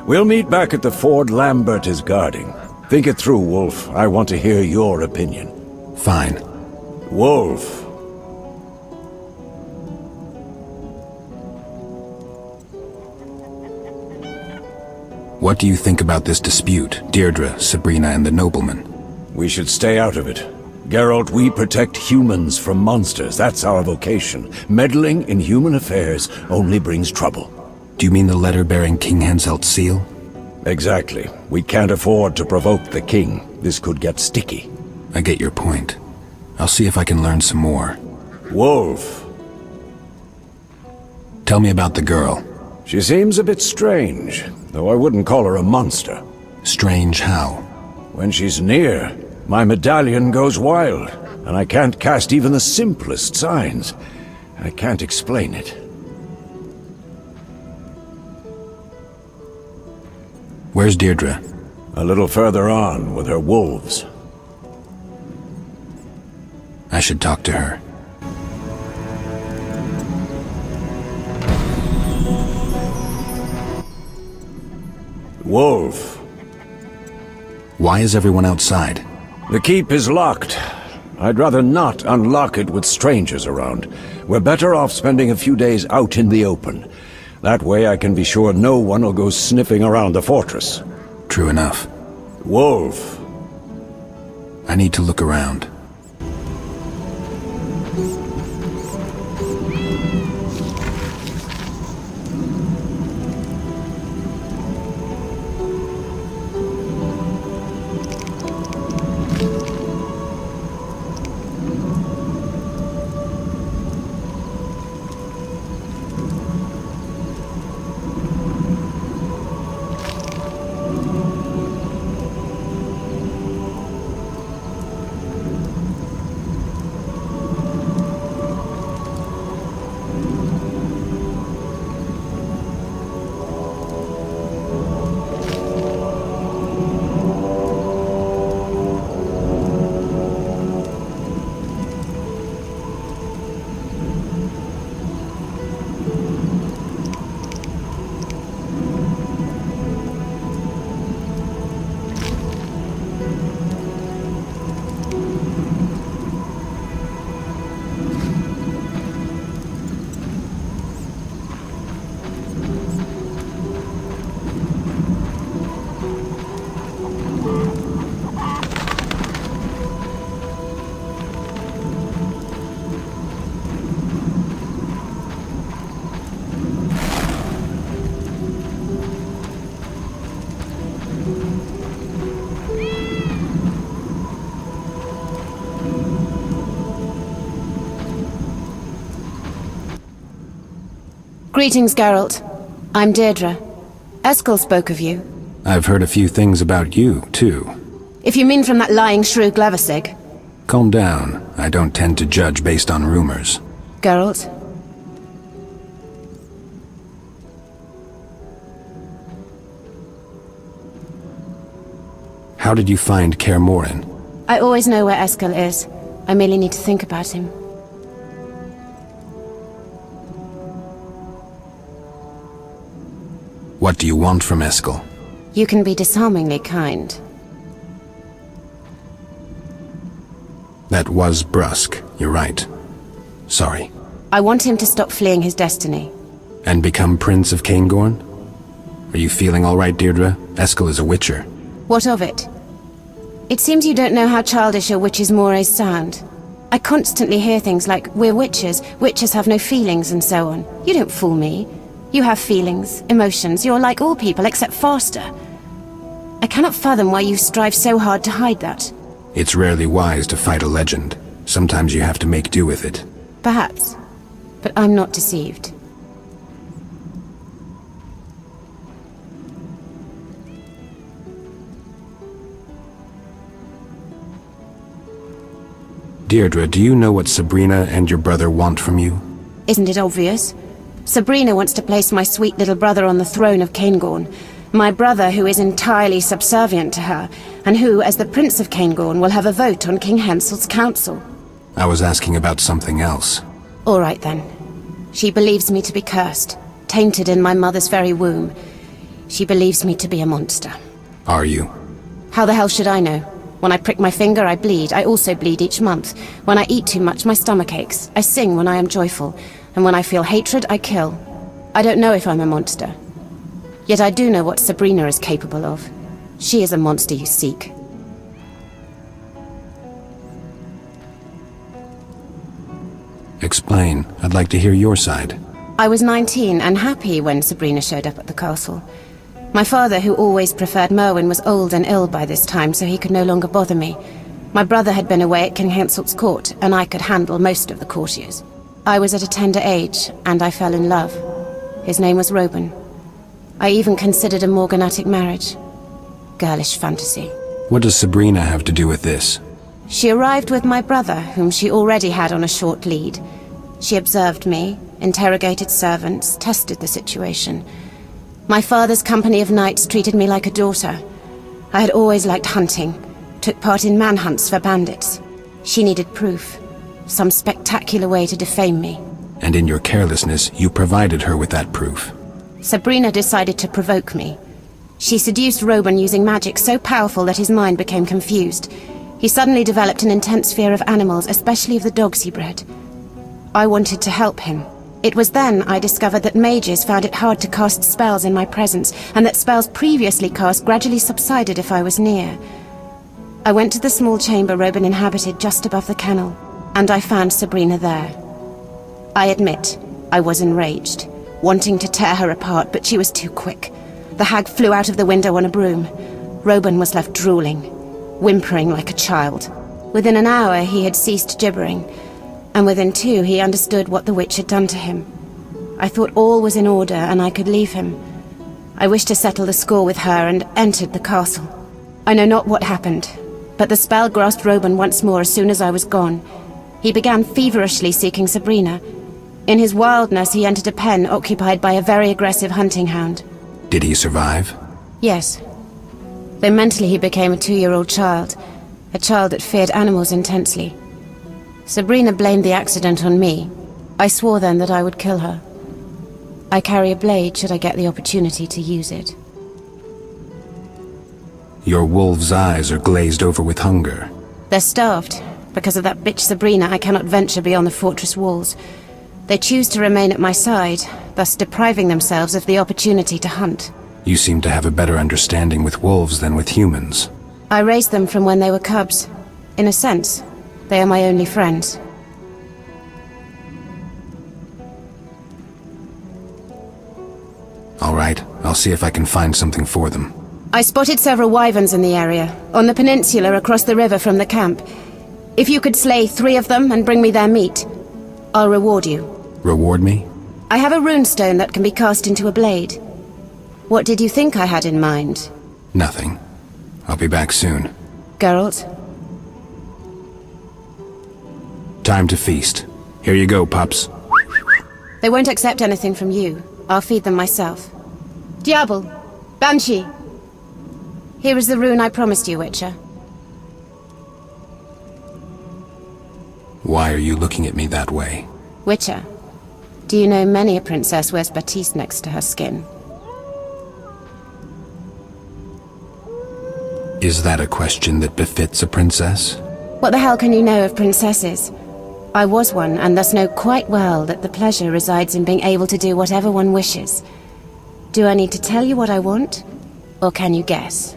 We'll meet back at the ford Lambert is guarding. Think it through, Wolf. I want to hear your opinion. Fine. Wolf. What do you think about this dispute, Deirdre, Sabrina, and the nobleman? We should stay out of it. Geralt, we protect humans from monsters. That's our vocation. Meddling in human affairs only brings trouble. Do you mean the letter bearing King Henselt's seal? Exactly. We can't afford to provoke the king. This could get sticky. I get your point. I'll see if I can learn some more. Wolf. Tell me about the girl. She seems a bit strange, though I wouldn't call her a monster. Strange how? When she's near, my medallion goes wild, and I can't cast even the simplest signs. I can't explain it. Where's Deirdre? A little further on, with her wolves. I should talk to her. Wolf. Why is everyone outside? The keep is locked. I'd rather not unlock it with strangers around. We're better off spending a few days out in the open. That way I can be sure no one will go sniffing around the fortress. True enough. Wolf. I need to look around. Greetings, Geralt. I'm Deirdre. Eskel spoke of you. I've heard a few things about you, too. If you mean from that lying shrew Glevisig. Calm down. I don't tend to judge based on rumors. Geralt? How did you find Kaer Morhen? I always know where Eskel is. I merely need to think about him. What do you want from Eskel? You can be disarmingly kind. That was brusque, you're right. Sorry. I want him to stop fleeing his destiny. And become Prince of Caingorn? Are you feeling all right, Deirdre? Eskel is a witcher. What of it? It seems you don't know how childish a witch's mores sound. I constantly hear things like, we're witches have no feelings, and so on. You don't fool me. You have feelings, emotions, you're like all people except faster. I cannot fathom why you strive so hard to hide that. It's rarely wise to fight a legend. Sometimes you have to make do with it. Perhaps. But I'm not deceived. Deirdre, do you know what Sabrina and your brother want from you? Isn't it obvious? Sabrina wants to place my sweet little brother on the throne of Caingorn. My brother who is entirely subservient to her, and who, as the Prince of Caingorn, will have a vote on King Hensel's council. I was asking about something else. All right then. She believes me to be cursed, tainted in my mother's very womb. She believes me to be a monster. Are you? How the hell should I know? When I prick my finger, I bleed. I also bleed each month. When I eat too much, my stomach aches. I sing when I am joyful. And when I feel hatred, I kill. I don't know if I'm a monster. Yet I do know what Sabrina is capable of. She is a monster you seek. Explain. I'd like to hear your side. I was 19 and happy when Sabrina showed up at the castle. My father, who always preferred Merwin, was old and ill by this time, so he could no longer bother me. My brother had been away at King Henselt's court, and I could handle most of the courtiers. I was at a tender age, and I fell in love. His name was Roban. I even considered a morganatic marriage. Girlish fantasy. What does Sabrina have to do with this? She arrived with my brother, whom she already had on a short lead. She observed me, interrogated servants, tested the situation. My father's company of knights treated me like a daughter. I had always liked hunting, took part in manhunts for bandits. She needed proof, some spectacular way to defame me. And in your carelessness, you provided her with that proof. Sabrina decided to provoke me. She seduced Roban using magic so powerful that his mind became confused. He suddenly developed an intense fear of animals, especially of the dogs he bred. I wanted to help him. It was then I discovered that mages found it hard to cast spells in my presence, and that spells previously cast gradually subsided if I was near. I went to the small chamber Roban inhabited just above the kennel, and I found Sabrina there. I admit, I was enraged, wanting to tear her apart, but she was too quick. The hag flew out of the window on a broom. Roban was left drooling, whimpering like a child. Within an hour he had ceased gibbering, and within 2 he understood what the witch had done to him. I thought all was in order and I could leave him. I wished to settle the score with her and entered the castle. I know not what happened, but the spell grasped Roban once more as soon as I was gone. He began feverishly seeking Sabrina. In his wildness he entered a pen occupied by a very aggressive hunting hound. Did he survive? Yes. Though mentally he became a 2-year-old child, a child that feared animals intensely. Sabrina blamed the accident on me. I swore then that I would kill her. I carry a blade should I get the opportunity to use it. Your wolf's eyes are glazed over with hunger. They're starved. Because of that bitch Sabrina, I cannot venture beyond the fortress walls. They choose to remain at my side, thus depriving themselves of the opportunity to hunt. You seem to have a better understanding with wolves than with humans. I raised them from when they were cubs. In a sense, they are my only friends. All right, I'll see if I can find something for them. I spotted several wyverns in the area, on the peninsula across the river from the camp. If you could slay 3 of them and bring me their meat, I'll reward you. Reward me? I have a runestone that can be cast into a blade. What did you think I had in mind? Nothing. I'll be back soon. Geralt? Time to feast. Here you go, pups. They won't accept anything from you. I'll feed them myself. Diablo! Banshee! Here is the rune I promised you, Witcher. Why are you looking at me that way? Witcher, do you know many a princess wears batiste next to her skin? Is that a question that befits a princess? What the hell can you know of princesses? I was one, and thus know quite well that the pleasure resides in being able to do whatever one wishes. Do I need to tell you what I want? Or can you guess?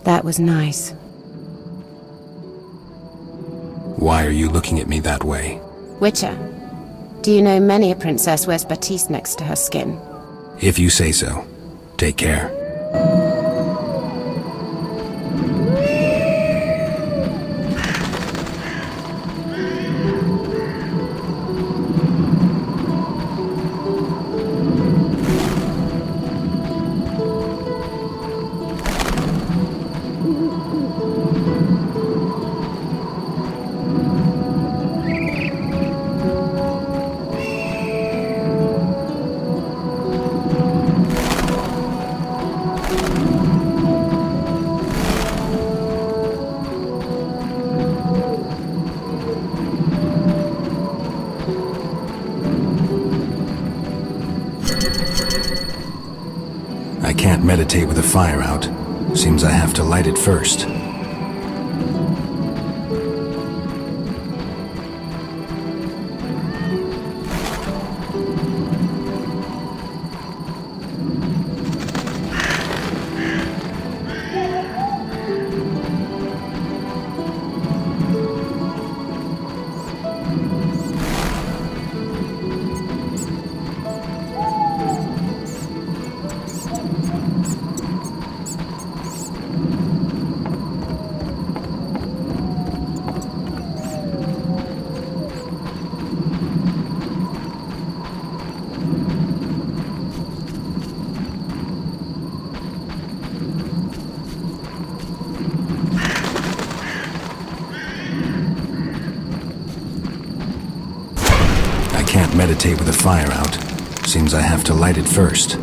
That was nice. Why are you looking at me that way? Witcher, do you know many a princess wears batiste next to her skin? If you say so. Take care. I can't meditate with the fire out. Seems I have to light it first. Can't meditate with the fire out. Seems I have to light it first.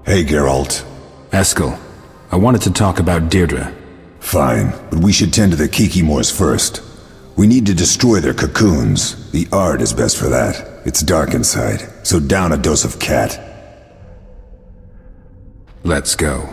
Hey, Geralt. Eskel, I wanted to talk about Deirdre. Fine, but we should tend to the Kikimors first. We need to destroy their cocoons. The Ard is best for that. It's dark inside, so down a dose of cat. Let's go.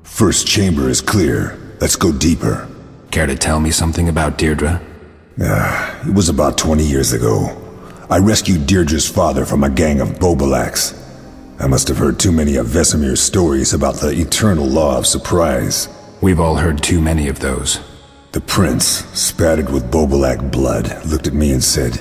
First chamber is clear. Let's go deeper. Care to tell me something about Deirdre? It was about 20 years ago. I rescued Deirdre's father from a gang of Bobalaks. I must have heard too many of Vesemir's stories about the eternal law of surprise. We've all heard too many of those. The prince, spattered with Bobalak blood, looked at me and said,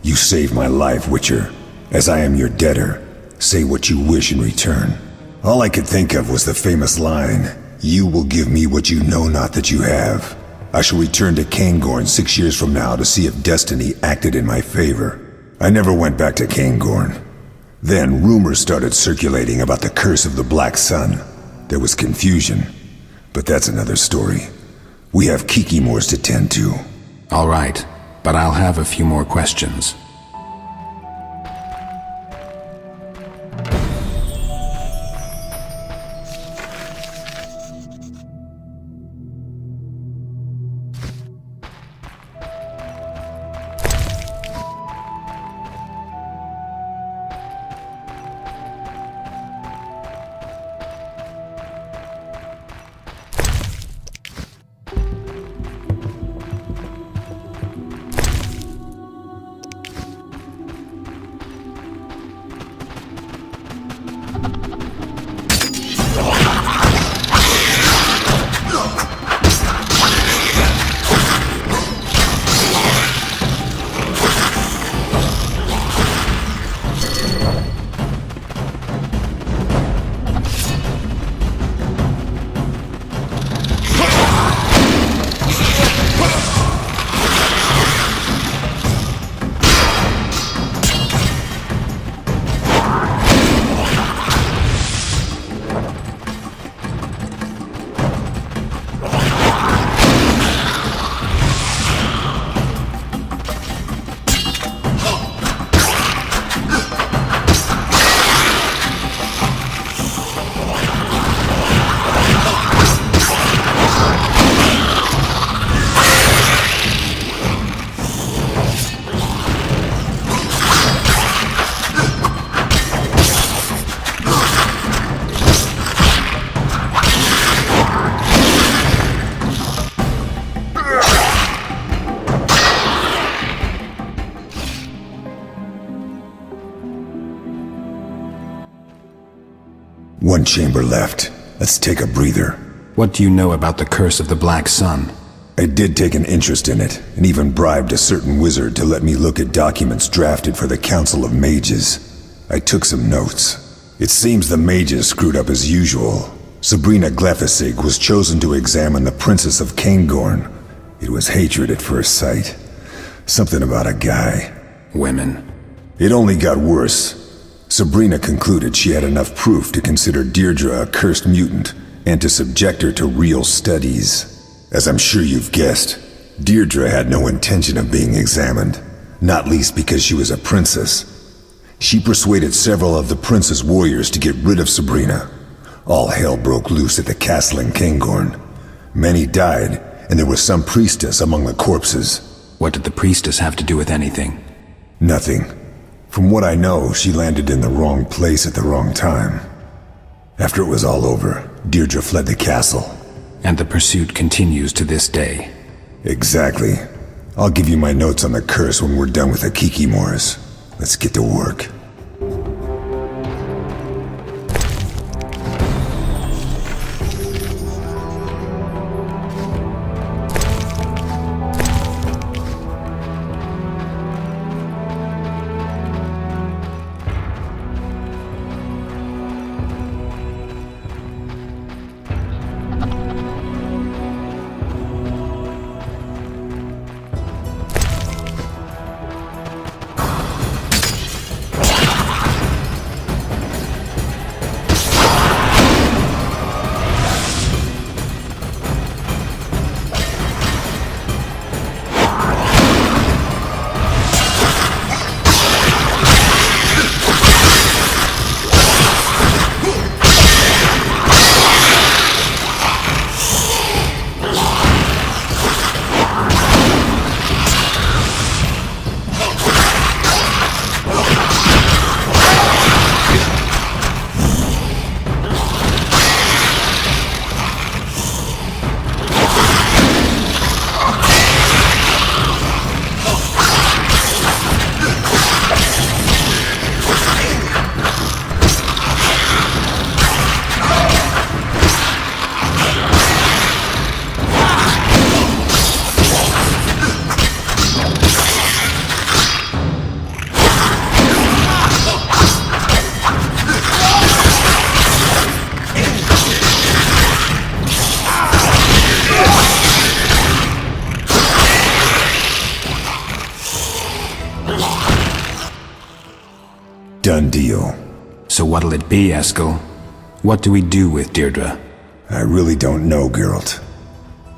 "You saved my life, Witcher. As I am your debtor, say what you wish in return." All I could think of was the famous line, "You will give me what you know not that you have." I shall return to Caingorn 6 years from now to see if destiny acted in my favor. I never went back to Caingorn. Then rumors started circulating about the curse of the Black Sun. There was confusion, but that's another story. We have Kikimors to tend to. All right, but I'll have a few more questions. One chamber left. Let's take a breather. What do you know about the Curse of the Black Sun? I did take an interest in it, and even bribed a certain wizard to let me look at documents drafted for the Council of Mages. I took some notes. It seems the mages screwed up as usual. Sabrina Glefisig was chosen to examine the Princess of Caingorn. It was hatred at first sight. Something about a guy. Women. It only got worse. Sabrina concluded she had enough proof to consider Deirdre a cursed mutant, and to subject her to real studies. As I'm sure you've guessed, Deirdre had no intention of being examined, not least because she was a princess. She persuaded several of the prince's warriors to get rid of Sabrina. All hell broke loose at the castle in Cairngorm. Many died, and there was some priestess among the corpses. What did the priestess have to do with anything? Nothing. From what I know, she landed in the wrong place at the wrong time. After it was all over, Deirdre fled the castle. And the pursuit continues to this day. Exactly. I'll give you my notes on the curse when we're done with the Kikimores. Let's get to work. Done deal. So what'll it be, Eskel? What do we do with Deirdre? I really don't know, Geralt.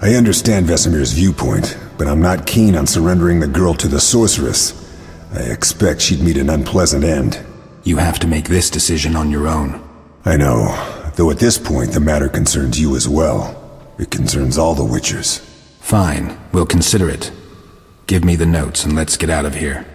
I understand Vesemir's viewpoint, but I'm not keen on surrendering the girl to the sorceress. I expect she'd meet an unpleasant end. You have to make this decision on your own. I know, though at this point the matter concerns you as well. It concerns all the Witchers. Fine, we'll consider it. Give me the notes and let's get out of here.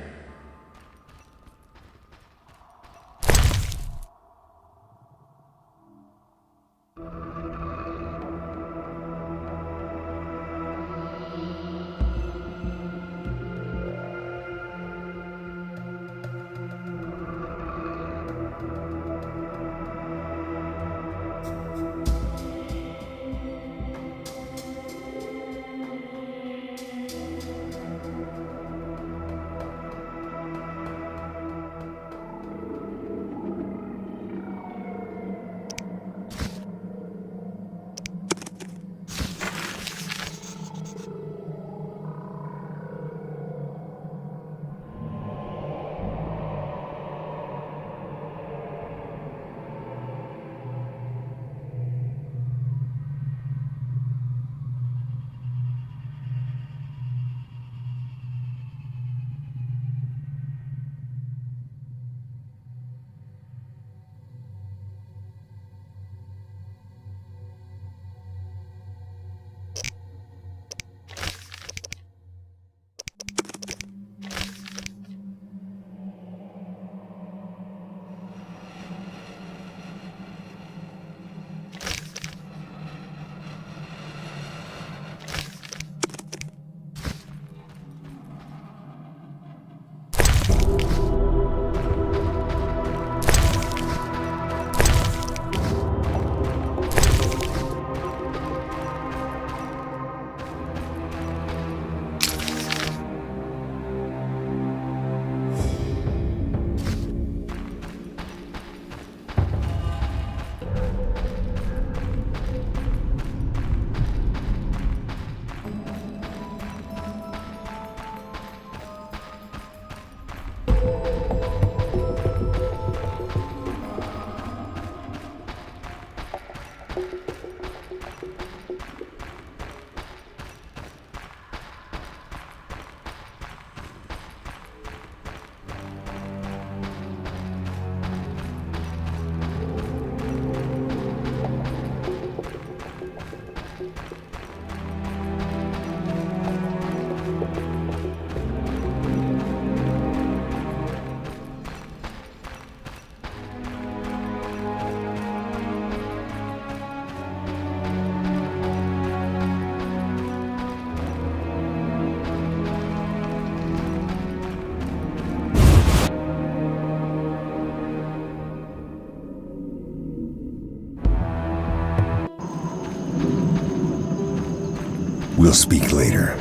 We'll speak later.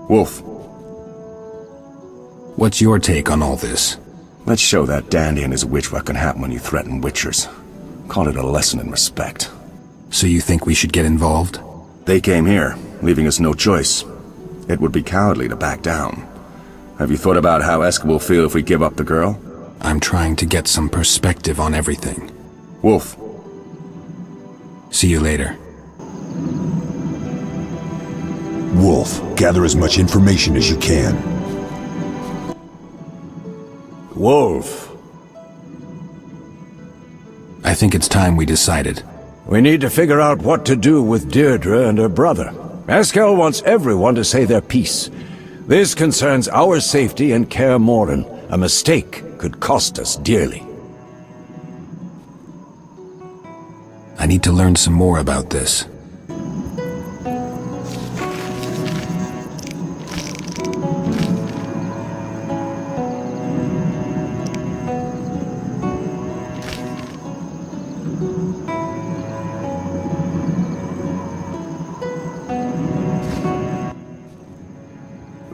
Wolf. What's your take on all this? Let's show that dandy and his witch what can happen when you threaten witchers. Call it a lesson in respect. So you think we should get involved? They came here, leaving us no choice. It would be cowardly to back down. Have you thought about how Esk will feel if we give up the girl? I'm trying to get some perspective on everything. Wolf. See you later. Wolf, gather as much information as you can. Wolf. I think it's time we decided. We need to figure out what to do with Deirdre and her brother. Eskel wants everyone to say their piece. This concerns our safety and Kaer Morhen. A mistake could cost us dearly. I need to learn some more about this.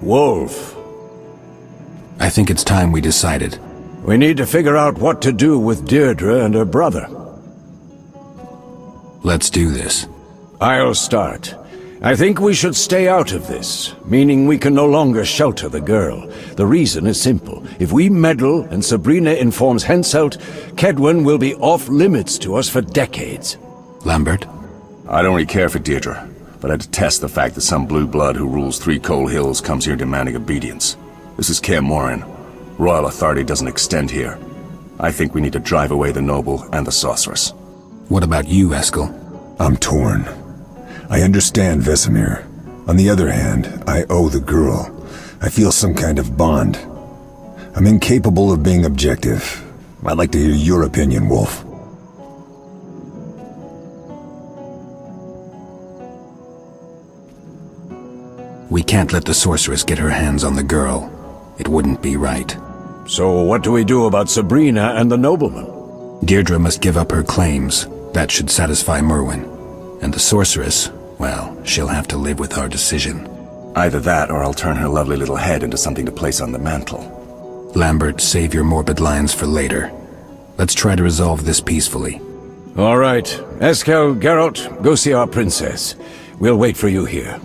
Wolf. I think it's time we decided. We need to figure out what to do with Deirdre and her brother. Let's do this. I'll start. I think we should stay out of this, meaning we can no longer shelter the girl. The reason is simple. If we meddle and Sabrina informs Henselt, Kaedwen will be off-limits to us for decades. Lambert? I don't really care for Deirdre, but I detest the fact that some blue blood who rules 3 Cold Hills comes here demanding obedience. This is Kaer Morhen. Royal authority doesn't extend here. I think we need to drive away the noble and the sorceress. What about you, Eskel? I'm torn. I understand Vesemir. On the other hand, I owe the girl. I feel some kind of bond. I'm incapable of being objective. I'd like to hear your opinion, Wolf. We can't let the sorceress get her hands on the girl. It wouldn't be right. So what do we do about Sabrina and the nobleman? Deirdre must give up her claims. That should satisfy Merwin. And the sorceress, well, she'll have to live with our decision. Either that, or I'll turn her lovely little head into something to place on the mantle. Lambert, save your morbid lines for later. Let's try to resolve this peacefully. All right. Eskel, Geralt, go see our princess. We'll wait for you here.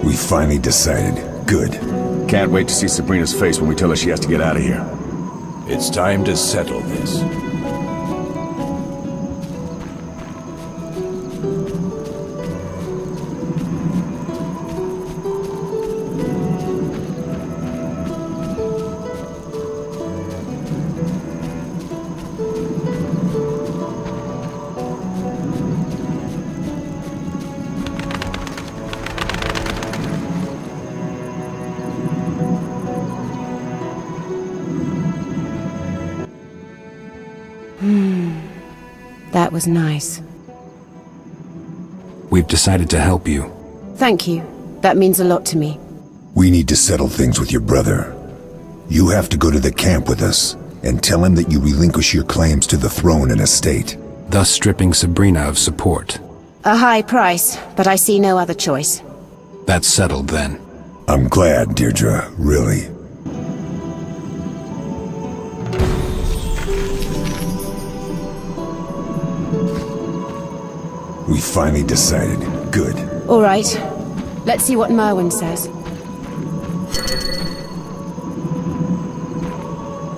We finally decided. Good. Can't wait to see Sabrina's face when we tell her she has to get out of here. It's time to settle this. That was nice. We've decided to help you. Thank you. That means a lot to me. We need to settle things with your brother. You have to go to the camp with us and tell him that you relinquish your claims to the throne and estate. Thus stripping Sabrina of support. A high price, but I see no other choice. That's settled then. I'm glad, Deirdre, really. We finally decided. Good. All right. Let's see what Merwin says.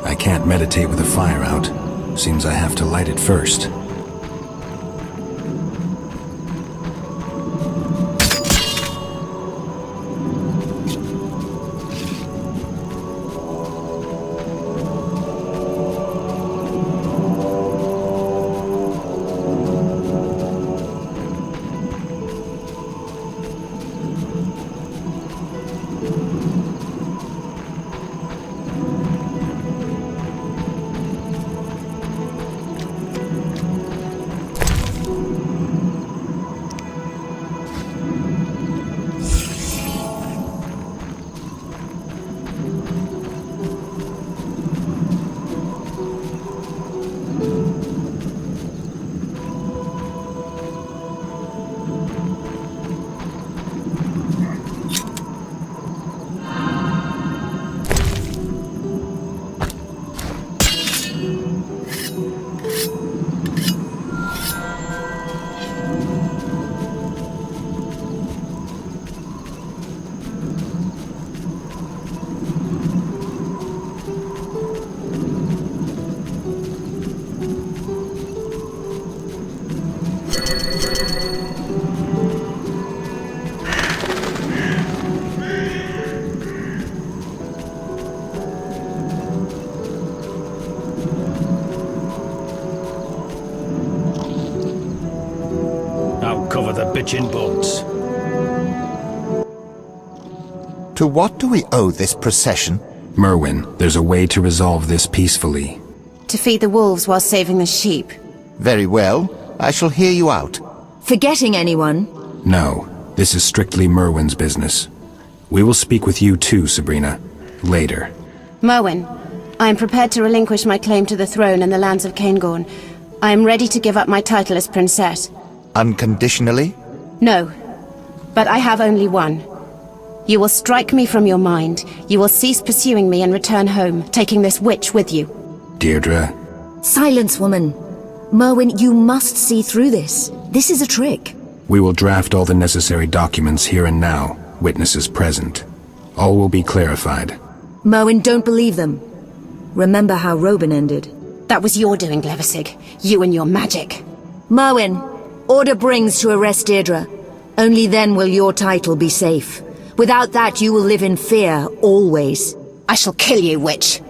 I can't meditate with a fire out. Seems I have to light it first. Cover the bitchin' boats. To what do we owe this procession? Merwin, there's a way to resolve this peacefully. To feed the wolves while saving the sheep. Very well. I shall hear you out. Forgetting anyone? No, this is strictly Merwin's business. We will speak with you too, Sabrina. Later. Merwin, I am prepared to relinquish my claim to the throne and the lands of Caingorn. I am ready to give up my title as princess. Unconditionally? No, but I have only one. You will strike me from your mind. You will cease pursuing me and return home, taking this witch with you. Deirdre. Silence, woman. Merwin, you must see through this. This is a trick. We will draft all the necessary documents here and now, witnesses present. All will be clarified. Merwin, don't believe them. Remember how Robin ended. That was your doing, Glevissig. You and your magic. Merwin, order Brings to arrest Deirdre. Only then will your title be safe. Without that, you will live in fear, always. I shall kill you, witch.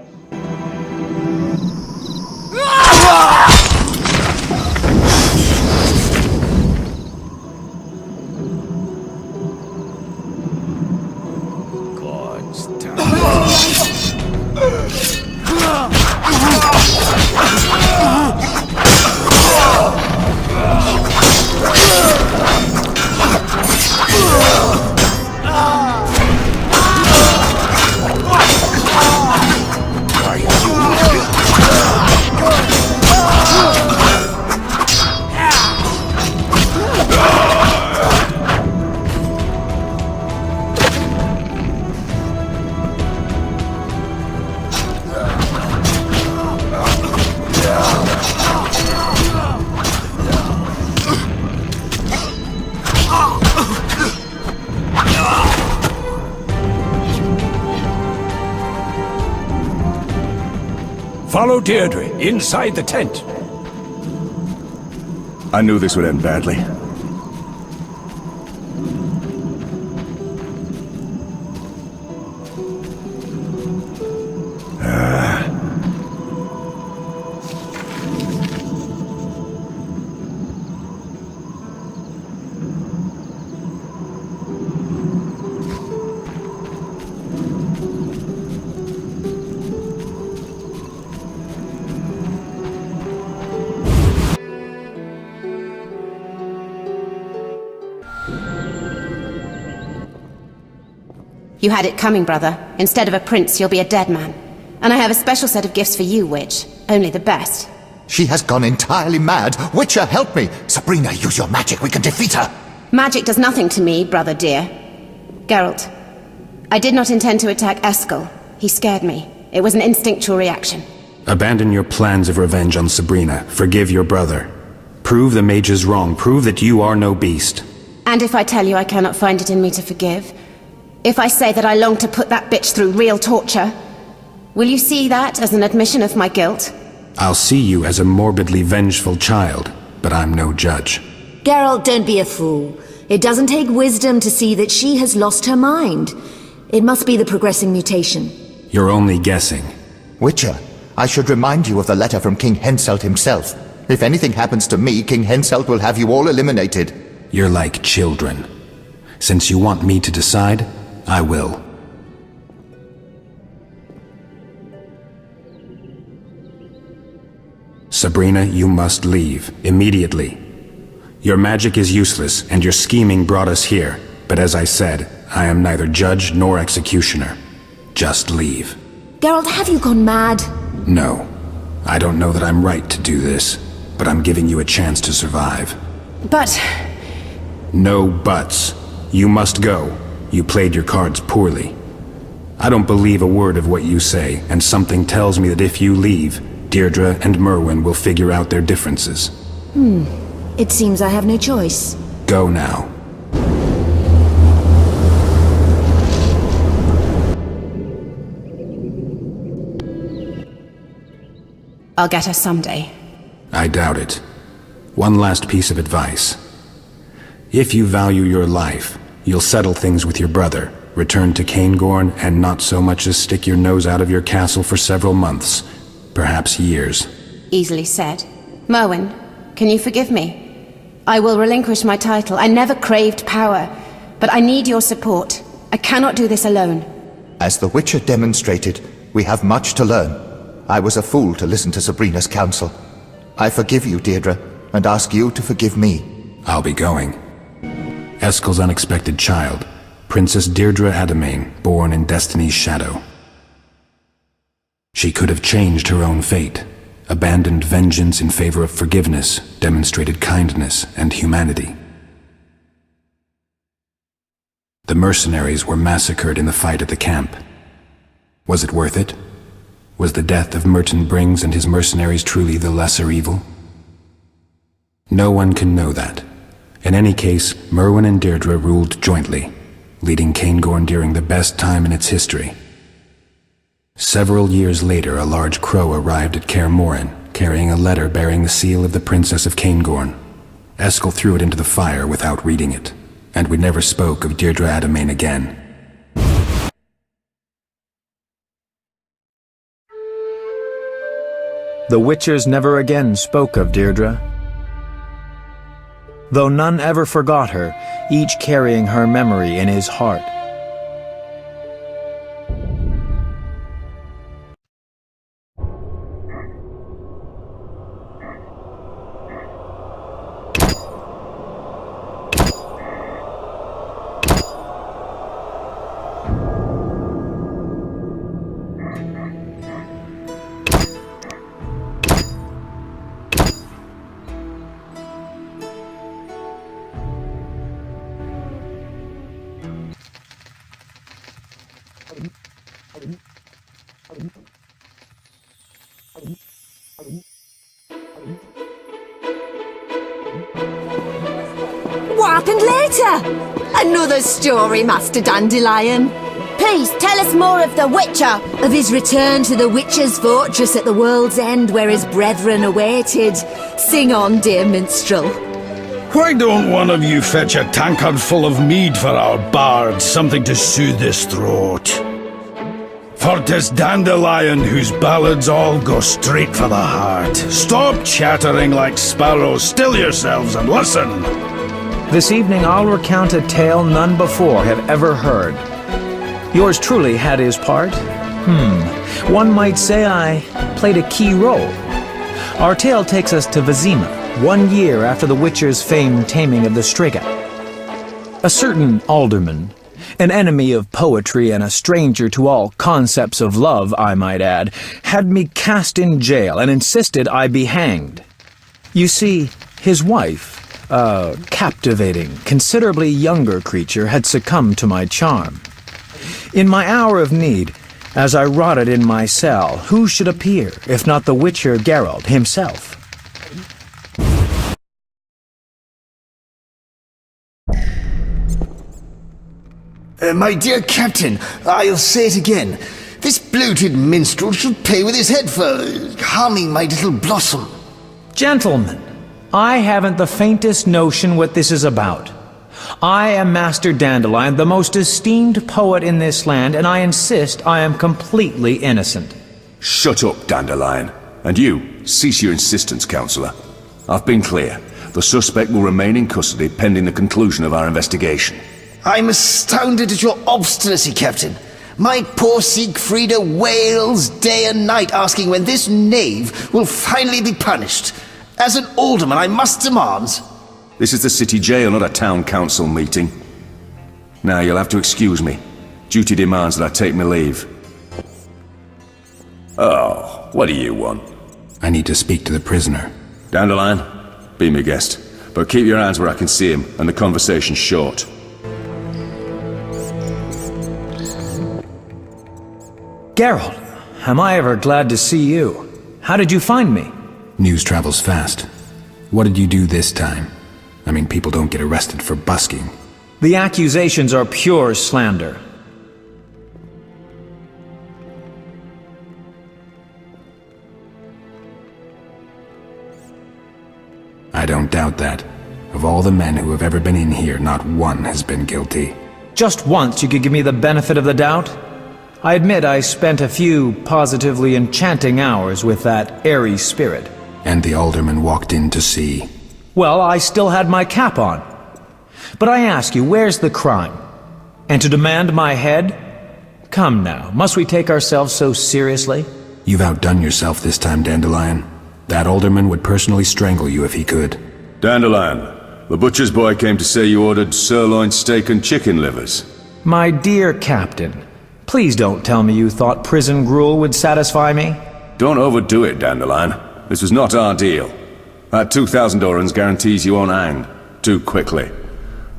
Follow Deirdre inside the tent. I knew this would end badly. You had it coming, brother. Instead of a prince, you'll be a dead man. And I have a special set of gifts for you, witch. Only the best. She has gone entirely mad. Witcher, help me! Sabrina, use your magic. We can defeat her. Magic does nothing to me, brother dear. Geralt, I did not intend to attack Eskel. He scared me. It was an instinctual reaction. Abandon your plans of revenge on Sabrina. Forgive your brother. Prove the mages wrong. Prove that you are no beast. And if I tell you I cannot find it in me to forgive? If I say that I long to put that bitch through real torture? Will you see that as an admission of my guilt? I'll see you as a morbidly vengeful child, but I'm no judge. Geralt, don't be a fool. It doesn't take wisdom to see that she has lost her mind. It must be the progressing mutation. You're only guessing. Witcher, I should remind you of the letter from King Henselt himself. If anything happens to me, King Henselt will have you all eliminated. You're like children. Since you want me to decide, I will. Sabrina, you must leave, immediately. Your magic is useless, and your scheming brought us here. But as I said, I am neither judge nor executioner. Just leave. Geralt, have you gone mad? No. I don't know that I'm right to do this, but I'm giving you a chance to survive. But... No buts. You must go. You played your cards poorly. I don't believe a word of what you say, and something tells me that if you leave, Deirdre and Merwin will figure out their differences. It seems I have no choice. Go now. I'll get her someday. I doubt it. One last piece of advice. If you value your life, you'll settle things with your brother, return to Caingorn, and not so much as stick your nose out of your castle for several months, perhaps years. Easily said. Merwin, can you forgive me? I will relinquish my title. I never craved power, but I need your support. I cannot do this alone. As the Witcher demonstrated, we have much to learn. I was a fool to listen to Sabrina's counsel. I forgive you, Deirdre, and ask you to forgive me. I'll be going. Eskel's unexpected child, Princess Deirdre Adamain, born in Destiny's shadow. She could have changed her own fate, abandoned vengeance in favor of forgiveness, demonstrated kindness and humanity. The mercenaries were massacred in the fight at the camp. Was it worth it? Was the death of Merton Brings and his mercenaries truly the lesser evil? No one can know that. In any case, Merwin and Deirdre ruled jointly, leading Caingorn during the best time in its history. Several years later, a large crow arrived at Kaer Morhen, carrying a letter bearing the seal of the Princess of Caingorn. Eskel threw it into the fire without reading it, and we never spoke of Deirdre Adamain again. The Witchers never again spoke of Deirdre. Though none ever forgot her, each carrying her memory in his heart. What happened later? Another story, Master Dandelion. Please, tell us more of the Witcher. Of his return to the Witcher's fortress at the world's end where his brethren awaited. Sing on, dear minstrel. Why don't one of you fetch a tankard full of mead for our bard, something to soothe his throat? For 'tis Dandelion whose ballads all go straight for the heart. Stop chattering like sparrows, still yourselves and listen. This evening I'll recount a tale none before have ever heard. Yours truly had his part. One might say I played a key role. Our tale takes us to Vizima, 1 year after the Witcher's famed taming of the Striga. A certain alderman, an enemy of poetry and a stranger to all concepts of love, I might add, had me cast in jail and insisted I be hanged. You see, his wife, a captivating, considerably younger creature, had succumbed to my charm. In my hour of need, as I rotted in my cell, who should appear, if not the Witcher Geralt himself? My dear Captain, I'll say it again. This bloated minstrel should pay with his head for harming my little blossom. Gentlemen, I haven't the faintest notion what this is about. I am Master Dandelion, the most esteemed poet in this land, and I insist I am completely innocent. Shut up, Dandelion. And you, cease your insistence, Counselor. I've been clear. The suspect will remain in custody pending the conclusion of our investigation. I'm astounded at your obstinacy, Captain. My poor Siegfrieda wails day and night asking when this knave will finally be punished. As an alderman, I must demand... This is the city jail, not a town council meeting. Now, you'll have to excuse me. Duty demands that I take my leave. Oh, what do you want? I need to speak to the prisoner. Dandelion, be my guest. But keep your hands where I can see him, and the conversation short. Geralt, am I ever glad to see you. How did you find me? News travels fast. What did you do this time? I mean, people don't get arrested for busking. The accusations are pure slander. I don't doubt that. Of all the men who have ever been in here, not one has been guilty. Just once you could give me the benefit of the doubt? I admit I spent a few positively enchanting hours with that airy spirit. And the alderman walked in to see. Well, I still had my cap on. But I ask you, where's the crime? And to demand my head? Come now, must we take ourselves so seriously? You've outdone yourself this time, Dandelion. That alderman would personally strangle you if he could. Dandelion, the butcher's boy came to say you ordered sirloin steak and chicken livers. My dear Captain, please don't tell me you thought prison gruel would satisfy me. Don't overdo it, Dandelion. This was not our deal. That 2,000 orens guarantees you won't hang too quickly.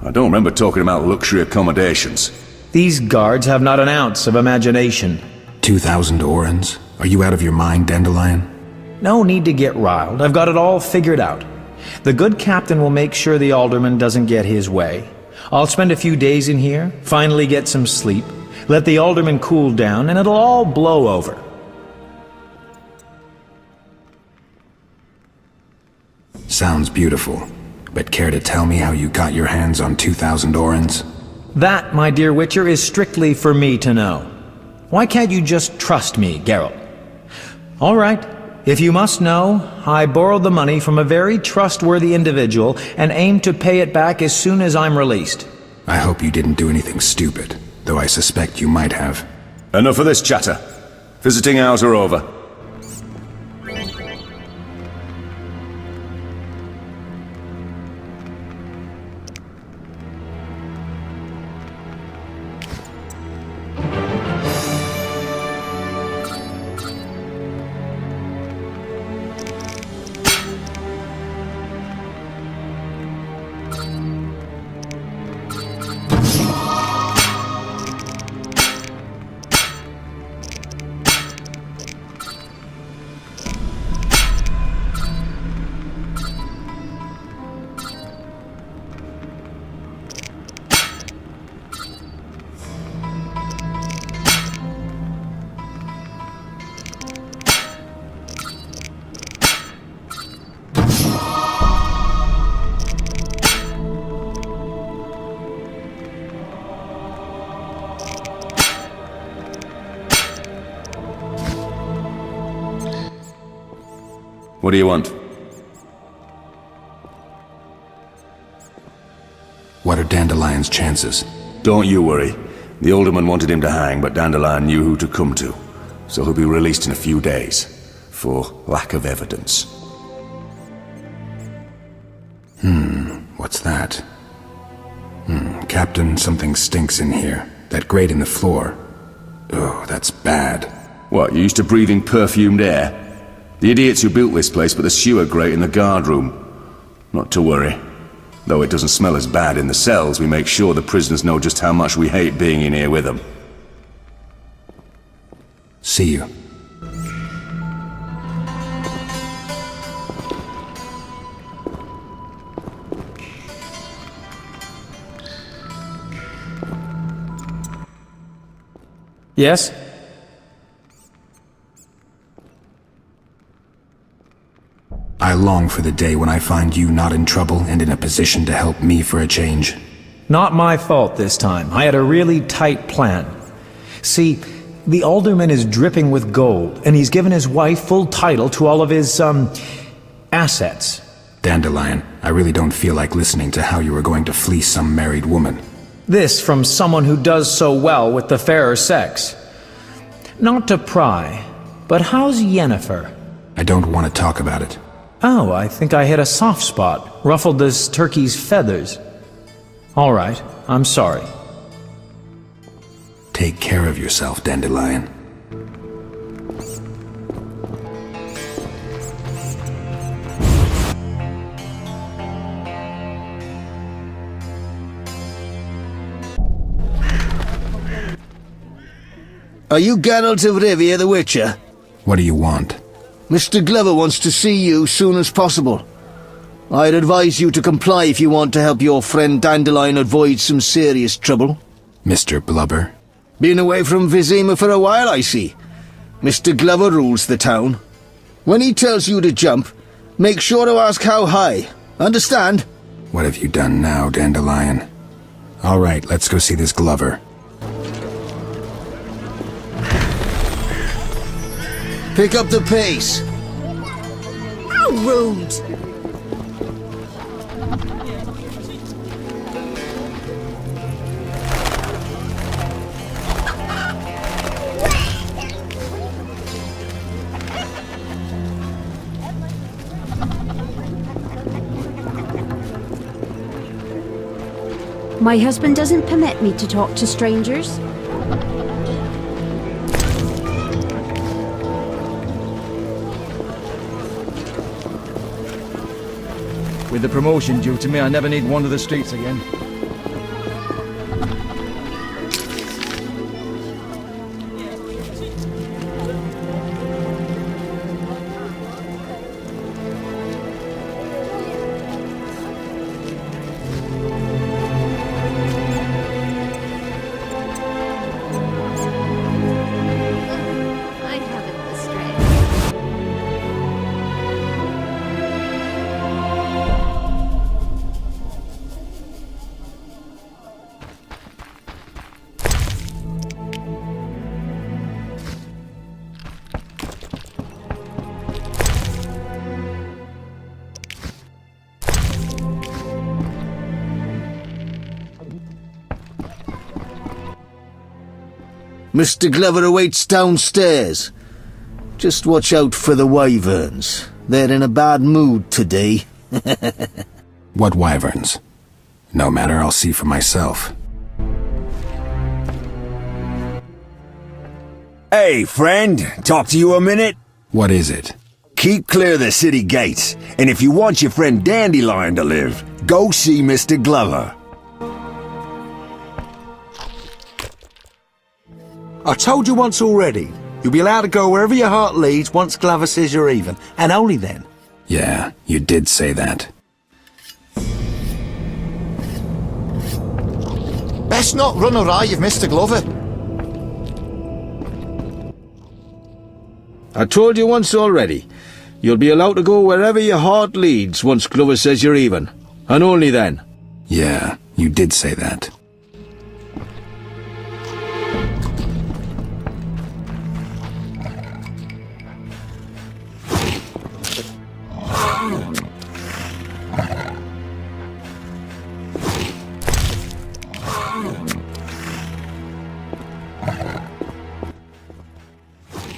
I don't remember talking about luxury accommodations. These guards have not an ounce of imagination. 2,000 orens? Are you out of your mind, Dandelion? No need to get riled. I've got it all figured out. The good captain will make sure the alderman doesn't get his way. I'll spend a few days in here, finally get some sleep, let the alderman cool down, and it'll all blow over. Sounds beautiful, but care to tell me how you got your hands on 2,000 orens? That, my dear Witcher, is strictly for me to know. Why can't you just trust me, Geralt? All right, if you must know, I borrowed the money from a very trustworthy individual and aim to pay it back as soon as I'm released. I hope you didn't do anything stupid, though I suspect you might have. Enough of this chatter. Visiting hours are over. What do you want? What are Dandelion's chances? Don't you worry. The alderman wanted him to hang, but Dandelion knew who to come to. So he'll be released in a few days. For lack of evidence. What's that? Captain, something stinks in here. That grate in the floor. Oh, that's bad. What, you used to breathing perfumed air? The idiots who built this place put the sewer grate in the guard room. Not to worry. Though it doesn't smell as bad in the cells, we make sure the prisoners know just how much we hate being in here with them. See you. Yes? I long for the day when I find you not in trouble and in a position to help me for a change. Not my fault this time. I had a really tight plan. See, the alderman is dripping with gold, and he's given his wife full title to all of his, assets. Dandelion, I really don't feel like listening to how you are going to fleece some married woman. This from someone who does so well with the fairer sex. Not to pry, but how's Yennefer? I don't want to talk about it. Oh, I think I hit a soft spot, ruffled this turkey's feathers. All right, I'm sorry. Take care of yourself, Dandelion. Are you Geralt of Rivia the Witcher? What do you want? Mr. Glover wants to see you soon as possible. I'd advise you to comply if you want to help your friend Dandelion avoid some serious trouble. Mr. Blubber? Been away from Vizima for a while, I see. Mr. Glover rules the town. When he tells you to jump, make sure to ask how high. Understand? What have you done now, Dandelion? All right, let's go see this Glover. Pick up the pace. How rude! My husband doesn't permit me to talk to strangers. With the promotion due to me, I never need wander the streets again. Mr. Glover awaits downstairs. Just watch out for the wyverns. They're in a bad mood today. What wyverns? No matter, I'll see for myself. Hey, friend, talk to you a minute? What is it? Keep clear of the city gates, and if you want your friend Dandelion to live, go see Mr. Glover. I told you once already. You'll be allowed to go wherever your heart leads once Glover says you're even, and only then. Yeah, you did say that. Best not run awry, you've Mr. Glover. I told you once already. You'll be allowed to go wherever your heart leads once Glover says you're even, and only then. Yeah, you did say that.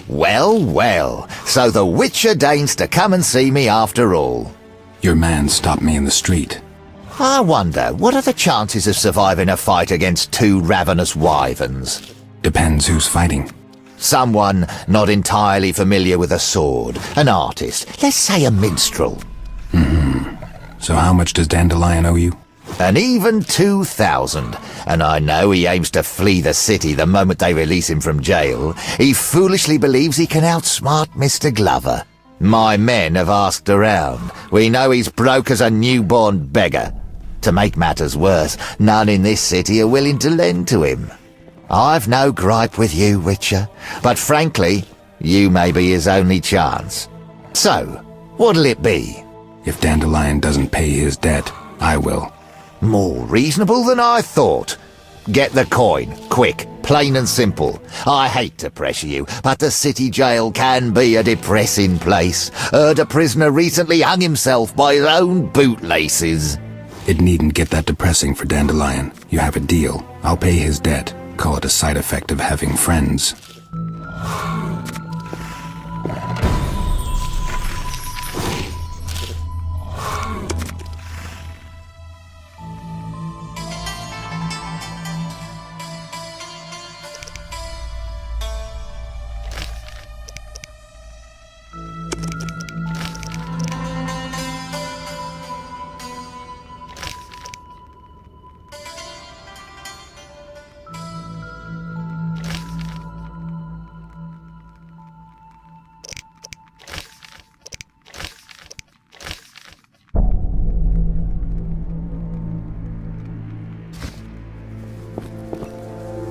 Well, well, so the Witcher deigns to come and see me after all. Your man stopped me in the street. I wonder, what are the chances of surviving a fight against two ravenous wyverns? Depends who's fighting. Someone not entirely familiar with a sword. An artist. Let's say a minstrel. So how much does Dandelion owe you? An even 2,000. And I know he aims to flee the city the moment they release him from jail. He foolishly believes he can outsmart Mr. Glover. My men have asked around. We know he's broke as a newborn beggar. To make matters worse, none in this city are willing to lend to him. I've no gripe with you, Witcher, but frankly, you may be his only chance. So, what'll it be? If Dandelion doesn't pay his debt, I will. More reasonable than I thought. Get the coin, quick, plain and simple. I hate to pressure you, but the city jail can be a depressing place. Heard a prisoner recently hung himself by his own bootlaces. It needn't get that depressing for Dandelion. You have a deal. I'll pay his debt. Call it a side effect of having friends.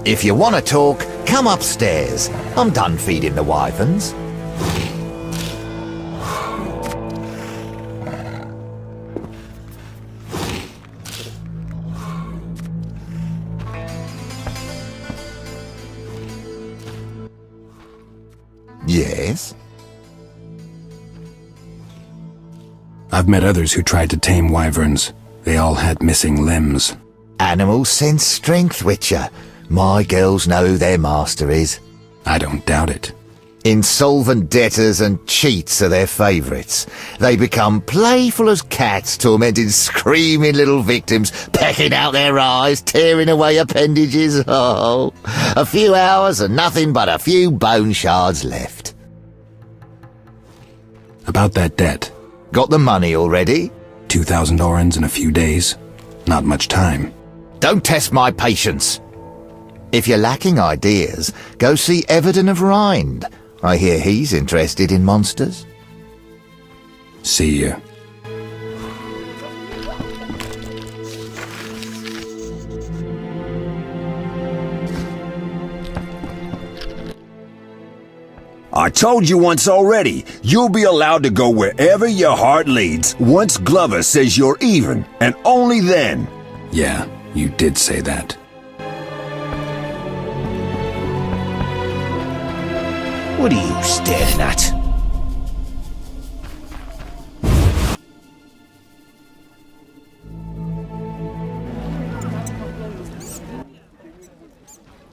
If you want to talk, come upstairs. I'm done feeding the wyverns. Yes? I've met others who tried to tame wyverns. They all had missing limbs. Animals sense strength, Witcher. My girls know who their master is. I don't doubt it. Insolvent debtors and cheats are their favourites. They become playful as cats, tormenting screaming little victims, pecking out their eyes, tearing away appendages. Oh, a few hours and nothing but a few bone shards left. About that debt. Got the money already? 2,000 orens in a few days. Not much time. Don't test my patience. If you're lacking ideas, go see Everton of Rind. I hear he's interested in monsters. See you. I told you once already, you'll be allowed to go wherever your heart leads once Glover says you're even, and only then. Yeah, you did say that. What are you staring at?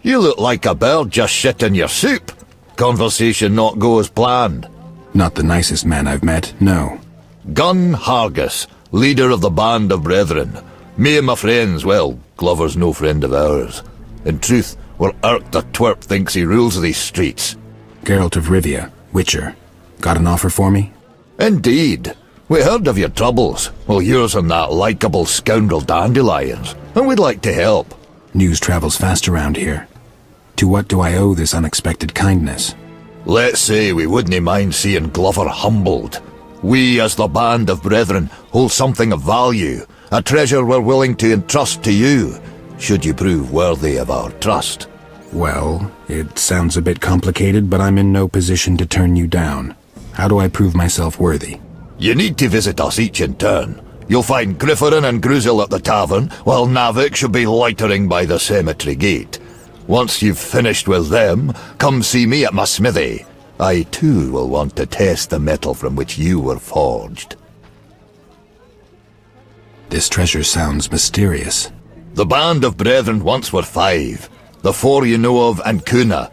You look like a bird just shit in your soup. Conversation not go as planned. Not the nicest man I've met, no. Gun Hargus, leader of the Band of Brethren. Me and my friends, well, Glover's no friend of ours. In truth, we're irked the twerp thinks he rules these streets. Geralt of Rivia, Witcher. Got an offer for me? Indeed. We heard of your troubles. Well, yours and that likeable scoundrel Dandelions, and we'd like to help. News travels fast around here. To what do I owe this unexpected kindness? Let's say we wouldn't mind seeing Glover humbled. We, as the Band of Brethren, hold something of value, a treasure we're willing to entrust to you, should you prove worthy of our trust. Well, it sounds a bit complicated, but I'm in no position to turn you down. How do I prove myself worthy? You need to visit us each in turn. You'll find Grifferin and Gruzel at the tavern, while Navik should be loitering by the cemetery gate. Once you've finished with them, come see me at my smithy. I too will want to test the metal from which you were forged. This treasure sounds mysterious. The Band of Brethren once were 5. The 4 you know of, and Kuna.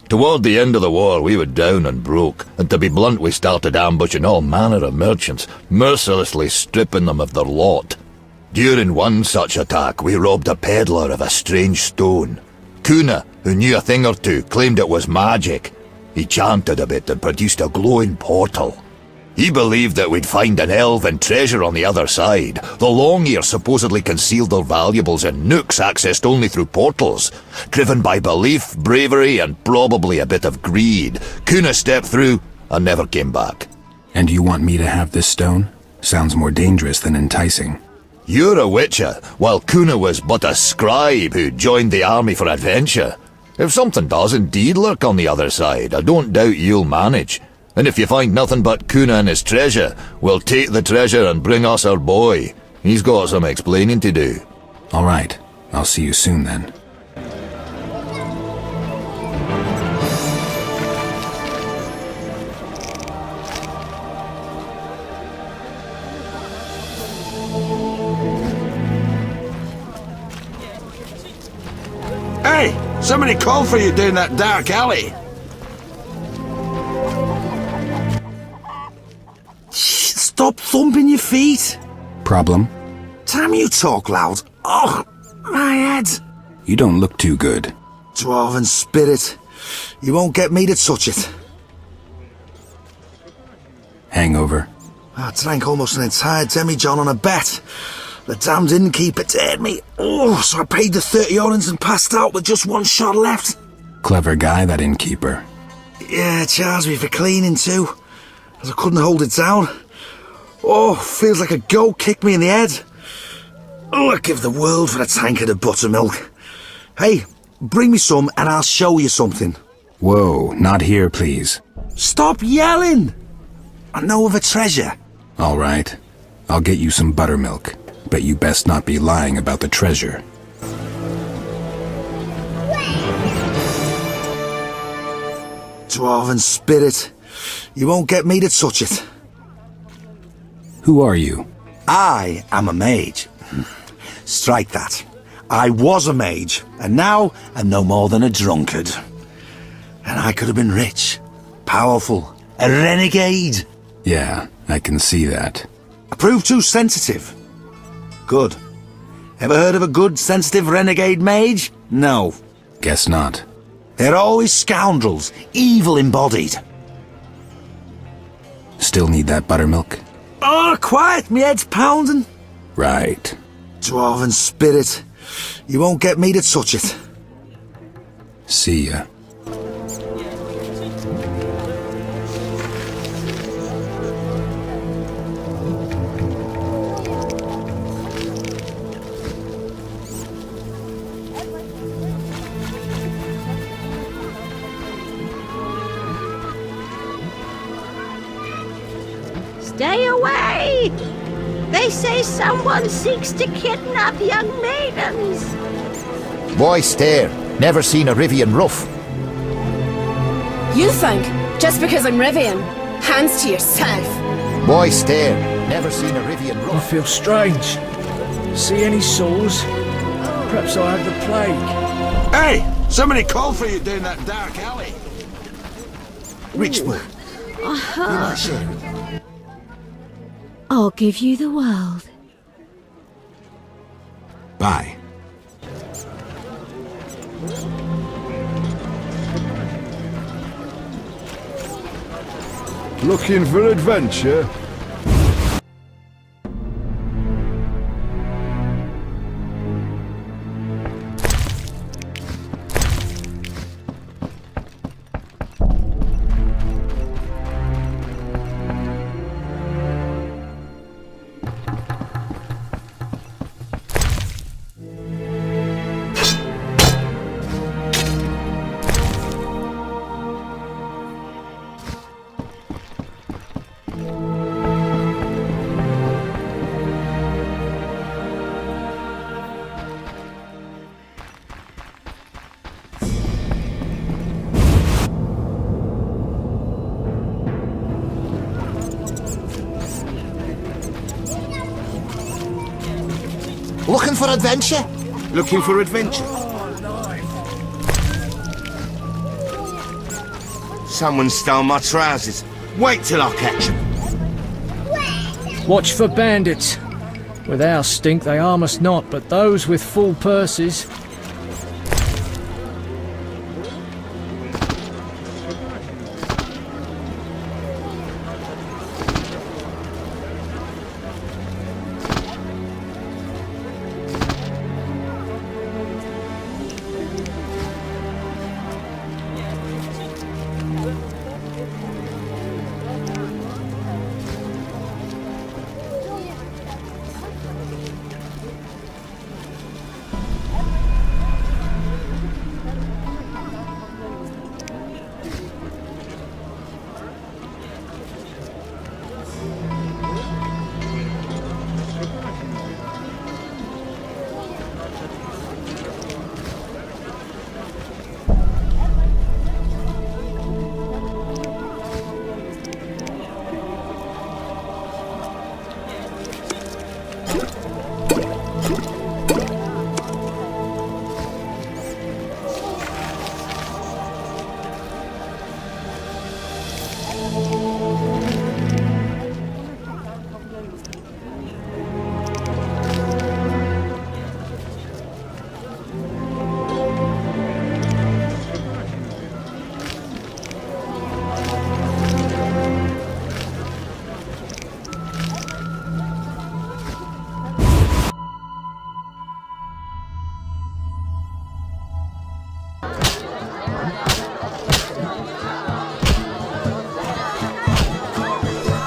Toward the end of the war, we were down and broke, and to be blunt, we started ambushing all manner of merchants, mercilessly stripping them of their lot. During one such attack, we robbed a peddler of a strange stone. Kuna, who knew a thing or two, claimed it was magic. He chanted a bit and produced a glowing portal. He believed that we'd find an elven treasure on the other side. The Long-Ears supposedly concealed their valuables in nooks accessed only through portals. Driven by belief, bravery, and probably a bit of greed, Kuna stepped through and never came back. And you want me to have this stone? Sounds more dangerous than enticing. You're a witcher, while Kuna was but a scribe who joined the army for adventure. If something does indeed lurk on the other side, I don't doubt you'll manage. And if you find nothing but Kuna and his treasure, we'll take the treasure and bring us our boy. He's got some explaining to do. All right. I'll see you soon then. Hey! Somebody called for you down that dark alley. Stop thumping your feet. Problem? Time you talk loud. Oh, my head. You don't look too good. Dwarven spirit. You won't get me to touch it. Hangover? I drank almost an entire demijohn on a bet. The damned innkeeper dared me. Oh, so I paid the 30 orens and passed out with just one shot left. Clever guy, that innkeeper. Yeah, charged me for cleaning too, as I couldn't hold it down. Oh, feels like a goat kicked me in the head. Oh, I'd give the world for a tankard of buttermilk. Hey, bring me some and I'll show you something. Whoa, not here, please. Stop yelling! I know of a treasure. All right. I'll get you some buttermilk. But you best not be lying about the treasure. Dwarven spirit. You won't get me to touch it. Who are you? I am a mage. Strike that. I was a mage, and now I'm no more than a drunkard. And I could have been rich, powerful, a renegade. Yeah, I can see that. I proved too sensitive. Good. Ever heard of a good, sensitive renegade mage? No. Guess not. They're always scoundrels, evil embodied. Still need that buttermilk? Oh, quiet, me head's pounding. Right. Dwarven spirit. You won't get me to touch it. See ya. Stay away! They say someone seeks to kidnap young maidens. Why stare? Never seen a Rivian roof. You think, just because I'm Rivian, hands to yourself. Why stare? Never seen a Rivian roof. I feel strange. See any sores? Perhaps I have the plague. Hey! Somebody called for you down that dark alley. Richmond. Uh-huh. You might share it. I'll give you the world. Bye. Looking for adventure? Looking for adventure? Looking for adventure? Someone stole my trousers. Wait till I catch them. Watch for bandits. With our stink they harm us not, but those with full purses...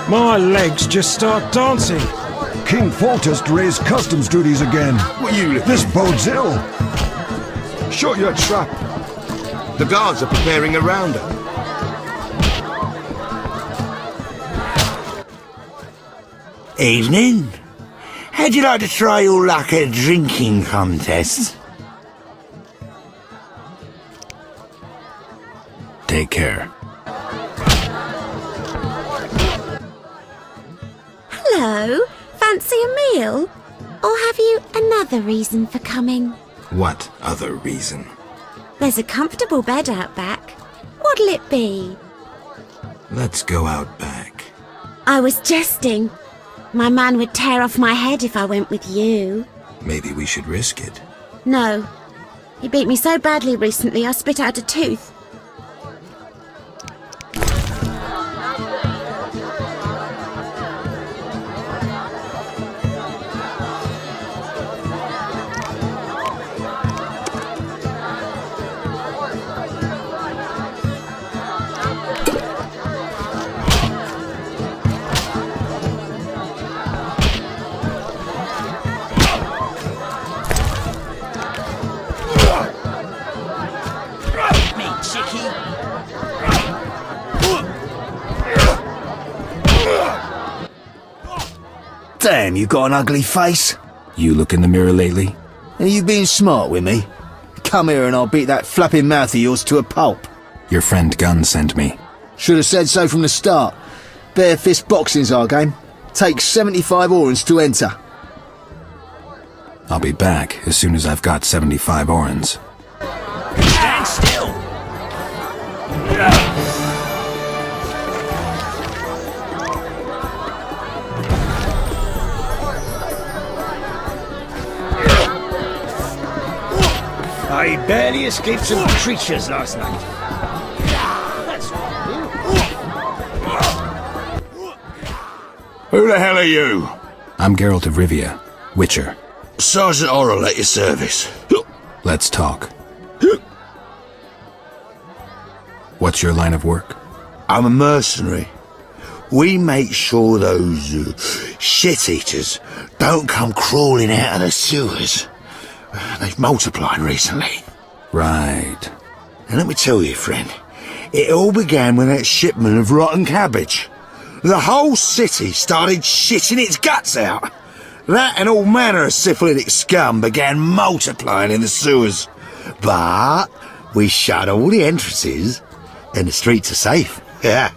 My legs just start dancing. King Foltest raised customs duties again. What are you looking? This bodes ill. Shut your trap. The guards are preparing a roundup. Evening. How'd you like to try your luck at a drinking contest? Take care. Hello. Fancy a meal? Or have you another reason for coming? What other reason? There's a comfortable bed out back. What'll it be? Let's go out back. I was jesting. My man would tear off my head if I went with you. Maybe we should risk it. No. He beat me so badly recently I spit out a tooth. Damn, you got an ugly face. You look in the mirror lately? Are you being smart with me? Come here and I'll beat that flapping mouth of yours to a pulp. Your friend Gunn sent me. Should have said so from the start. Bare fist boxing's our game. Takes 75 orens to enter. I'll be back as soon as I've got 75 orens. Stand still! I barely escaped some creatures last night. Who the hell are you? I'm Geralt of Rivia, Witcher. Sergeant Orrell at your service. Let's talk. What's your line of work? I'm a mercenary. We make sure those shit-eaters don't come crawling out of the sewers. They've multiplied recently. Right. And let me tell you, friend, it all began with that shipment of rotten cabbage. The whole city started shitting its guts out. That and all manner of syphilitic scum began multiplying in the sewers. But we shut all the entrances, and the streets are safe. Yeah.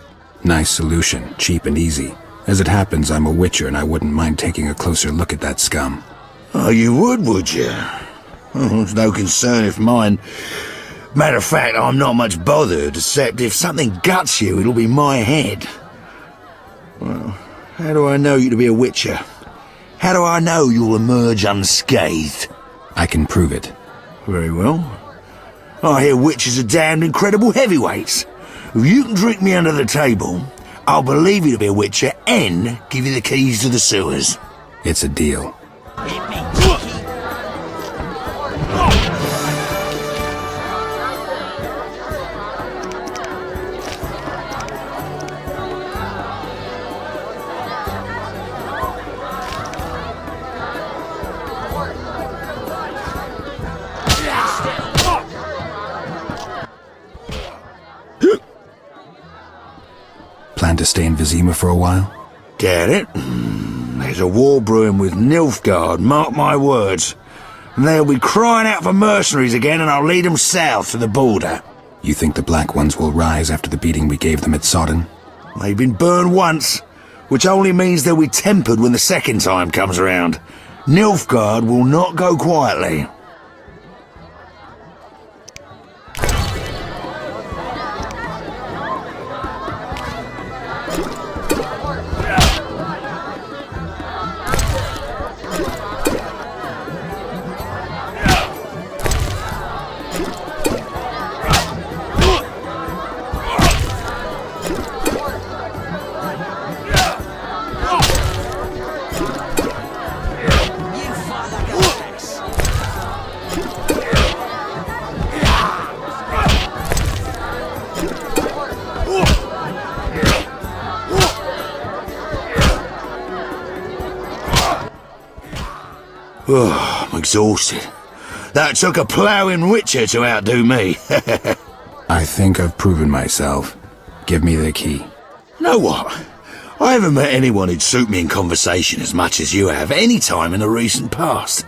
Nice solution, cheap and easy. As it happens, I'm a Witcher and I wouldn't mind taking a closer look at that scum. Oh, you would you? Oh, it's no concern of mine. Matter of fact, I'm not much bothered, except if something guts you, it'll be my head. Well, how do I know you to be a Witcher? How do I know you'll emerge unscathed? I can prove it. Very well. I hear witches are damned incredible heavyweights. If you can drink me under the table, I'll believe you to be a witcher and give you the keys to the sewers. It's a deal. Plan to stay in Vizima for a while? Get it? There's a war brewing with Nilfgaard, mark my words. And they'll be crying out for mercenaries again, and I'll lead them south to the border. You think the Black Ones will rise after the beating we gave them at Sodden? They've been burned once, which only means they'll be tempered when the second time comes around. Nilfgaard will not go quietly. Oh, I'm exhausted. That took a ploughing witcher to outdo me. I think I've proven myself. Give me the key. Know what? I haven't met anyone who'd suit me in conversation as much as you have any time in the recent past.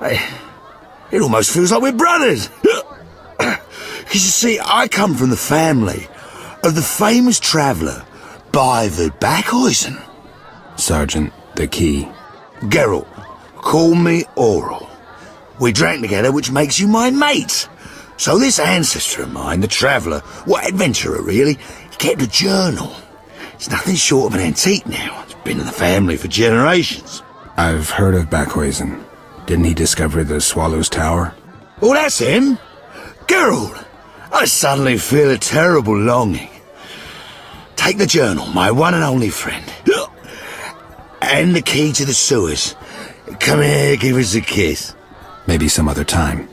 It almost feels like we're brothers. Because you see, I come from the family of the famous traveller, Bivard Backhuizen. Sergeant, the key. Geralt, call me Oral. We drank together, which makes you my mate. So this ancestor of mine, the traveller, what adventurer really, he kept a journal. It's nothing short of an antique now. It's been in the family for generations. I've heard of Backhuizen. Didn't he discover the Swallow's Tower? Oh, that's him. Geralt, I suddenly feel a terrible longing. Take the journal, my one and only friend. And the key to the sewers. Come here, give us a kiss. Maybe some other time.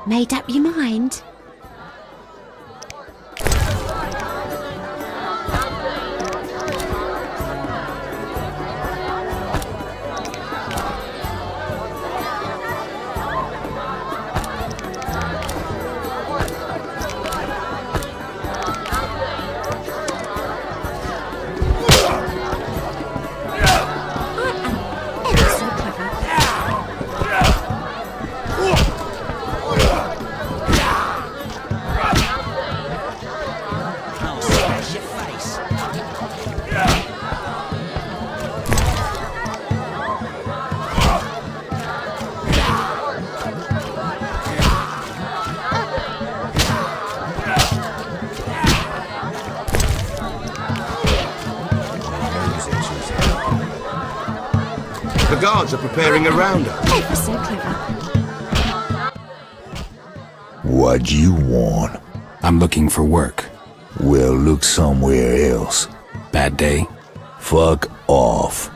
Made up your mind? The guards are preparing a roundup. Ever so clever. What you want? I'm looking for work. Well, look somewhere else. Bad day? Fuck off.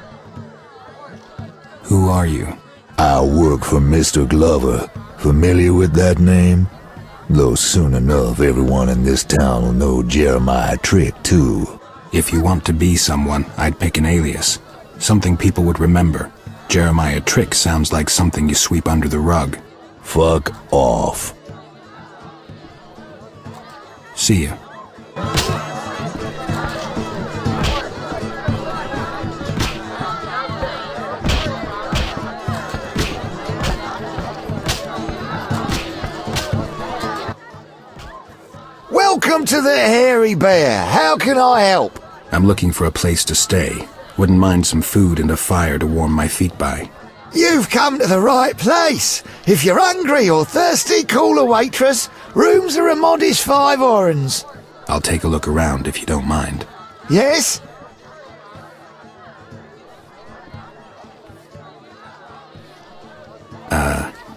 Who are you? I work for Mr. Glover. Familiar with that name? Though soon enough everyone in this town will know Jeremiah Trick, too. If you want to be someone, I'd pick an alias. Something people would remember. Jeremiah Trick sounds like something you sweep under the rug. Fuck off. See ya. Welcome to the Hairy Bear. How can I help? I'm looking for a place to stay. Wouldn't mind some food and a fire to warm my feet by. You've come to the right place. If you're hungry or thirsty, call a waitress. Rooms are a modest 5 orens. I'll take a look around if you don't mind. Yes?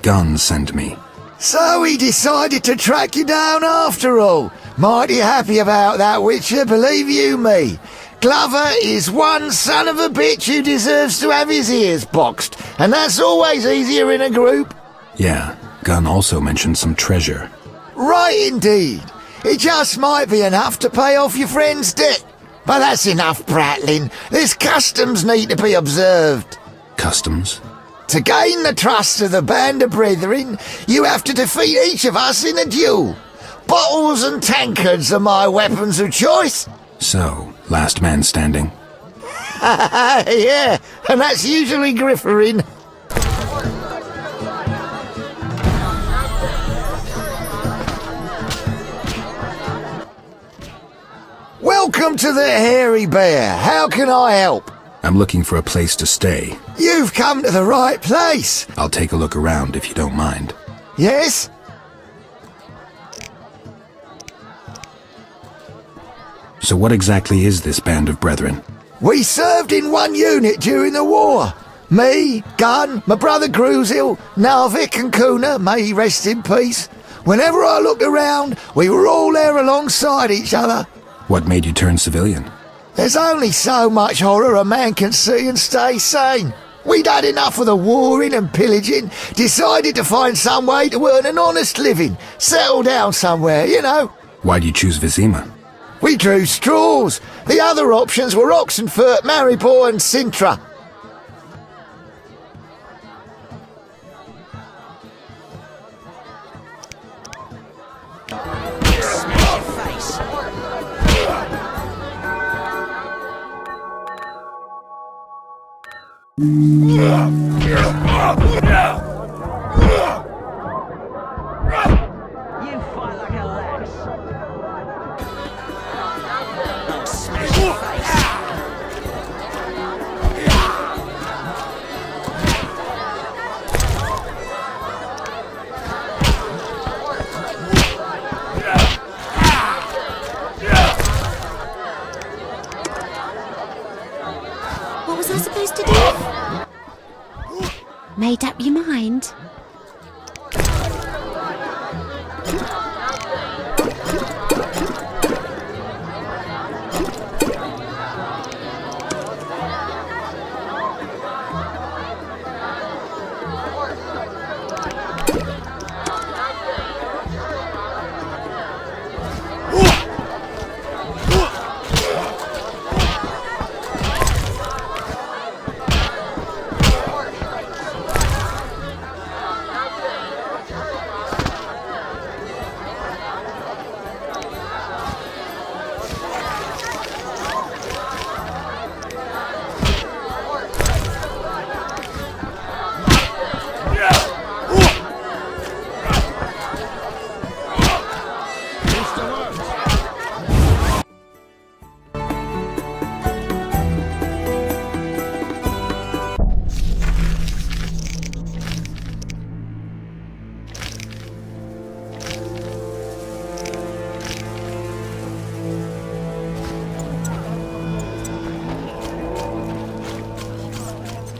Gunn sent me. So he decided to track you down after all. Mighty happy about that, Witcher, believe you me. Glover is one son of a bitch who deserves to have his ears boxed, and that's always easier in a group. Yeah, Gunn also mentioned some treasure. Right indeed. It just might be enough to pay off your friend's debt. But that's enough prattling. There's customs need to be observed. Customs? To gain the trust of the Band of Brethren, you have to defeat each of us in a duel. Bottles and tankards are my weapons of choice. So, last man standing? Yeah, and that's usually Grifferin. Welcome to the Hairy Bear. How can I help? I'm looking for a place to stay. You've come to the right place. I'll take a look around if you don't mind. Yes? So what exactly is this Band of Brethren? We served in one unit during the war. Me, Gunn, my brother Grusil, Narvik and Kuna, may he rest in peace. Whenever I looked around, we were all there alongside each other. What made you turn civilian? There's only so much horror a man can see and stay sane. We'd had enough of the warring and pillaging, decided to find some way to earn an honest living, settle down somewhere, you know. Why'd you choose Vizima? We drew straws. The other options were Oxenfurt, Maribor and Sintra. What was I supposed to do? Made up your mind?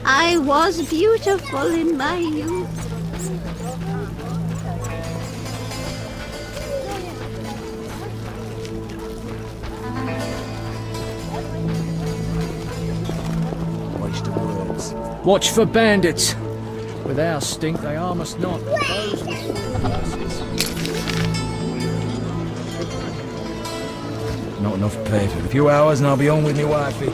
I was beautiful in my youth. Waste of words. Watch for bandits. With our stink, they harm us not. Not enough paper. A few hours and I'll be home with me wifey.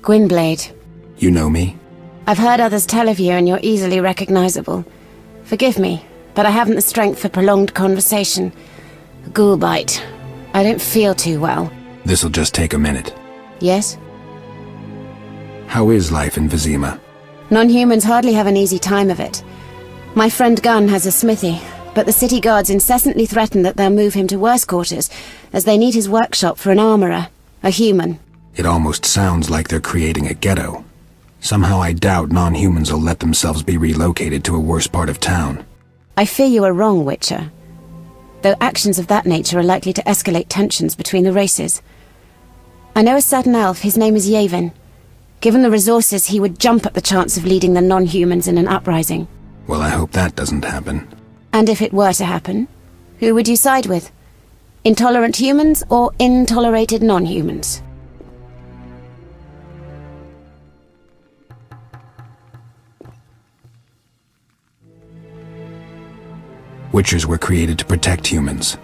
Gwynblade. You know me? I've heard others tell of you and you're easily recognizable. Forgive me, but I haven't the strength for prolonged conversation. A ghoul bite. I don't feel too well. This'll just take a minute. Yes? How is life in Vizima? Non-humans hardly have an easy time of it. My friend Gunn has a smithy, but the city guards incessantly threaten that they'll move him to worse quarters, as they need his workshop for an armorer, a human. It almost sounds like they're creating a ghetto. Somehow I doubt non-humans will let themselves be relocated to a worse part of town. I fear you are wrong, Witcher. Though actions of that nature are likely to escalate tensions between the races. I know a certain elf, his name is Yavin. Given the resources, he would jump at the chance of leading the non-humans in an uprising. Well, I hope that doesn't happen. And if it were to happen, who would you side with? Intolerant humans or intolerated non-humans? Witchers were created to protect humans.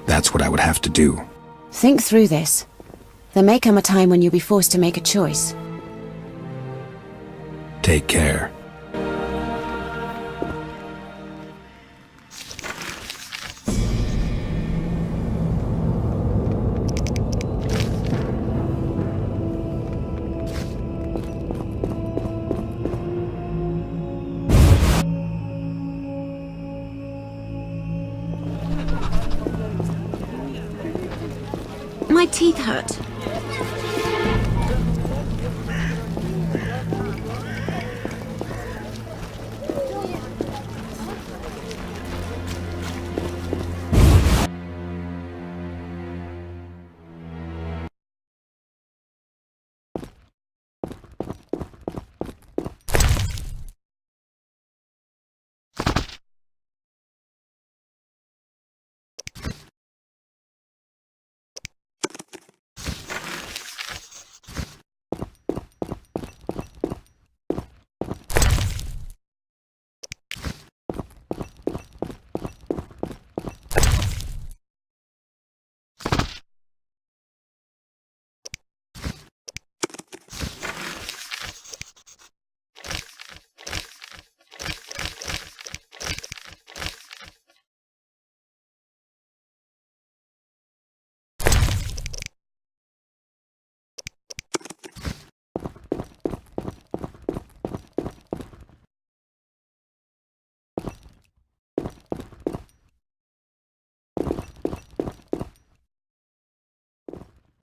That's what I would have to do. Think through this. There may come a time when you'll be forced to make a choice. Take care. My teeth hurt.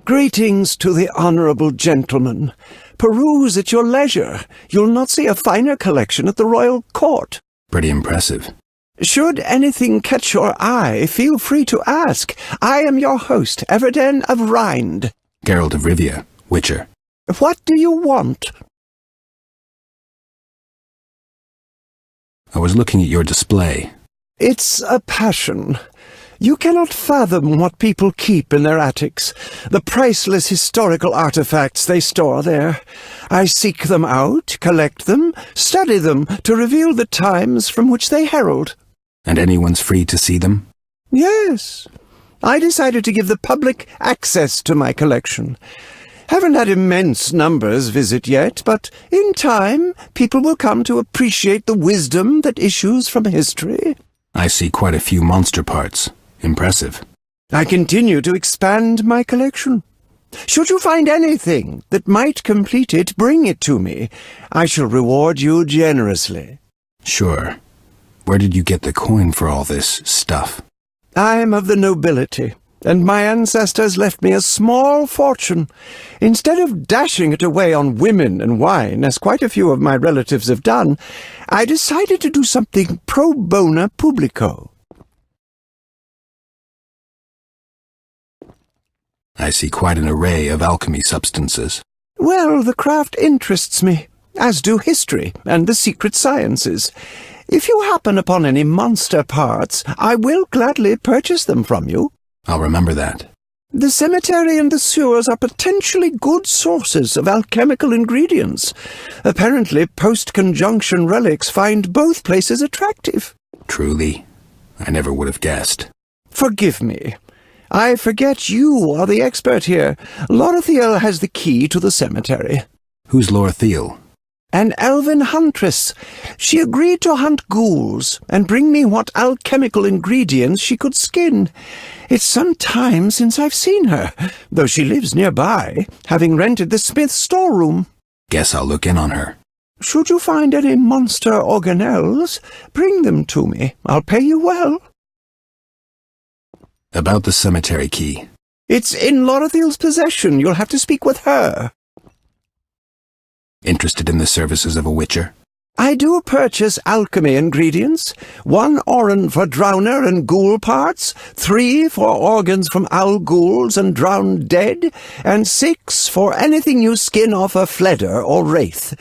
Greetings to the honourable gentleman. Peruse at your leisure. You'll not see a finer collection at the royal court. Pretty impressive. Should anything catch your eye, feel free to ask. I am your host, Everden of Rind. Geralt of Rivia, Witcher. What do you want? I was looking at your display. It's a passion. You cannot fathom what people keep in their attics, the priceless historical artifacts they store there. I seek them out, collect them, study them to reveal the times from which they herald. And anyone's free to see them? Yes. I decided to give the public access to my collection. Haven't had immense numbers visit yet, but in time people will come to appreciate the wisdom that issues from history. I see quite a few monster parts. Impressive. I continue to expand my collection. Should you find anything that might complete it, bring it to me. I shall reward you generously. Sure. Where did you get the coin for all this stuff? I am of the nobility, and my ancestors left me a small fortune. Instead of dashing it away on women and wine, as quite a few of my relatives have done, I decided to do something pro bono publico. I see quite an array of alchemy substances. Well, the craft interests me, as do history and the secret sciences. If you happen upon any monster parts, I will gladly purchase them from you. I'll remember that. The cemetery and the sewers are potentially good sources of alchemical ingredients. Apparently, post-conjunction relics find both places attractive. Truly, I never would have guessed. Forgive me. I forget you are the expert here. Lorothiel has the key to the cemetery. Who's Lorothiel? An elven huntress. She agreed to hunt ghouls and bring me what alchemical ingredients she could skin. It's some time since I've seen her, though she lives nearby, having rented the smith's storeroom. Guess I'll look in on her. Should you find any monster organelles, bring them to me. I'll pay you well. About the cemetery key. It's in Lorothiel's possession. You'll have to speak with her. Interested in the services of a witcher? I do purchase alchemy ingredients. 1 oren for drowner and ghoul parts, 3 for organs from owl ghouls and drowned dead, and 6 for anything you skin off a fledder or wraith.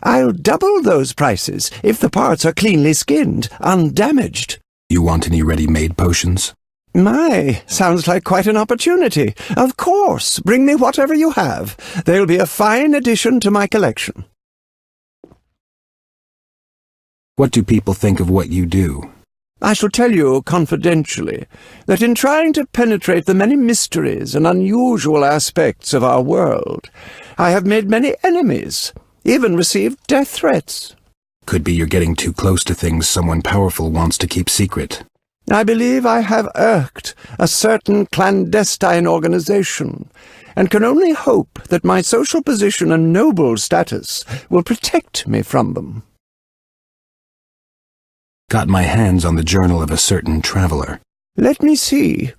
I'll double those prices if the parts are cleanly skinned, undamaged. You want any ready-made potions? My, sounds like quite an opportunity. Of course, bring me whatever you have. They'll be a fine addition to my collection. What do people think of what you do? I shall tell you confidentially that in trying to penetrate the many mysteries and unusual aspects of our world, I have made many enemies, even received death threats. Could be you're getting too close to things someone powerful wants to keep secret. I believe I have irked a certain clandestine organization, and can only hope that my social position and noble status will protect me from them. Got my hands on the journal of a certain traveler. Let me see.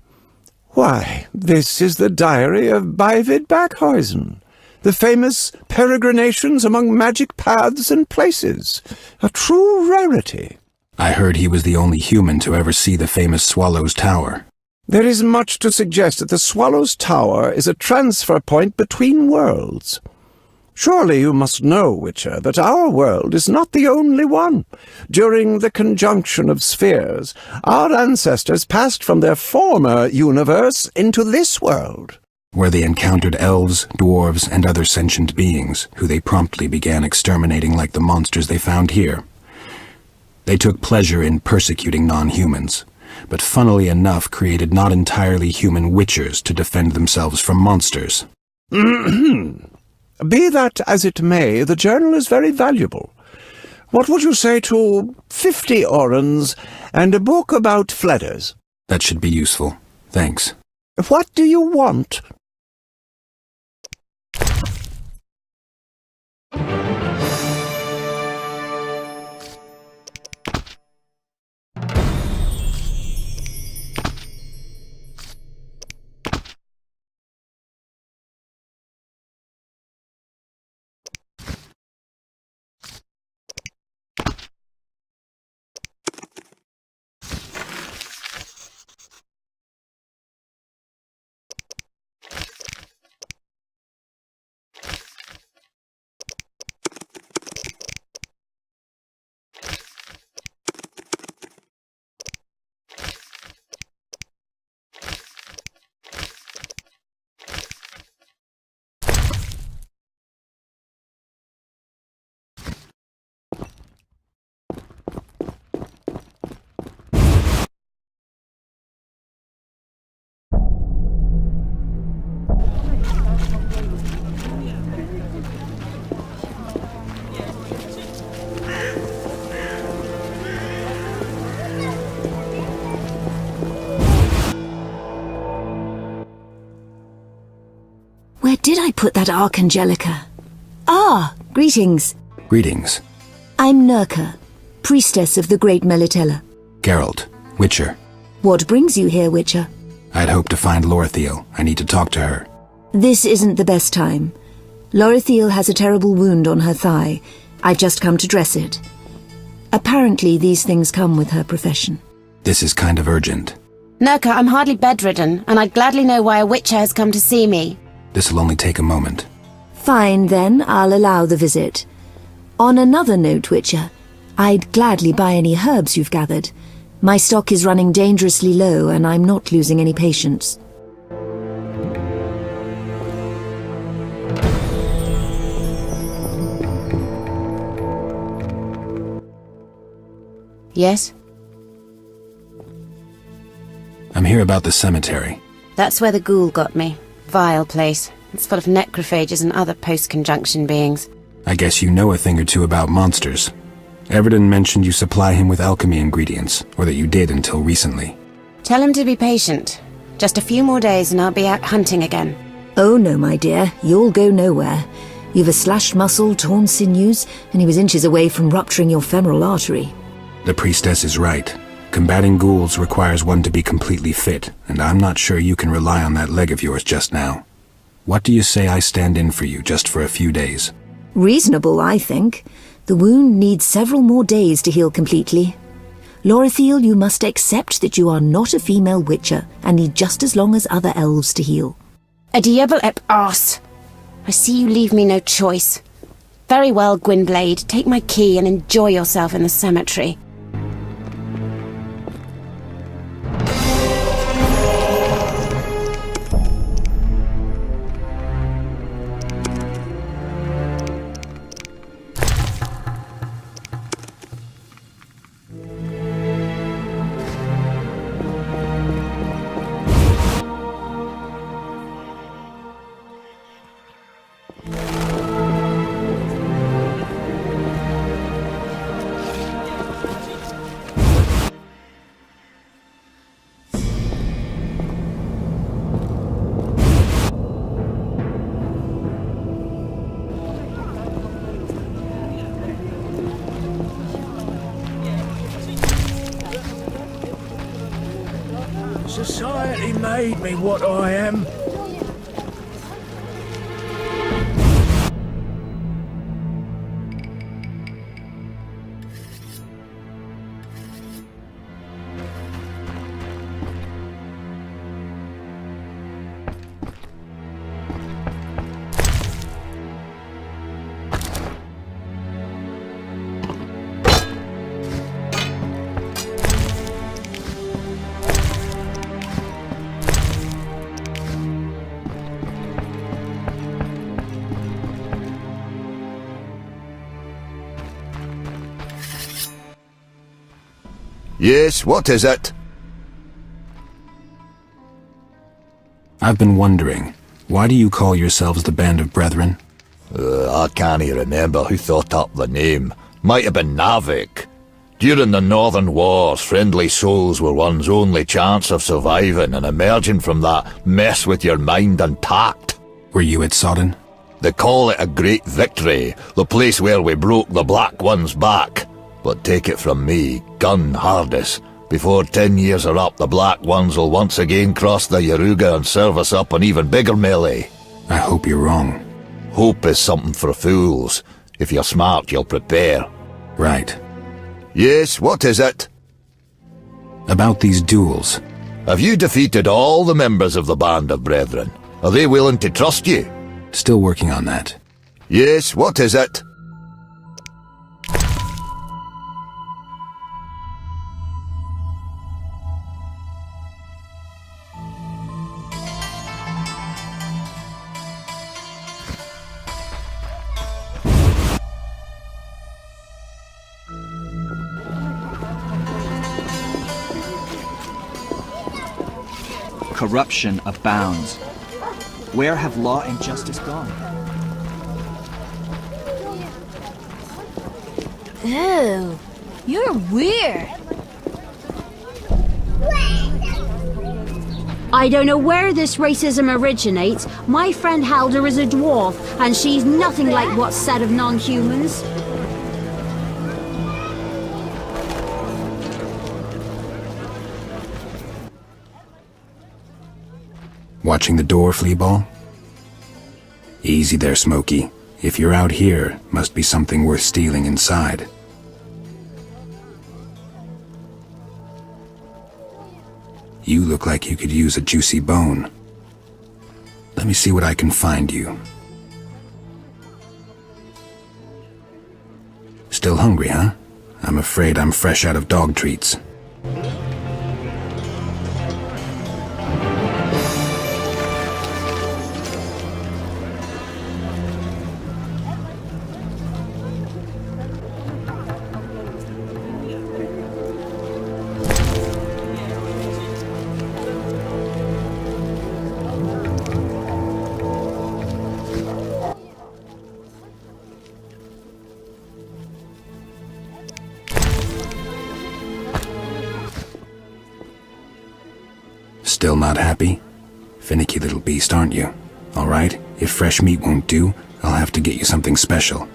Why, this is the diary of Beivid Backhuizen, the famous peregrinations among magic paths and places, a true rarity. I heard he was the only human to ever see the famous Swallow's Tower. There is much to suggest that the Swallow's Tower is a transfer point between worlds. Surely you must know, Witcher, that our world is not the only one. During the conjunction of spheres, our ancestors passed from their former universe into this world, where they encountered elves, dwarves, and other sentient beings, who they promptly began exterminating like the monsters they found here. They took pleasure in persecuting non-humans, but funnily enough created not entirely human witchers to defend themselves from monsters. Be that as it may, the journal is very valuable. What would you say to 50 orens and a book about fledders? That should be useful. Thanks. What do you want? put that Archangelica? Ah, greetings. Greetings. I'm Nurka, priestess of the Great Melitella. Geralt, Witcher. What brings you here, Witcher? I'd hoped to find Lorthiel. I need to talk to her. This isn't the best time. Lorthiel has a terrible wound on her thigh. I've just come to dress it. Apparently, these things come with her profession. This is kind of urgent. Nurka, I'm hardly bedridden, and I'd gladly know why a Witcher has come to see me. This'll only take a moment. Fine, then, I'll allow the visit. On another note, Witcher, I'd gladly buy any herbs you've gathered. My stock is running dangerously low, and I'm not losing any patience. Yes? I'm here about the cemetery. That's where the ghoul got me. Vile place. It's full of necrophages and other post-conjunction beings. I guess you know a thing or two about monsters. Everton mentioned you supply him with alchemy ingredients, or that you did until recently. Tell him to be patient. Just a few more days and I'll be out hunting again. Oh no, my dear. You'll go nowhere. You've a slashed muscle, torn sinews, and he was inches away from rupturing your femoral artery. The priestess is right. Combating ghouls requires one to be completely fit, and I'm not sure you can rely on that leg of yours just now. What do you say I stand in for you just for a few days? Reasonable, I think. The wound needs several more days to heal completely. Lorthiel, you must accept that you are not a female witcher and need just as long as other elves to heal. A diable ep arse. I see you leave me no choice. Very well, Gwynblade. Take my key and enjoy yourself in the cemetery. Society made me what I am. Yes, what is it? I've been wondering, why do you call yourselves the Band of Brethren? I can't remember who thought up the name. Might have been Navik. During the Northern Wars, friendly souls were one's only chance of surviving and emerging from that mess with your mind intact. Were you at Sodden? They call it a great victory, the place where we broke the Black One's back. But take it from me, gun hardest. Before 10 years are up, the Black Ones will once again cross the Yaruga and serve us up an even bigger melee. I hope you're wrong. Hope is something for fools. If you're smart, you'll prepare. Right. Yes, what is it? About these duels. Have you defeated all the members of the Band of Brethren? Are they willing to trust you? Still working on that. Yes, what is it? Corruption abounds. Where have law and justice gone? Ew, you're weird. I don't know where this racism originates. My friend Halder is a dwarf, and she's nothing like what's said of non-humans. Watching the door, Fleaball? Easy there, Smokey. If you're out here, must be something worth stealing inside. You look like you could use a juicy bone. Let me see what I can find you. Still hungry, huh? I'm afraid I'm fresh out of dog treats. Still not happy? Finicky little beast, aren't you? All right, if fresh meat won't do, I'll have to get you something special.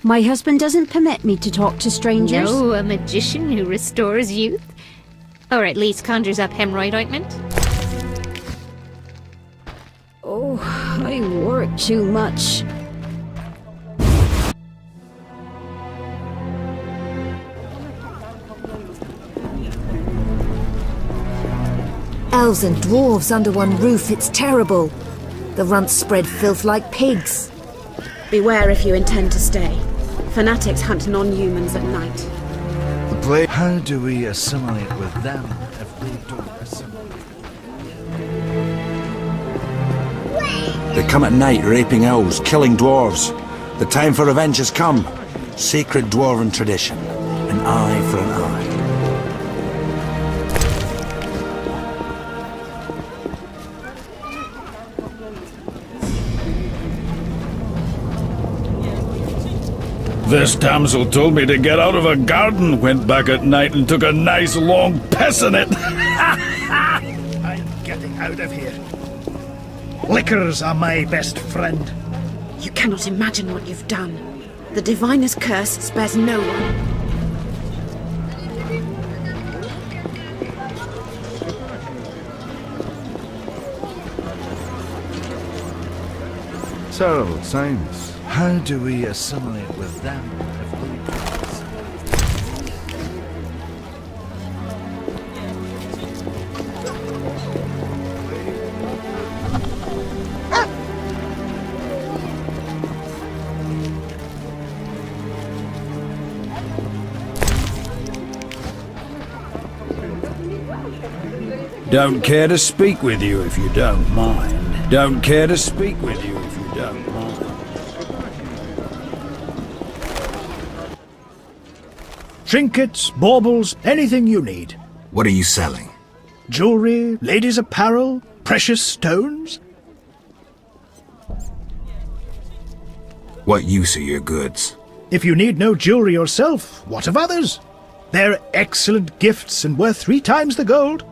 My husband doesn't permit me to talk to strangers. No, a magician who restores youth. Or at least conjures up hemorrhoid ointment. Oh, I work too much. Elves and dwarves under one roof, it's terrible. The runts spread filth like pigs. Beware if you intend to stay. Fanatics hunt non-humans at night. How do we assimilate with them if they don't assimilate? They come at night, raping elves, killing dwarves. The time for revenge has come. Sacred dwarven tradition. An eye for an eye. This damsel told me to get out of her garden, went back at night and took a nice long piss in it. I'm getting out of here. Liquors are my best friend. You cannot imagine what you've done. The Diviner's curse spares no one. So, sounds. How do we assimilate with them if they Don't care to speak with you if you don't mind. Don't care to speak with you if you don't mind. Trinkets, baubles, anything you need. What are you selling? Jewelry, ladies' apparel, precious stones. What use are your goods? If you need no jewelry yourself, what of others? They're excellent gifts and worth 3 times the gold.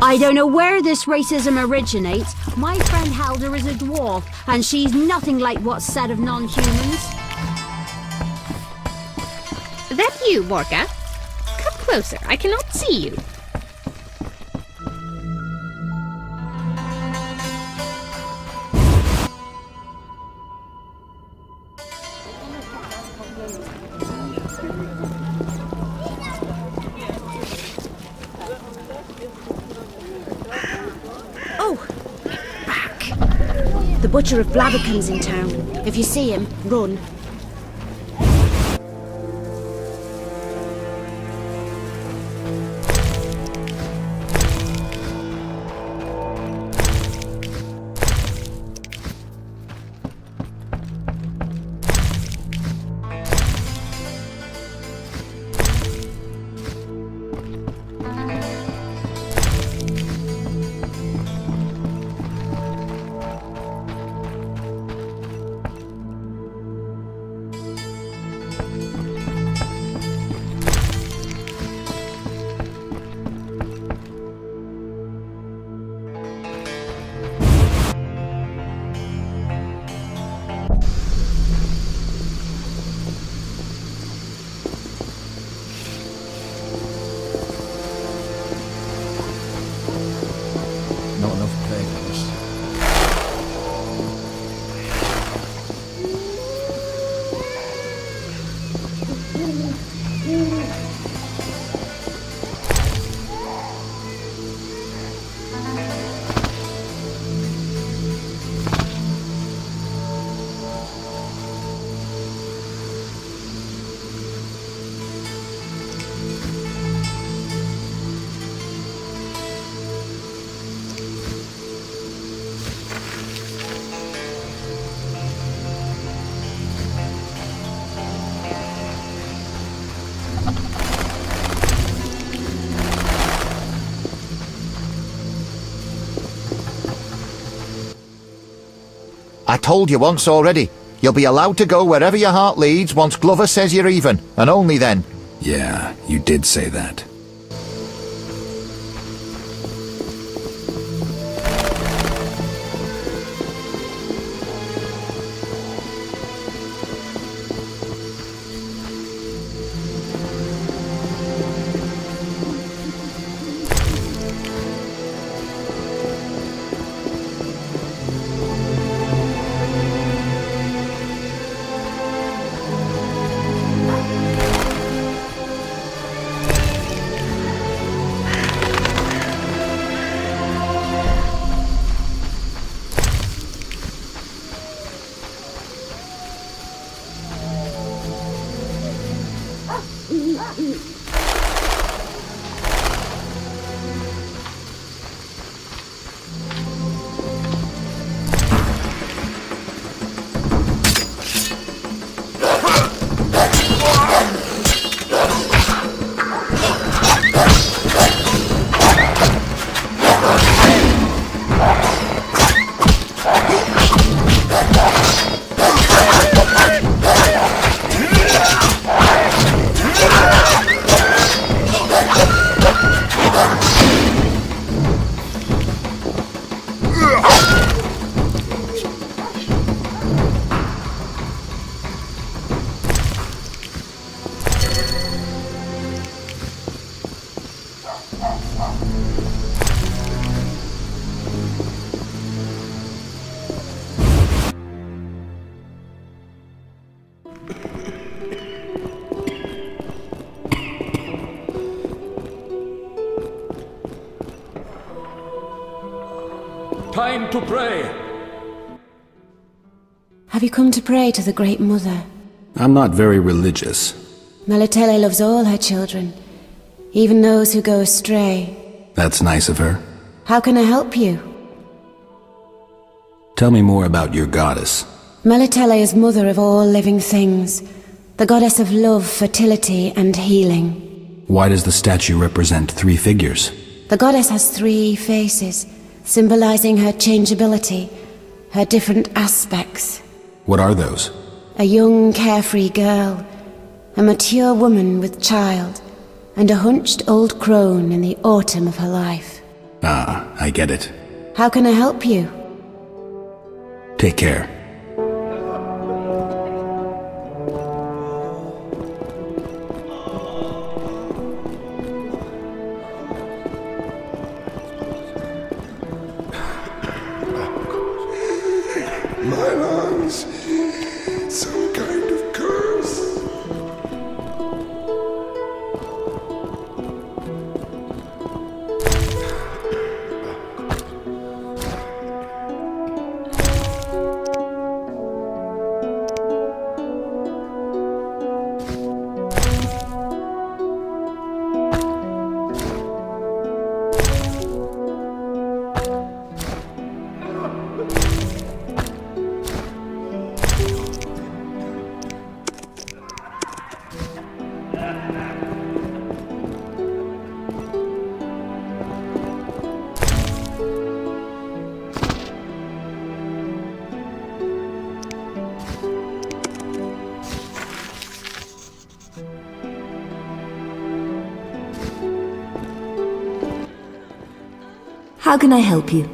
I don't know where this racism originates. My friend Halder is a dwarf, and she's nothing like what's said of non-humans. That you, Morka? Come closer, I cannot see you. butcher of Blaviken's in town. If you see him, run. Not enough papers. I told you once already. You'll be allowed to go wherever your heart leads once Glover says you're even, and only then. Yeah, you did say that. Time to pray. Have you come to pray to the Great Mother? I'm not very religious. Melitele loves all her children, even those who go astray. That's nice of her. How can I help you? Tell me more about your goddess. Melitele is mother of all living things, the goddess of love, fertility, and healing. Why does the statue represent 3 figures? The goddess has 3 faces, symbolizing her changeability, her different aspects. What are those? A young, carefree girl, a mature woman with child, and a hunched old crone in the autumn of her life. Ah, I get it. How can I help you? Take care. My lungs. Some kind of curse. How can I help you?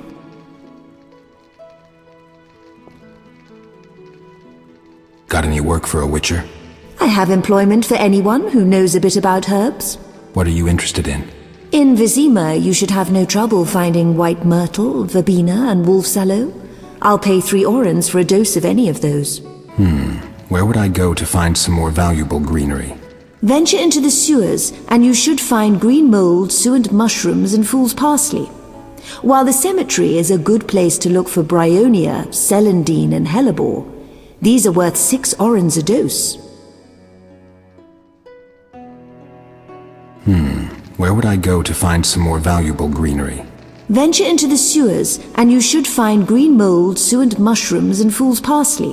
Got any work for a witcher? I have employment for anyone who knows a bit about herbs. What are you interested in? In Vizima, you should have no trouble finding white myrtle, verbena, and wolf's aloe. I'll pay 3 orens for a dose of any of those. Where would I go to find some more valuable greenery? Venture into the sewers, and you should find green mold, suent mushrooms, and fool's parsley. While the cemetery is a good place to look for bryonia, celandine, and hellebore, these are worth 6 orens a dose. Where would I go to find some more valuable greenery? Venture into the sewers, and you should find green mold, suent mushrooms, and fool's parsley.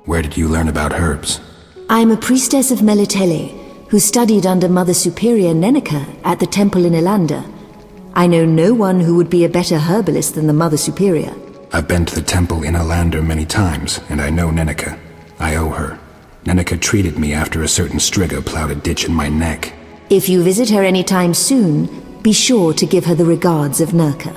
Where did you learn about herbs? I'm a priestess of Melitele, who studied under Mother Superior Neneka at the temple in Elanda. I know no one who would be a better herbalist than the Mother Superior. I've been to the temple in Alander many times, and I know Neneka. I owe her. Neneka treated me after a certain striga plowed a ditch in my neck. If you visit her any time soon, be sure to give her the regards of Nurka.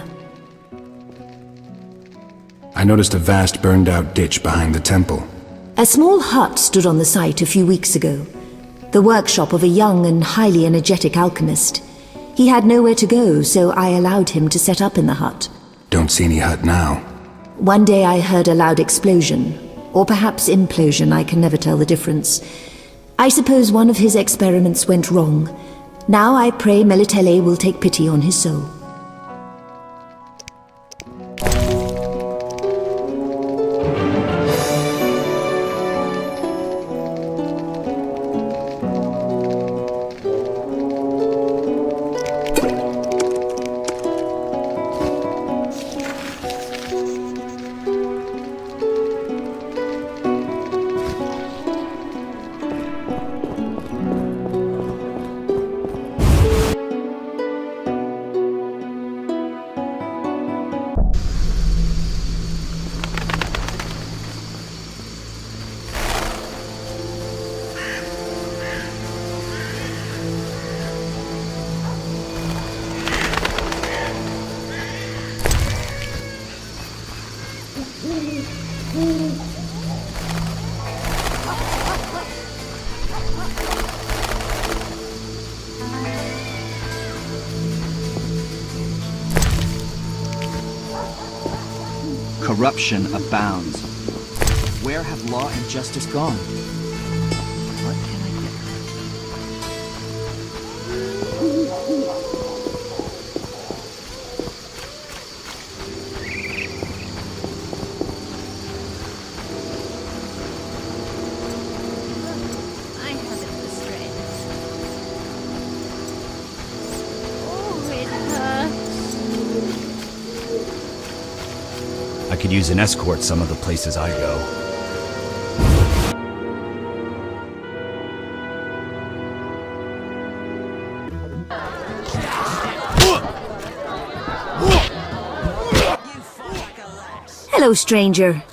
I noticed a vast burned-out ditch behind the temple. A small hut stood on the site a few weeks ago. The workshop of a young and highly energetic alchemist. He had nowhere to go, so I allowed him to set up in the hut. Don't see any hut now. One day I heard a loud explosion. Or perhaps implosion, I can never tell the difference. I suppose one of his experiments went wrong. Now I pray Melitele will take pity on his soul. Corruption abounds. Where have law and justice gone? What can I get? I haven't the strength. Oh, it hurts. I could use an escort some of the places I go. Hello, stranger.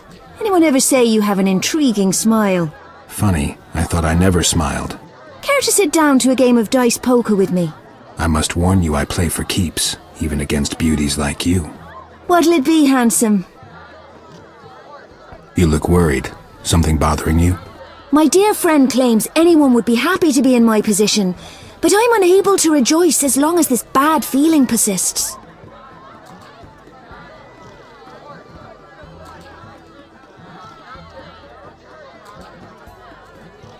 Anyone ever say you have an intriguing smile? Funny, I thought I never smiled. Care to sit down to a game of dice poker with me? I must warn you I play for keeps, even against beauties like you. What'll it be, handsome? You look worried. Something bothering you? My dear friend claims anyone would be happy to be in my position, but I'm unable to rejoice as long as this bad feeling persists.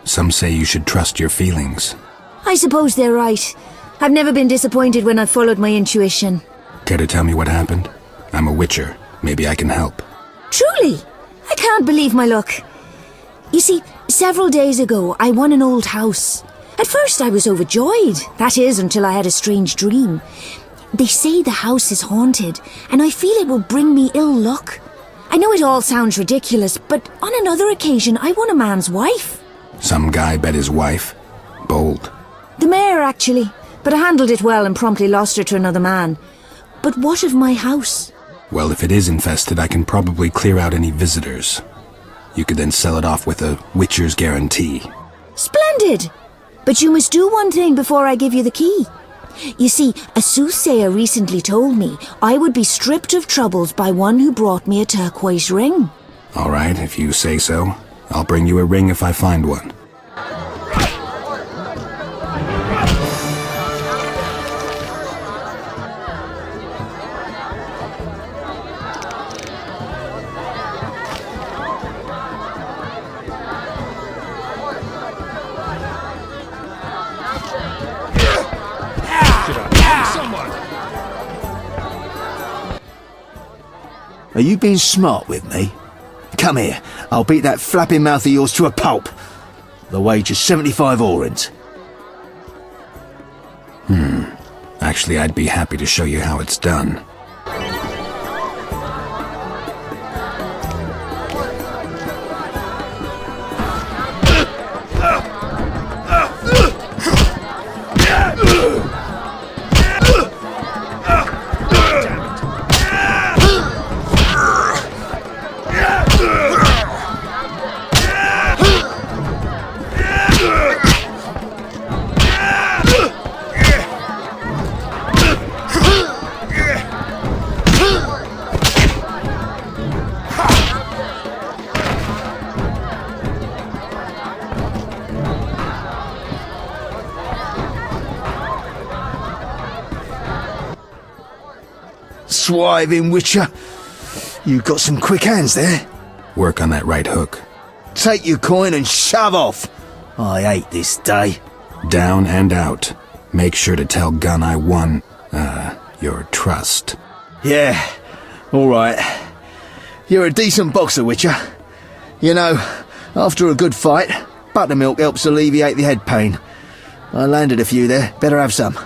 Some say you should trust your feelings. I suppose they're right. I've never been disappointed when I've followed my intuition. Care to tell me what happened? I'm a witcher. Maybe I can help. Truly? I can't believe my luck. You see, several days ago, I won an old house. At first I was overjoyed. That is, until I had a strange dream. They say the house is haunted, and I feel it will bring me ill luck. I know it all sounds ridiculous, but on another occasion I won a man's wife. Some guy bet his wife? Bold. The mayor, actually. But I handled it well and promptly lost her to another man. But what of my house? Well, if it is infested, I can probably clear out any visitors. You could then sell it off with a witcher's guarantee. Splendid! But you must do one thing before I give you the key. You see, a soothsayer recently told me I would be stripped of troubles by one who brought me a turquoise ring. All right, if you say so. I'll bring you a ring if I find one. Are you being smart with me? Come here, I'll beat that flapping mouth of yours to a pulp. The wage is 75 orens. Actually, I'd be happy to show you how it's done. Swiving Witcher. You've got some quick hands there. Work on that right hook. Take your coin and shove off. I hate this day. Down and out. Make sure to tell Gunn I won, your trust. Yeah, alright. You're a decent boxer, Witcher. You know, after a good fight, buttermilk helps alleviate the head pain. I landed a few there. Better have some.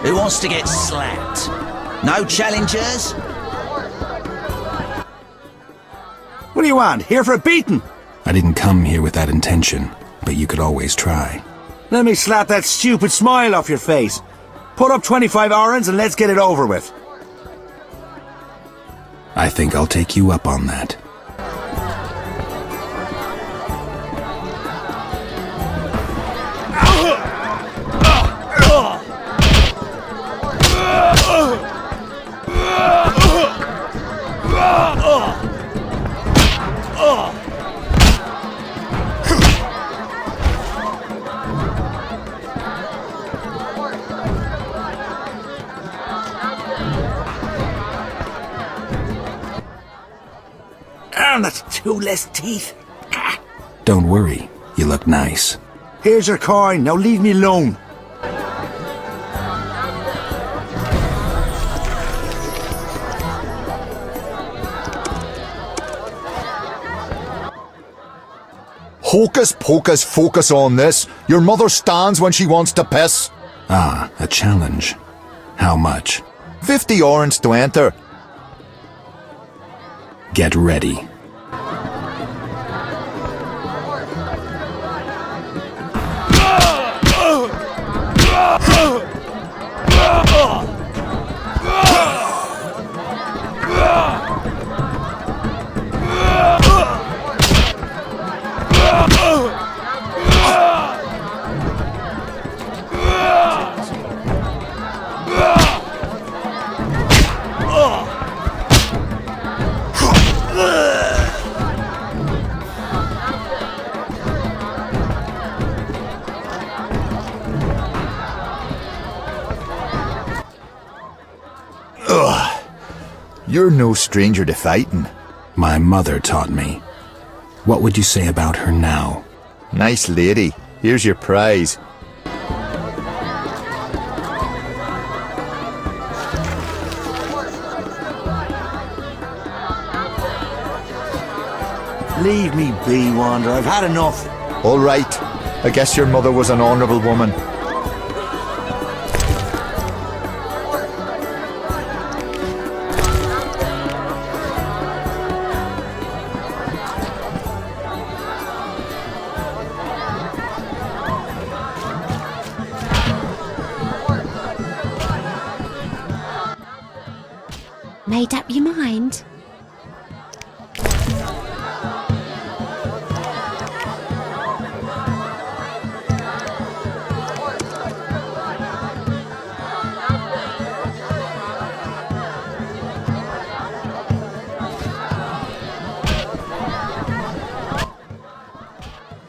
Who wants to get slapped? No challengers? What do you want? Here for a beating? I didn't come here with that intention, but you could always try. Let me slap that stupid smile off your face. Put up 25 orens and let's get it over with. I think I'll take you up on that. That's 2 less teeth. Don't worry, you look nice. Here's your coin, now leave me alone. Hocus pocus focus on this. Your mother stands when she wants to piss. Ah, a challenge. How much? 50 orens to enter. Get ready. You're no stranger to fighting. My mother taught me. What would you say about her now? Nice lady. Here's your prize. Leave me be, Wanderer. I've had enough. All right. I guess your mother was an honourable woman. made up your mind?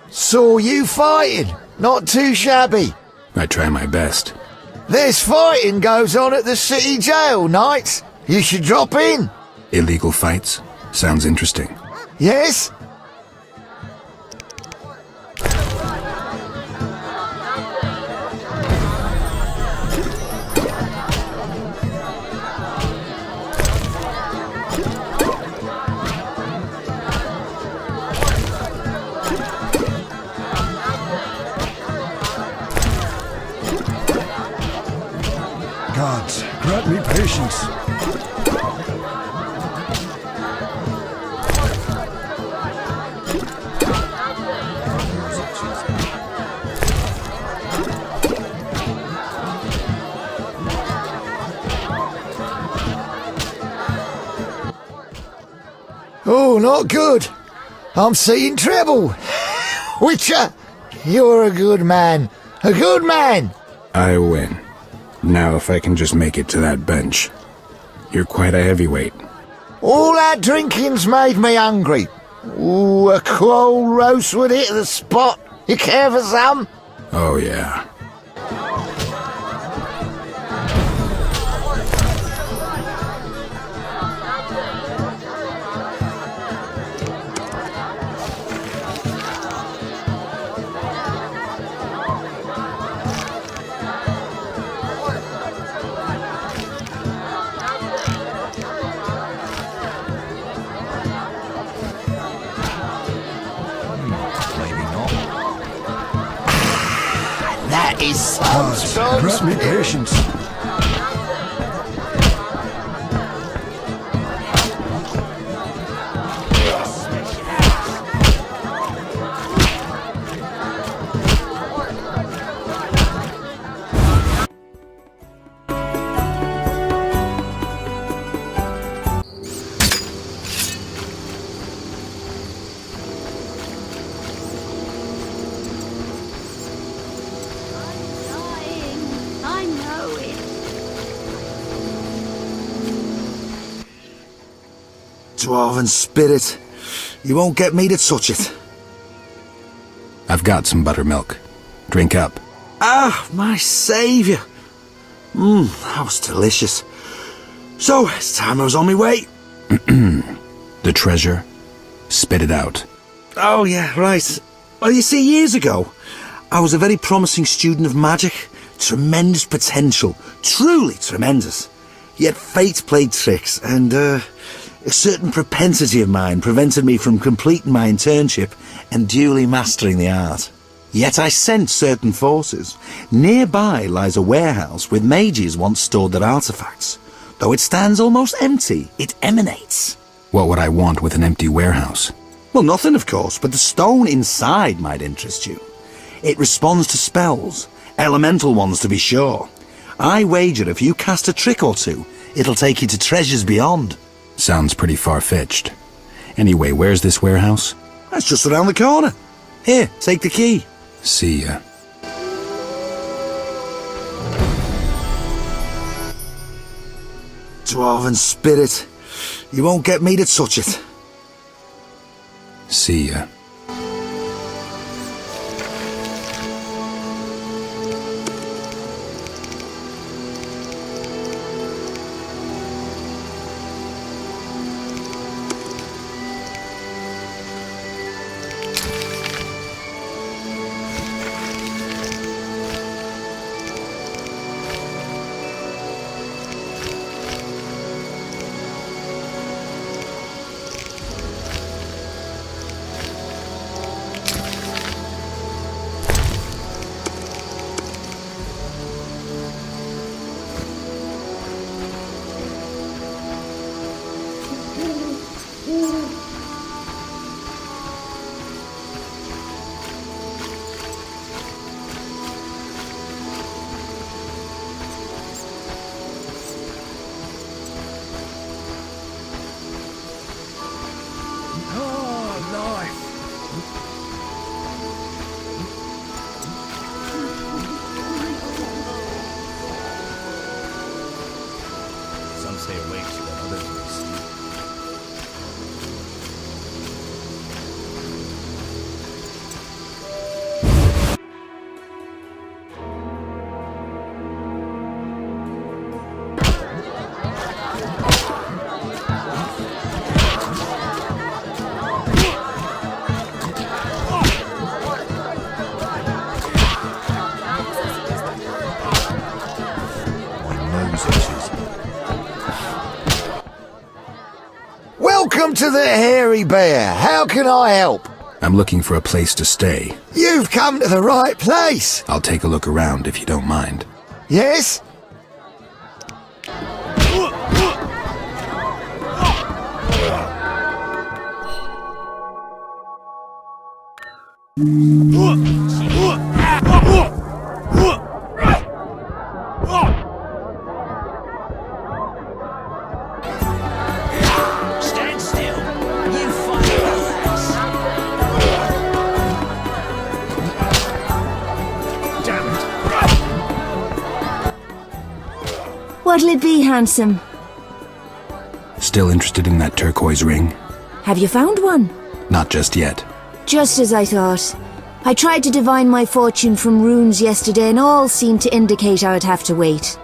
Saw you fighting. Not too shabby. I try my best. This fighting goes on at the city jail nights. You should drop in. Illegal fights? Sounds interesting. Yes? Gods, grant me patience. Oh, not good. I'm seeing trouble. Witcher, you're a good man. A good man. I win. Now if I can just make it to that bench. You're quite a heavyweight. All that drinking's made me hungry. Ooh, a cold roast would hit the spot. You care for some? Oh yeah. That is some Gods, strong grant me spirit. patience. I know it. Dwarven spirit. You won't get me to touch it. I've got some buttermilk. Drink up. Ah, my saviour. That was delicious. So, it's time I was on my way. The treasure? Spit it out. Oh, yeah, right. Well, you see, years ago, I was a very promising student of magic. Tremendous potential. Truly tremendous. Yet fate played tricks, and a certain propensity of mine prevented me from completing my internship and duly mastering the art. Yet I sensed certain forces. Nearby lies a warehouse with mages once stored their artifacts. Though it stands almost empty, it emanates. What would I want with an empty warehouse? Well, nothing, of course, but the stone inside might interest you. It responds to spells, elemental ones to be sure. I wager if you cast a trick or two, it'll take you to treasures beyond. Sounds pretty far-fetched. Anyway, where's this warehouse? That's just around the corner. Here, take the key. See ya. Dwarven spirit. You won't get me to touch it. See ya. Welcome to the Hairy Bear. How can I help? I'm looking for a place to stay. You've come to the right place. I'll take a look around if you don't mind. Yes? Stand still. You find relax. Damn it. What'll it be, handsome? Still interested in that turquoise ring? Have you found one? Not just yet. Just as I thought. I tried to divine my fortune from runes yesterday and all seemed to indicate I would have to wait.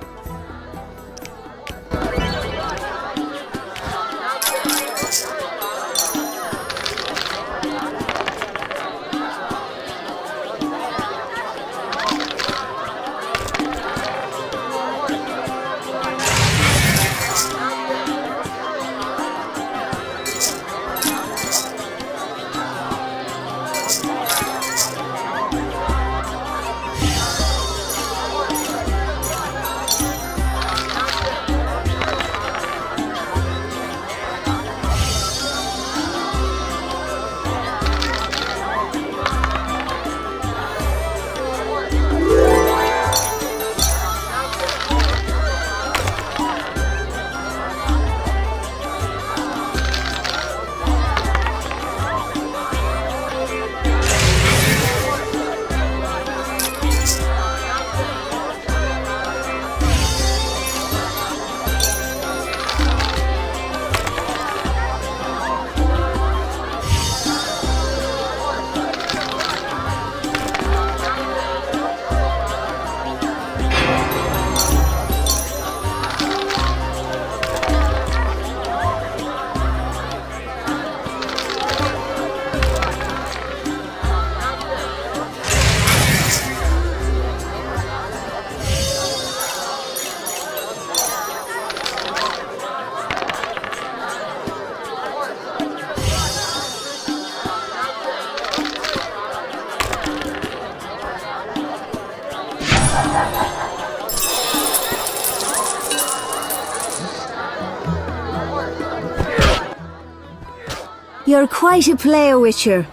You're quite a player, Witcher.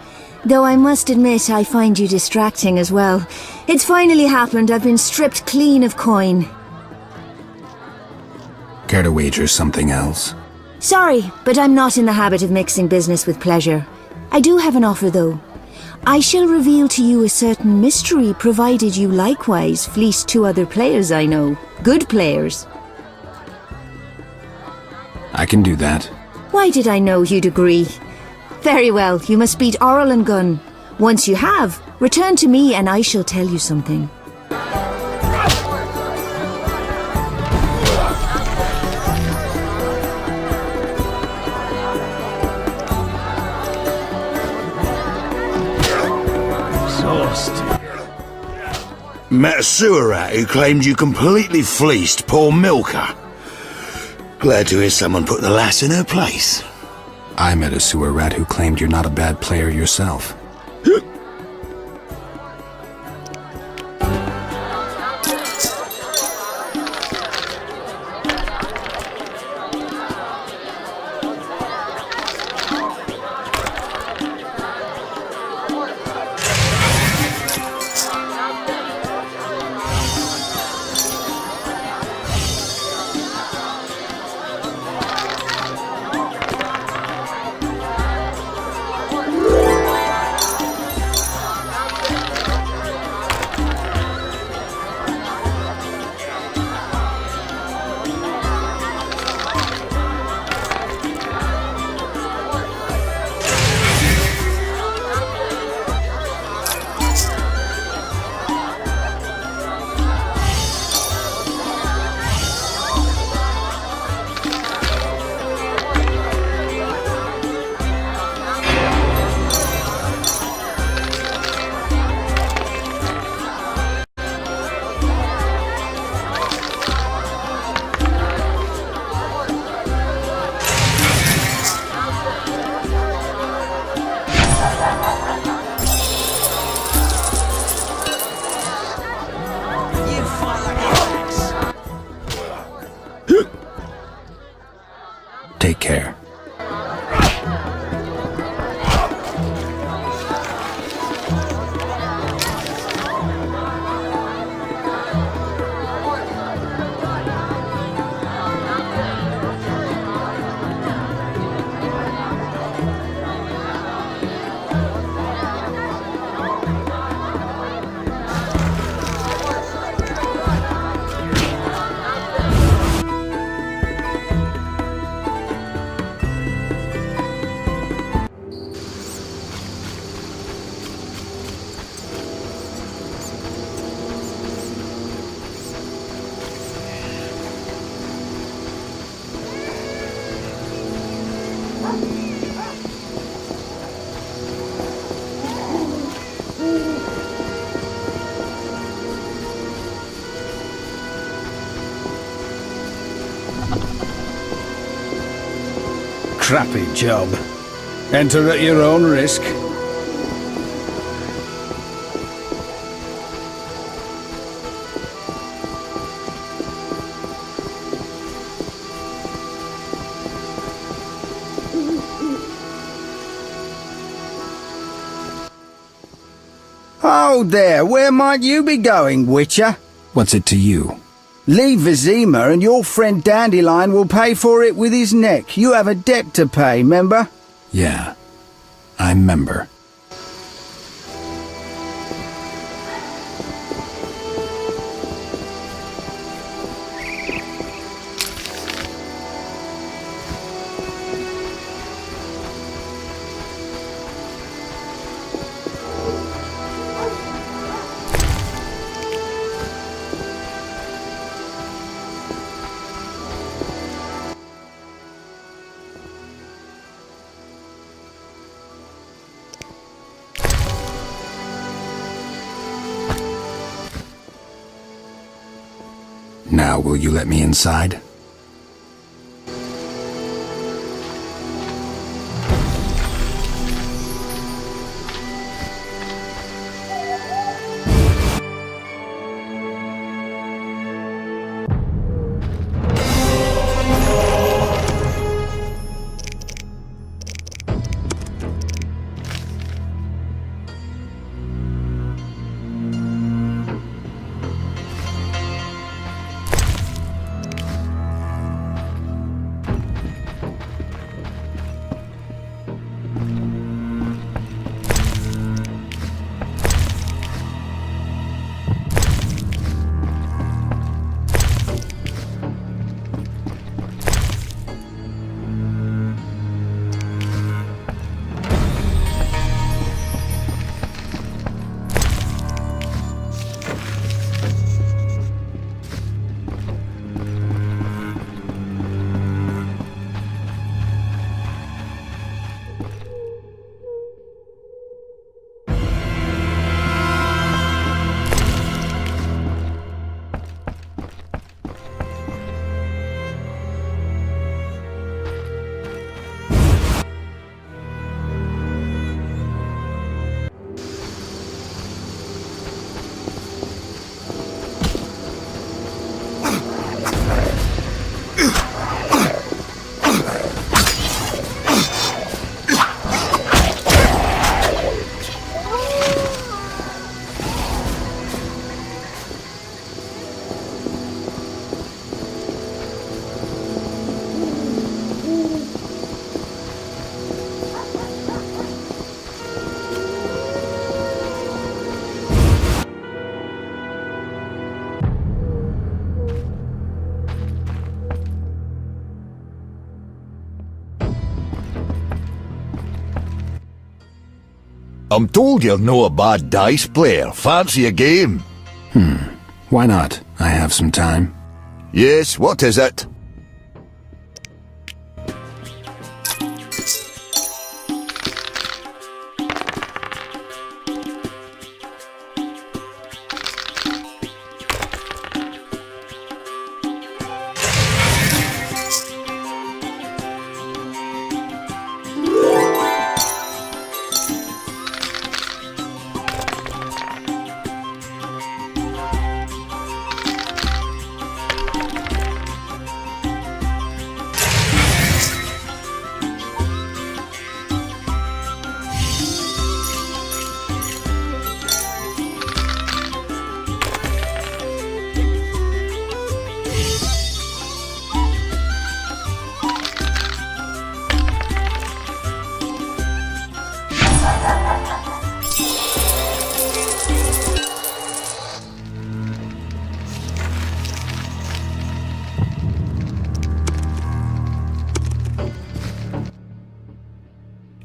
Though I must admit I find you distracting as well. It's finally happened. I've been stripped clean of coin. Care to wager something else? Sorry, but I'm not in the habit of mixing business with pleasure. I do have an offer, though. I shall reveal to you a certain mystery, provided you likewise fleece 2 other players I know. Good players. I can do that. Why did I know you'd agree? Very well, you must beat Aurel and Gunn. Once you have, return to me and I shall tell you something. Met a sewer rat who claimed you completely fleeced poor Milka. Glad to hear someone put the lass in her place. I met a sewer rat who claimed you're not a bad player yourself. Crappy job. Enter at your own risk. Oh there, where might you be going, Witcher? What's it to you? Leave Vizima and your friend Dandelion will pay for it with his neck. You have a debt to pay, member? Yeah, I member. Now, will you let me inside? I'm told you're no a bad dice player. Fancy a game? Why not? I have some time. Yes, what is it?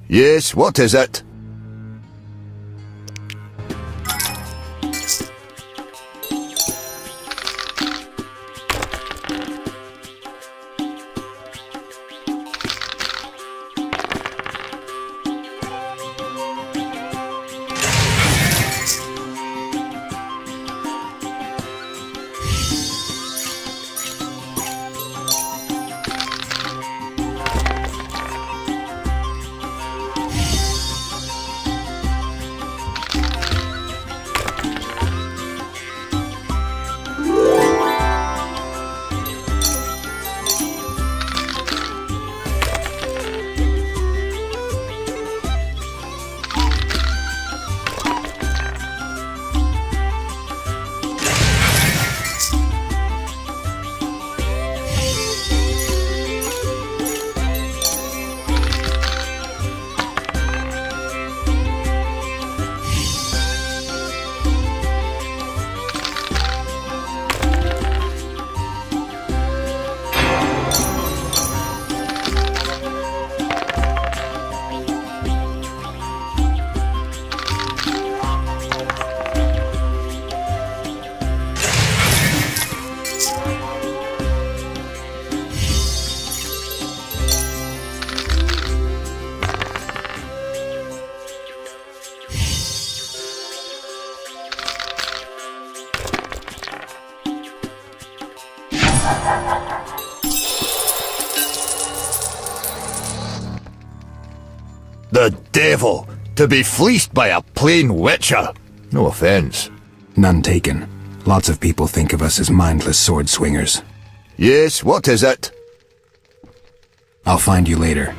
Yes, what is it? The devil! To be fleeced by a plain witcher! No offense. None taken. Lots of people think of us as mindless sword swingers. Yes, what is it? I'll find you later.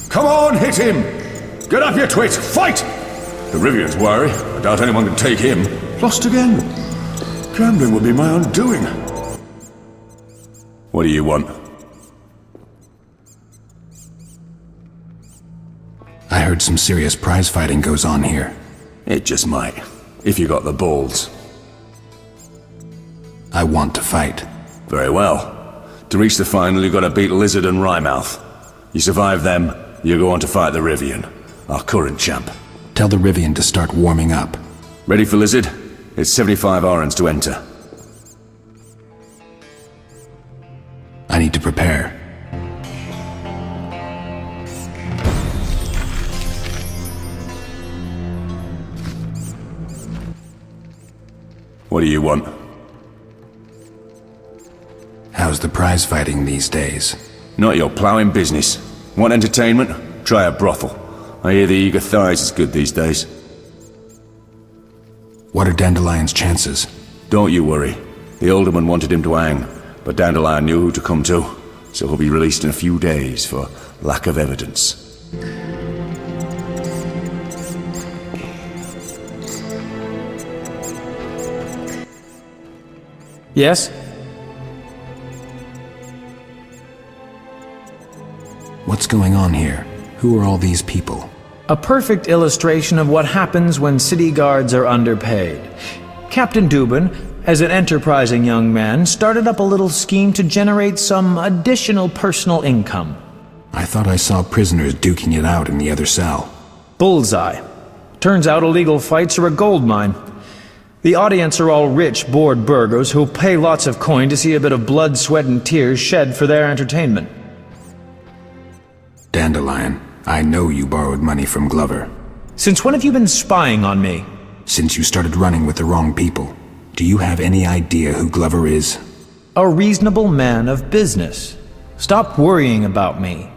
Come on, hit him! Get up, you twit! Fight! The Rivian's wary. I doubt anyone can take him. Lost again. Gambling would be my undoing. What do you want? I heard some serious prize fighting goes on here. It just might. If you got the balls. I want to fight. Very well. To reach the final, you've got to beat Lizard and Wrymouth. You survive them, you go on to fight the Rivian, our current champ. Tell the Rivian to start warming up. Ready for Lizard? It's 75 Arans to enter. I need to prepare. What do you want? How's the prize fighting these days? Not your ploughing business. Want entertainment? Try a brothel. I hear the eager thighs is good these days. What are Dandelion's chances? Don't you worry. The alderman wanted him to hang, but Dandelion knew who to come to, so he'll be released in a few days for lack of evidence. Yes? What's going on here? Who are all these people? A perfect illustration of what happens when city guards are underpaid. Captain Dubin, as an enterprising young man, started up a little scheme to generate some additional personal income. I thought I saw prisoners duking it out in the other cell. Bullseye. Turns out illegal fights are a gold mine. The audience are all rich, bored burghers who'll pay lots of coin to see a bit of blood, sweat, and tears shed for their entertainment. Dandelion, I know you borrowed money from Glover. Since when have you been spying on me? Since you started running with the wrong people. Do you have any idea who Glover is? A reasonable man of business. Stop worrying about me.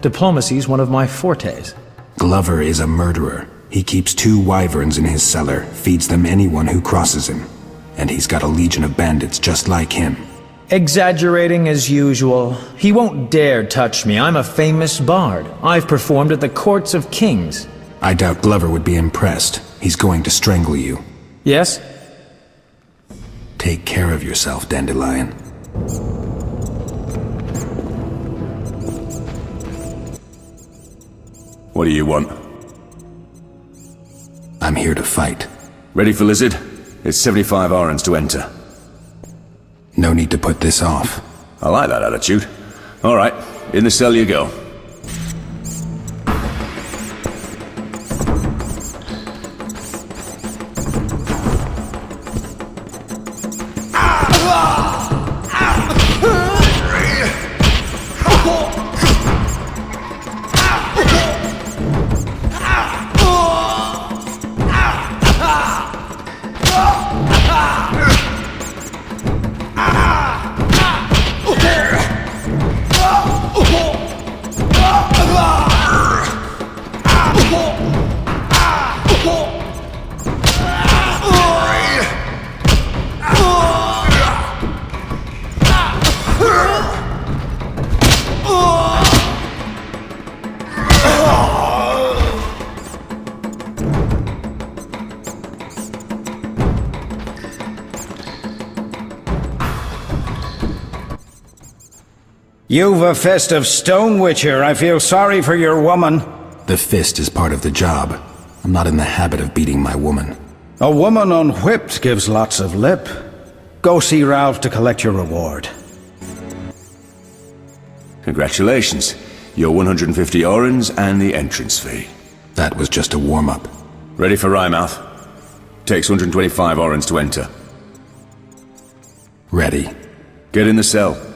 Diplomacy's one of my fortes. Glover is a murderer. He keeps 2 wyverns in his cellar, feeds them anyone who crosses him. And he's got a legion of bandits just like him. Exaggerating as usual. He won't dare touch me. I'm a famous bard. I've performed at the courts of kings. I doubt Glover would be impressed. He's going to strangle you. Yes? Take care of yourself, Dandelion. What do you want? I'm here to fight. Ready for Lizard? It's 75 Arans to enter. No need to put this off. I like that attitude. All right, in the cell you go. You've a fist of stone, Witcher. I feel sorry for your woman. The fist is part of the job. I'm not in the habit of beating my woman. A woman unwhipped gives lots of lip. Go see Ralph to collect your reward. Congratulations. Your 150 orens and the entrance fee. That was just a warm-up. Ready for Wrymouth? Takes 125 orens to enter. Ready. Get in the cell.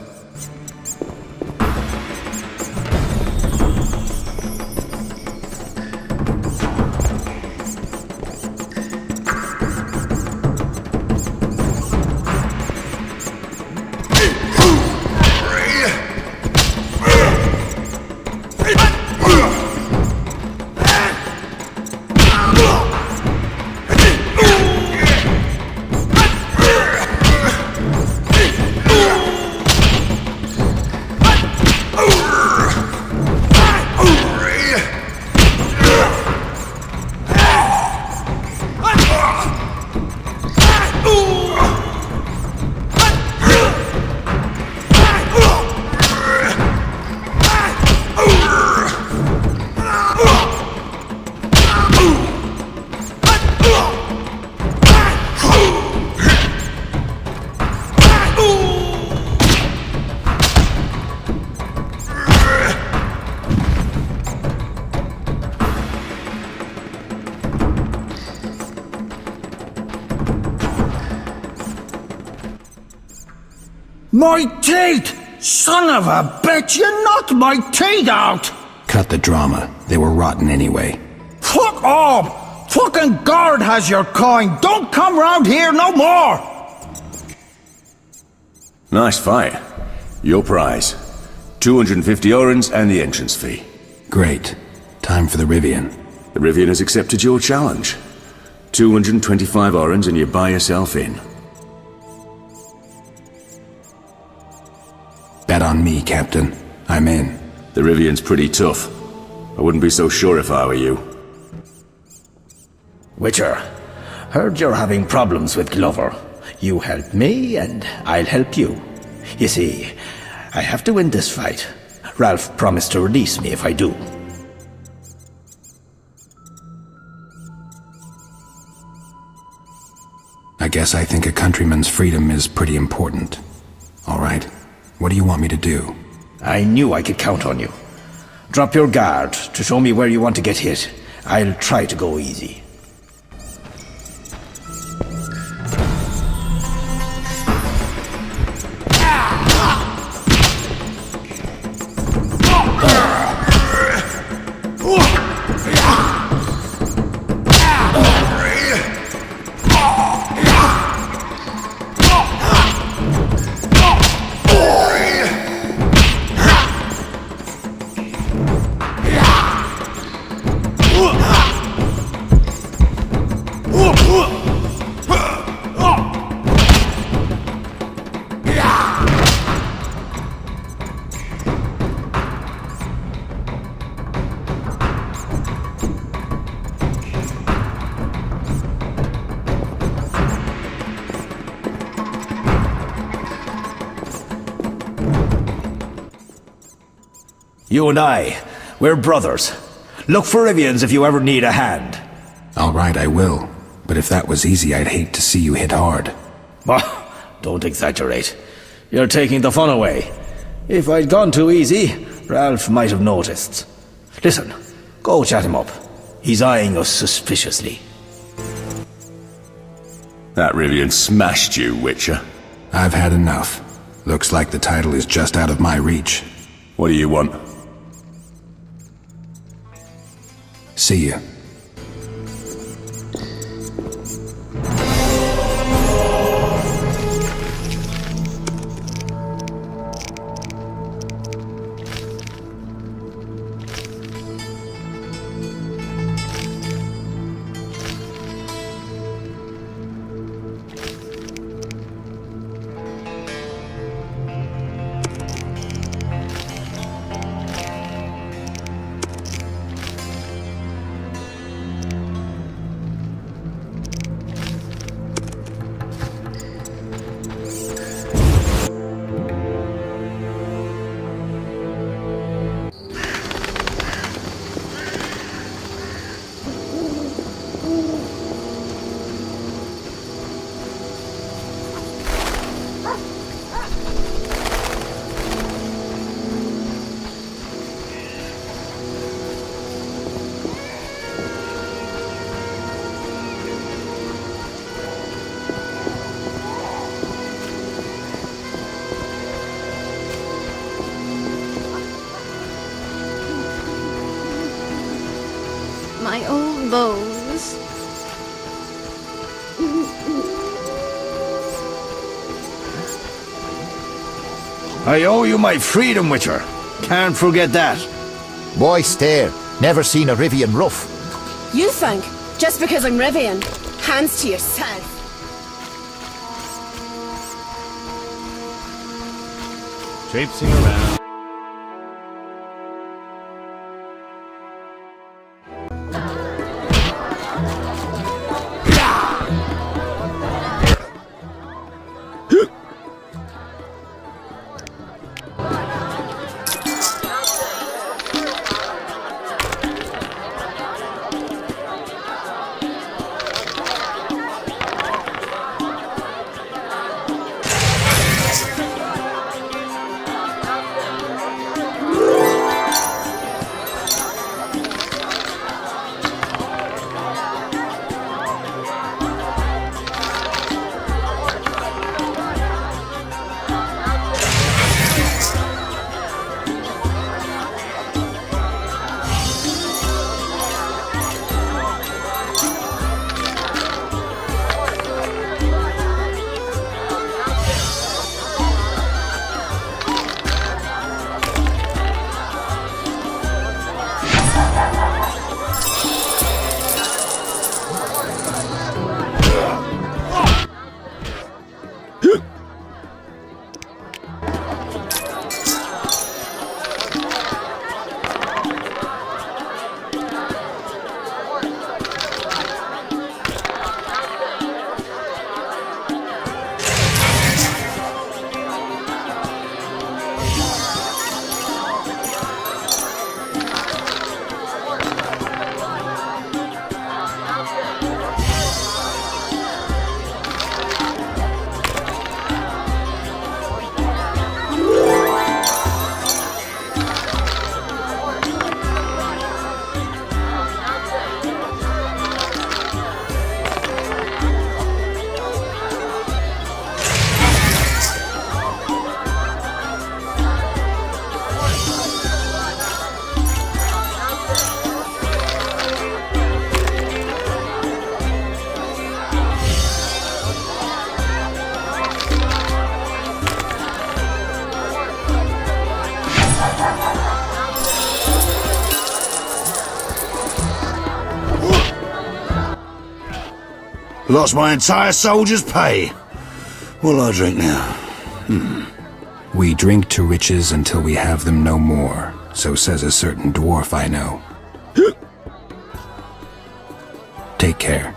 My teeth! Son of a bitch, you knocked my teeth out! Cut the drama. They were rotten anyway. Fuck off! Fucking guard has your coin! Don't come round here no more! Nice fight. Your prize. 250 orens and the entrance fee. Great. Time for the Rivian. The Rivian has accepted your challenge. 225 orens and you buy yourself in. Bet on me, Captain. I'm in. The Rivian's pretty tough. I wouldn't be so sure if I were you. Witcher, heard you're having problems with Glover. You help me, and I'll help you. You see, I have to win this fight. Ralph promised to release me if I do. I guess I think a countryman's freedom is pretty important. All right. What do you want me to do? I knew I could count on you. Drop your guard to show me where you want to get hit. I'll try to go easy. You and I, we're brothers. Look for Rivians if you ever need a hand. All right, I will. But if that was easy, I'd hate to see you hit hard. Don't exaggerate. You're taking the fun away. If I'd gone too easy, Ralph might have noticed. Listen, go chat him up. He's eyeing us suspiciously. That Rivian smashed you, Witcher. I've had enough. Looks like the title is just out of my reach. What do you want? See you. bones. I owe you my freedom, Witcher. Can't forget that. Boy, stare. Never seen a Rivian rough. You think, just because I'm Rivian, hands to yourself. Traipsing around. Lost my entire soldier's pay. What'll I drink now? We drink to riches until we have them no more, so says a certain dwarf I know. Take care.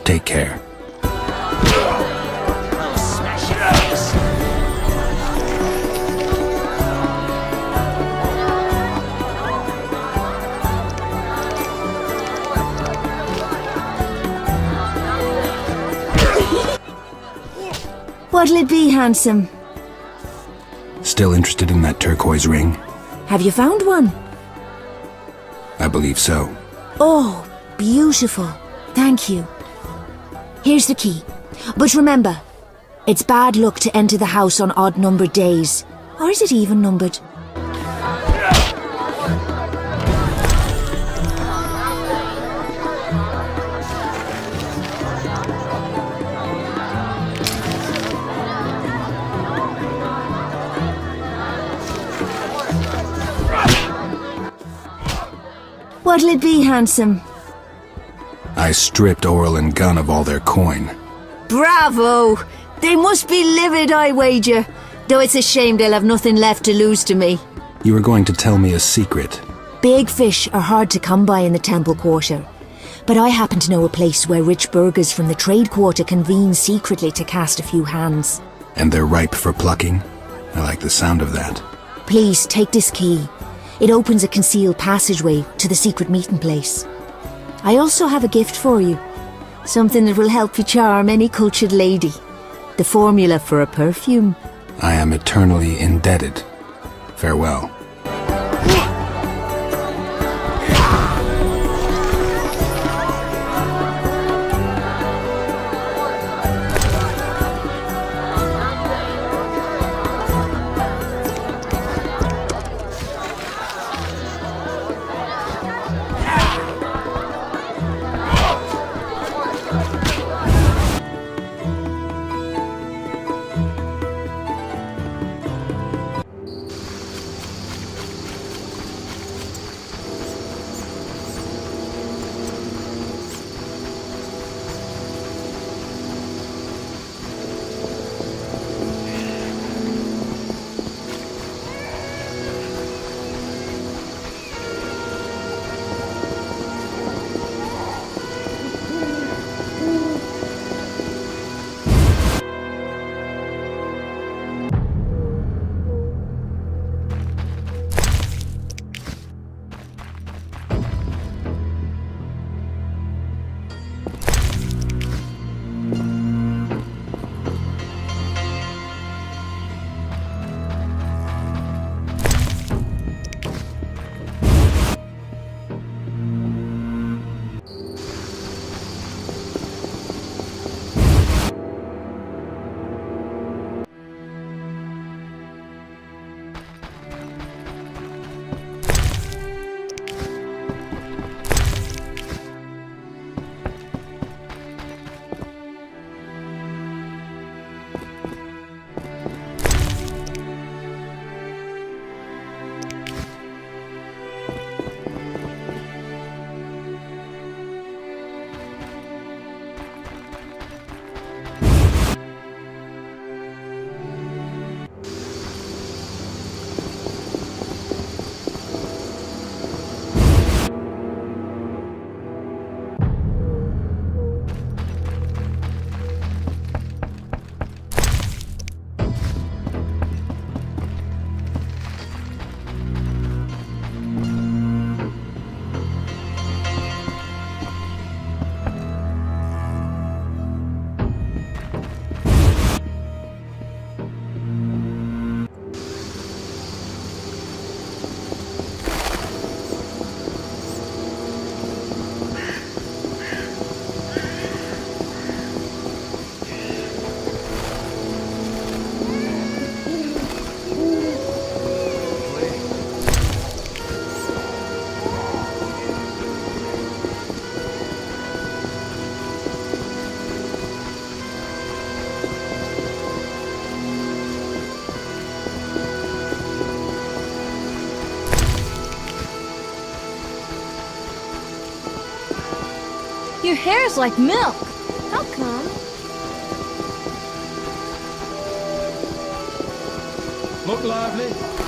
Take care. What'll it be, handsome? Still interested in that turquoise ring? Have you found one? I believe so. Oh, beautiful. Thank you. Here's the key. But remember, it's bad luck to enter the house on odd-numbered days. Or is it even-numbered? What'll it be, handsome? I stripped Oral and Gunn of all their coin. Bravo! They must be livid, I wager. Though it's a shame they'll have nothing left to lose to me. You were going to tell me a secret. Big fish are hard to come by in the Temple Quarter. But I happen to know a place where rich burghers from the Trade Quarter convene secretly to cast a few hands. And they're ripe for plucking? I like the sound of that. Please, take this key. It opens a concealed passageway to the secret meeting place. I also have a gift for you. Something that will help you charm any cultured lady. The formula for a perfume. I am eternally indebted. Farewell. Your hair's like milk. How come? Look lively.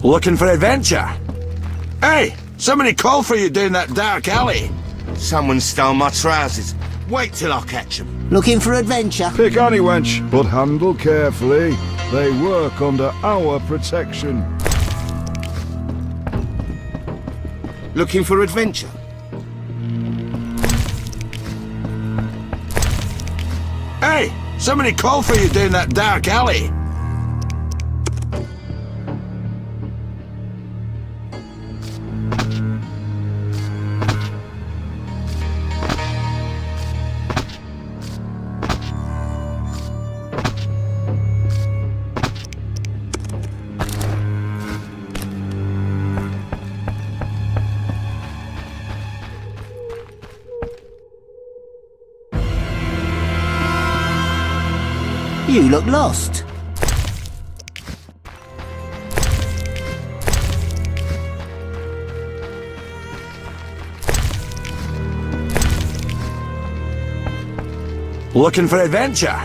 Looking for adventure? Hey, somebody called for you down that dark alley. Someone stole my trousers. Wait till I catch them. Looking for adventure? Pick any wench, but handle carefully. They work under our protection. Looking for adventure? Hey, somebody called for you down that dark alley. You look lost. Looking for adventure?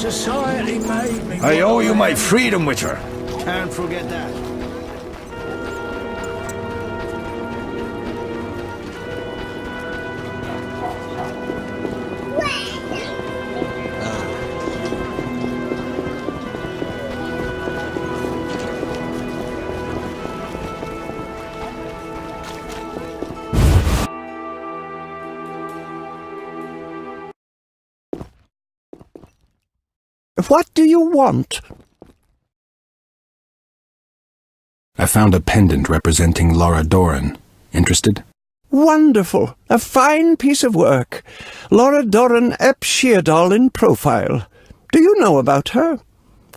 Society made me. I owe you my freedom, Witcher. Can't forget that. What do you want? I found a pendant representing Laura Doran. Interested? Wonderful. A fine piece of work. Laura Doran ep Sheardal in profile. Do you know about her?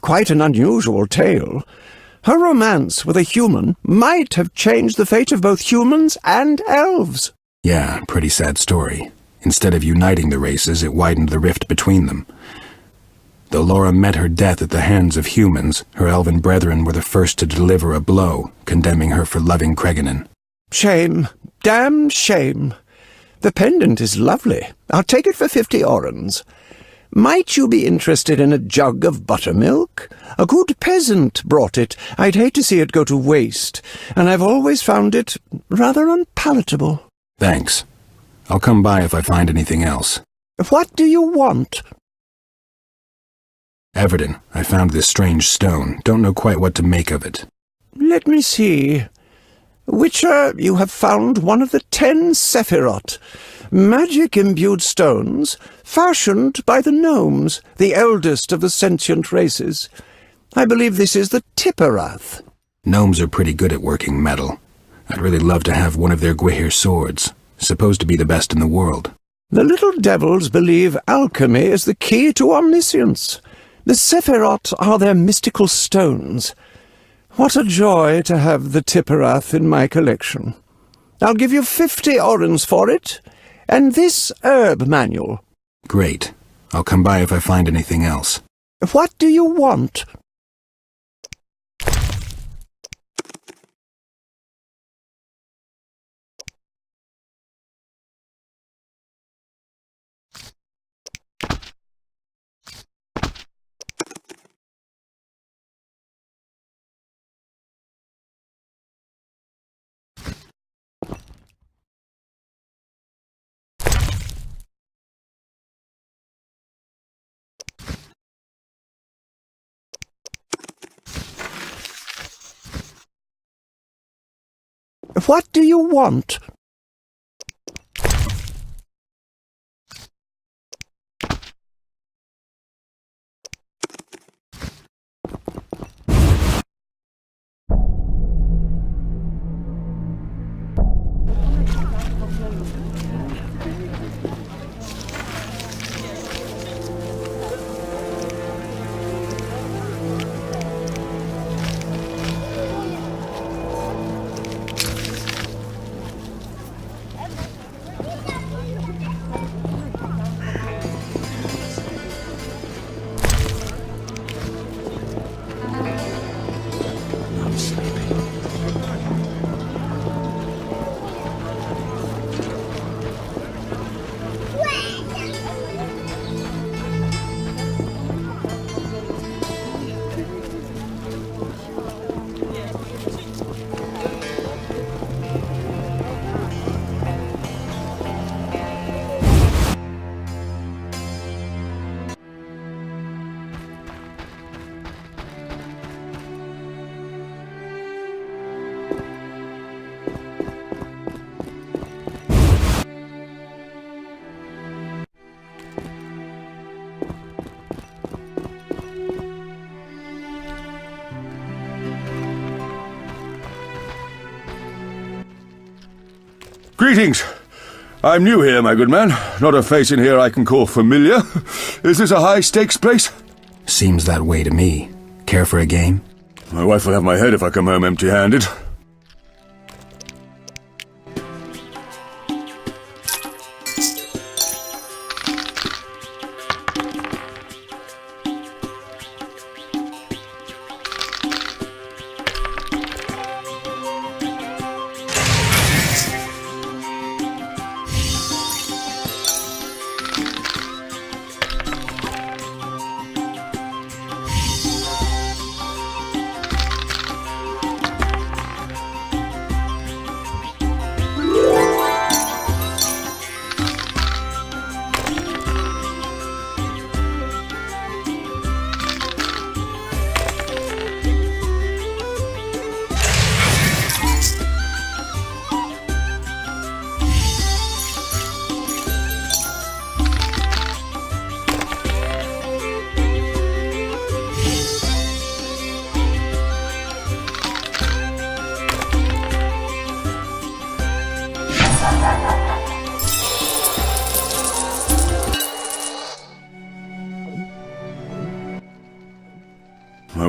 Quite an unusual tale. Her romance with a human might have changed the fate of both humans and elves. Yeah, pretty sad story. Instead of uniting the races, it widened the rift between them. Though Laura met her death at the hands of humans, her elven brethren were the first to deliver a blow, condemning her for loving Creganen. Shame. Damn shame. The pendant is lovely. I'll take it for 50 orens. Might you be interested in a jug of buttermilk? A good peasant brought it. I'd hate to see it go to waste, and I've always found it rather unpalatable. Thanks. I'll come by if I find anything else. What do you want? Everton, I found this strange stone. Don't know quite what to make of it. Let me see. Witcher, you have found one of the 10 Sephiroth, magic-imbued stones, fashioned by the gnomes, the eldest of the sentient races. I believe this is the Tipperath. Gnomes are pretty good at working metal. I'd really love to have one of their Gwihir swords, supposed to be the best in the world. The little devils believe alchemy is the key to omniscience. The Sephiroth are their mystical stones. What a joy to have the Tipperath in my collection. I'll give you 50 orens for it, and this herb manual. Great. I'll come by if I find anything else. What do you want? What do you want? Greetings. I'm new here, my good man. Not a face in here I can call familiar. Is this a high-stakes place? Seems that way to me. Care for a game? My wife will have my head if I come home empty-handed.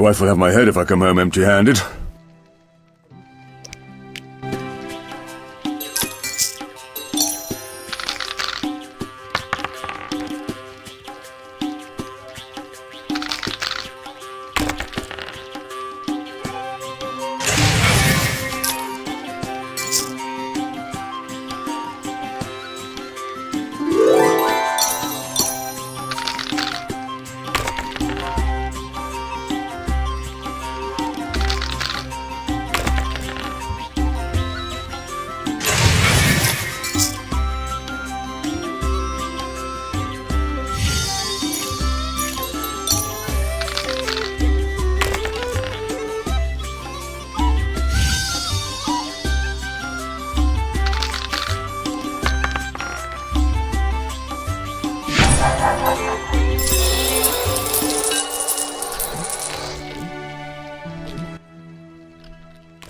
wife will have my head if I come home empty-handed.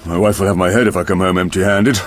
My wife will have my head if I come home empty-handed.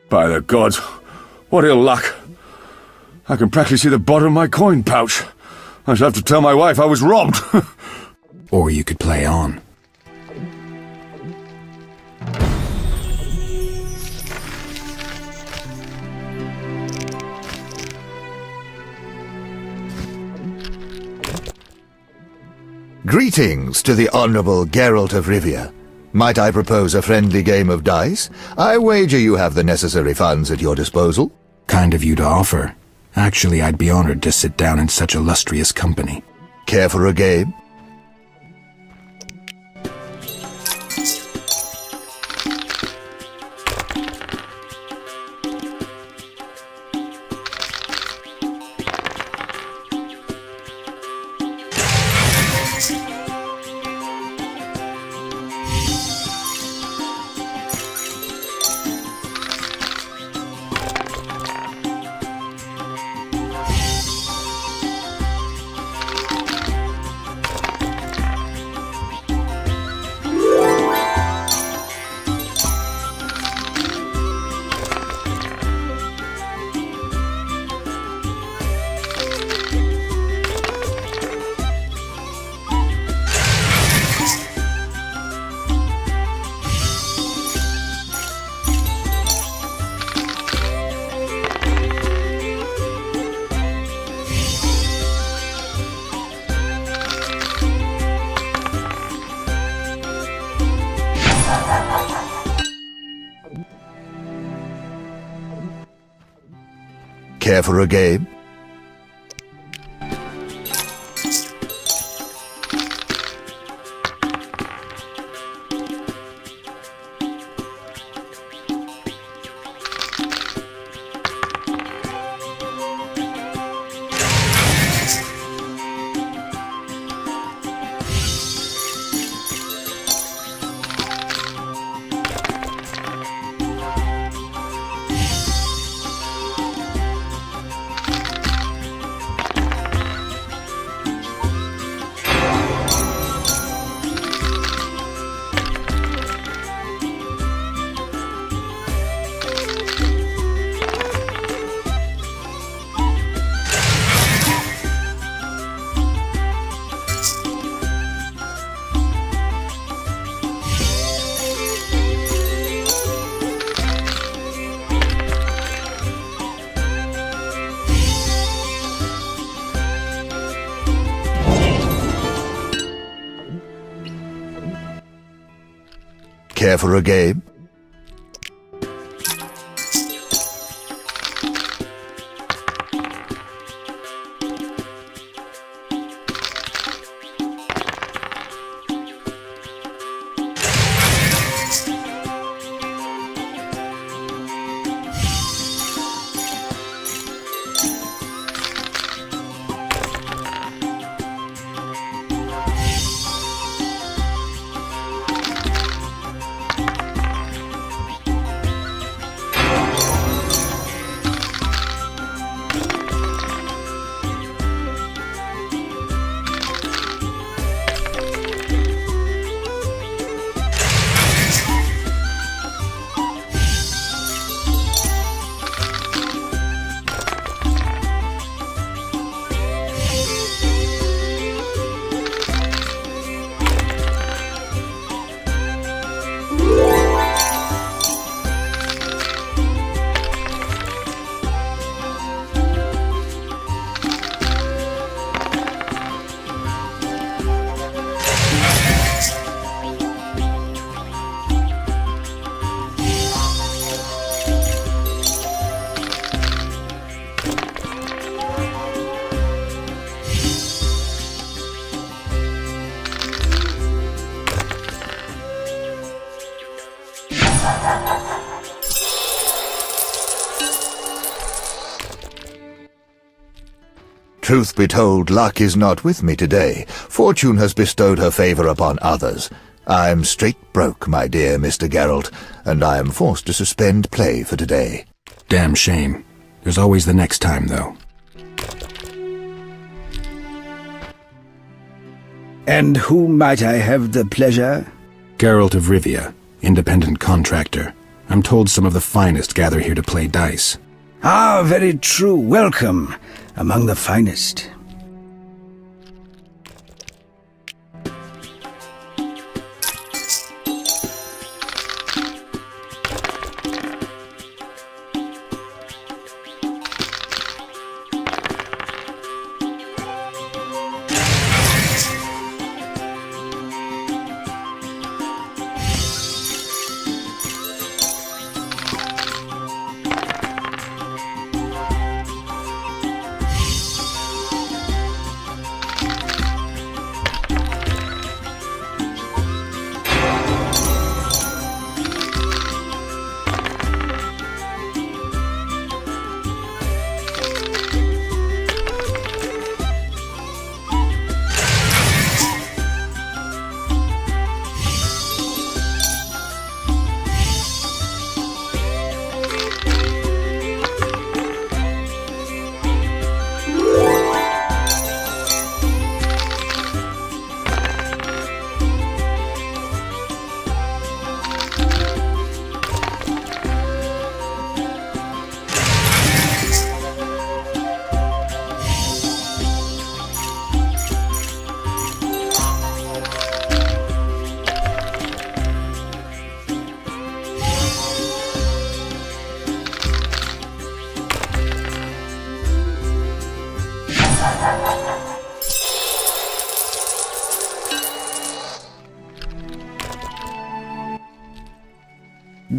By the gods, what ill luck. I can practically see the bottom of my coin pouch. I shall have to tell my wife I was robbed. Or you could play on. Greetings to the Honourable Geralt of Rivia. Might I propose a friendly game of dice? I wager you have the necessary funds at your disposal. Kind of you to offer. Actually, I'd be honored to sit down in such illustrious company. Care for a game? Care for a game? Care for a game? Truth be told, luck is not with me today. Fortune has bestowed her favor upon others. I'm straight broke, my dear Mr. Geralt, and I am forced to suspend play for today. Damn shame. There's always the next time, though. And who might I have the pleasure? Geralt of Rivia, independent contractor. I'm told some of the finest gather here to play dice. Ah, very true. Welcome. Among the finest.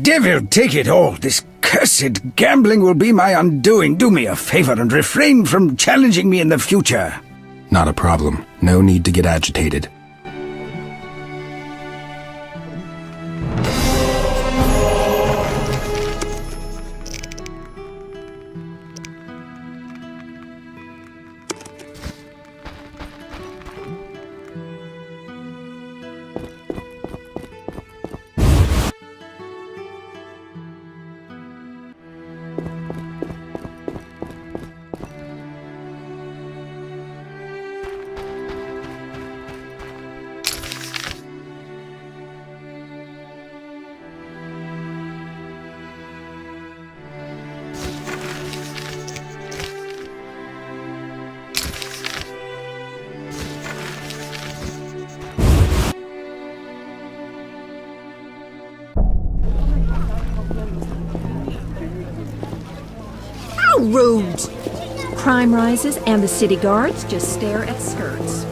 Devil take it all, this cursed gambling will be my undoing. Do me a favor and refrain from challenging me in the future. Not a problem. No need to get agitated. Rude! Crime rises and the city guards just stare at skirts.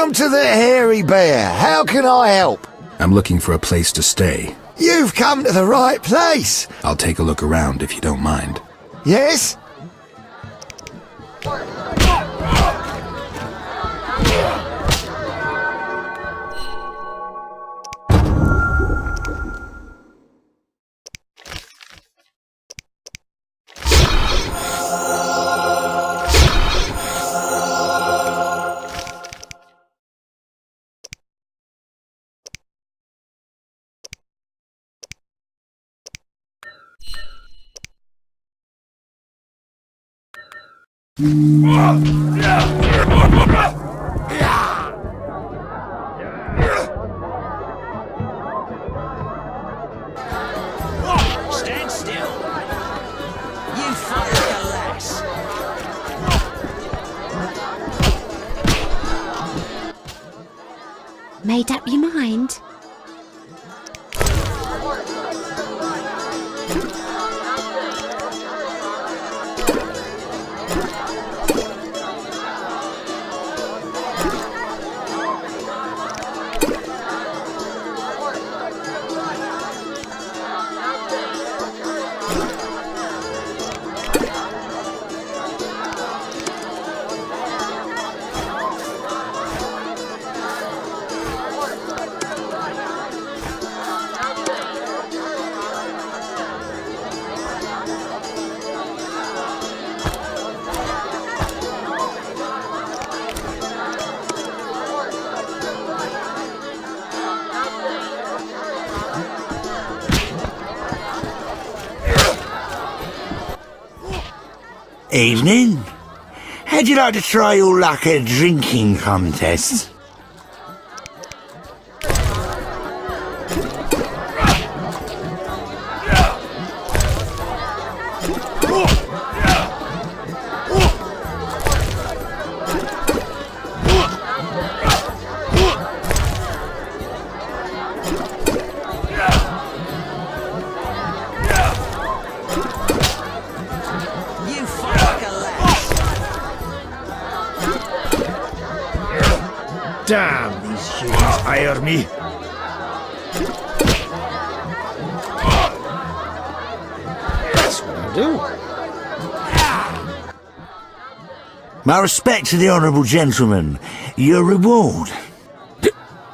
Welcome to the Hairy Bear. How can I help? I'm looking for a place to stay. You've come to the right place. I'll take a look around if you don't mind. Yes? Stand still. You fight like a lass. Made up your mind? Evening. How'd you like to try your luck at a drinking contest? Damn, these humans hire me. That's what I'll do. My respect to the honourable gentleman. Your reward.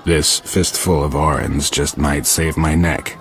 This fistful of orange just might save my neck.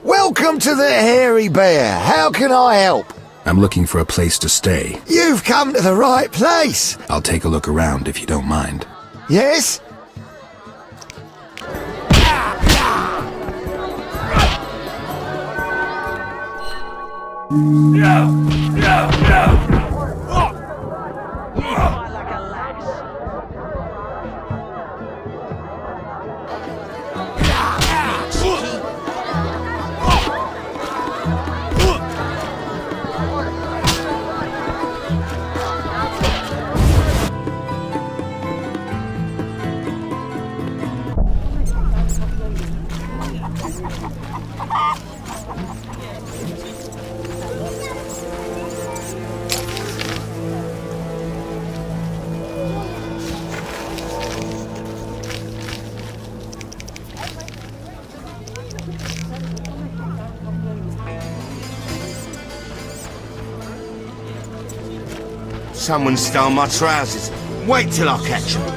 Welcome to the Hairy Bear. How can I help? I'm looking for a place to stay. You've come to the right place. I'll take a look around if you don't mind. Yes? Someone stole my trousers. Wait till I catch them.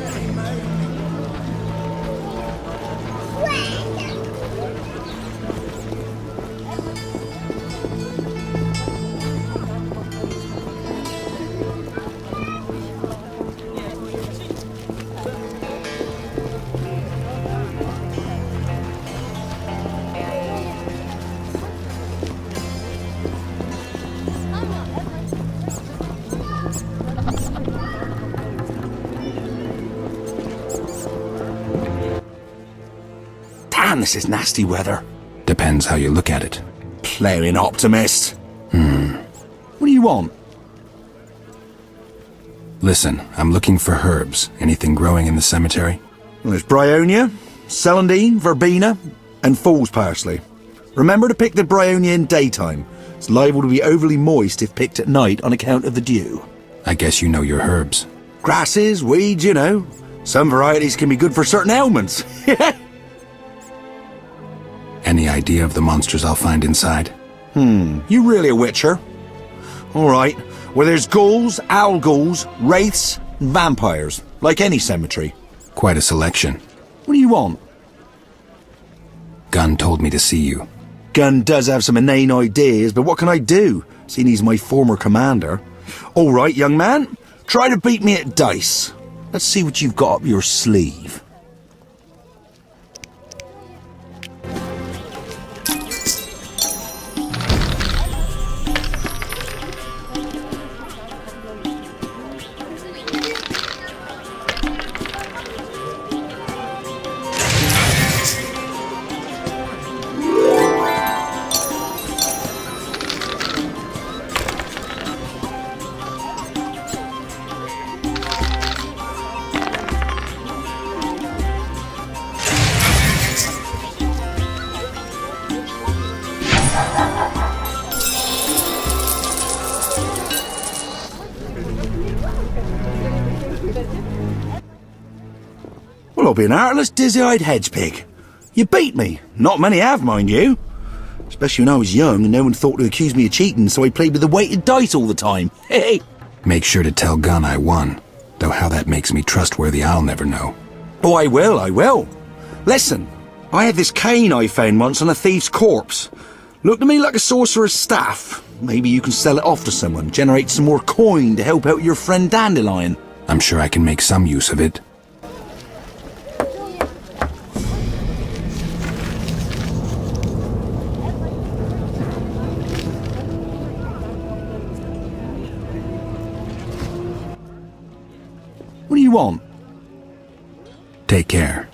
Damn, this is nasty weather. Depends how you look at it. Playing optimist. What do you want? Listen, I'm looking for herbs. Anything growing in the cemetery? Well, there's bryonia, celandine, verbena, and fool's parsley. Remember to pick the bryonia in daytime. It's liable to be overly moist if picked at night on account of the dew. I guess you know your herbs. Grasses, weeds, you know. Some varieties can be good for certain ailments. Any idea of the monsters I'll find inside. You really a witcher? Alright, well there's ghouls, owl ghouls, wraiths, and vampires, like any cemetery. Quite a selection. What do you want? Gunn told me to see you. Gunn does have some inane ideas, but what can I do, seeing he's my former commander? Alright, young man, try to beat me at dice. Let's see what you've got up your sleeve. Well, I'll be an heartless, dizzy-eyed hedge-pig. You beat me. Not many have, mind you. Especially when I was young and no one thought to accuse me of cheating, so I played with the weighted dice all the time. Hey! Make sure to tell Gunn I won, though how that makes me trustworthy I'll never know. Oh, I will. Listen, I had this cane I found once on a thief's corpse. Looked to me like a sorcerer's staff. Maybe you can sell it off to someone, generate some more coin to help out your friend Dandelion. I'm sure I can make some use of it. What do you want? Take care.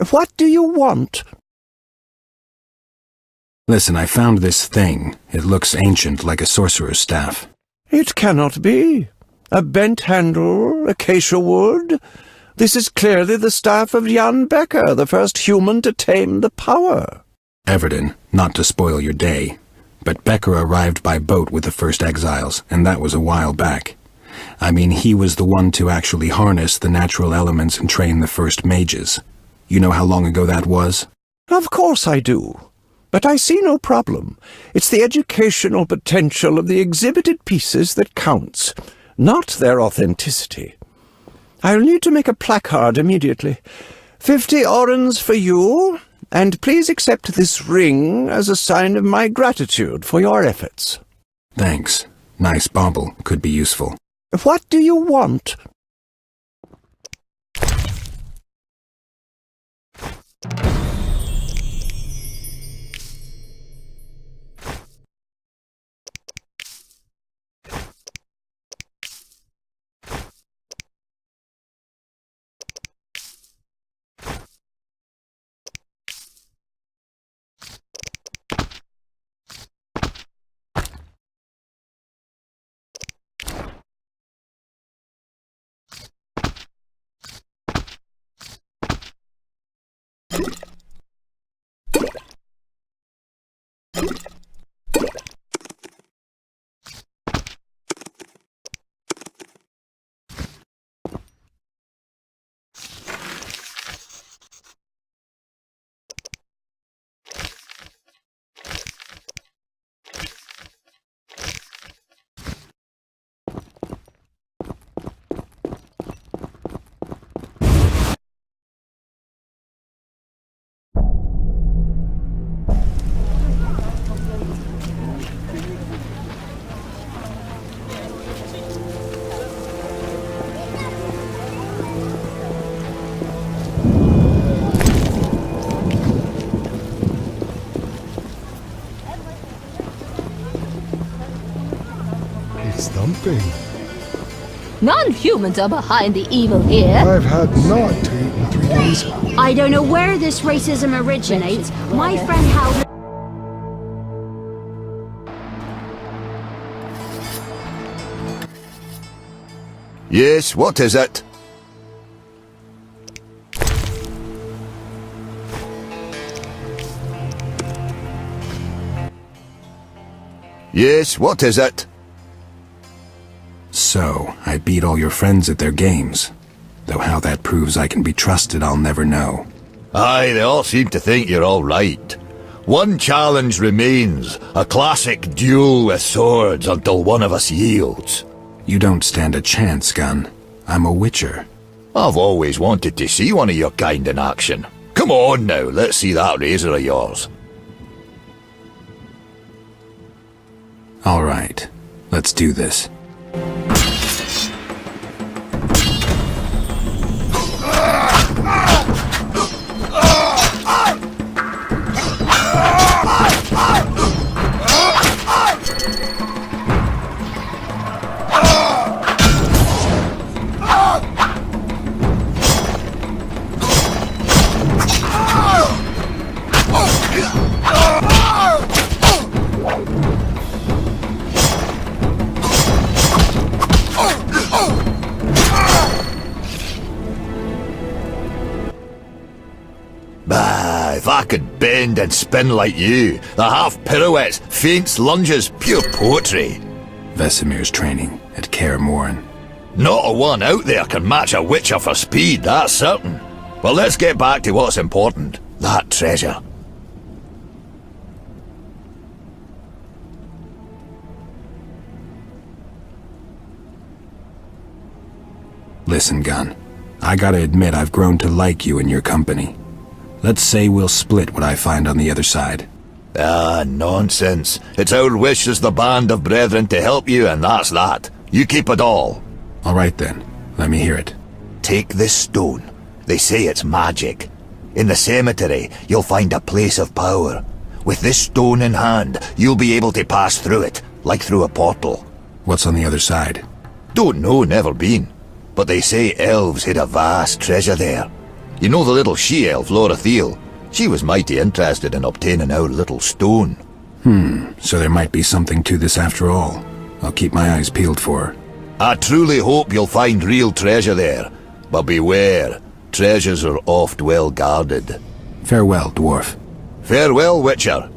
What do you want? Listen, I found this thing. It looks ancient, like a sorcerer's staff. It cannot be. A bent handle, acacia wood. This is clearly the staff of Jan Becker, the first human to tame the power. Everton, not to spoil your day, but Becker arrived by boat with the first exiles, and that was a while back. I mean, he was the one to actually harness the natural elements and train the first mages. You know how long ago that was? Of course I do. But I see no problem. It's the educational potential of the exhibited pieces that counts, not their authenticity. I'll need to make a placard immediately. 50 orens for you, and please accept this ring as a sign of my gratitude for your efforts. Thanks. Nice bauble. Could be useful. What do you want? Non-humans are behind the evil here. I've had not to eat in 3 days. I don't know where this racism originates. My friend Halder... Yes, what is it? Yes, what is it? So, I beat all your friends at their games. Though how that proves I can be trusted, I'll never know. Aye, they all seem to think you're all right. One challenge remains, a classic duel with swords until one of us yields. You don't stand a chance, Gunn. I'm a witcher. I've always wanted to see one of your kind in action. Come on now, let's see that razor of yours. All right, let's do this. If I could bend and spin like you, the half pirouettes, feints, lunges, pure poetry. Vesemir's training at Kaer Morhen. Not a one out there can match a witcher for speed, that's certain. But let's get back to what's important, that treasure. Listen, Gunn. I gotta admit I've grown to like you and your company. Let's say we'll split what I find on the other side. Ah, nonsense. It's our wish as the band of brethren to help you, and that's that. You keep it all. All right then. Let me hear it. Take this stone. They say it's magic. In the cemetery, you'll find a place of power. With this stone in hand, you'll be able to pass through it, like through a portal. What's on the other side? Don't know, never been. But they say elves hid a vast treasure there. You know the little she-elf, Laura Thiel? She was mighty interested in obtaining our little stone. So there might be something to this after all. I'll keep my eyes peeled for her. I truly hope you'll find real treasure there. But beware, treasures are oft well guarded. Farewell, dwarf. Farewell, Witcher.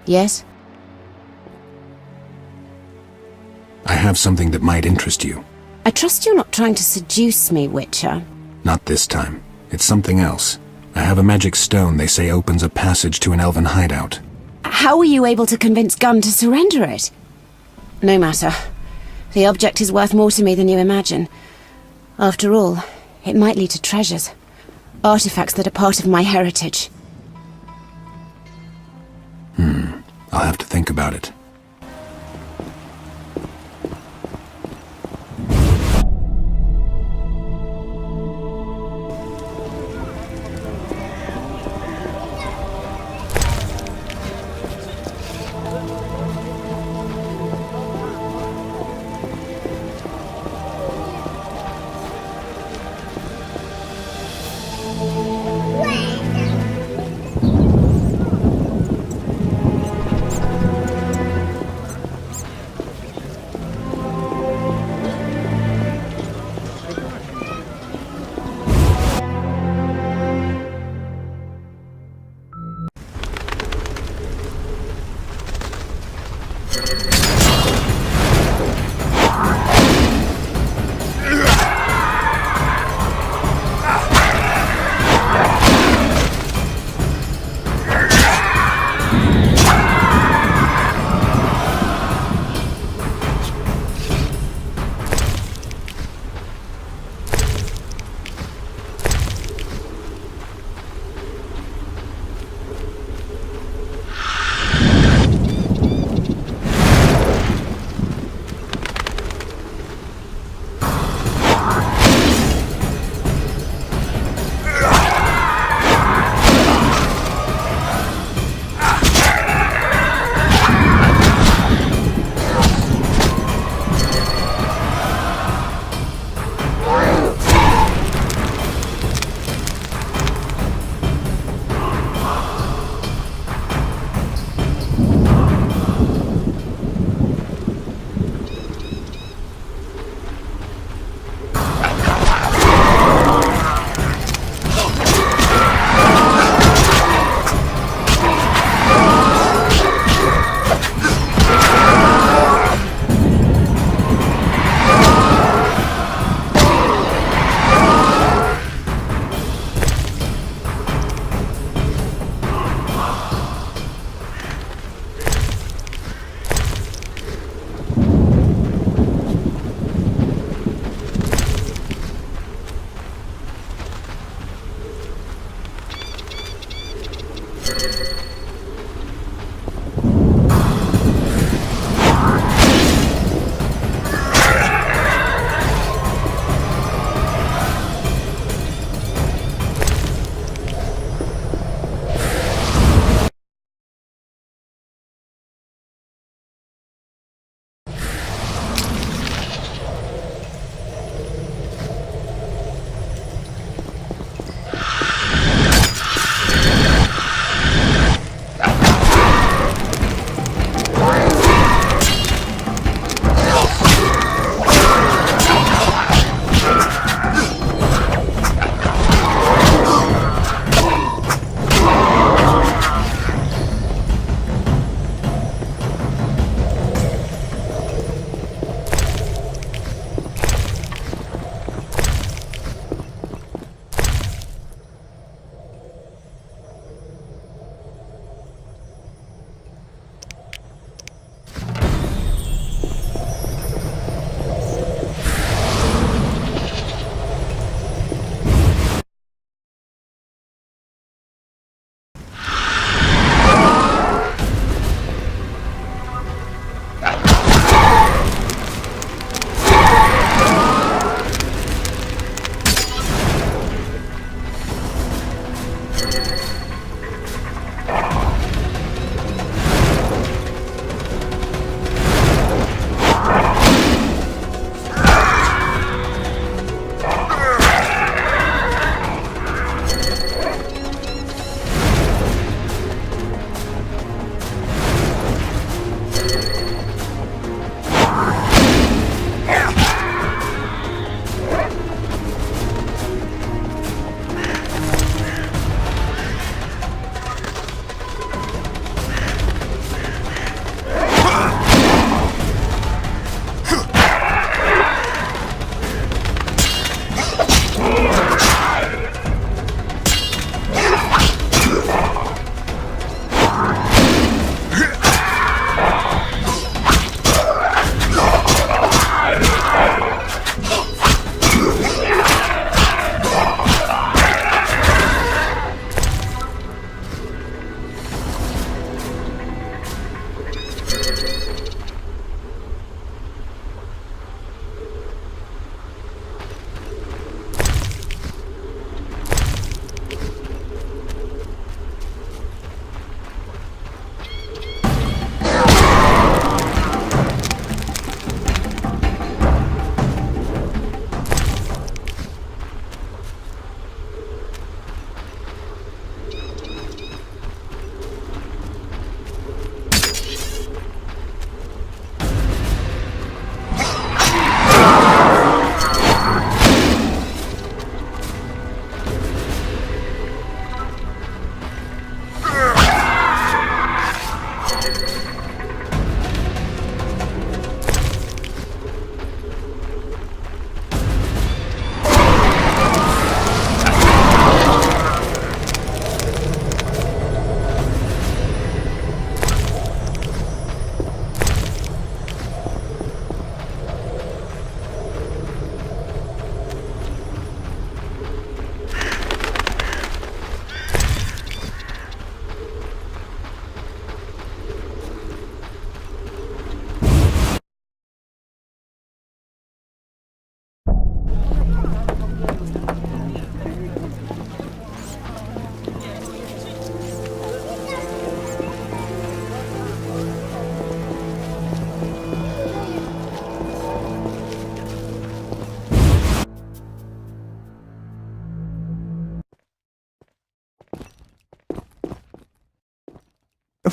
Yes? I have something that might interest you. I trust you're not trying to seduce me, Witcher. Not this time. It's something else. I have a magic stone they say opens a passage to an elven hideout. How were you able to convince Gunn to surrender it? No matter. The object is worth more to me than you imagine. After all, it might lead to treasures. Artifacts that are part of my heritage. I'll have to think about it.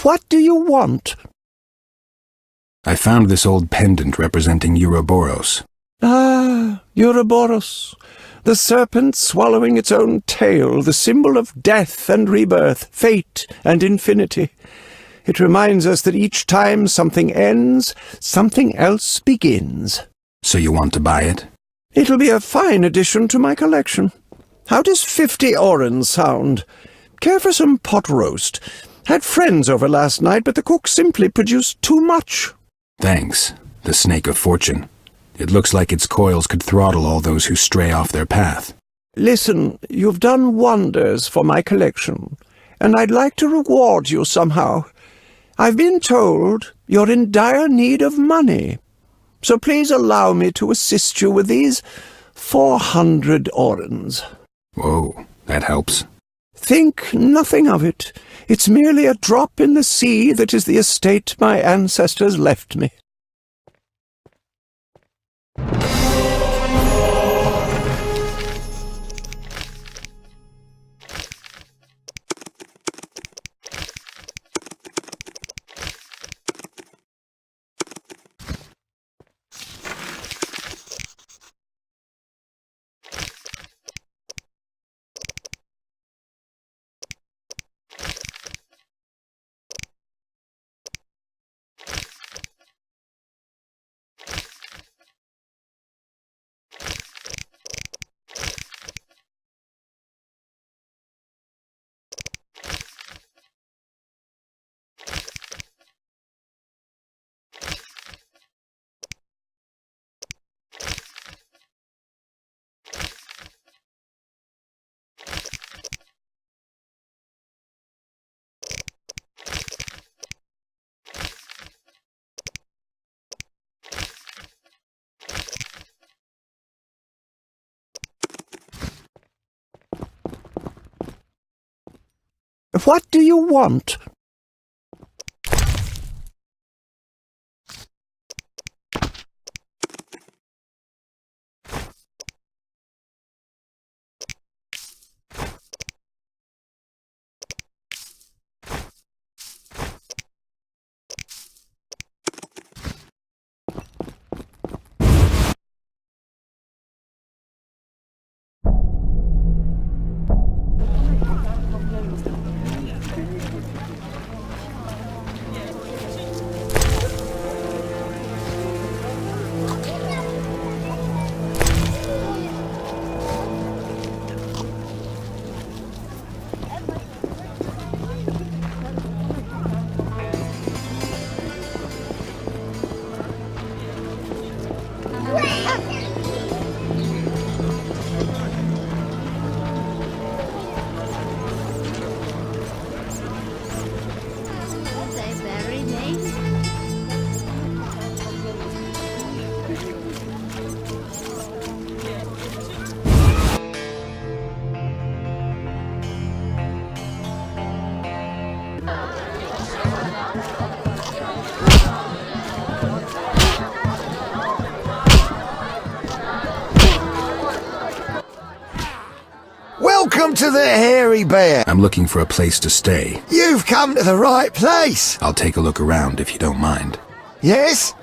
What do you want? I found this old pendant representing Ouroboros. Ah, Ouroboros. The serpent swallowing its own tail, the symbol of death and rebirth, fate and infinity. It reminds us that each time something ends, something else begins. So you want to buy it? It'll be a fine addition to my collection. How does 50 orens sound? Care for some pot roast? Had friends over last night, but the cook simply produced too much. Thanks. The Snake of Fortune. It looks like its coils could throttle all those who stray off their path. Listen, you've done wonders for my collection, and I'd like to reward you somehow. I've been told you're in dire need of money, so please allow me to assist you with these 400 orens. Whoa, that helps. Think nothing of it. It's merely a drop in the sea that is the estate my ancestors left me. What do you want? Welcome to the Hairy Bear. I'm looking for a place to stay. You've come to the right place. I'll take a look around if you don't mind. Yes?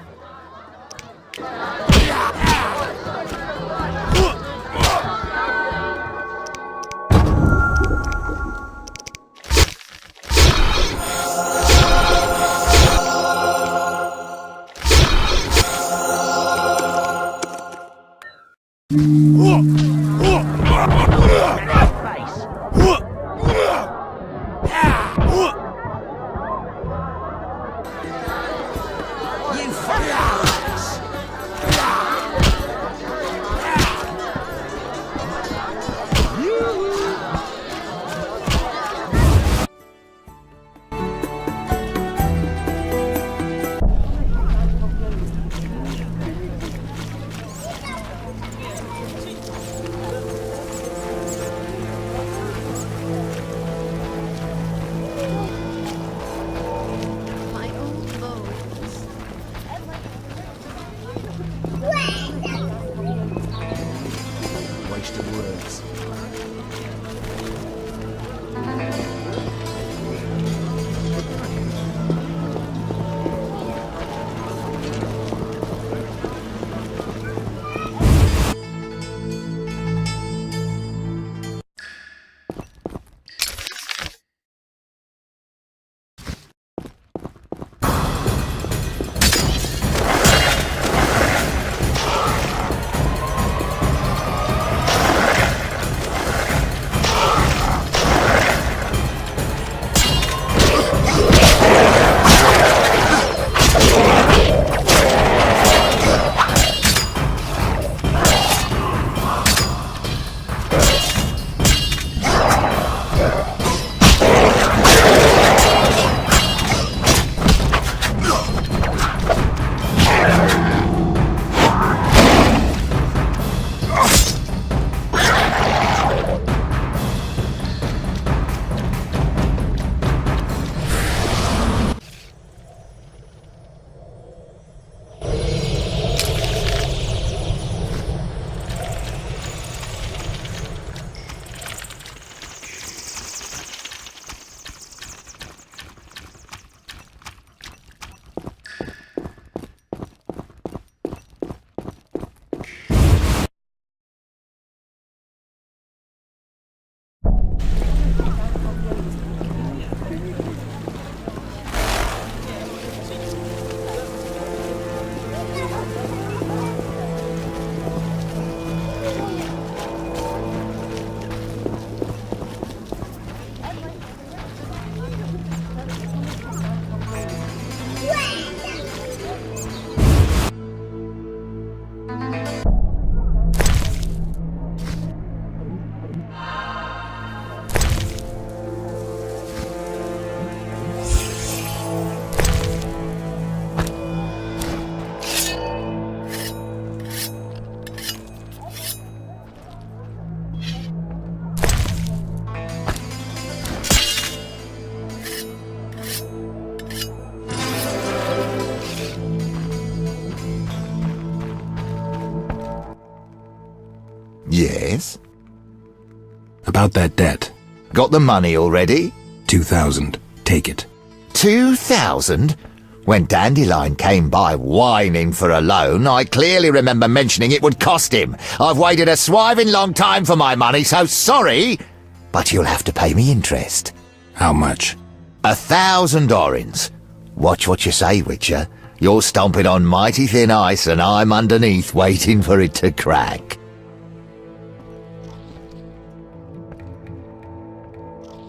Yes? About that debt. Got the money already? 2,000. Take it. 2,000? When Dandelion came by whining for a loan, I clearly remember mentioning it would cost him. I've waited a swiving long time for my money, so sorry, but you'll have to pay me interest. How much? 1,000 orens. Watch what you say, Witcher. You're stomping on mighty thin ice and I'm underneath waiting for it to crack.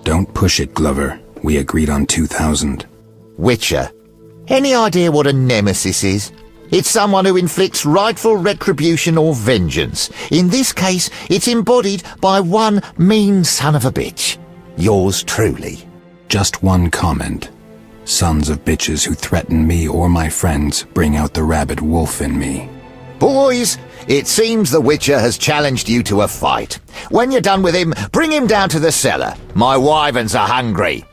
Don't push it, Glover. We agreed on 2,000. Witcher, any idea what a nemesis is? It's someone who inflicts rightful retribution or vengeance. In this case, it's embodied by one mean son of a bitch. Yours truly. Just one comment. Sons of bitches who threaten me or my friends bring out the rabid wolf in me. Boys, it seems the Witcher has challenged you to a fight. When you're done with him, bring him down to the cellar. My wyverns are hungry.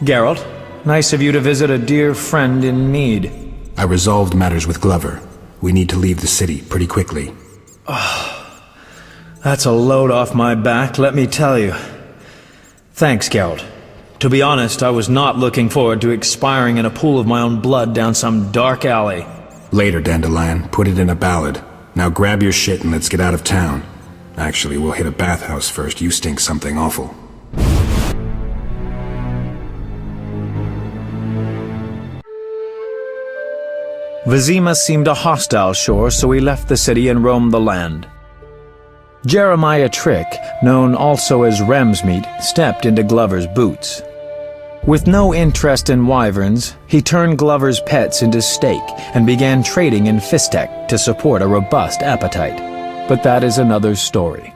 Geralt, Nice of you to visit a dear friend in need. I resolved matters with Glover. We need to leave the city pretty quickly. That's a load off my back, let me tell you. Thanks, Geralt. To be honest, I was not looking forward to expiring in a pool of my own blood down some dark alley. Later, Dandelion. Put it in a ballad. Now grab your shit and let's get out of town. Actually, we'll hit a bathhouse first. You stink something awful. Vizima seemed a hostile shore, so we left the city and roamed the land. Jeremiah Trick, known also as Remsmeat, stepped into Glover's boots. With no interest in wyverns, he turned Glover's pets into steak and began trading in Fistek to support a robust appetite. But that is another story.